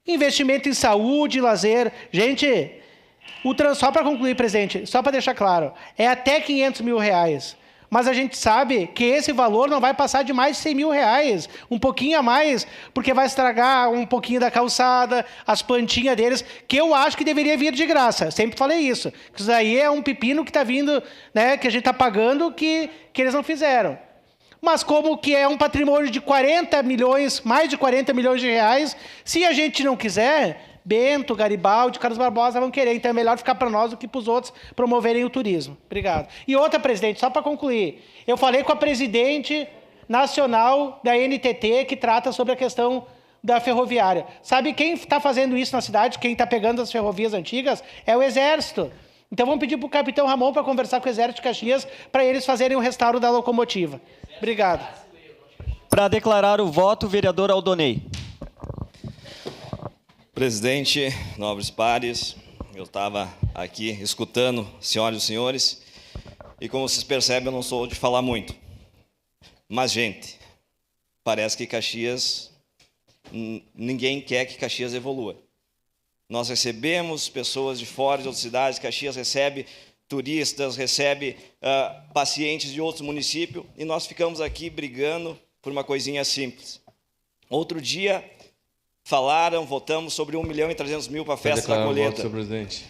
Investimento em saúde, lazer. Gente, só para concluir, presidente, só para deixar claro, é até 500 mil reais. Mas a gente sabe que esse valor não vai passar de mais de 100 mil reais, um pouquinho a mais, porque vai estragar um pouquinho da calçada, as plantinhas deles, que eu acho que deveria vir de graça. Sempre falei isso. Isso aí é um pepino que está vindo, né, que a gente está pagando, que eles não fizeram. Mas como que é um patrimônio de 40 milhões, mais de 40 milhões de reais, se a gente não quiser, Bento, Garibaldi, Carlos Barbosa vão querer. Então é melhor ficar para nós do que para os outros promoverem o turismo. Obrigado. E outra, presidente, só para concluir. Eu falei com a presidente nacional da NTT, que trata sobre a questão da ferroviária. Sabe quem está fazendo isso na cidade, quem está pegando as ferrovias antigas? É o Exército. Então vamos pedir para o capitão Ramon para conversar com o Exército de Caxias para eles fazerem o restauro da locomotiva. Obrigado. Para declarar o voto, vereador Aldonei. Presidente, nobres pares, eu estava aqui escutando, senhoras e senhores, e como vocês percebem, eu não sou de falar muito. Mas, gente, parece que Caxias, ninguém quer que Caxias evolua. Nós recebemos pessoas de fora de outras cidades, Caxias recebe turistas, recebe pacientes de outros municípios, e nós ficamos aqui brigando por uma coisinha simples. Outro dia, votamos sobre 1.300.000 para a festa da colheita. Voto, senhor presidente.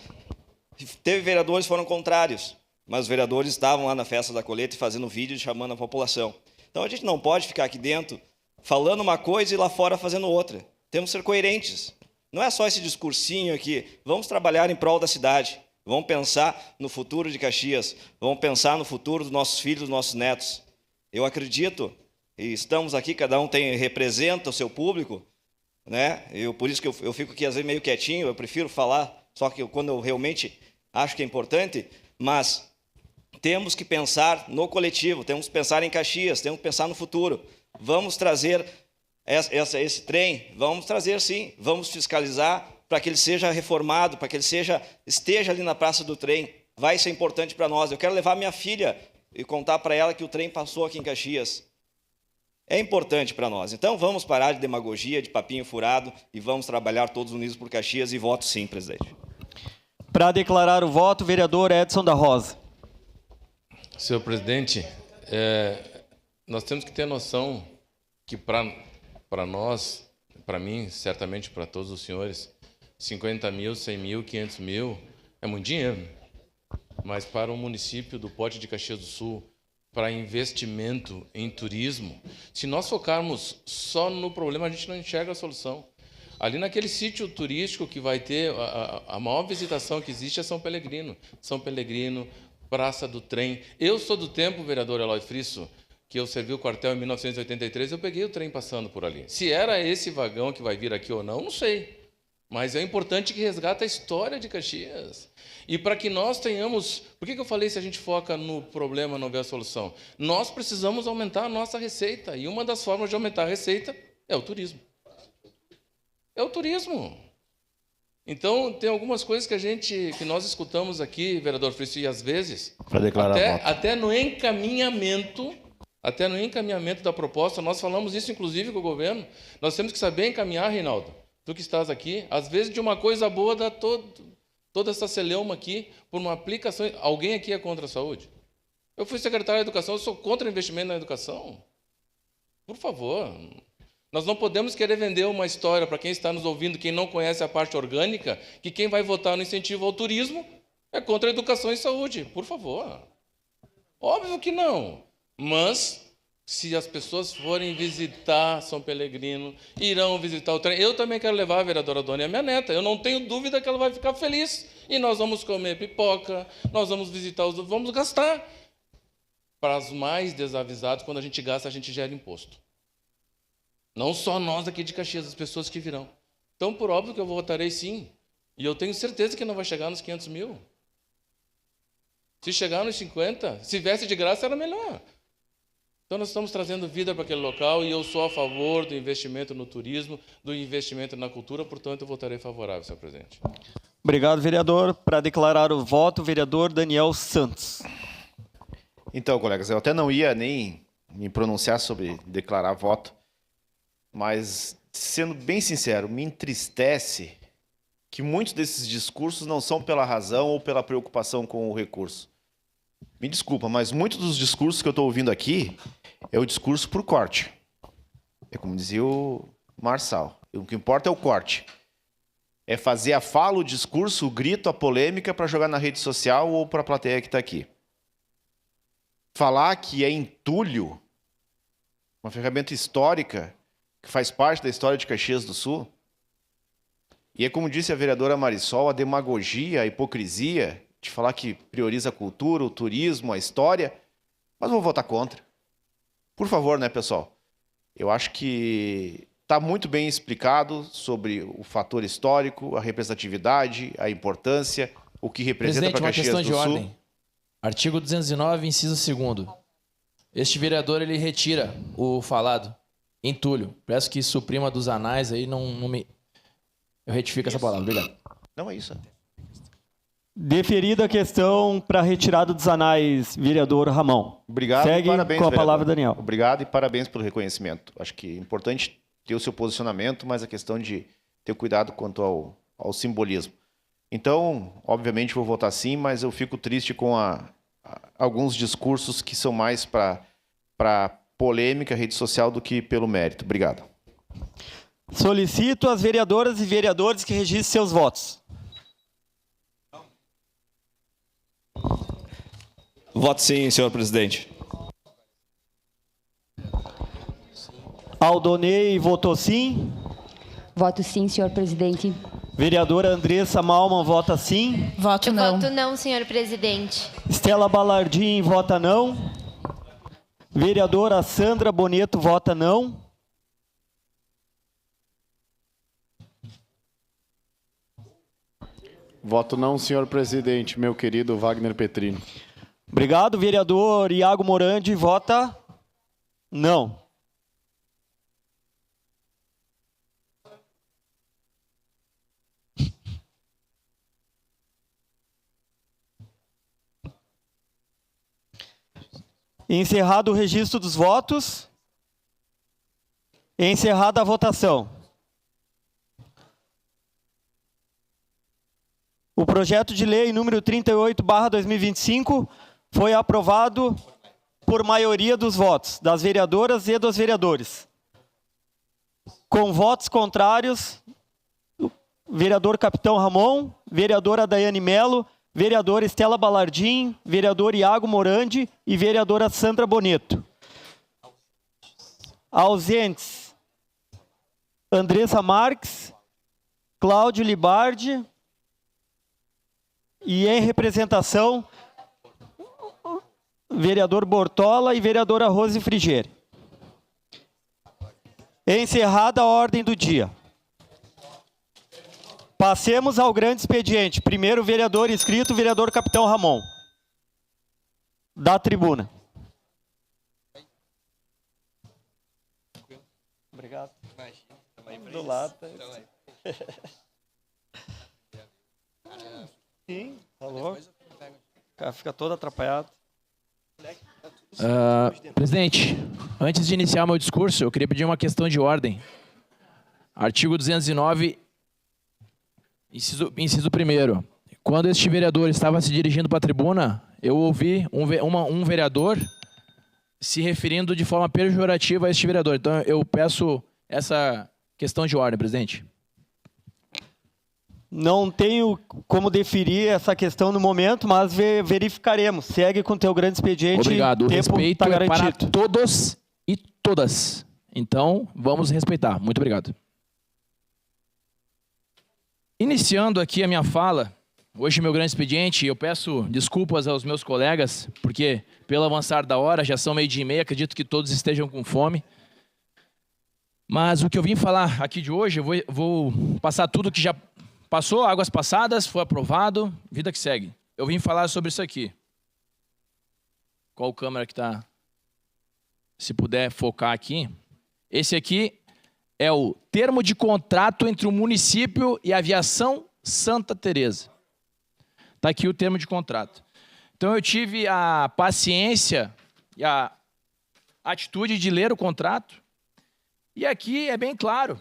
Teve vereadores que foram contrários, mas os vereadores estavam lá na festa da colheita e fazendo vídeo chamando a população. Então a gente não pode ficar aqui dentro falando uma coisa e lá fora fazendo outra. Temos que ser coerentes. Não é só esse discursinho aqui. Vamos trabalhar em prol da cidade. Vamos pensar no futuro de Caxias. Vamos pensar no futuro dos nossos filhos, dos nossos netos. Eu acredito, e estamos aqui, cada um representa o seu público, né? Por isso que eu fico aqui às vezes meio quietinho, eu prefiro falar só que quando eu realmente acho que é importante, mas temos que pensar no coletivo, temos que pensar em Caxias, temos que pensar no futuro. Vamos trazer esse trem, vamos trazer sim, vamos fiscalizar para que ele seja reformado, para que ele esteja ali na Praça do Trem. Vai ser importante para nós. Eu quero levar minha filha e contar para ela que o trem passou aqui em Caxias. É importante para nós. Então, vamos parar de demagogia, de papinho furado e vamos trabalhar todos unidos por Caxias e voto sim, presidente. Para declarar o voto, vereador Edson da Rosa. Senhor presidente, nós temos que ter noção que para nós, para mim, certamente para todos os senhores, 50 mil, 100 mil, 500 mil é muito dinheiro. Mas para um município do Porto de Caxias do Sul, para investimento em turismo, se nós focarmos só no problema, a gente não enxerga a solução. Ali naquele sítio turístico que vai ter, a maior visitação que existe é São Pelegrino. São Pelegrino, Praça do Trem. Eu sou do tempo, vereador Eloy Frisso, que eu servi o quartel em 1983, eu peguei o trem passando por ali. Se era esse vagão que vai vir aqui ou não sei. Mas é importante que resgate a história de Caxias. E para que nós tenhamos... Por que eu falei se a gente foca no problema, não vê a solução? Nós precisamos aumentar a nossa receita. E uma das formas de aumentar a receita é o turismo. É o turismo. Então, tem algumas coisas que nós escutamos aqui, vereador Frisso, e às vezes, até no encaminhamento da proposta, nós falamos isso inclusive com o governo, nós temos que saber encaminhar, Reinaldo. Tu que estás aqui, às vezes de uma coisa boa dá toda essa celeuma aqui por uma aplicação. Alguém aqui é contra a saúde? Eu fui secretário de Educação, eu sou contra o investimento na educação. Por favor. Nós não podemos querer vender uma história para quem está nos ouvindo, quem não conhece a parte orgânica, que quem vai votar no incentivo ao turismo é contra a educação e saúde. Por favor. Óbvio que não. Mas, se as pessoas forem visitar São Pelegrino, irão visitar o trem. Eu também quero levar a vereadora Dona e a minha neta. Eu não tenho dúvida que ela vai ficar feliz. E nós vamos comer pipoca, nós vamos visitar os... Vamos gastar. Para os mais desavisados, quando a gente gasta, a gente gera imposto. Não só nós aqui de Caxias, as pessoas que virão. Então, por óbvio que eu votarei sim. E eu tenho certeza que não vai chegar nos 500 mil. Se chegar nos 50, se viesse de graça, era melhor. Então, nós estamos trazendo vida para aquele local e eu sou a favor do investimento no turismo, do investimento na cultura, portanto, eu votarei favorável, senhor presidente. Obrigado, vereador. Para declarar o voto, o vereador Daniel Santos. Então, colegas, eu até não ia nem me pronunciar sobre declarar voto, mas, sendo bem sincero, me entristece que muitos desses discursos não são pela razão ou pela preocupação com o recurso. Me desculpa, mas muitos dos discursos que eu estou ouvindo aqui é o discurso por corte. É como dizia o Marçal, o que importa é o corte. É fazer a fala, o discurso, o grito, a polêmica para jogar na rede social ou para a plateia que está aqui. Falar que é entulho, uma ferramenta histórica, que faz parte da história de Caxias do Sul. E é como disse a vereadora Marisol, a demagogia, a hipocrisia de falar que prioriza a cultura, o turismo, a história, mas vou votar contra. Por favor, né, pessoal? Eu acho que está muito bem explicado sobre o fator histórico, a representatividade, a importância, o que representa para Caxias do Sul. Presidente, uma questão de ordem. Artigo 209, inciso 2º. Este vereador, ele retira o falado. Entulho. Peço que suprima dos anais aí, não me... Eu retifico essa palavra. Obrigado. Não é isso. Deferida a questão para retirada dos anais, vereador Ramon. Obrigado. Segue e parabéns, com a vereador. palavra, Daniel. Obrigado e parabéns pelo reconhecimento. Acho que é importante ter o seu posicionamento, mas a questão de ter cuidado quanto ao simbolismo. Então, obviamente, vou votar sim, mas eu fico triste com alguns discursos que são mais para polêmica, rede social, do que pelo mérito. Obrigado. Solicito às vereadoras e vereadores que registrem seus votos. Voto sim, senhor presidente. Aldonei votou sim. Voto sim, senhor presidente. Vereadora Andressa Malman vota sim. Voto não. Voto não, senhor presidente. Estela Balardim vota não. Vereadora Sandra Boneto vota não. Voto não, senhor presidente, meu querido Wagner Petrino. Obrigado. Vereador Iago Morandi vota não. Encerrado o registro dos votos. Encerrada a votação. O projeto de lei número 38/2025 foi aprovado por maioria dos votos das vereadoras e dos vereadores. Com votos contrários, vereador Capitão Ramon, vereadora Daiane Melo, vereadora Estela Balardim, vereador Iago Morandi e vereadora Sandra Boneto. Ausentes: Andressa Marques, Cláudio Libardi e em representação, vereador Bortola e vereadora Rose Frigerio. Encerrada a ordem do dia. Passemos ao grande expediente. Primeiro vereador inscrito, vereador Capitão Ramon. Da tribuna. Obrigado. Do lado. Sim, falou. O cara fica todo atrapalhado. Presidente, antes de iniciar meu discurso, eu queria pedir uma questão de ordem. Artigo 209, inciso 1º. Quando este vereador estava se dirigindo para a tribuna, eu ouvi um vereador se referindo de forma pejorativa a este vereador. Então, eu peço essa questão de ordem, presidente. Não tenho como definir essa questão no momento, mas verificaremos. Segue com o teu grande expediente. Obrigado. O tempo respeito tá é para garantido. todos e todas. Então, vamos respeitar. Muito obrigado. Iniciando aqui a minha fala, hoje meu grande expediente, eu peço desculpas aos meus colegas, porque pelo avançar da hora, já são 12:30, acredito que todos estejam com fome. Mas o que eu vim falar aqui de hoje, eu vou passar tudo que já passou, águas passadas, foi aprovado, vida que segue. Eu vim falar sobre isso aqui. Qual câmera que está? Se puder focar aqui. Esse aqui é o termo de contrato entre o município e a Aviação Santa Teresa. Está aqui o termo de contrato. Então eu tive a paciência e a atitude de ler o contrato. E aqui é bem claro.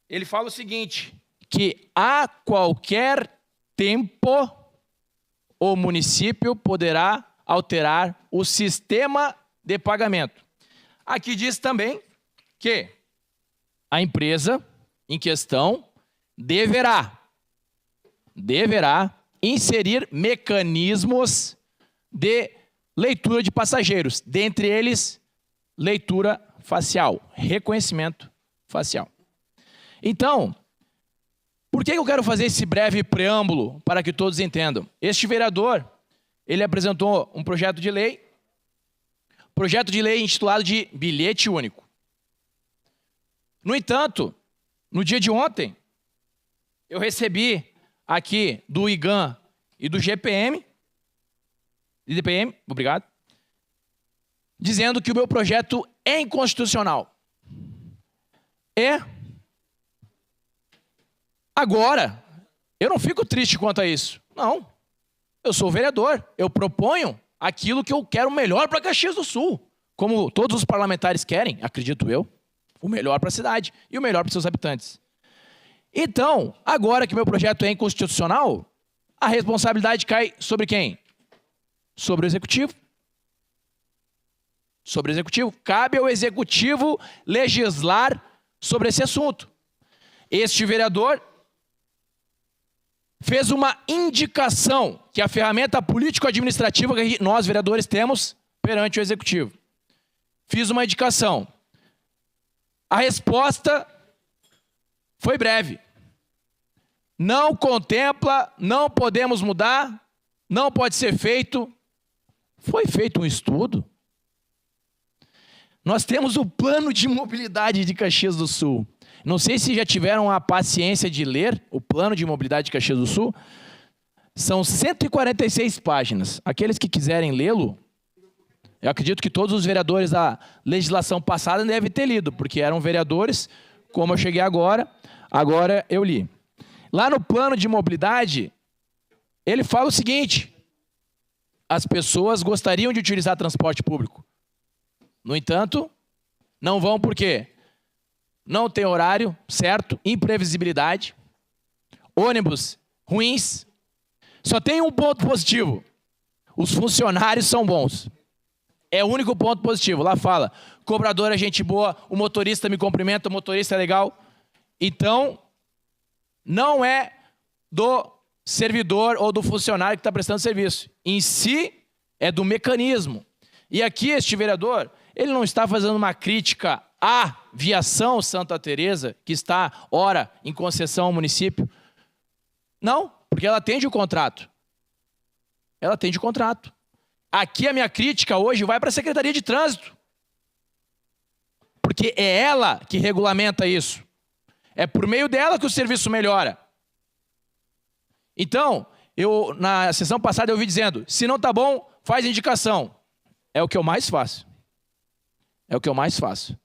Ele fala o seguinte, que a qualquer tempo o município poderá alterar o sistema de pagamento. Aqui diz também que a empresa em questão deverá inserir mecanismos de leitura de passageiros, dentre eles leitura facial, reconhecimento facial. Então, por que eu quero fazer esse breve preâmbulo para que todos entendam? Este vereador, ele apresentou um projeto de lei intitulado de bilhete único. No entanto, no dia de ontem, eu recebi aqui do IGAM e do IDPM, obrigado, dizendo que o meu projeto é inconstitucional. Agora, eu não fico triste quanto a isso. Não. Eu sou vereador. Eu proponho aquilo que eu quero melhor para Caxias do Sul. Como todos os parlamentares querem, acredito eu, o melhor para a cidade e o melhor para os seus habitantes. Então, agora que meu projeto é inconstitucional, a responsabilidade cai sobre quem? Sobre o Executivo. Sobre o Executivo. Cabe ao Executivo legislar sobre esse assunto. Este vereador fez uma indicação, que é a ferramenta político-administrativa que nós, vereadores, temos perante o Executivo. Fiz uma indicação. A resposta foi breve. Não contempla, não podemos mudar, não pode ser feito. Foi feito um estudo. Nós temos o plano de mobilidade de Caxias do Sul. Não sei se já tiveram a paciência de ler o plano de mobilidade de Caxias do Sul. São 146 páginas. Aqueles que quiserem lê-lo, eu acredito que todos os vereadores da legislação passada devem ter lido, porque eram vereadores, como eu cheguei agora eu li. Lá no plano de mobilidade, ele fala o seguinte: as pessoas gostariam de utilizar transporte público. No entanto, não vão por quê? Não tem horário certo, imprevisibilidade, ônibus ruins. Só tem um ponto positivo: os funcionários são bons. É o único ponto positivo. Lá fala, cobrador é gente boa, o motorista me cumprimenta, o motorista é legal. Então, não é do servidor ou do funcionário que está prestando serviço. Em si, é do mecanismo. E aqui este vereador, ele não está fazendo uma crítica à Aviação Santa Teresa, que está, ora, em concessão ao município. Não, porque ela atende o contrato. Ela atende o contrato. Aqui a minha crítica hoje vai para a Secretaria de Trânsito. Porque é ela que regulamenta isso. É por meio dela que o serviço melhora. Então, na sessão passada eu ouvi dizendo, se não está bom, faz indicação. É o que eu mais faço. É o que eu mais faço.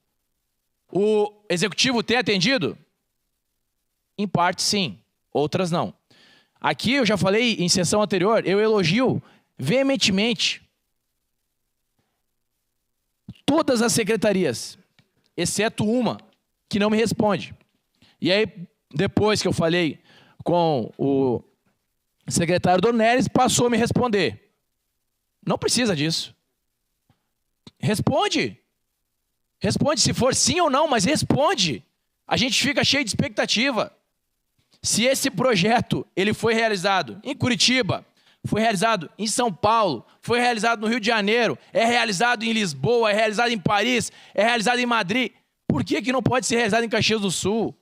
O Executivo tem atendido? Em parte, sim. Outras, não. Aqui, eu já falei em sessão anterior, eu elogio veementemente todas as secretarias, exceto uma, que não me responde. E aí, depois que eu falei com o secretário Dornelles, passou a me responder. Não precisa disso. Responde. Responde se for sim ou não, mas responde. A gente fica cheio de expectativa. Se esse projeto ele foi realizado em Curitiba, foi realizado em São Paulo, foi realizado no Rio de Janeiro, é realizado em Lisboa, é realizado em Paris, é realizado em Madrid, por que não pode ser realizado em Caxias do Sul?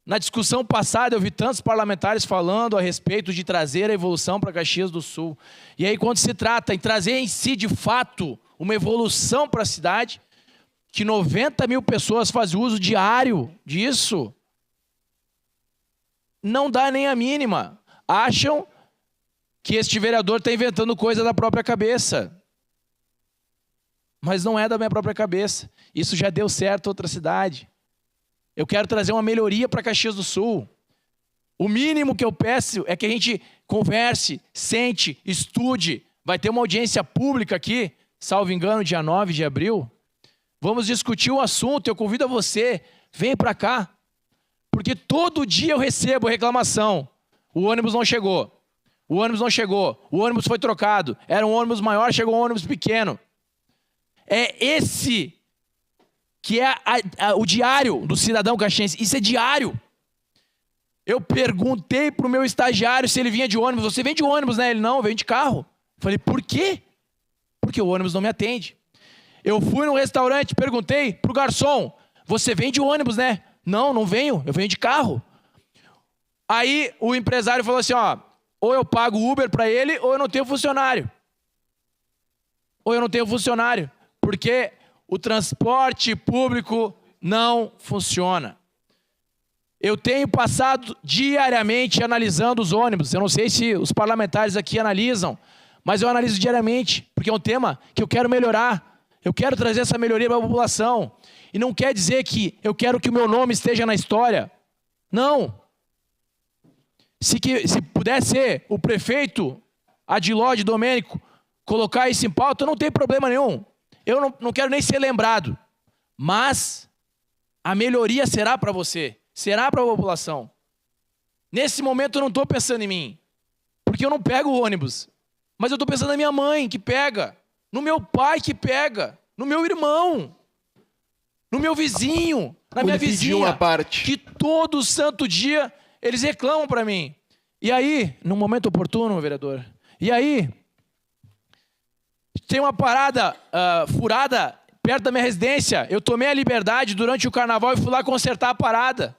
Na discussão passada, eu vi tantos parlamentares falando a respeito de trazer a evolução para Caxias do Sul. E aí, quando se trata em trazer em si, de fato, uma evolução para a cidade, que 90 mil pessoas fazem uso diário disso, não dá nem a mínima. Acham que este vereador está inventando coisa da própria cabeça. Mas não é da minha própria cabeça. Isso já deu certo em outra cidade. Eu quero trazer uma melhoria para Caxias do Sul. O mínimo que eu peço é que a gente converse, sente, estude. Vai ter uma audiência pública aqui, salvo engano, dia 9 de abril. Vamos discutir o assunto. Eu convido a você, vem para cá. Porque todo dia eu recebo reclamação. O ônibus não chegou. O ônibus não chegou. O ônibus foi trocado. Era um ônibus maior, chegou um ônibus pequeno. É esse que é o diário do cidadão caxiense. Isso é diário. Eu perguntei para o meu estagiário se ele vinha de ônibus. Você vem de ônibus, né? Ele, não, vem de carro. Eu falei, por quê? Porque o ônibus não me atende. Eu fui num restaurante, perguntei para o garçom, você vem de ônibus, né? Não, não venho, eu venho de carro. Aí o empresário falou assim, ó, ou eu pago Uber para ele, ou eu não tenho funcionário. Ou eu não tenho funcionário, porque o transporte público não funciona. Eu tenho passado diariamente analisando os ônibus. Eu não sei se os parlamentares aqui analisam, mas eu analiso diariamente, porque é um tema que eu quero melhorar. Eu quero trazer essa melhoria para a população. E não quer dizer que eu quero que o meu nome esteja na história. Não. Se puder ser o prefeito Adiló de Domênico colocar isso em pauta, não tem problema nenhum. Eu não quero nem ser lembrado. Mas a melhoria será para você. Será para a população. Nesse momento eu não estou pensando em mim. Porque eu não pego o ônibus. Mas eu estou pensando na minha mãe que pega. No meu pai que pega. No meu irmão. No meu vizinho. Na minha vizinha. Que todo santo dia eles reclamam para mim. E aí, no momento oportuno, vereador. E aí, tem uma parada furada perto da minha residência. Eu tomei a liberdade durante o carnaval e fui lá consertar a parada.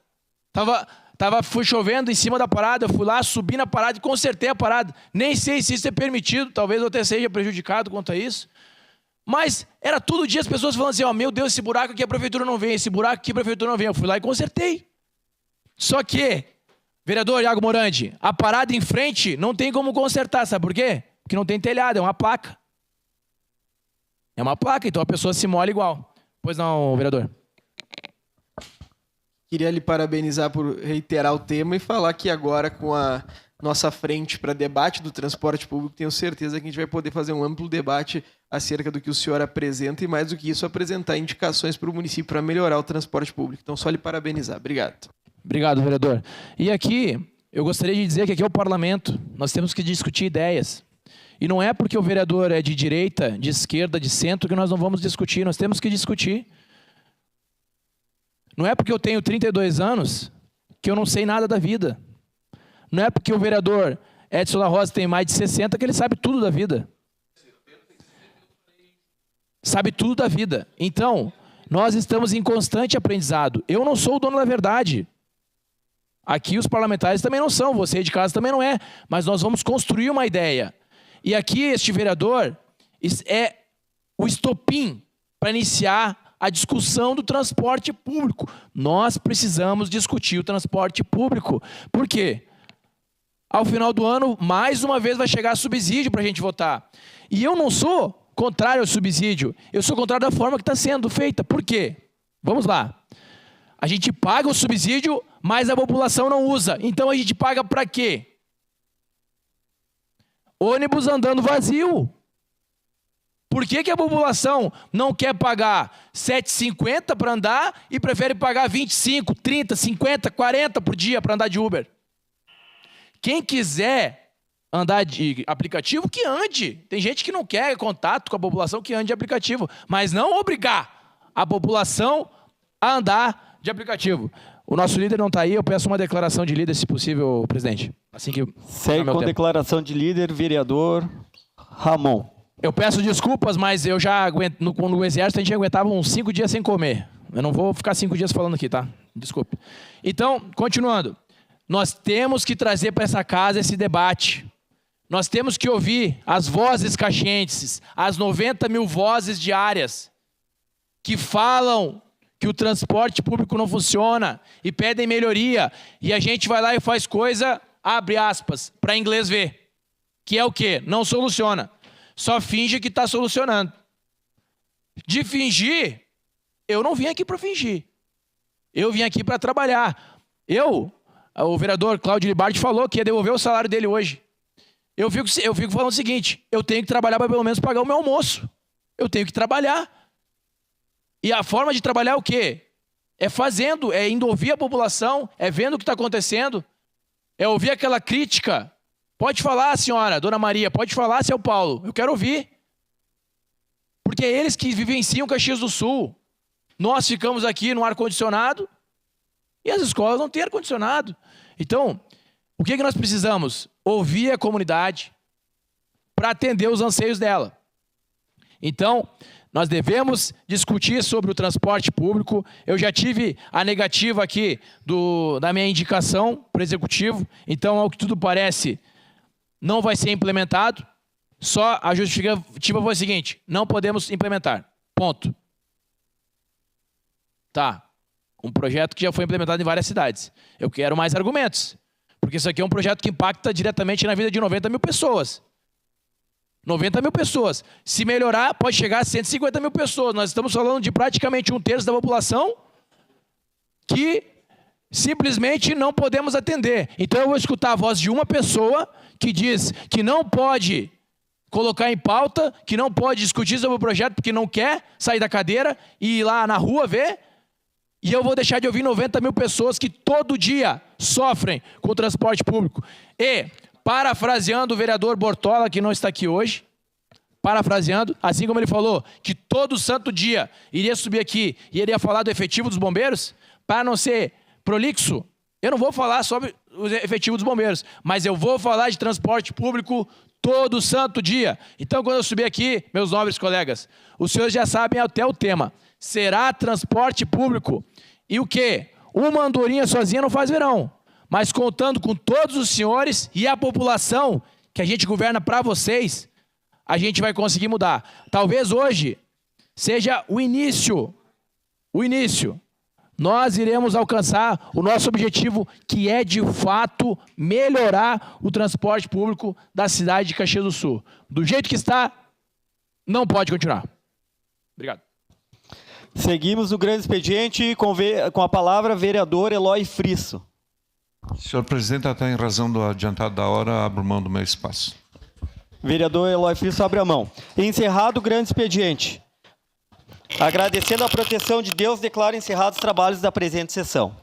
Foi chovendo em cima da parada, eu fui lá, subi na parada e consertei a parada. Nem sei se isso é permitido, talvez eu até seja prejudicado quanto a isso. Mas era todo dia as pessoas falando assim, ó, meu Deus, esse buraco aqui a prefeitura não vem, esse buraco aqui a prefeitura não vem. Eu fui lá e consertei. Só que, vereador Iago Morandi, a parada em frente não tem como consertar, sabe por quê? Porque não tem telhado, é uma placa. É uma placa, então a pessoa se molha igual. Pois não, vereador. Queria lhe parabenizar por reiterar o tema e falar que agora, com a nossa frente para debate do transporte público, tenho certeza que a gente vai poder fazer um amplo debate acerca do que o senhor apresenta e, mais do que isso, apresentar indicações para o município para melhorar o transporte público. Então, só lhe parabenizar. Obrigado. Obrigado, vereador. E aqui, eu gostaria de dizer que aqui é o parlamento. Nós temos que discutir ideias. E não é porque o vereador é de direita, de esquerda, de centro, que nós não vamos discutir. Nós temos que discutir. Não é porque eu tenho 32 anos que eu não sei nada da vida. Não é porque o vereador Edson La Rosa tem mais de 60 que ele sabe tudo da vida. Sabe tudo da vida. Então, nós estamos em constante aprendizado. Eu não sou o dono da verdade. Aqui os parlamentares também não são, você de casa também não é. Mas nós vamos construir uma ideia. E aqui este vereador é o estopim para iniciar a discussão do transporte público. Nós precisamos discutir o transporte público. Por quê? Ao final do ano, mais uma vez vai chegar subsídio para a gente votar. E eu não sou contrário ao subsídio. Eu sou contrário da forma que está sendo feita. Por quê? Vamos lá. A gente paga o subsídio, mas a população não usa. Então a gente paga para quê? Ônibus andando vazio. Por que a população não quer pagar R$ 7,50 para andar e prefere pagar 25, 30, 50, 40 por dia para andar de Uber? Quem quiser andar de aplicativo, que ande. Tem gente que não quer contato com a população, que ande de aplicativo. Mas não obrigar a população a andar de aplicativo. O nosso líder não está aí, eu peço uma declaração de líder, se possível, presidente. Assim que segue com declaração de líder, vereador Ramon. Eu peço desculpas, mas eu já aguento, no Exército a gente aguentava uns 5 dias sem comer. Eu não vou ficar 5 dias falando aqui, tá? Desculpe. Então, continuando. Nós temos que trazer para essa casa esse debate. Nós temos que ouvir as vozes caxienses, as 90 mil vozes diárias que falam que o transporte público não funciona e pedem melhoria. E a gente vai lá e faz coisa, abre aspas, para inglês ver. Que é o quê? Não soluciona. Só finge que está solucionando. De fingir, eu não vim aqui para fingir. Eu vim aqui para trabalhar. O vereador Cláudio Libardi falou que ia devolver o salário dele hoje. Eu fico falando o seguinte, eu tenho que trabalhar para pelo menos pagar o meu almoço. Eu tenho que trabalhar. E a forma de trabalhar é o quê? É fazendo, é indo ouvir a população, é vendo o que está acontecendo, é ouvir aquela crítica. Pode falar, senhora, dona Maria, pode falar, seu Paulo, eu quero ouvir. Porque é eles que vivenciam Caxias do Sul. Nós ficamos aqui no ar-condicionado e as escolas não têm ar-condicionado. Então, o que nós precisamos? Ouvir a comunidade para atender os anseios dela. Então, nós devemos discutir sobre o transporte público. Eu já tive a negativa aqui da minha indicação para o Executivo. Então, ao que tudo parece, não vai ser implementado. Só a justificativa foi a seguinte, não podemos implementar. Ponto. Tá. Um projeto que já foi implementado em várias cidades. Eu quero mais argumentos. Porque isso aqui é um projeto que impacta diretamente na vida de 90 mil pessoas. 90 mil pessoas. Se melhorar, pode chegar a 150 mil pessoas. Nós estamos falando de praticamente 1/3 da população que simplesmente não podemos atender. Então eu vou escutar a voz de uma pessoa que diz que não pode colocar em pauta, que não pode discutir sobre o projeto porque não quer sair da cadeira e ir lá na rua ver. E eu vou deixar de ouvir 90 mil pessoas que todo dia sofrem com o transporte público. E, parafraseando o vereador Bortola, que não está aqui hoje, parafraseando, assim como ele falou que todo santo dia iria subir aqui e iria falar do efetivo dos bombeiros, para não ser prolixo, eu não vou falar sobre o efetivo dos bombeiros, mas eu vou falar de transporte público todo santo dia. Então, quando eu subir aqui, meus nobres colegas, os senhores já sabem até o tema. Será transporte público. E o quê? Uma andorinha sozinha não faz verão. Mas contando com todos os senhores e a população que a gente governa para vocês, a gente vai conseguir mudar. Talvez hoje seja o início. O início. Nós iremos alcançar o nosso objetivo, que é, de fato, melhorar o transporte público da cidade de Caxias do Sul. Do jeito que está, não pode continuar. Obrigado. Seguimos no grande expediente com a palavra vereador Eloy Frisso. Senhor presidente, até em razão do adiantado da hora, abro mão do meu espaço. Vereador Eloy Frisso abre a mão. Encerrado o grande expediente. Agradecendo a proteção de Deus, declaro encerrados os trabalhos da presente sessão.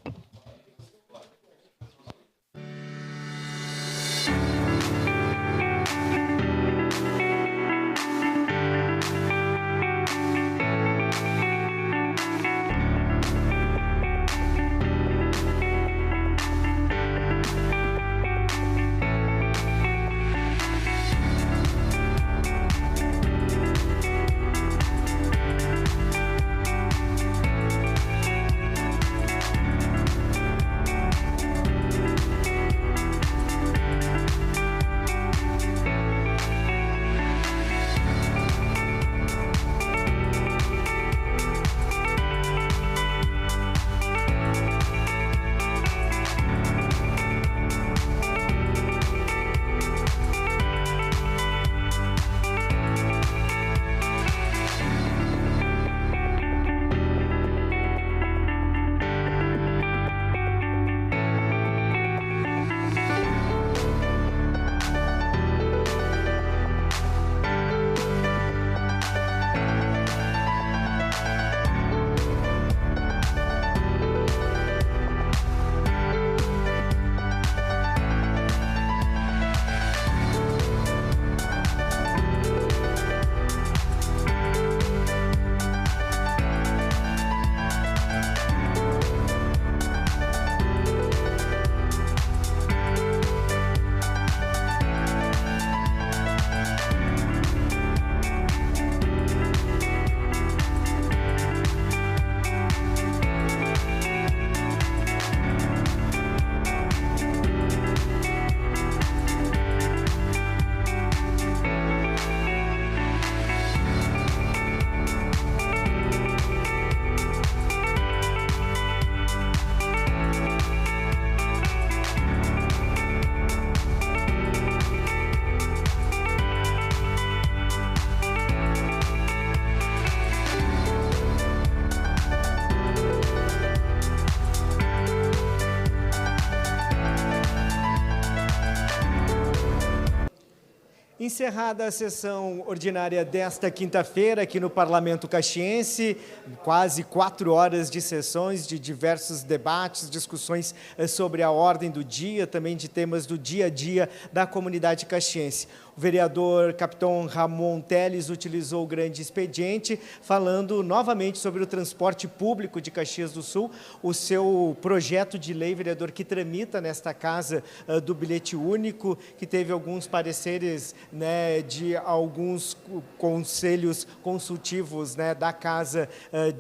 Encerrada a sessão ordinária desta quinta-feira aqui no Parlamento Caxiense, quase 4 horas de sessões, de diversos debates, discussões sobre a ordem do dia, também de temas do dia a dia da comunidade caxiense. O vereador capitão Ramon Teles utilizou o grande expediente, falando novamente sobre o transporte público de Caxias do Sul, o seu projeto de lei, vereador, que tramita nesta casa do bilhete único, que teve alguns pareceres, né, de alguns conselhos consultivos, né, da casa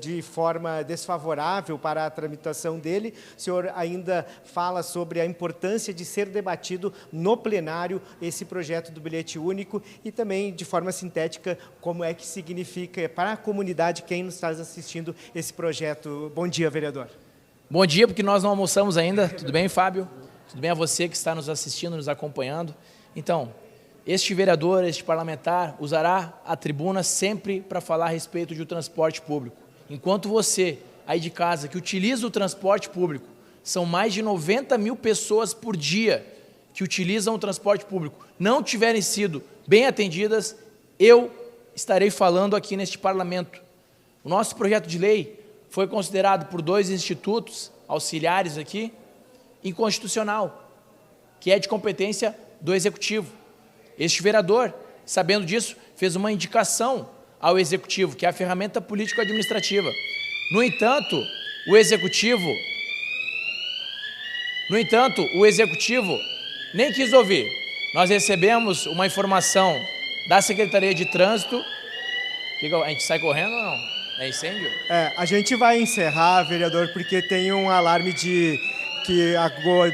de forma desfavorável para a tramitação dele. O senhor ainda fala sobre a importância de ser debatido no plenário esse projeto do bilhete único e também, de forma sintética, como é que significa para a comunidade quem nos está assistindo esse projeto. Bom dia, vereador. Bom dia, porque nós não almoçamos ainda. Tudo bem, Fábio? Tudo bem a você que está nos assistindo, nos acompanhando? Então, este vereador, este parlamentar, usará a tribuna sempre para falar a respeito de transporte público. Enquanto você, aí de casa, que utiliza o transporte público, são mais de 90 mil pessoas por dia que utilizam o transporte público, não tiverem sido bem atendidas, eu estarei falando aqui neste parlamento. O nosso projeto de lei foi considerado por 2 institutos auxiliares aqui inconstitucional, que é de competência do Executivo. Este vereador, sabendo disso, fez uma indicação ao Executivo, que é a ferramenta político-administrativa. No entanto, o Executivo nem quis ouvir. Nós recebemos uma informação da Secretaria de Trânsito. A gente sai correndo ou não? É incêndio? A gente vai encerrar, vereador, porque tem um alarme de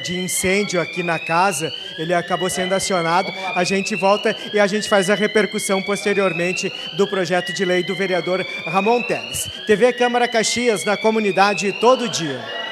incêndio aqui na casa. Ele acabou sendo acionado. A gente volta e a gente faz a repercussão posteriormente do projeto de lei do vereador Ramon Teles. TV Câmara Caxias, na comunidade todo dia.